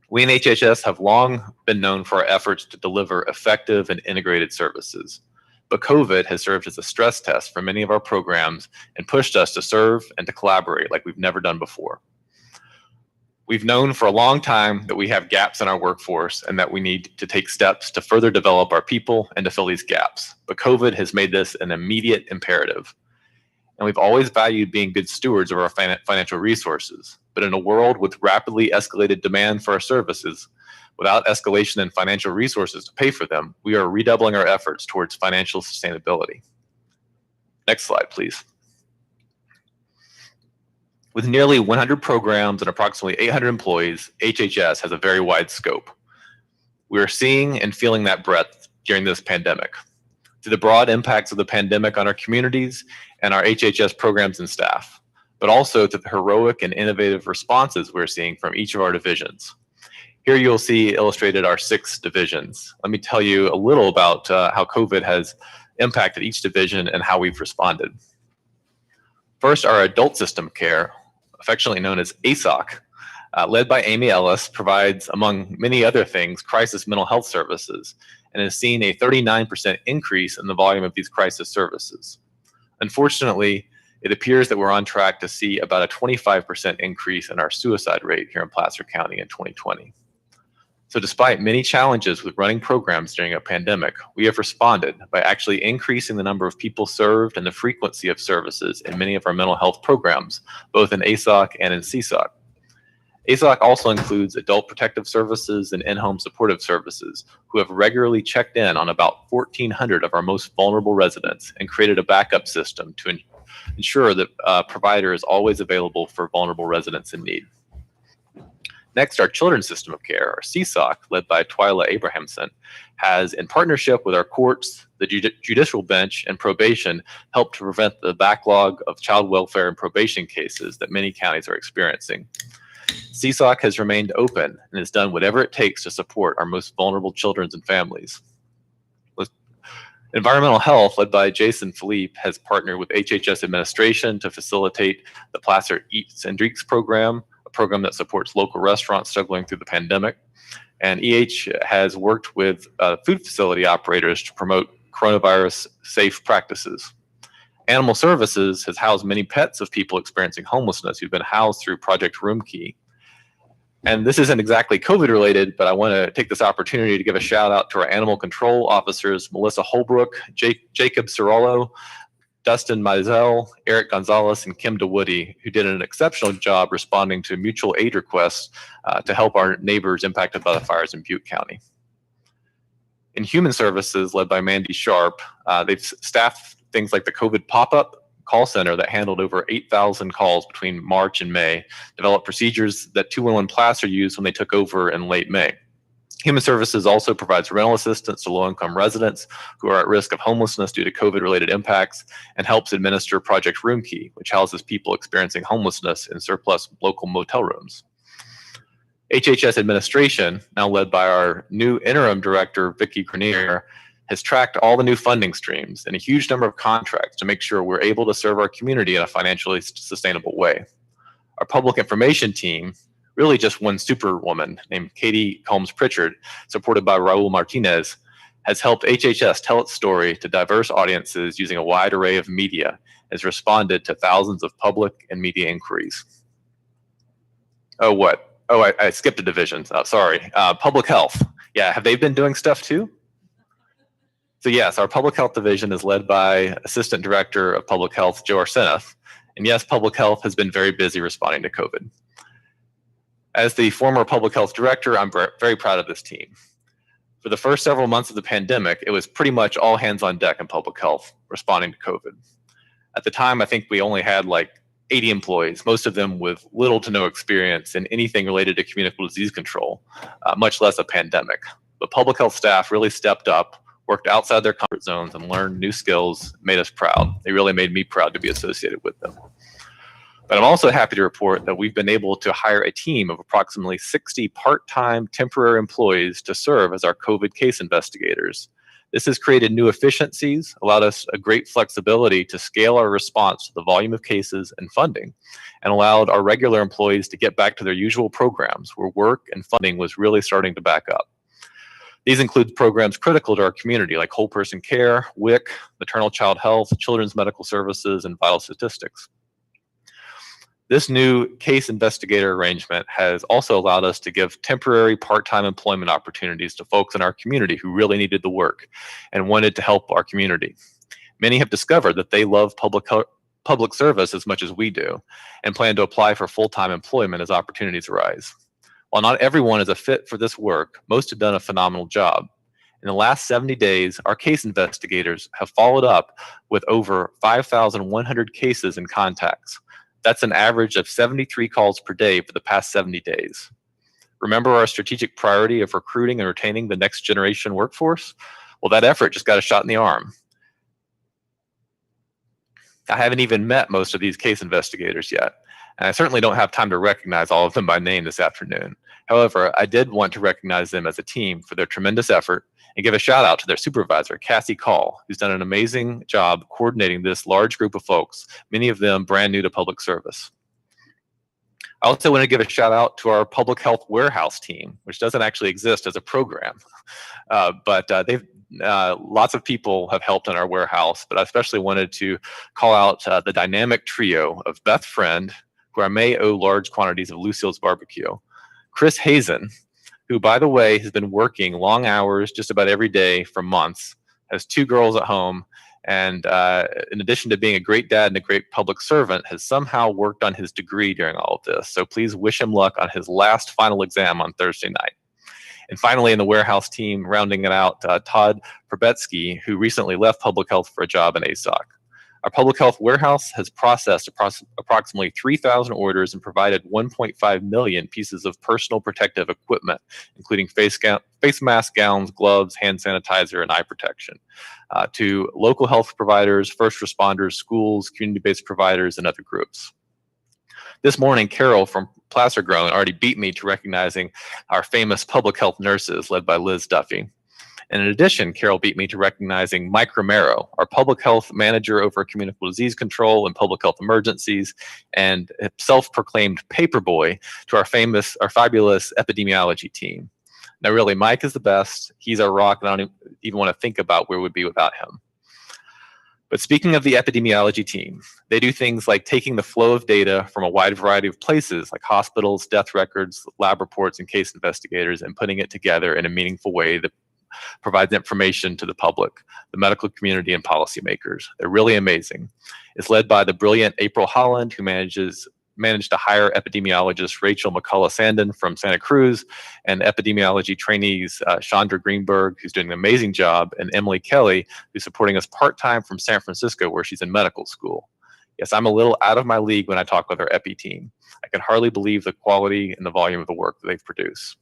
We in HHS have long been known for our efforts to deliver effective and integrated services. But COVID has served as a stress test for many of our programs and pushed us to serve and to collaborate like we've never done before. We've known for a long time that we have gaps in our workforce and that we need to take steps to further develop our people and to fill these gaps. But COVID has made this an immediate imperative. And we've always valued being good stewards of our financial resources. But in a world with rapidly escalated demand for our services, without escalation in financial resources to pay for them, we are redoubling our efforts towards financial sustainability. Next slide, please. With nearly 100 programs and approximately 800 employees, HHS has a very wide scope. We are seeing and feeling that breadth during this pandemic. Through the broad impacts of the pandemic on our communities and our HHS programs and staff, but also to the heroic and innovative responses we're seeing from each of our divisions. Here you'll see illustrated our 6 divisions. Let me tell you a little about how COVID has impacted each division and how we've responded. First, our adult system of care, affectionately known as ASOC, led by Amy Ellis, provides, among many other things, crisis mental health services, and has seen a 39% increase in the volume of these crisis services. Unfortunately, it appears that we're on track to see about a 25% increase in our suicide rate here in Placer County in 2020. So despite many challenges with running programs during a pandemic, we have responded by actually increasing the number of people served and the frequency of services in many of our mental health programs, both in ASOC and in CSOC. ASOC also includes adult protective services and in-home supportive services, who have regularly checked in on about 1,400 of our most vulnerable residents and created a backup system to ensure that a provider is always available for vulnerable residents in need. Next, our Children's System of Care, or CSOC, led by Twyla Abrahamson, has, in partnership with our courts, the judicial bench, and probation, helped to prevent the backlog of child welfare and probation cases that many counties are experiencing. CSOC has remained open and has done whatever it takes to support our most vulnerable children and families. Environmental Health, led by Jason Philippe, has partnered with HHS administration to facilitate the Placer Eats and Drinks program, a program that supports local restaurants struggling through the pandemic. And EH has worked with food facility operators to promote coronavirus safe practices. Animal Services has housed many pets of people experiencing homelessness who've been housed through Project Room Key. And this isn't exactly COVID related, but I want to take this opportunity to give a shout out to our animal control officers, Melissa Holbrook, Jacob Cirolo, Dustin Mizell, Eric Gonzalez, and Kim DeWoody, who did an exceptional job responding to mutual aid requests to help our neighbors impacted by the fires in Butte County. In Human Services, led by Mandy Sharp, they've staffed things like the COVID pop-up call center that handled over 8,000 calls between March and May, developed procedures that 211 Placer used when they took over in late May. Human Services also provides rental assistance to low-income residents who are at risk of homelessness due to COVID-related impacts, and helps administer Project Room Key, which houses people experiencing homelessness in surplus local motel rooms. HHS administration, now led by our new interim director, Vicki Grenier, has tracked all the new funding streams and a huge number of contracts to make sure we're able to serve our community in a financially sustainable way. Our public information team, really just one superwoman named Katie Combs Pritchard, supported by Raul Martinez, has helped HHS tell its story to diverse audiences using a wide array of media, has responded to thousands of public and media inquiries. I skipped a division. Sorry. Public health. Yeah, have they been doing stuff too? So yes, our public health division is led by Assistant Director of Public Health, Joe Arsenath. And yes, public health has been very busy responding to COVID. As the former public health director, I'm very proud of this team. For the first several months of the pandemic, it was pretty much all hands on deck in public health responding to COVID. At the time, I think we only had like 80 employees, most of them with little to no experience in anything related to communicable disease control, much less a pandemic. But public health staff really stepped up, worked outside their comfort zones, and learned new skills, made us proud. They really made me proud to be associated with them. But I'm also happy to report that we've been able to hire a team of approximately 60 part-time temporary employees to serve as our COVID case investigators. This has created new efficiencies, allowed us a great flexibility to scale our response to the volume of cases and funding, and allowed our regular employees to get back to their usual programs where work and funding was really starting to back up. These include programs critical to our community like whole person care, WIC, maternal child health, children's medical services, and vital statistics. This new case investigator arrangement has also allowed us to give temporary part-time employment opportunities to folks in our community who really needed the work and wanted to help our community. Many have discovered that they love public service as much as we do and plan to apply for full-time employment as opportunities arise. While not everyone is a fit for this work, most have done a phenomenal job. In the last 70 days, our case investigators have followed up with over 5,100 cases and contacts. That's an average of 73 calls per day for the past 70 days. Remember our strategic priority of recruiting and retaining the next generation workforce? Well, that effort just got a shot in the arm. I haven't even met most of these case investigators yet, and I certainly don't have time to recognize all of them by name this afternoon. However, I did want to recognize them as a team for their tremendous effort and give a shout out to their supervisor, Cassie Call, who's done an amazing job coordinating this large group of folks, many of them brand new to public service. I also want to give a shout out to our public health warehouse team, which doesn't actually exist as a program, but lots of people have helped in our warehouse, but I especially wanted to call out the dynamic trio of Beth Friend, who I may owe large quantities of Lucille's barbecue, Chris Hazen, who, by the way, has been working long hours just about every day for months, has 2 girls at home, and in addition to being a great dad and a great public servant, has somehow worked on his degree during all of this. So please wish him luck on his last final exam on Thursday night. And finally, in the warehouse team, rounding it out, Todd Probetsky, who recently left public health for a job in ASOC. Our public health warehouse has processed approximately 3,000 orders and provided 1.5 million pieces of personal protective equipment, including face masks, gowns, gloves, hand sanitizer, and eye protection, to local health providers, first responders, schools, community-based providers, and other groups. This morning, Carol from Placer Grown already beat me to recognizing our famous public health nurses led by Liz Duffy. And in addition, Carol beat me to recognizing Mike Romero, our public health manager over communicable disease control and public health emergencies, and self-proclaimed paperboy to our fabulous epidemiology team. Now, really, Mike is the best. He's our rock, and I don't even want to think about where we'd be without him. But speaking of the epidemiology team, they do things like taking the flow of data from a wide variety of places, like hospitals, death records, lab reports, and case investigators, and putting it together in a meaningful way that provides information to the public, the medical community, and policymakers. They're really amazing. It's led by the brilliant April Holland, who managed to hire epidemiologist Rachel McCullough-Sandon from Santa Cruz, and epidemiology trainees Chandra Greenberg, who's doing an amazing job, and Emily Kelly, who's supporting us part-time from San Francisco, where she's in medical school. Yes, I'm a little out of my league when I talk with our epi team. I can hardly believe the quality and the volume of the work that they've produced.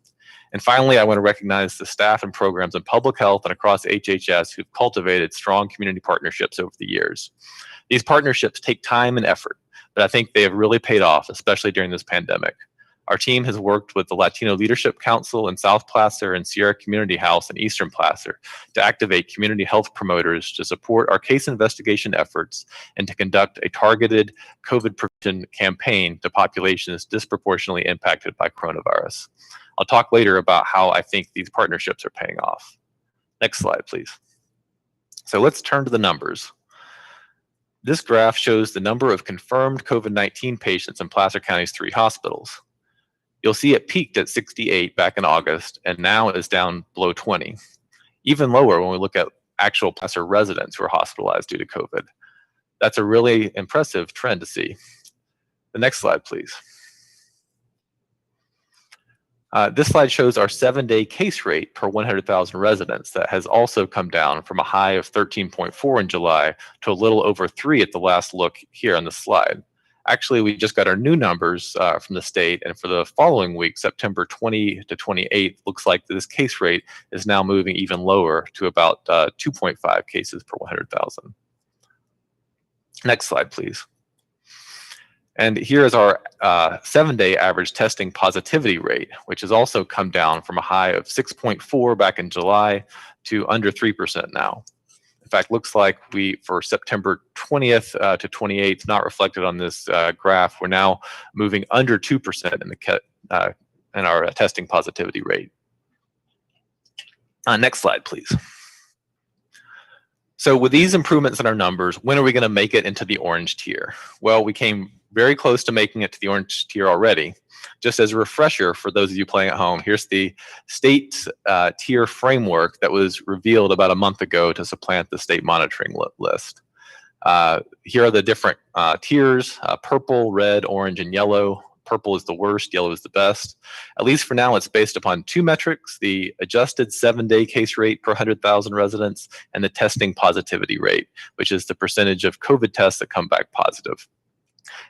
And finally, I want to recognize the staff and programs in public health and across HHS who've cultivated strong community partnerships over the years. These partnerships take time and effort, but I think they have really paid off, especially during this pandemic. Our team has worked with the Latino Leadership Council in South Placer and Sierra Community House in Eastern Placer to activate community health promoters to support our case investigation efforts and to conduct a targeted COVID prevention campaign to populations disproportionately impacted by coronavirus. I'll talk later about how I think these partnerships are paying off. Next slide, please. So let's turn to the numbers. This graph shows the number of confirmed COVID-19 patients in Placer County's 3 hospitals. You'll see it peaked at 68 back in August, and now is down below 20. Even lower when we look at actual Placer residents who are hospitalized due to COVID. That's a really impressive trend to see. The next slide, please. This slide shows our 7-day case rate per 100,000 residents that has also come down from a high of 13.4 in July to a little over 3 at the last look here on the slide. Actually, we just got our new numbers from the state, and for the following week, September 20 to 28, looks like this case rate is now moving even lower to about 2.5 cases per 100,000. Next slide, please. And here is our 7-day average testing positivity rate, which has also come down from a high of 6.4 back in July to under 3% now. In fact, looks like for September 20th to 28th, not reflected on this graph, we're now moving under 2% in our testing positivity rate. Next slide, please. So with these improvements in our numbers, when are we going to make it into the orange tier? Well, we came very close to making it to the orange tier already. Just as a refresher for those of you playing at home, here's the state tier framework that was revealed about a month ago to supplant the state monitoring list. Here are the different tiers, purple, red, orange, and yellow. Purple is the worst, yellow is the best. At least for now, it's based upon 2 metrics, the adjusted 7-day case rate per 100,000 residents and the testing positivity rate, which is the percentage of COVID tests that come back positive.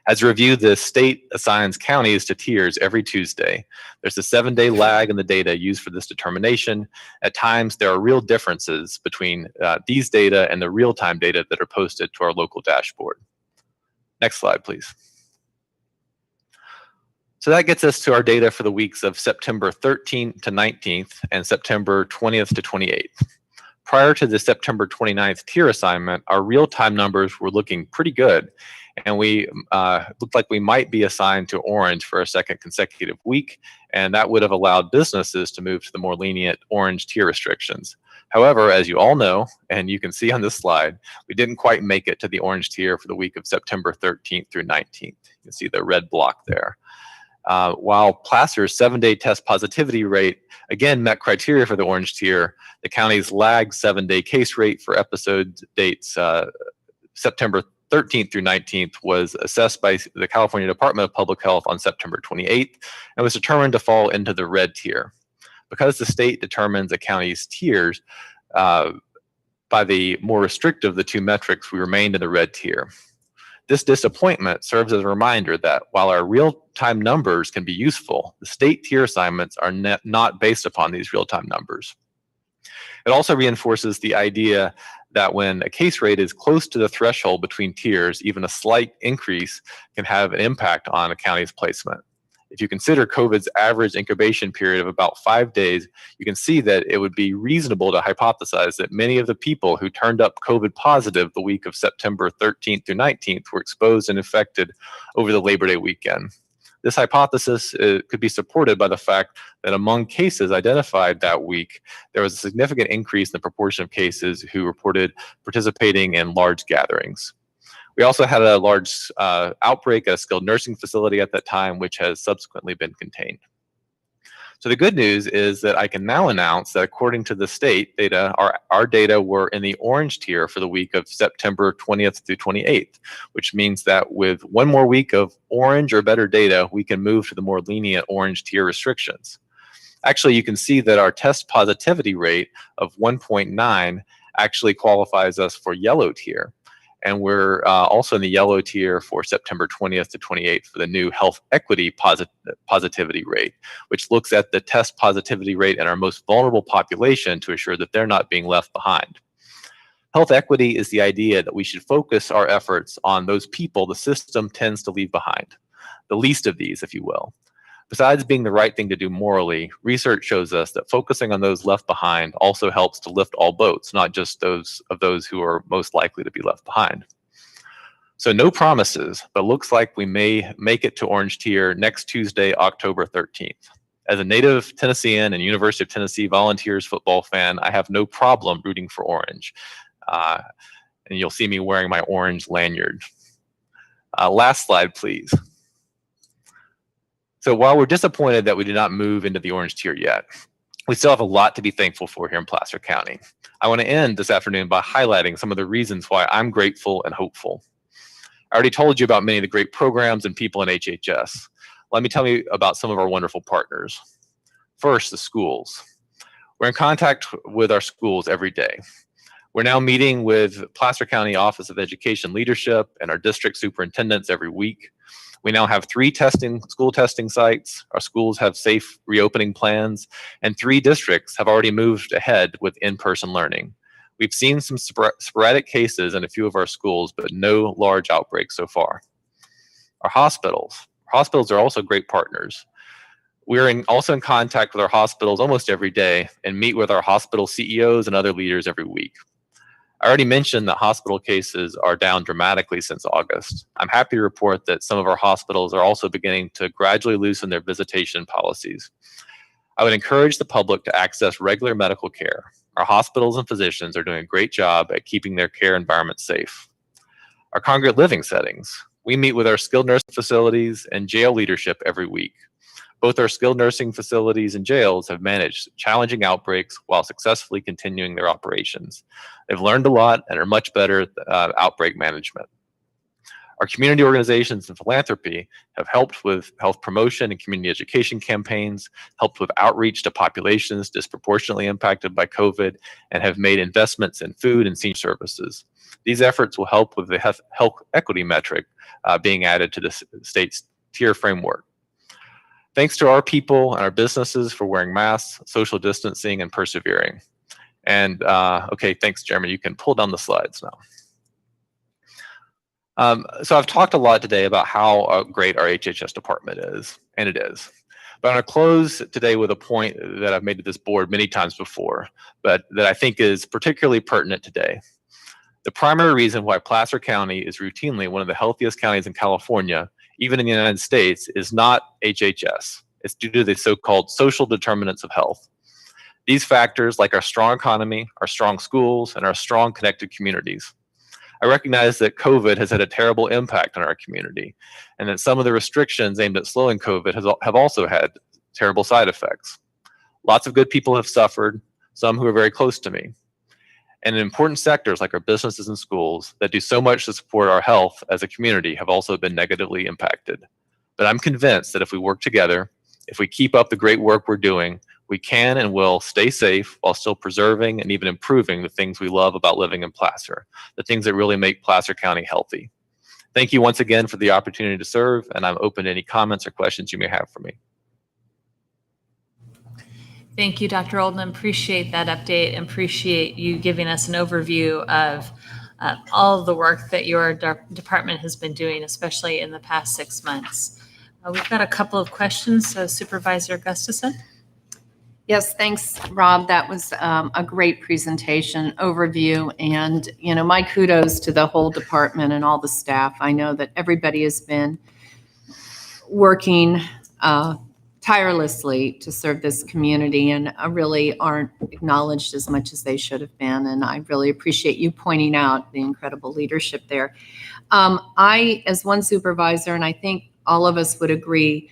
As a review, the state assigns counties to tiers every Tuesday. There's a 7-day lag in the data used for this determination. At times, there are real differences between these data and the real-time data that are posted to our local dashboard. Next slide, please. So that gets us to our data for the weeks of September 13th to 19th and September 20th to 28th. Prior to the September 29th tier assignment, our real-time numbers were looking pretty good, and we looked like we might be assigned to orange for a second consecutive week, and that would have allowed businesses to move to the more lenient orange tier restrictions. However, as you all know, and you can see on this slide, we didn't quite make it to the orange tier for the week of September 13th through 19th. You can see the red block there. While Placer's 7-day test positivity rate again met criteria for the orange tier, the county's lagged 7-day case rate for episode dates September 13th through 19th was assessed by the California Department of Public Health on September 28th and was determined to fall into the red tier. Because the state determines a county's tiers by the more restrictive of the 2 metrics, we remained in the red tier. This disappointment serves as a reminder that while our real-time numbers can be useful, the state tier assignments are not based upon these real-time numbers. It also reinforces the idea that when a case rate is close to the threshold between tiers, even a slight increase can have an impact on a county's placement. If you consider COVID's average incubation period of about 5 days, you can see that it would be reasonable to hypothesize that many of the people who turned up COVID positive the week of September 13th through 19th were exposed and infected over the Labor Day weekend. This hypothesis could be supported by the fact that among cases identified that week, there was a significant increase in the proportion of cases who reported participating in large gatherings. We also had a large outbreak at a skilled nursing facility at that time, which has subsequently been contained. So the good news is that I can now announce that according to the state data, our data were in the orange tier for the week of September 20th through 28th, which means that with one more week of orange or better data, we can move to the more lenient orange tier restrictions. Actually, you can see that our test positivity rate of 1.9 actually qualifies us for yellow tier. And we're also in the yellow tier for September 20th to 28th for the new health equity positivity rate, which looks at the test positivity rate in our most vulnerable population to assure that they're not being left behind. Health equity is the idea that we should focus our efforts on those people the system tends to leave behind, the least of these, if you will. Besides being the right thing to do morally, research shows us that focusing on those left behind also helps to lift all boats, not just those who are most likely to be left behind. So no promises, but looks like we may make it to orange tier next Tuesday, October 13th. As a native Tennessean and University of Tennessee Volunteers football fan, I have no problem rooting for orange. And you'll see me wearing my orange lanyard. Last slide, please. So while we're disappointed that we did not move into the orange tier yet, we still have a lot to be thankful for here in Placer County. I want to end this afternoon by highlighting some of the reasons why I'm grateful and hopeful. I already told you about many of the great programs and people in HHS. Let me tell you about some of our wonderful partners. First, the schools. We're in contact with our schools every day. We're now meeting with Placer County Office of Education Leadership and our district superintendents every week. We now have 3 school testing sites. Our schools have safe reopening plans, and 3 districts have already moved ahead with in-person learning. We've seen some sporadic cases in a few of our schools, but no large outbreaks so far. Our hospitals. Hospitals are also great partners. We're also in contact with our hospitals almost every day and meet with our hospital CEOs and other leaders every week. I already mentioned that hospital cases are down dramatically since August. I'm happy to report that some of our hospitals are also beginning to gradually loosen their visitation policies. I would encourage the public to access regular medical care. Our hospitals and physicians are doing a great job at keeping their care environment safe. Our congregate living settings. We meet with our skilled nursing facilities and jail leadership every week. Both our skilled nursing facilities and jails have managed challenging outbreaks while successfully continuing their operations. They've learned a lot and are much better at outbreak management. Our community organizations and philanthropy have helped with health promotion and community education campaigns, helped with outreach to populations disproportionately impacted by COVID, and have made investments in food and senior services. These efforts will help with the health equity metric being added to the state's tier framework. Thanks to our people and our businesses for wearing masks, social distancing, and persevering. And okay, thanks, Jeremy. You can pull down the slides now. So I've talked a lot today about how great our HHS department is, and it is. But I'm going to close today with a point that I've made to this board many times before, but that I think is particularly pertinent today. The primary reason why Placer County is routinely one of the healthiest counties in California, even in the United States, is not HHS. It's due to the so-called social determinants of health. These factors, like our strong economy, our strong schools, and our strong connected communities. I recognize that COVID has had a terrible impact on our community, and that some of the restrictions aimed at slowing COVID have also had terrible side effects. Lots of good people have suffered, some who are very close to me. And in important sectors like our businesses and schools that do so much to support our health as a community have also been negatively impacted. But I'm convinced that if we work together, if we keep up the great work we're doing, we can and will stay safe while still preserving and even improving the things we love about living in Placer, the things that really make Placer County healthy. Thank you once again for the opportunity to serve, and I'm open to any comments or questions you may have for me. Thank you, Dr. Oldham. Appreciate that update and appreciate you giving us an overview of all of the work that your department has been doing, especially in the past 6 months. We've got a couple of questions. So Supervisor Gustafson. Yes, thanks, Rob. That was a great presentation overview. And, you know, my kudos to the whole department and all the staff. I know that everybody has been working tirelessly to serve this community and really aren't acknowledged as much as they should have been. And I really appreciate you pointing out the incredible leadership there. I, as one supervisor, and I think all of us would agree,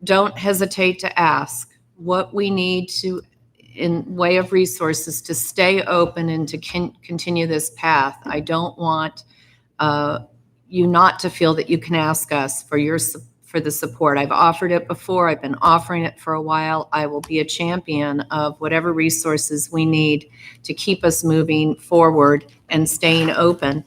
don't hesitate to ask what we need to, in way of resources, to stay open and to continue this path. I don't want you not to feel that you can ask us for the support. I've offered it before. I've been offering it for a while. I will be a champion of whatever resources we need to keep us moving forward and staying open.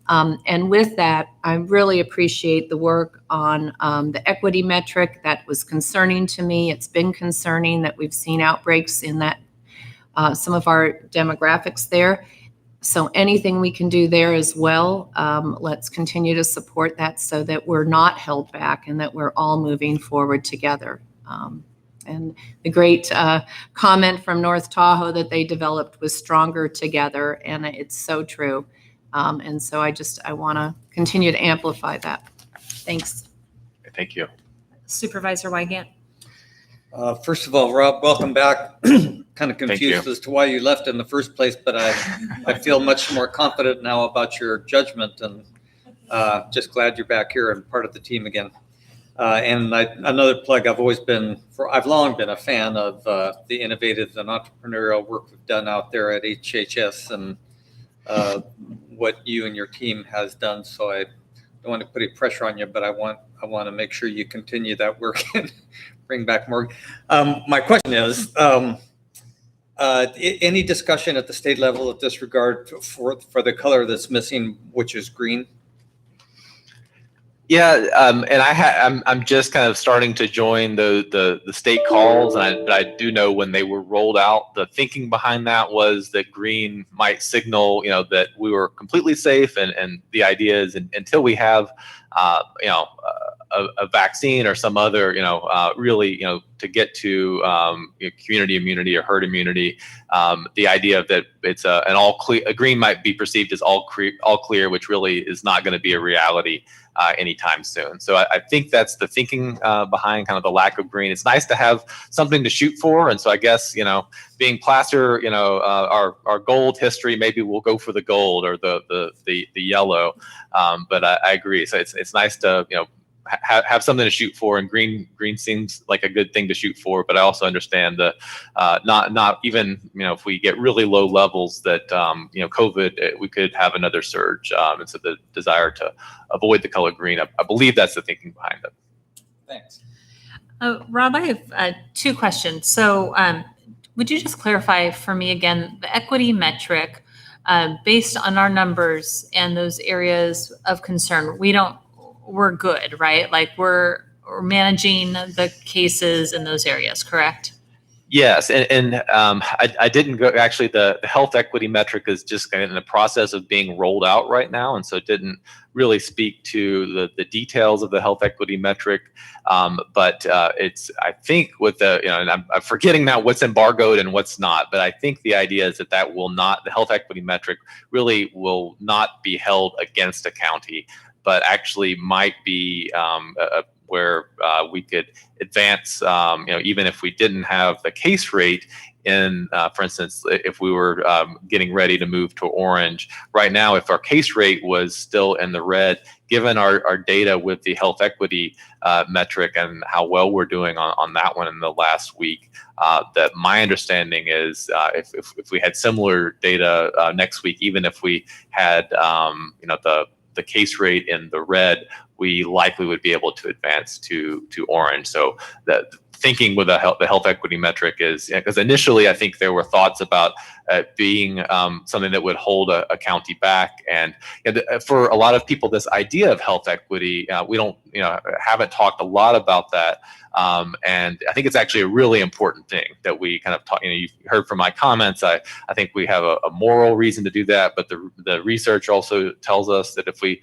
And with that, I really appreciate the work on the equity metric. That was concerning to me. It's been concerning that we've seen outbreaks in that some of our demographics there. So anything we can do there as well, let's continue to support that so that we're not held back and that we're all moving forward together. And the great comment from North Tahoe that they developed was stronger together, and it's so true. And so I want to continue to amplify that. Thanks. Thank you. Supervisor Wygant. First of all, Rob, welcome back. Kind of confused as to why you left in the first place, but I feel much more confident now about your judgment, and just glad you're back here and part of the team again. And another plug, I've long been a fan of the innovative and entrepreneurial work we've done out there at HHS and what you and your team has done. So I don't want to put any pressure on you, but I want to make sure you continue that work and bring back more. My question is, any discussion at the state level of this regard for the color that's missing, which is green? Yeah, and I'm just kind of starting to join the state calls, but I do know when they were rolled out, the thinking behind that was that green might signal, that we were completely safe, and the idea is until we have, a vaccine or some other, really, to get to community immunity or herd immunity, the idea of that it's an all clear, a green might be perceived as all clear, which really is not going to be a reality anytime soon. So I think that's the thinking behind kind of the lack of green. It's nice to have something to shoot for, and so I guess being Placer, our gold history, maybe we'll go for the gold or the yellow. But I agree. So it's nice to have something to shoot for, and green seems like a good thing to shoot for. But I also understand the not even if we get really low levels that COVID, we could have another surge, and so the desire to avoid the color green, I believe that's the thinking behind it. Thanks. Rob, I have two questions. So would you just clarify for me again the equity metric based on our numbers and those areas of concern? We're good, right? Like we're managing the cases in those areas, correct? Yes, and I didn't go. Actually, the health equity metric is just kind of in the process of being rolled out right now, and so it didn't really speak to the details of the health equity metric. But it's, I think, with the and I'm forgetting now what's embargoed and what's not. But I think the idea is that will not, the health equity metric really will not be held against a county, but actually might be where we could advance, even if we didn't have the case rate in, for instance, if we were getting ready to move to orange. Right now, if our case rate was still in the red, given our data with the health equity metric and how well we're doing on that one in the last week, that my understanding is if we had similar data next week, even if we had the case rate in the red, we likely would be able to advance to orange. So the thinking with the health equity metric is, because initially I think there were thoughts about being something that would hold a county back, and for a lot of people, this idea of health equity, we don't haven't talked a lot about that. And I think it's actually a really important thing that we kind of talk. You heard from my comments. I think we have a moral reason to do that, but the research also tells us that if we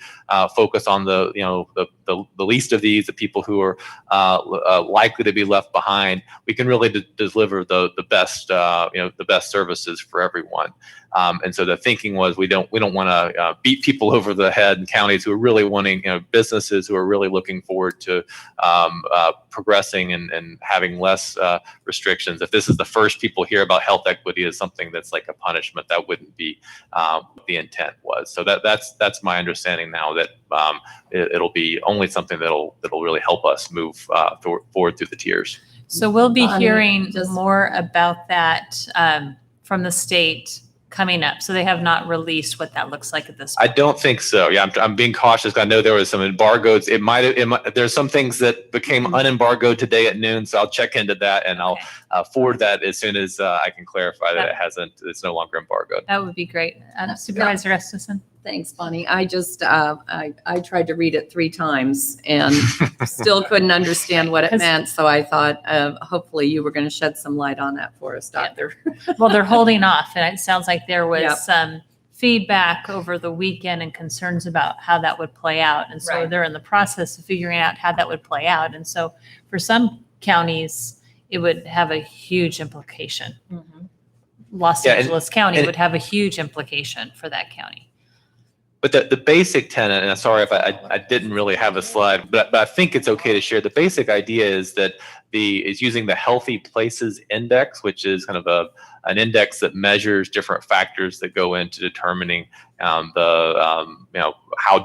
focus on the least of these, the people who are likely to be left behind, we can really deliver the best the best services for everyone. And so the thinking was we don't want to beat people over the head in counties who are really wanting, businesses who are really looking forward to progressing and having less restrictions. If this is the first people hear about health equity as something that's like a punishment, that wouldn't be what the intent was. So that's my understanding now, that it'll be only something that'll really help us move forward through the tiers. So we'll be Bonnie, hearing just- more about that from the state coming up. So they have not released what that looks like at this I point. don't think so. Yeah, I'm being cautious. I know there was some embargoes. There's some things that became unembargoed today at noon, so I'll check into that and I'll forward that as soon as I can clarify that it's no longer embargoed. That would be great. Supervisor Estison. Thanks, Bonnie. I just, I tried to read it 3 times and still couldn't understand what it meant. So I thought, hopefully you were going to shed some light on that for us, Doctor. Well, they're holding off, and it sounds like there was Yep. some feedback over the weekend and concerns about how that would play out. And so Right. they're in the process of figuring out how that would play out. And so for some counties, it would have a huge implication. Los Yeah, and- Angeles County and- would have a huge implication for that county. But the basic tenet, and I'm sorry if I didn't really have a slide, but I think it's okay to share. The basic idea is that is using the Healthy Places Index, which is kind of an index that measures different factors that go into determining how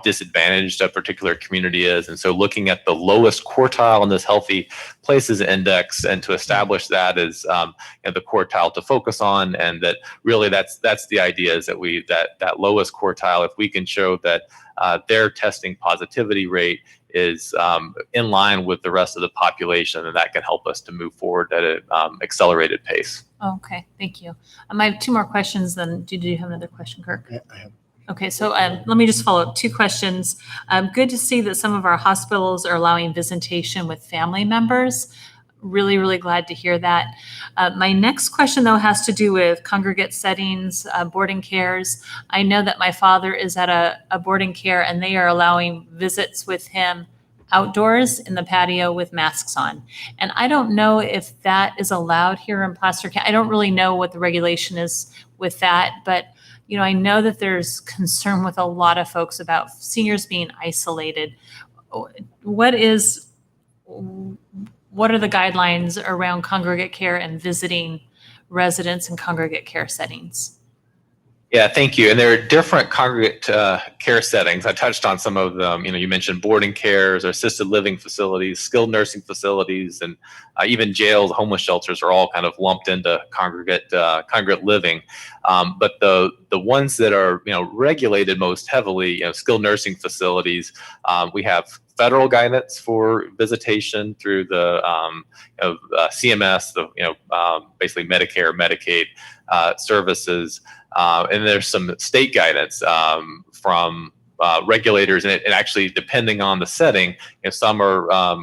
disadvantaged a particular community is. And so looking at the lowest quartile in this Healthy Places Index, and to establish that as the quartile to focus on, and that really that's the idea, is that that lowest quartile, if we can show that their testing positivity rate is in line with the rest of the population, and that can help us to move forward at an accelerated pace. Okay, thank you. I have 2 more questions. Then, do you have another question, Kirk? I have. Okay, so let me just follow up 2 questions. Good to see that some of our hospitals are allowing visitation with family members. Really, really glad to hear that. My next question, though, has to do with congregate settings, boarding cares. I know that my father is at a boarding care, and they are allowing visits with him outdoors in the patio with masks on. And I don't know if that is allowed here in Placer County. I don't really know what the regulation is with that, but I know that there's concern with a lot of folks about seniors being isolated. What are the guidelines around congregate care and visiting residents in congregate care settings? Yeah, thank you. And there are different congregate care settings. I touched on some of them. You mentioned boarding cares, or assisted living facilities, skilled nursing facilities, and even jails, homeless shelters are all kind of lumped into congregate living. But the ones that are regulated most heavily, skilled nursing facilities, we have federal guidance for visitation through the CMS, basically Medicare, Medicaid services. And there's some state guidance from regulators, and actually, depending on the setting, some are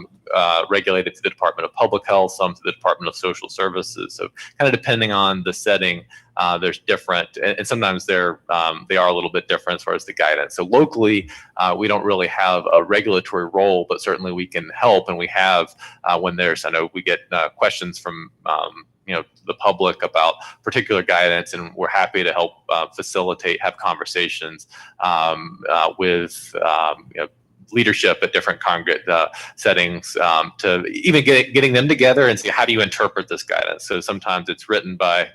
regulated to the Department of Public Health, some to the Department of Social Services. So kind of depending on the setting, there's different, and sometimes they are a little bit different as far as the guidance. So locally, we don't really have a regulatory role, but certainly we can help, and we have when I know we get questions from the public about particular guidance, and we're happy to help facilitate, have conversations with leadership at different congregate settings, to even getting them together and see, how do you interpret this guidance? So sometimes it's written by,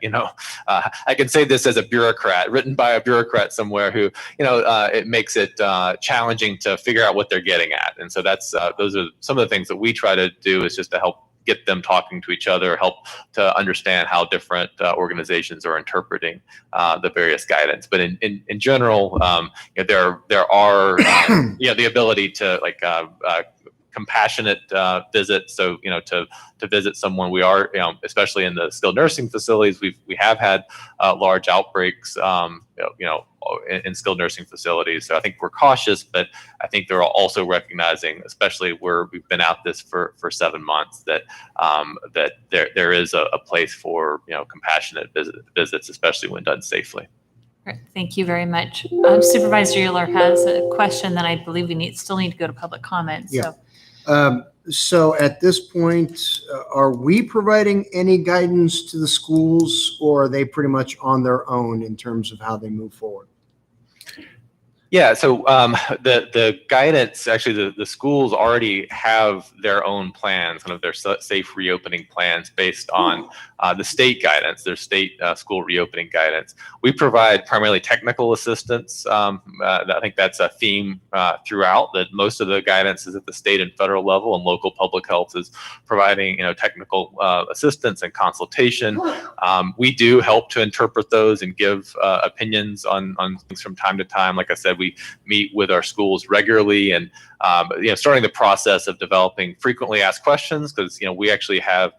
I can say this as a bureaucrat, written by a bureaucrat somewhere who, it makes it challenging to figure out what they're getting at. And so those are some of the things that we try to do, is just to help get them talking to each other, help to understand how different organizations are interpreting the various guidance. But in general, there are the ability to compassionate visits. So to visit someone, we are especially in the skilled nursing facilities, we have had large outbreaks in skilled nursing facilities. So I think we're cautious, but I think they're also recognizing, especially where we've been out this for 7 months, that there is a place for compassionate visits, especially when done safely. Great. Thank you very much. Supervisor Euler has a question that I believe we still need to go to public comment. Yeah. So So at this point, are we providing any guidance to the schools, or are they pretty much on their own in terms of how they move forward? Yeah, so the guidance, actually the schools already have their own plans, kind of their safe reopening plans based on the state guidance, their state school reopening guidance. We provide primarily technical assistance. I think that's a theme throughout, that most of the guidance is at the state and federal level, and local public health is providing technical assistance and consultation. We do help to interpret those and give opinions on things from time to time. Like I said, we meet with our schools regularly, and starting the process of developing frequently asked questions, because we actually have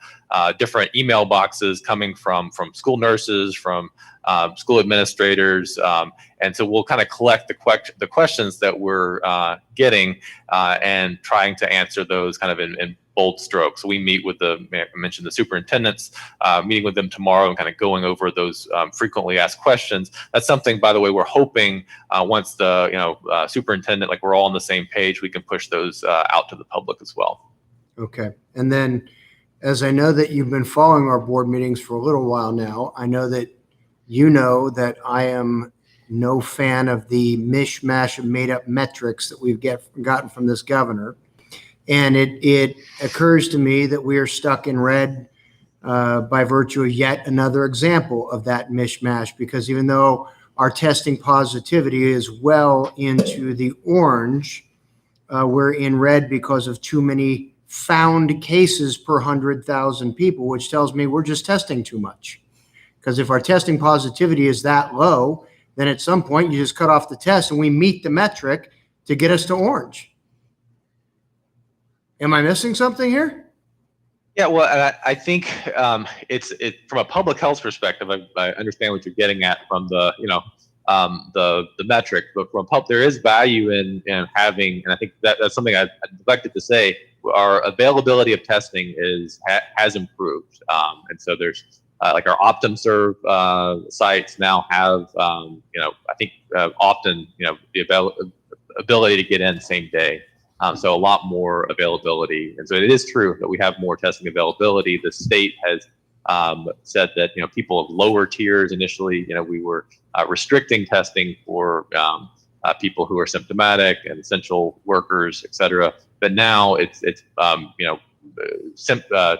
different email boxes coming from school nurses, from school administrators, and so we'll kind of collect the questions that we're getting and trying to answer those kind of in bold strokes. So we meet with I mentioned the superintendents, meeting with them tomorrow and kind of going over those frequently asked questions. That's something, by the way, we're hoping once the superintendent, like we're all on the same page, we can push those out to the public as well. Okay. And then, as I know that you've been following our board meetings for a little while now, I know that I am no fan of the mishmash of made-up metrics that we've gotten from this governor. And it occurs to me that we are stuck in red by virtue of yet another example of that mishmash, because even though our testing positivity is well into the orange, we're in red because of too many found cases per 100,000 people, which tells me we're just testing too much. Because if our testing positivity is that low, then at some point you just cut off the test and we meet the metric to get us to orange. Am I missing something here? Yeah, well, I think it's from a public health perspective. I understand what you're getting at from the metric, but from there is value in having, and I think that's something I neglected to say. Our availability of testing has improved, and so there's like our OptumServe sites now have I think often the ability to get in same day. So a lot more availability. And so it is true that we have more testing availability. The state has said that, people of lower tiers initially, we were restricting testing for people who are symptomatic and essential workers, et cetera. But now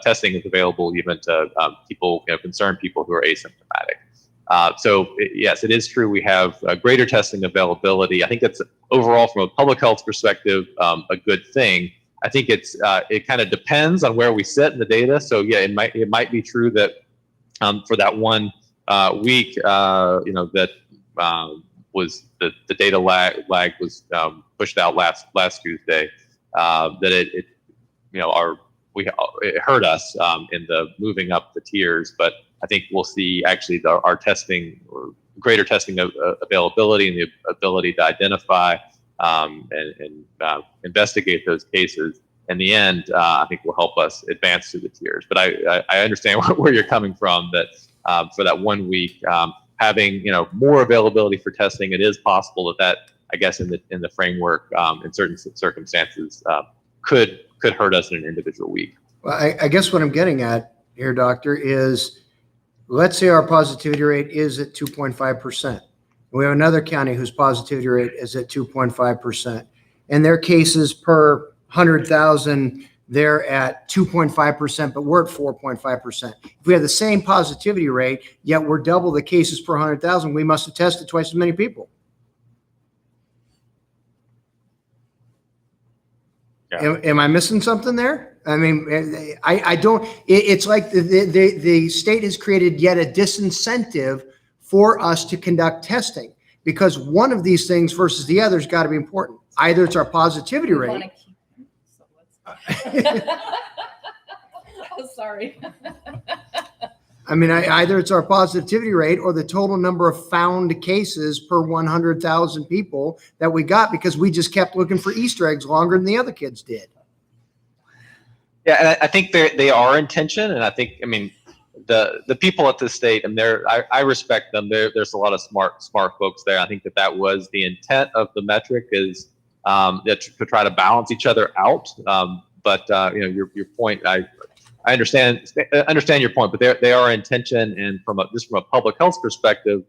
testing is available even to people, concerned people who are asymptomatic. Yes, it is true we have greater testing availability. I think that's overall, from a public health perspective, a good thing. I think it kind of depends on where we sit in the data. So yeah, it might be true that for that 1 week, that was the data lag was pushed out last Tuesday. That it hurt us in the moving up the tiers, but I think we'll see actually our testing, or greater testing availability, and the ability to identify and investigate those cases. In the end, I think will help us advance through the tiers. But I understand where you're coming from, that for that 1 week, having more availability for testing, it is possible that I guess in the framework, in certain circumstances, could hurt us in an individual week. Well, I guess what I'm getting at here, Doctor, is let's say our positivity rate is at 2.5%. We have another county whose positivity rate is at 2.5%. And their cases per 100,000, they're at 2.5%, but we're at 4.5%. If we have the same positivity rate, yet we're double the cases per 100,000, we must have tested twice as many people. Yeah. Am I missing something there? I mean, I don't. It's like the state has created yet a disincentive for us to conduct testing, because one of these things versus the other has got to be important. Either it's our positivity rate. Oh, sorry. I mean, either it's our positivity rate or the total number of found cases per 100,000 people that we got, because we just kept looking for Easter eggs longer than the other kids did. Yeah, and I think they are in tension, and I think, I mean, the people at the state, and I respect them. There's a lot of smart folks there. I think that was the intent of the metric, is to try to balance each other out. your point, I understand your point, but they are in tension, and from a public health perspective,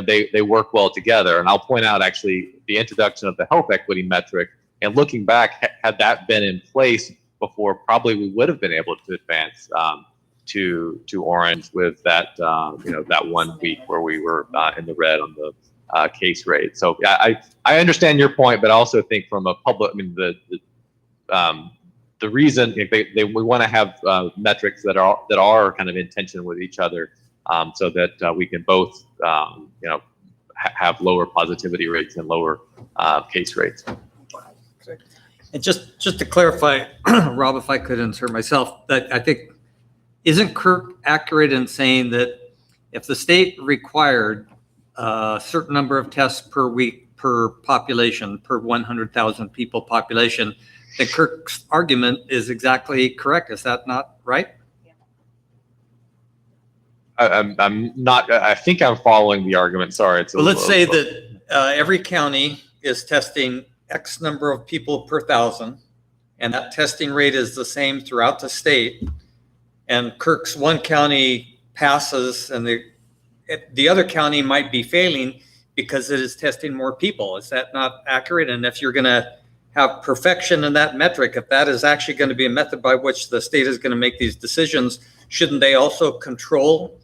they work well together. And I'll point out actually the introduction of the health equity metric, and looking back, had that been in place before, probably we would have been able to advance to orange with that that 1 week where we were in the red on the case rate. So yeah, I understand your point, but I also think from a public, the reason we want to have metrics that are kind of in tension with each other, so that we can both have lower positivity rates and lower case rates. And just to clarify, Rob, if I could insert myself, that I think, isn't Kirk accurate in saying that if the state required a certain number of tests per week per population, per 100,000 people population, then Kirk's argument is exactly correct. Is that not right? I'm not. I think I'm following the argument. Sorry. Well, let's say that every county is testing X number of people per thousand, and that testing rate is the same throughout the state. And Kirk's one county passes, and the other county might be failing because it is testing more people. Is that not accurate? And if you're going to have perfection in that metric, if that is actually going to be a method by which the state is going to make these decisions, shouldn't they also control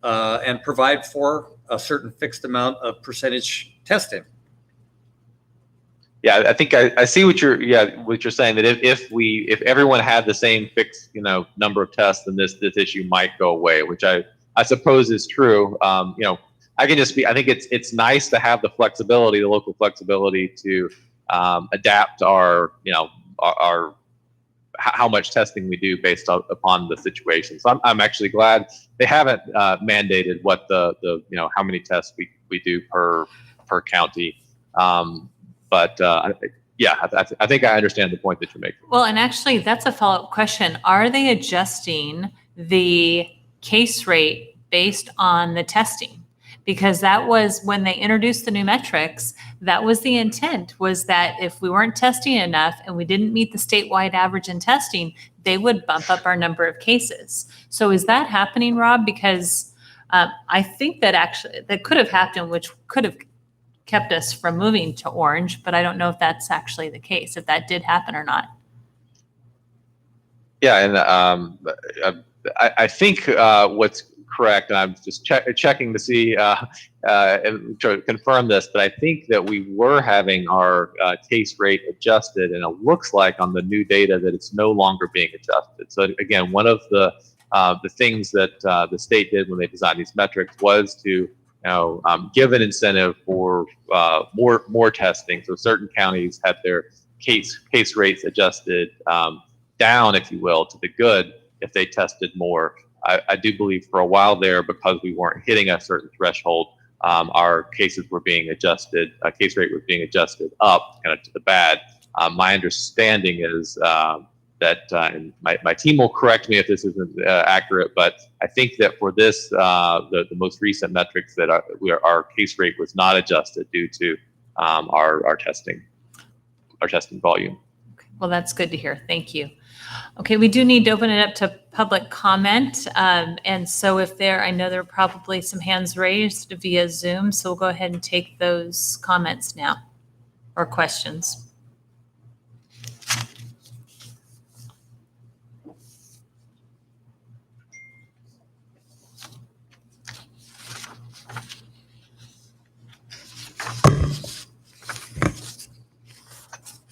and provide for a certain fixed amount of percentage testing? Yeah, I think I see what you're saying, that if everyone had the same fixed number of tests, then this issue might go away, which I suppose is true. I think it's nice to have the flexibility, the local flexibility to adapt our how much testing we do based upon the situation. So I'm actually glad they haven't mandated what the how many tests we do per county. But I think I understand the point that you're making. Well, and actually, that's a follow-up question. Are they adjusting the case rate based on the testing? Because that was when they introduced the new metrics, that was the intent, was that if we weren't testing enough and we didn't meet the statewide average in testing, they would bump up our number of cases. So is that happening, Rob? Because I think that actually that could have happened, which could have kept us from moving to orange, but I don't know if that's actually the case, if that did happen or not. Yeah, and I think what's correct, and I'm just checking to see and to confirm this, but I think that we were having our case rate adjusted, and it looks like on the new data that it's no longer being adjusted. So again, one of the things that the state did when they designed these metrics was to give an incentive for more testing. So certain counties had their case rates adjusted down, if you will, to the good if they tested more. I do believe for a while there, because we weren't hitting a certain threshold, our cases were being adjusted, case rate was being adjusted up kind of to the bad. My understanding is that, and my team will correct me if this isn't accurate, but I think that for this, the most recent metrics that our case rate was not adjusted due to our testing volume. Well, that's good to hear. Thank you. Okay, we do need to open it up to public comment. And so I know there are probably some hands raised via Zoom, so we'll go ahead and take those comments now or questions.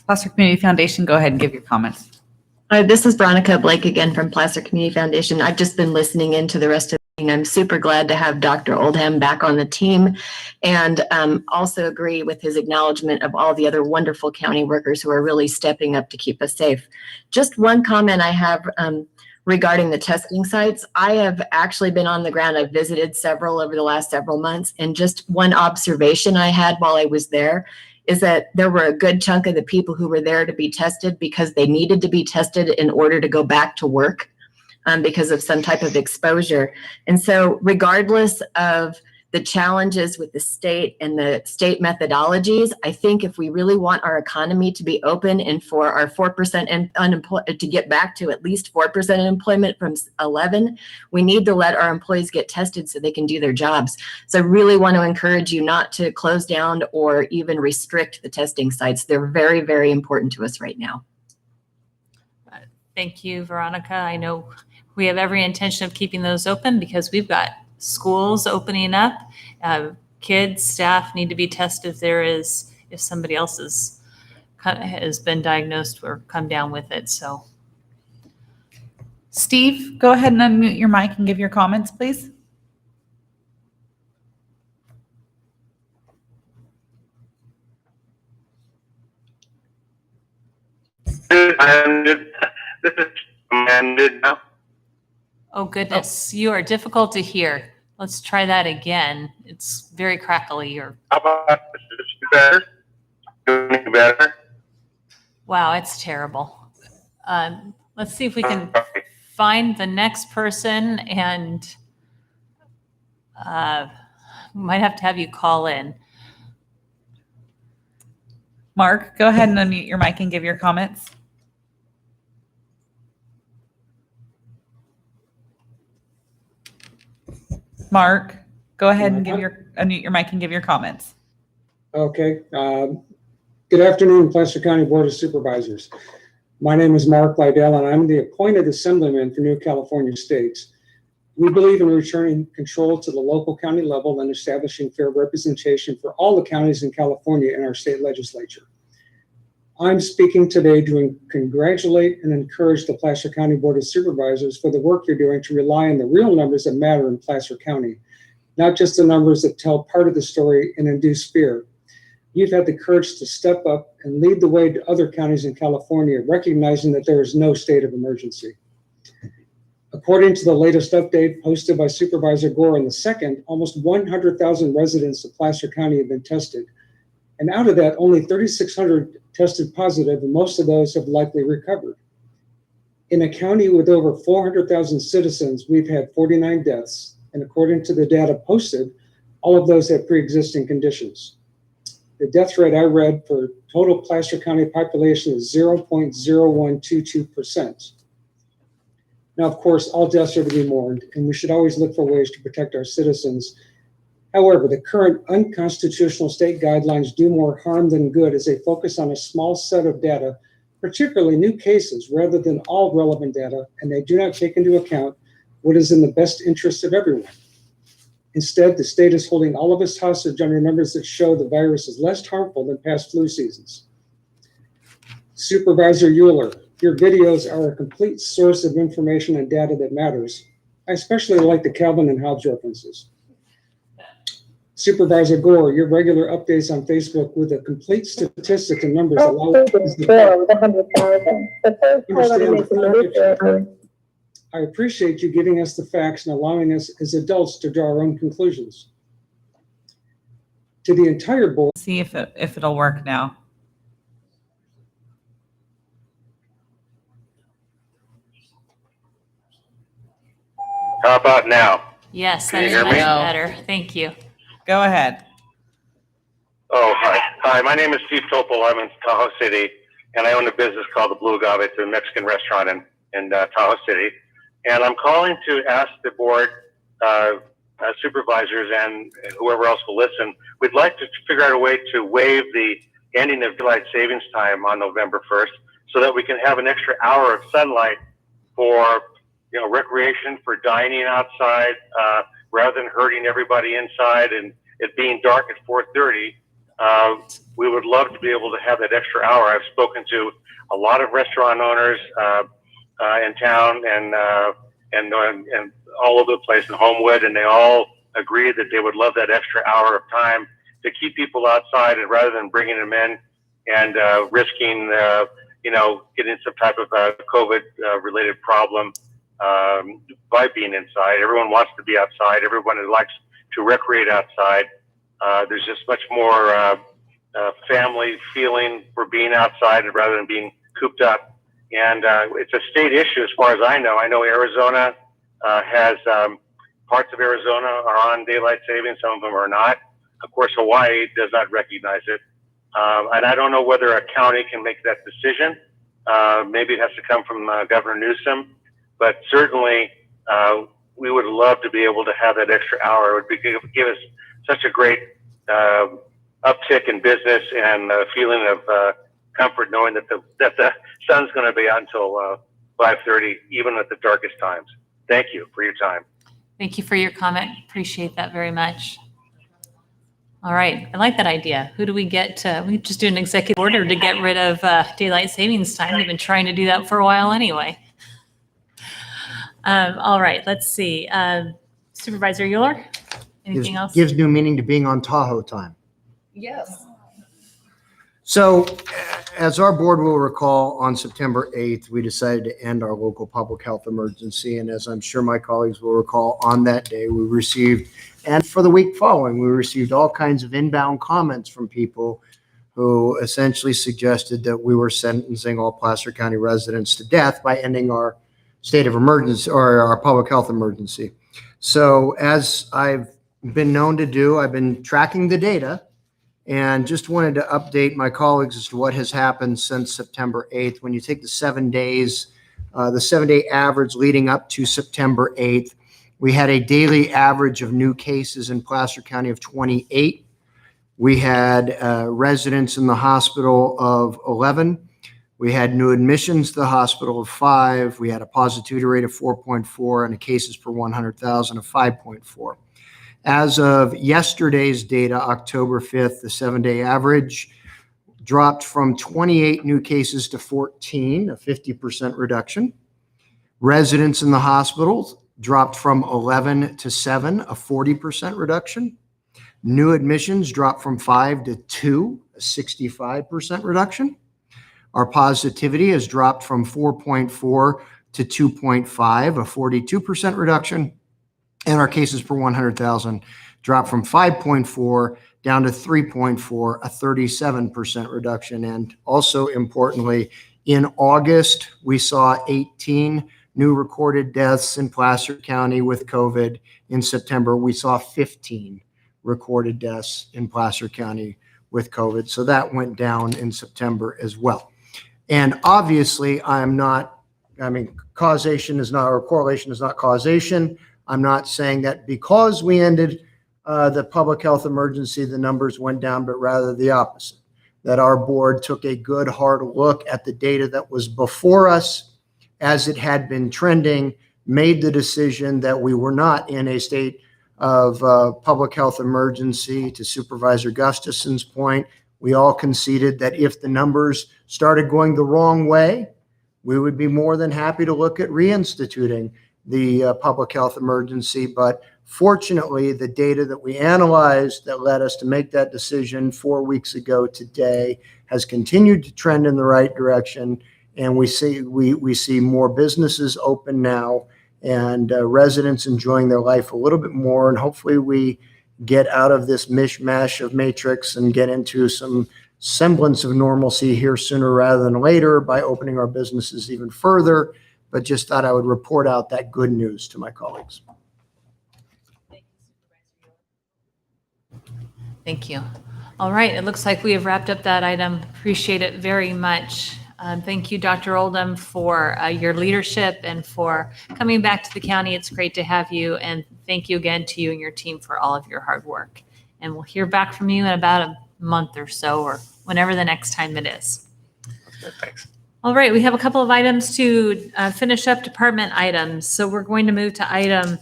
Placer Community Foundation, go ahead and give your comments. This is Veronica Blake again from Placer Community Foundation. I've just been listening into the rest of the meeting. I'm super glad to have Dr. Oldham back on the team, and also agree with his acknowledgement of all the other wonderful county workers who are really stepping up to keep us safe. Just one comment I have regarding the testing sites. I have actually been on the ground. I've visited several over the last several months, and just one observation I had while I was there is that there were a good chunk of the people who were there to be tested because they needed to be tested in order to go back to work because of some type of exposure. And so regardless of the challenges with the state and the state methodologies. I think if we really want our economy to be open and for our 4% unemployment to get back to at least 4% unemployment from 11, we need to let our employees get tested so they can do their jobs. So I really want to encourage you not to close down or even restrict the testing sites. They're very, very important to us right now. Thank you, Veronica. I know we have every intention of keeping those open because we've got schools opening up. Kids, staff need to be tested if somebody else has been diagnosed or come down with it. So, Steve, go ahead and unmute your mic and give your comments, please. This is amended now. oh goodness, you are difficult to hear. Let's try that again. It's very crackly. How about this? Better? Doing better? Wow, it's terrible. Let's see if we can find the next person, and might have to have you call in. Mark, go ahead and unmute your mic and give your comments. Mark, go ahead and unmute your mic and give your comments. Okay. Good afternoon, Placer County Board of Supervisors. My name is Mark Lydell, and I'm the appointed Assemblyman for New California States. We believe in returning control to the local county level and establishing fair representation for all the counties in California in our state legislature. I'm speaking today to congratulate and encourage the Placer County Board of Supervisors for the work you're doing to rely on the real numbers that matter in Placer County, not just the numbers that tell part of the story and induce fear. You've had the courage to step up and lead the way to other counties in California, recognizing that there is no state of emergency. According to the latest update posted by Supervisor Gore on the 2nd, almost 100,000 residents of Placer County have been tested. And out of that, only 3,600 tested positive, and most of those have likely recovered. In a county with over 400,000 citizens, we've had 49 deaths. And according to the data posted, all of those have pre-existing conditions. The death rate I read for total Placer County population is 0.0122%. Now, of course, all deaths are to be mourned, and we should always look for ways to protect our citizens. However, the current unconstitutional state guidelines do more harm than good as they focus on a small set of data, particularly new cases, rather than all relevant data, and they do not take into account what is in the best interest of everyone. Instead, the state is holding all of us hostage under numbers that show the virus is less harmful than past flu seasons. Supervisor Euler, your videos are a complete source of information and data that matters. I especially like the Calvin and Hobbes references. Supervisor Gore, your regular updates on Facebook with a complete statistics and numbers allow us to I appreciate you giving us the facts and allowing us as adults to draw our own conclusions. To the entire board. See if it'll work now. How about now? Yes, Can that you is hear much me? better. Thank you. Go ahead. Oh, hi. Hi, my name is Steve Topol. I'm in Tahoe City, and I own a business called the Blue Agave. It's a Mexican restaurant in Tahoe City. And I'm calling to ask the board, supervisors and whoever else will listen, we'd like to figure out a way to waive the ending of daylight savings time on November 1st so that we can have an extra hour of sunlight for recreation, for dining outside, rather than hurting everybody inside and it being dark at 4:30. We would love to be able to have that extra hour. I've spoken to a lot of restaurant owners in town and all over the place in Homewood, and they all agree that they would love that extra hour of time to keep people outside, and rather than bringing them in and risking, getting some type of COVID related problem by being inside. Everyone wants to be outside. Everyone likes to recreate outside. There's just much more family feeling for being outside rather than being cooped up. And it's a state issue as far as I know. I know Arizona has Parts of Arizona are on daylight savings, some of them are not. Of course, Hawaii does not recognize it. And I don't know whether a county can make that decision. Maybe it has to come from Governor Newsom, but certainly we would love to be able to have that extra hour. It would give us such a great uptick in business and a feeling of comfort knowing that the sun's going to be out until 5:30, even at the darkest times. Thank you for your time. Thank you for your comment. Appreciate that very much. All right, I like that idea. Who do we get to, we just do an executive order to get rid of daylight savings time. We've been trying to do that for a while anyway. All right, let's see. Supervisor Euler, anything else? Gives new meaning to being on Tahoe time. Yes. So, as our board will recall, on September 8th, we decided to end our local public health emergency. And as I'm sure my colleagues will recall, on that day, we received, and for the week following, we received all kinds of inbound comments from people who essentially suggested that we were sentencing all Placer County residents to death by ending our state of emergency or our public health emergency. So, as I've been known to do, I've been tracking the data and just wanted to update my colleagues as to what has happened since September 8th. When you take the 7 days, the 7-day average leading up to September 8th, we had a daily average of new cases in Placer County of 28. We had residents in the hospital of 11. We had new admissions to the hospital of 5. We had a positivity rate of 4.4 and a cases per 100,000 of 5.4. As of yesterday's data, October 5th, the 7-day average dropped from 28 new cases to 14, a 50% reduction. Residents in the hospitals dropped from 11 to 7, a 40% reduction. New admissions dropped from 5 to 2, a 65% reduction. Our positivity has dropped from 4.4 to 2.5, a 42% reduction. And our cases per 100,000 dropped from 5.4 down to 3.4, a 37% reduction. And also importantly, in August, we saw 18 new recorded deaths in Placer County with COVID. In September, we saw 15 recorded deaths in Placer County with COVID. So that went down in September as well. And obviously, causation is not, or correlation is not causation. I'm not saying that because we ended the public health emergency, the numbers went down, but rather the opposite. That our board took a good hard look at the data that was before us as it had been trending, made the decision that we were not in a state of public health emergency. To Supervisor Gustafson's point, we all conceded that if the numbers started going the wrong way, we would be more than happy to look at reinstituting the public health emergency. But fortunately, the data that we analyzed that led us to make that decision 4 weeks ago today has continued to trend in the right direction. And we see more businesses open now and residents enjoying their life a little bit more. And hopefully we get out of this mishmash of matrix and get into some semblance of normalcy here sooner rather than later by opening our businesses even further. But just thought I would report out that good news to my colleagues. Thank you. All right, it looks like we have wrapped up that item. Appreciate it very much. Thank you, Dr. Oldham, for your leadership and for coming back to the county. It's great to have you. And thank you again to you and your team for all of your hard work. And we'll hear back from you in about a month or so, or whenever the next time it is. Good, thanks. All right, we have a couple of items to finish up department items. So we're going to move to item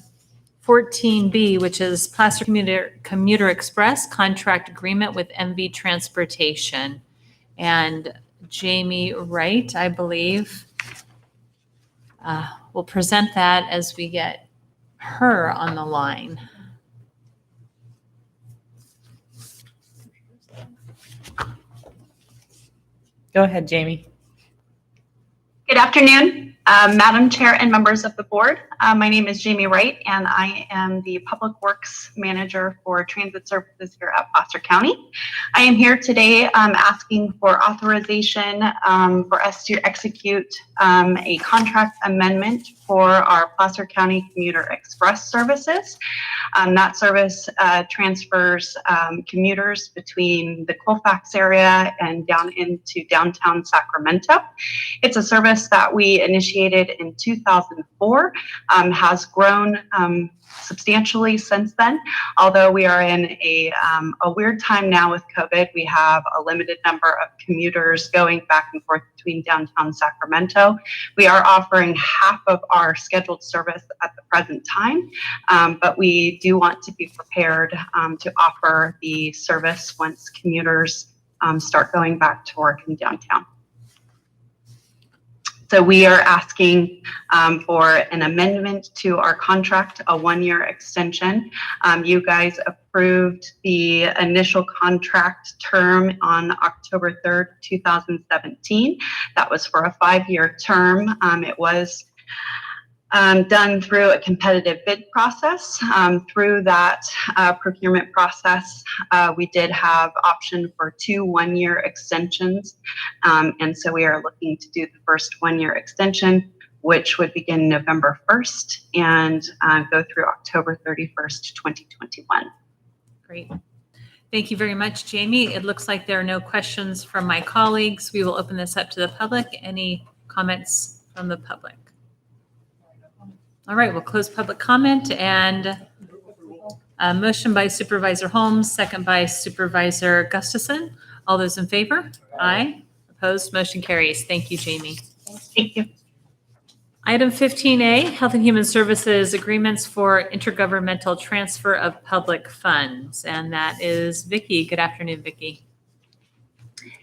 14B, which is Placer Commuter Express contract agreement with MV Transportation. And Jamie Wright, I believe, will present that as we get her on the line. Go ahead, Jamie. Good afternoon. Madam Chair and members of the board, my name is Jamie Wright, and I am the Public Works Manager for Transit Services here at Placer County. I am here today asking for authorization for us to execute a contract amendment for our Placer County Commuter Express services. That service transfers commuters between the Colfax area and down into downtown Sacramento. It's a service that we initiated in 2004, has grown substantially since then. Although we are in a weird time now with COVID, we have a limited number of commuters going back and forth between downtown Sacramento. We are offering half of our scheduled service at the present time, but we do want to be prepared to offer the service once commuters start going back to work in downtown. So we are asking for an amendment to our contract, a one-year extension. You guys approved the initial contract term on October 3rd, 2017. That was for a 5-year term. It was done through a competitive bid process. Through that procurement process, we did have option for 2 one-year extensions. And so we are looking to do the first 1-year extension, which would begin November 1st and go through October 31st, 2021. Great. Thank you very much, Jamie. It looks like there are no questions from my colleagues. We will open this up to the public. Any comments from the public? All right, we'll close public comment, and a motion by Supervisor Holmes, second by Supervisor Gustafson. All those in favor? Aye. Opposed? Motion carries. Thank you, Jamie. Thank you. Item 15A, Health and Human Services Agreements for Intergovernmental Transfer of Public Funds. And that is Vicki. Good afternoon, Vicki.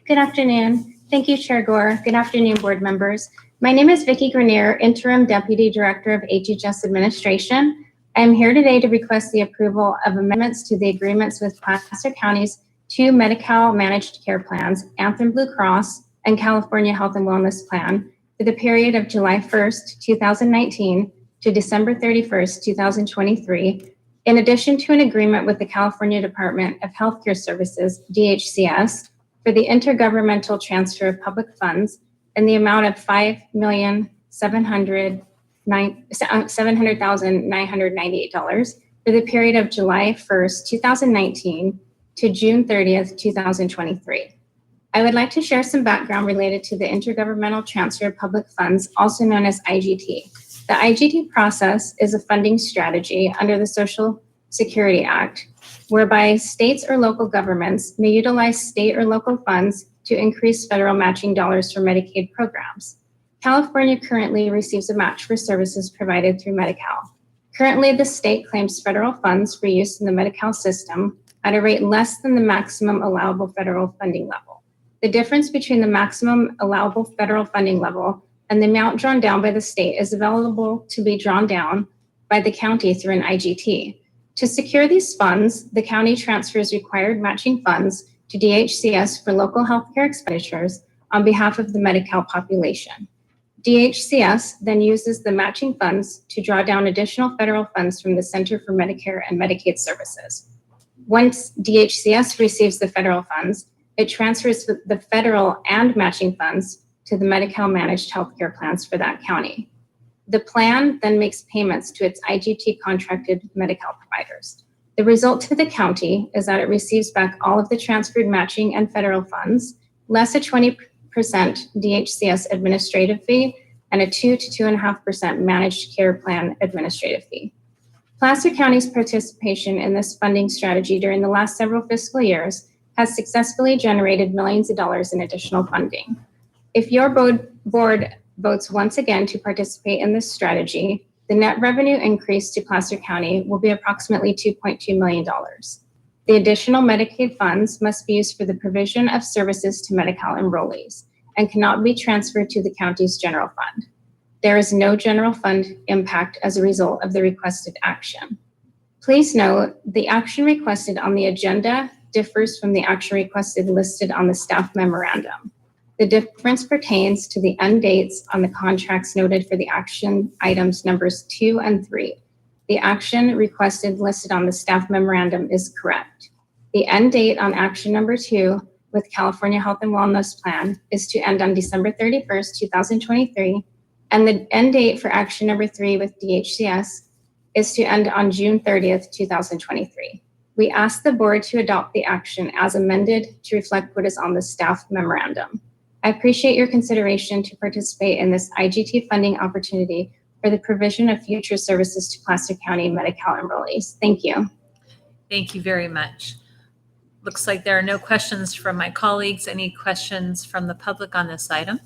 Good afternoon. Thank you, Chair Gore. Good afternoon, board members. My name is Vicki Grenier, Interim Deputy Director of HHS Administration. I am here today to request the approval of amendments to the agreements with Placer County's 2 Medi-Cal managed care plans, Anthem Blue Cross and California Health and Wellness Plan, for the period of July 1st, 2019 to December 31st, 2023, in addition to an agreement with the California Department of Healthcare Services, DHCS, for the intergovernmental transfer of public funds in the amount of $5,700,998 for the period of July 1st, 2019 to June 30th, 2023. I would like to share some background related to the Intergovernmental Transfer of Public Funds, also known as IGT. The IGT process is a funding strategy under the Social Security Act, whereby states or local governments may utilize state or local funds to increase federal matching dollars for Medicaid programs. California currently receives a match for services provided through Medi-Cal. Currently, the state claims federal funds for use in the Medi-Cal system at a rate less than the maximum allowable federal funding level. The difference between the maximum allowable federal funding level and the amount drawn down by the state is available to be drawn down by the county through an IGT. To secure these funds, the county transfers required matching funds to DHCS for local healthcare expenditures on behalf of the Medi-Cal population. DHCS then uses the matching funds to draw down additional federal funds from the Center for Medicare and Medicaid Services. Once DHCS receives the federal funds, it transfers the federal and matching funds to the Medi-Cal managed healthcare plans for that county. The plan then makes payments to its IGT contracted Medi-Cal providers. The result to the county is that it receives back all of the transferred matching and federal funds, less a 20% DHCS administrative fee and a 2 to 2.5% managed care plan administrative fee. Placer County's participation in this funding strategy during the last several fiscal years has successfully generated millions of dollars in additional funding. If your board votes once again to participate in this strategy, the net revenue increase to Placer County will be approximately $2.2 million. The additional Medicaid funds must be used for the provision of services to Medi-Cal enrollees and cannot be transferred to the county's general fund. There is no general fund impact as a result of the requested action. Please note, the action requested on the agenda differs from the action requested listed on the staff memorandum. The difference pertains to the end dates on the contracts noted for the action items numbers 2 and 3. The action requested listed on the staff memorandum is correct. The end date on action number 2 with California Health and Wellness Plan is to end on December 31st, 2023, and the end date for action number 3 with DHCS is to end on June 30th, 2023. We ask the board to adopt the action as amended to reflect what is on the staff memorandum. I appreciate your consideration to participate in this IGT funding opportunity for the provision of future services to Placer County Medi-Cal enrollees. Thank you. Thank you very much. Looks like there are no questions from my colleagues. Any questions from the public on this item?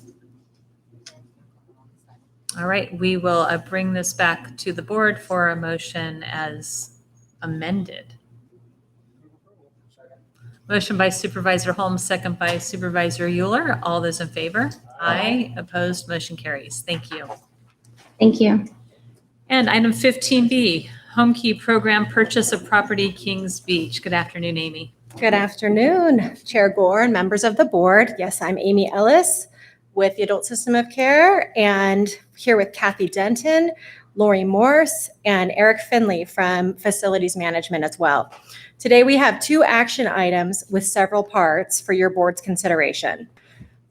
All right, we will bring this back to the board for a motion as amended. Motion by Supervisor Holmes, second by Supervisor Euler. All those in favor? Aye. Opposed? Motion carries. Thank you. Thank you. And item 15B, Home Key Program Purchase of Property, Kings Beach. Good afternoon, Amy. Good afternoon, Chair Gore and members of the board. Yes, I'm Amy Ellis with the Adult System of Care, and here with Kathy Denton, Lori Morse, and Eric Finley from Facilities Management as well. Today we have 2 action items with several parts for your board's consideration.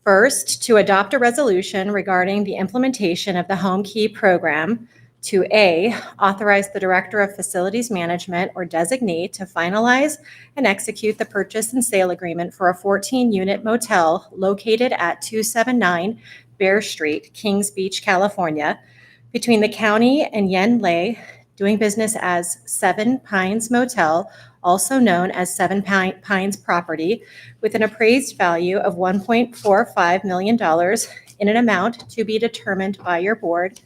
First, to adopt a resolution regarding the implementation of the Home Key Program to A, authorize the Director of Facilities Management or designee to finalize and execute the purchase and sale agreement for a 14-unit motel located at 279 Bear Street, Kings Beach, California, between the county and Yen Lei, doing business as Seven Pines Motel, also known as Seven Pines Property, with an appraised value of $1.45 million in an amount to be determined by your board,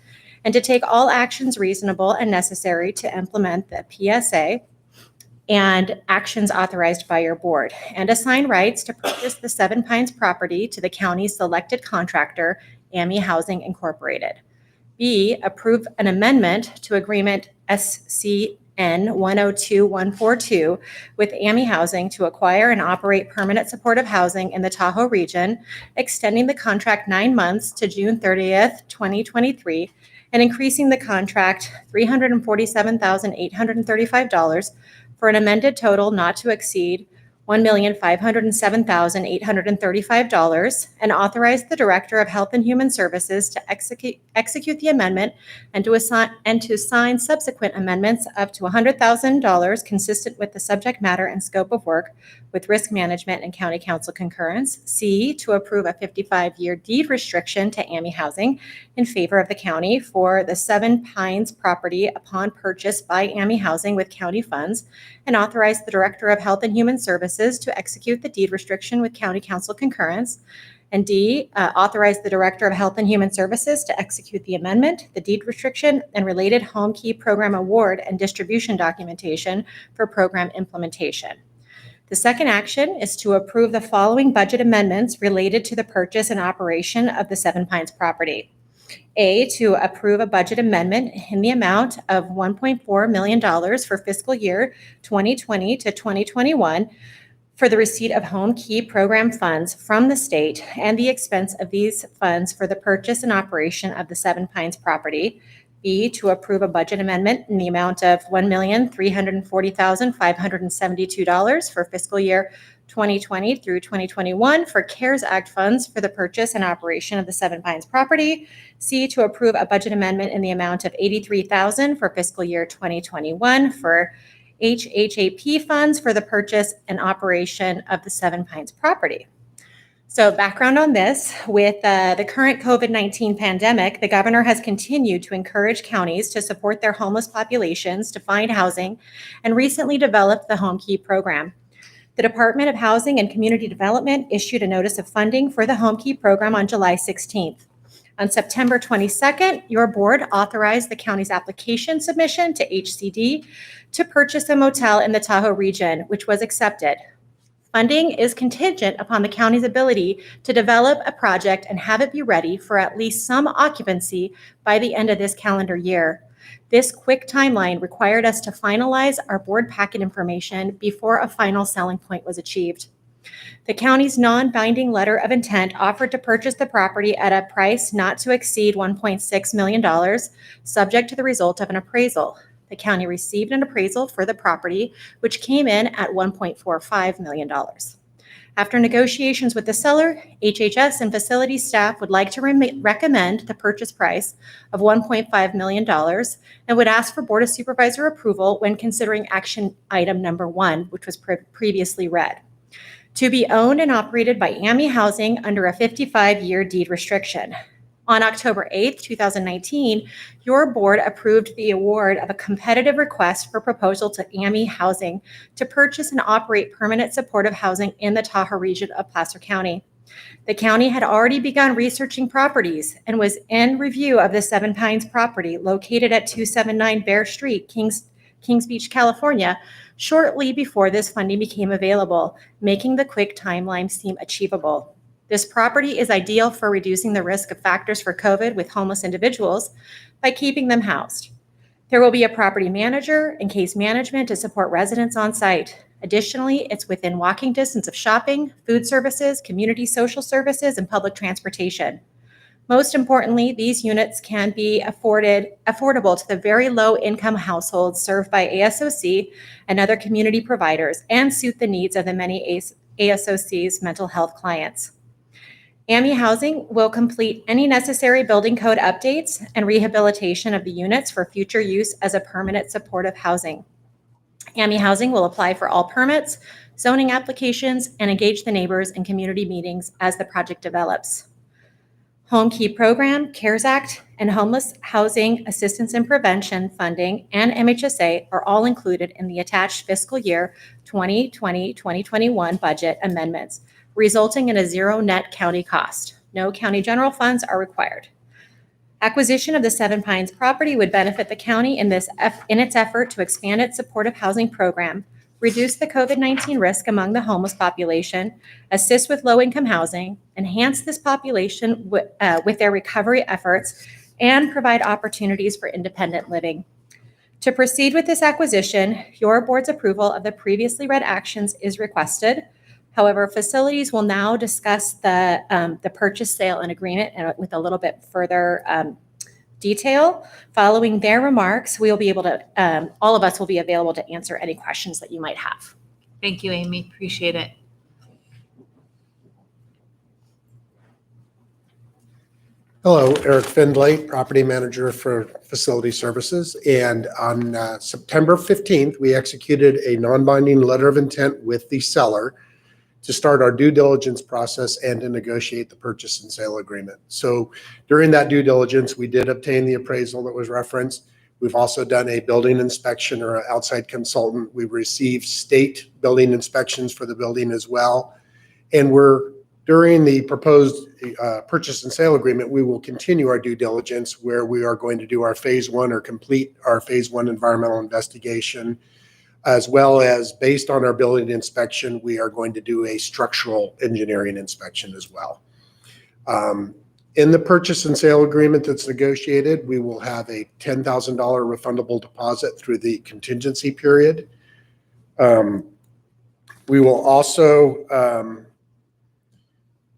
and to take all actions reasonable and necessary to implement the PSA and actions authorized by your board, and assign rights to purchase the Seven Pines property to the county's selected contractor, AMI Housing Incorporated. B, approve an amendment to agreement SCN 102142 with AMI Housing to acquire and operate permanent supportive housing in the Tahoe region, extending the contract 9 months to June 30th, 2023, and increasing the contract $347,835 for an amended total not to exceed $1,507,835, and authorize the Director of Health and Human Services to execute the amendment and to sign subsequent amendments up to $100,000 consistent with the subject matter and scope of work with risk management and county council concurrence. C, to approve a 55-year deed restriction to AMI Housing in favor of the county for the Seven Pines property upon purchase by AMI Housing with county funds, and authorize the Director of Health and Human Services to execute the deed restriction with county council concurrence. And D, authorize the Director of Health and Human Services to execute the amendment, the deed restriction, and related Home Key Program award and distribution documentation for program implementation. The second action is to approve the following budget amendments related to the purchase and operation of the Seven Pines property. A, to approve a budget amendment in the amount of $1.4 million for fiscal year 2020 to 2021 for the receipt of Home Key Program funds from the state and the expense of these funds for the purchase and operation of the Seven Pines property. B, to approve a budget amendment in the amount of $1,340,572 for fiscal year 2020 through 2021 for CARES Act funds for the purchase and operation of the Seven Pines property. C, to approve a budget amendment in the amount of $83,000 for fiscal year 2021 for HHAP funds for the purchase and operation of the Seven Pines property. So background on this, with the current COVID-19 pandemic, the governor has continued to encourage counties to support their homeless populations to find housing and recently developed the Home Key program. The Department of Housing and Community Development issued a notice of funding for the Home Key program on July 16th. On September 22nd, your board authorized the county's application submission to HCD to purchase a motel in the Tahoe region, which was accepted. Funding is contingent upon the county's ability to develop a project and have it be ready for at least some occupancy by the end of this calendar year. This quick timeline required us to finalize our board packet information before a final selling point was achieved. The county's non-binding letter of intent offered to purchase the property at a price not to exceed $1.6 million, subject to the result of an appraisal. The county received an appraisal for the property, which came in at $1.45 million. After negotiations with the seller, HHS and facility staff would like to recommend the purchase price of $1.5 million and would ask for Board of Supervisor approval when considering action item number 1, which was previously read. To be owned and operated by AMI Housing under a 55-year deed restriction. On October 8, 2019, your board approved the award of a competitive request for proposal to AMI Housing to purchase and operate permanent supportive housing in the Tahoe region of Placer County. The county had already begun researching properties and was in review of the Seven Pines property located at 279 Bear Street, Kings Beach, California, shortly before this funding became available, making the quick timeline seem achievable. This property is ideal for reducing the risk of factors for COVID with homeless individuals by keeping them housed. There will be a property manager and case management to support residents on site. Additionally, it's within walking distance of shopping, food services, community social services, and public transportation. Most importantly, these units can be affordable to the very low-income households served by ASOC and other community providers and suit the needs of the many ASOC's mental health clients. AMI Housing will complete any necessary building code updates and rehabilitation of the units for future use as a permanent supportive housing. AMI Housing will apply for all permits, zoning applications, and engage the neighbors in community meetings as the project develops. Home Key Program, CARES Act, and Homeless Housing Assistance and Prevention funding and MHSA are all included in the attached fiscal year 2020-2021 budget amendments, resulting in a zero net county cost. No county general funds are required. Acquisition of the Seven Pines property would benefit the county in its effort to expand its supportive housing program, reduce the COVID-19 risk among the homeless population, assist with low-income housing, enhance this population with their recovery efforts, and provide opportunities for independent living. To proceed with this acquisition, your board's approval of the previously read actions is requested. However, facilities will now discuss the purchase, sale, and agreement with a little bit further detail. Following their remarks, we will be able to, all of us will be available to answer any questions that you might have. Thank you, Amy. Appreciate it. Hello, Eric Findlay, Property Manager for Facility Services. And on September 15th, we executed a non-binding letter of intent with the seller to start our due diligence process and to negotiate the purchase and sale agreement. So during that due diligence, we did obtain the appraisal that was referenced. We've also done a building inspection or an outside consultant. We received state building inspections for the building as well. And during the proposed purchase and sale agreement, we will continue our due diligence where we are going to do our phase 1 or complete our phase 1 environmental investigation, as well as based on our building inspection, we are going to do a structural engineering inspection as well. In the purchase and sale agreement that's negotiated, we will have a $10,000 refundable deposit through the contingency period. We will also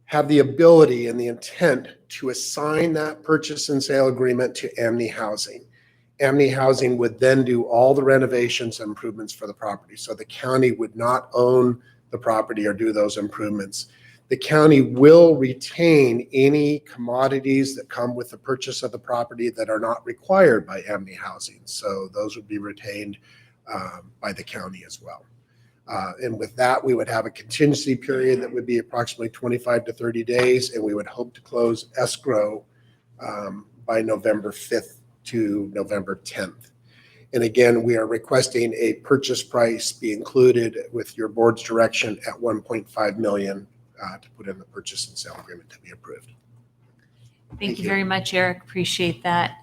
have the ability and the intent to assign that purchase and sale agreement to AMI Housing. AMI Housing would then do all the renovations and improvements for the property. So the county would not own the property or do those improvements. The county will retain any commodities that come with the purchase of the property that are not required by AMI Housing. So those would be retained by the county as well. And with that, we would have a contingency period that would be approximately 25 to 30 days, and we would hope to close escrow by November 5th to November 10th. And again, we are requesting a purchase price be included with your board's direction at $1.5 million to put in the purchase and sale agreement to be approved. Thank you very much, Eric. Appreciate that.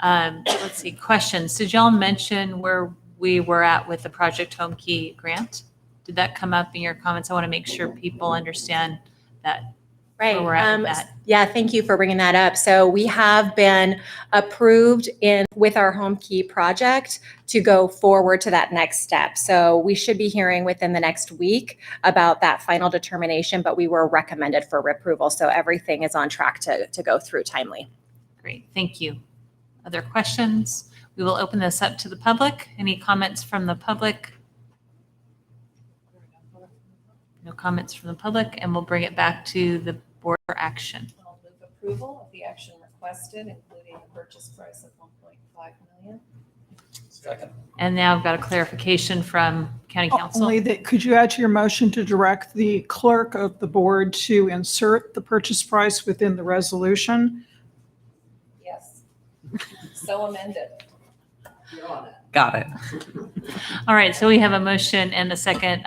Let's see, questions. Did y'all mention where we were at with the Project Home Key grant? Did that come up in your comments? I want to make sure people understand that Right. where we're at with that. Yeah, thank you for bringing that up. So we have been approved with our home key project to go forward to that next step. So we should be hearing within the next week about that final determination, but we were recommended for approval. So everything is on track to go through timely. Great, thank you. Other questions? We will open this up to the public. Any comments from the public? No comments from the public, and we'll bring it back to the board for action. I'll move approval of the action requested, including the purchase price of 1.5 million. Second. And now I've got a clarification from County Council. Only that, could you add to your motion to direct the clerk of the board to insert the purchase price within the resolution? Yes. So amended. Got it. All right, so we have a motion and a second.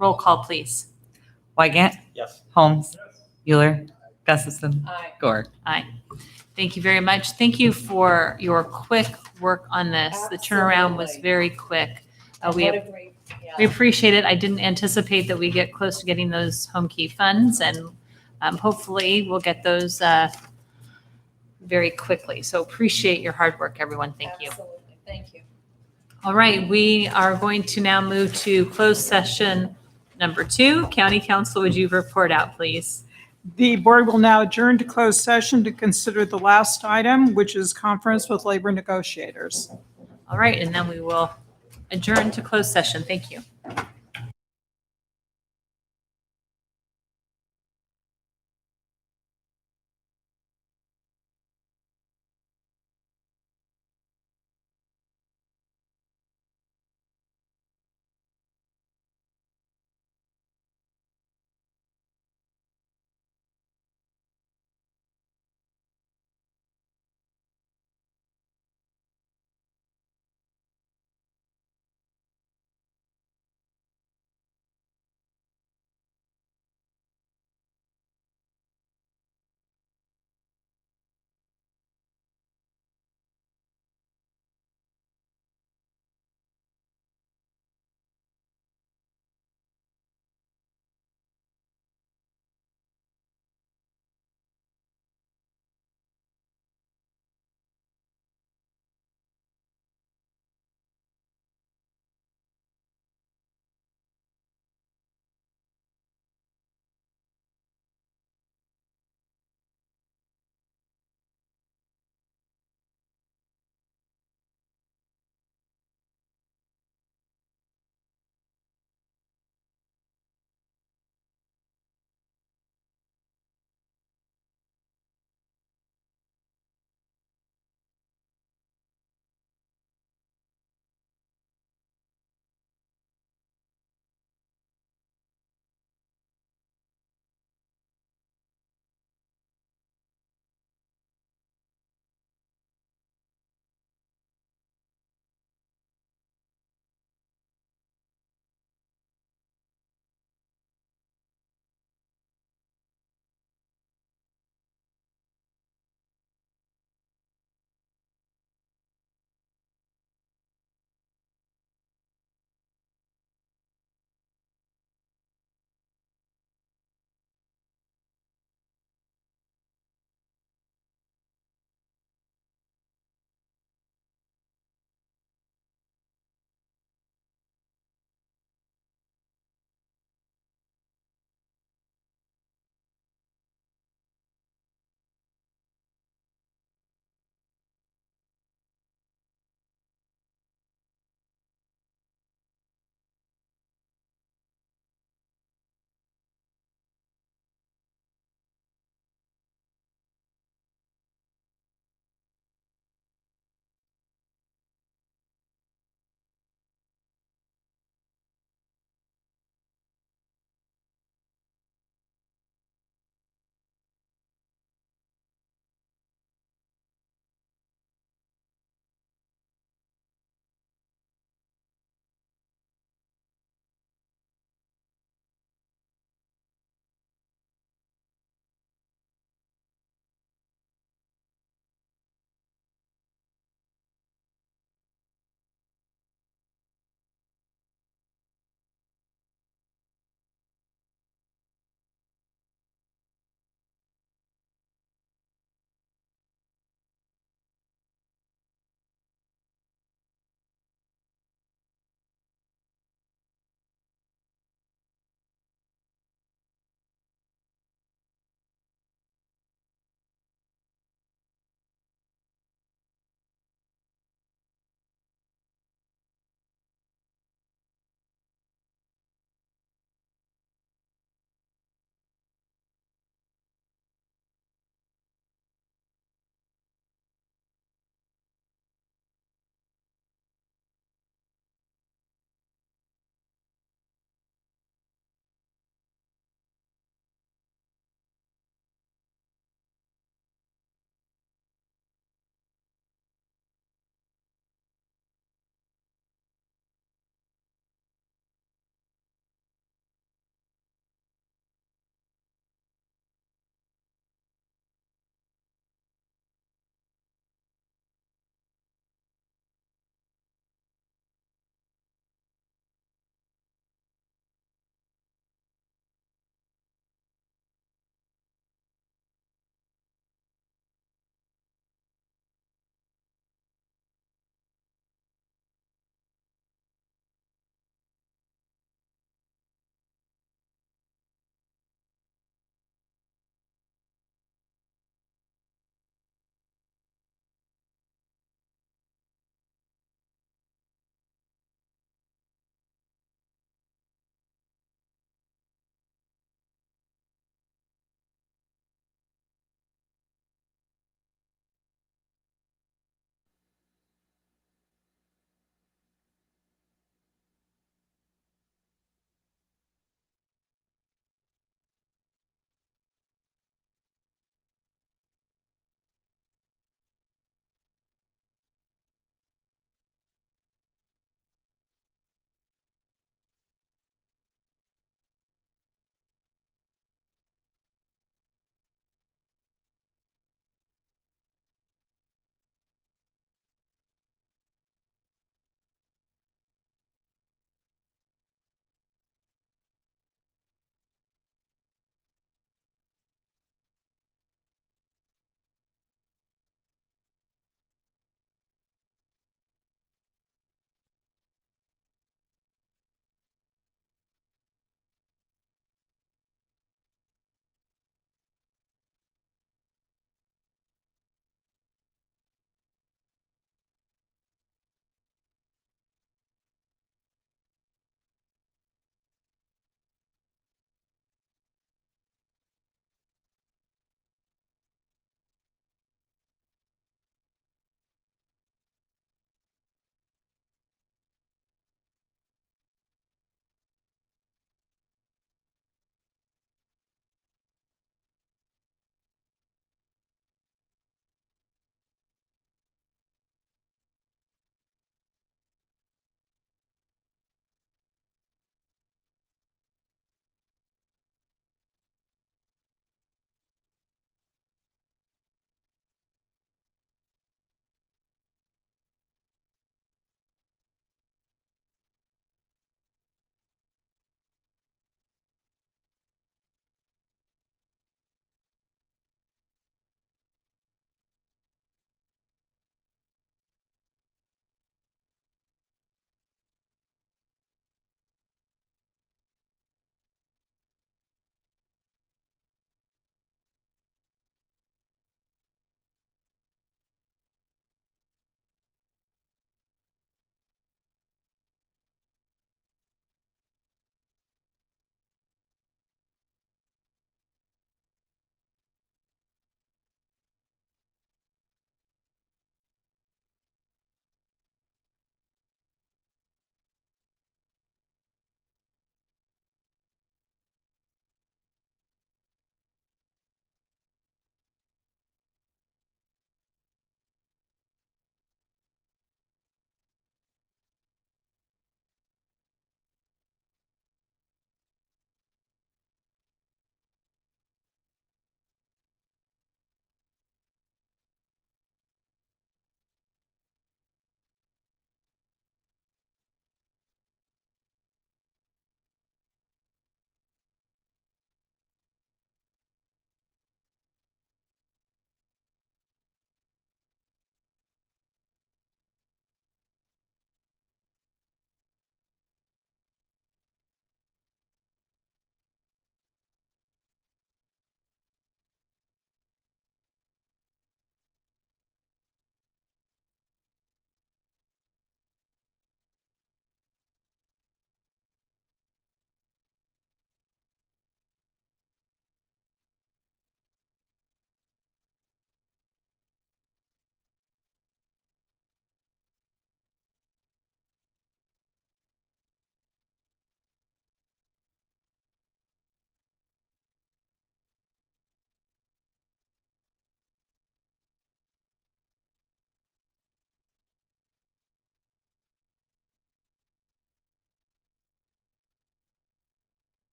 Roll call, please. Wygant. Yes. Holmes. Euler. Gustafson. Aye. Gore. Aye. Thank you very much. Thank you for your quick work on this. The turnaround was Absolutely. very quick. And We what a great- yeah. we appreciate it. I didn't anticipate that we get close to getting those home key funds, and hopefully we'll get those very quickly. So appreciate your hard work, everyone. Thank you. Absolutely. Thank you. All right, we are going to now move to closed session number 2. County Council, would you report out, please? The board will now adjourn to closed session to consider the last item, which is conference with labor negotiators. All right, and then we will adjourn to closed session. Thank you.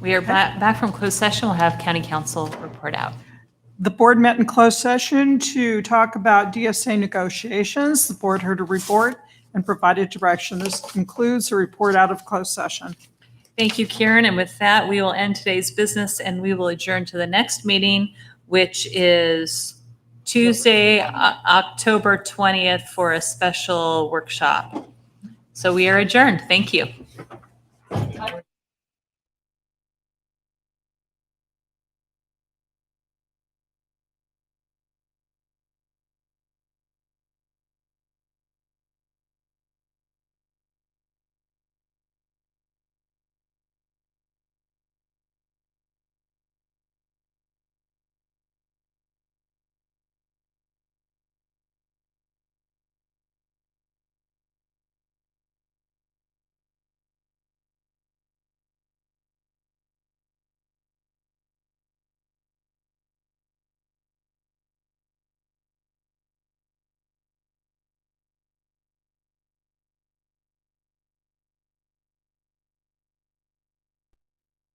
We are back from closed session. We'll have county council report out. The board met in closed session to talk about DSA negotiations. The board heard a report and provided direction. This concludes the report out of closed session. Thank you, Karen. And with that, we will end today's business and we will adjourn to the next meeting, which is Tuesday, October 20th for a special workshop. So we are adjourned. Thank you.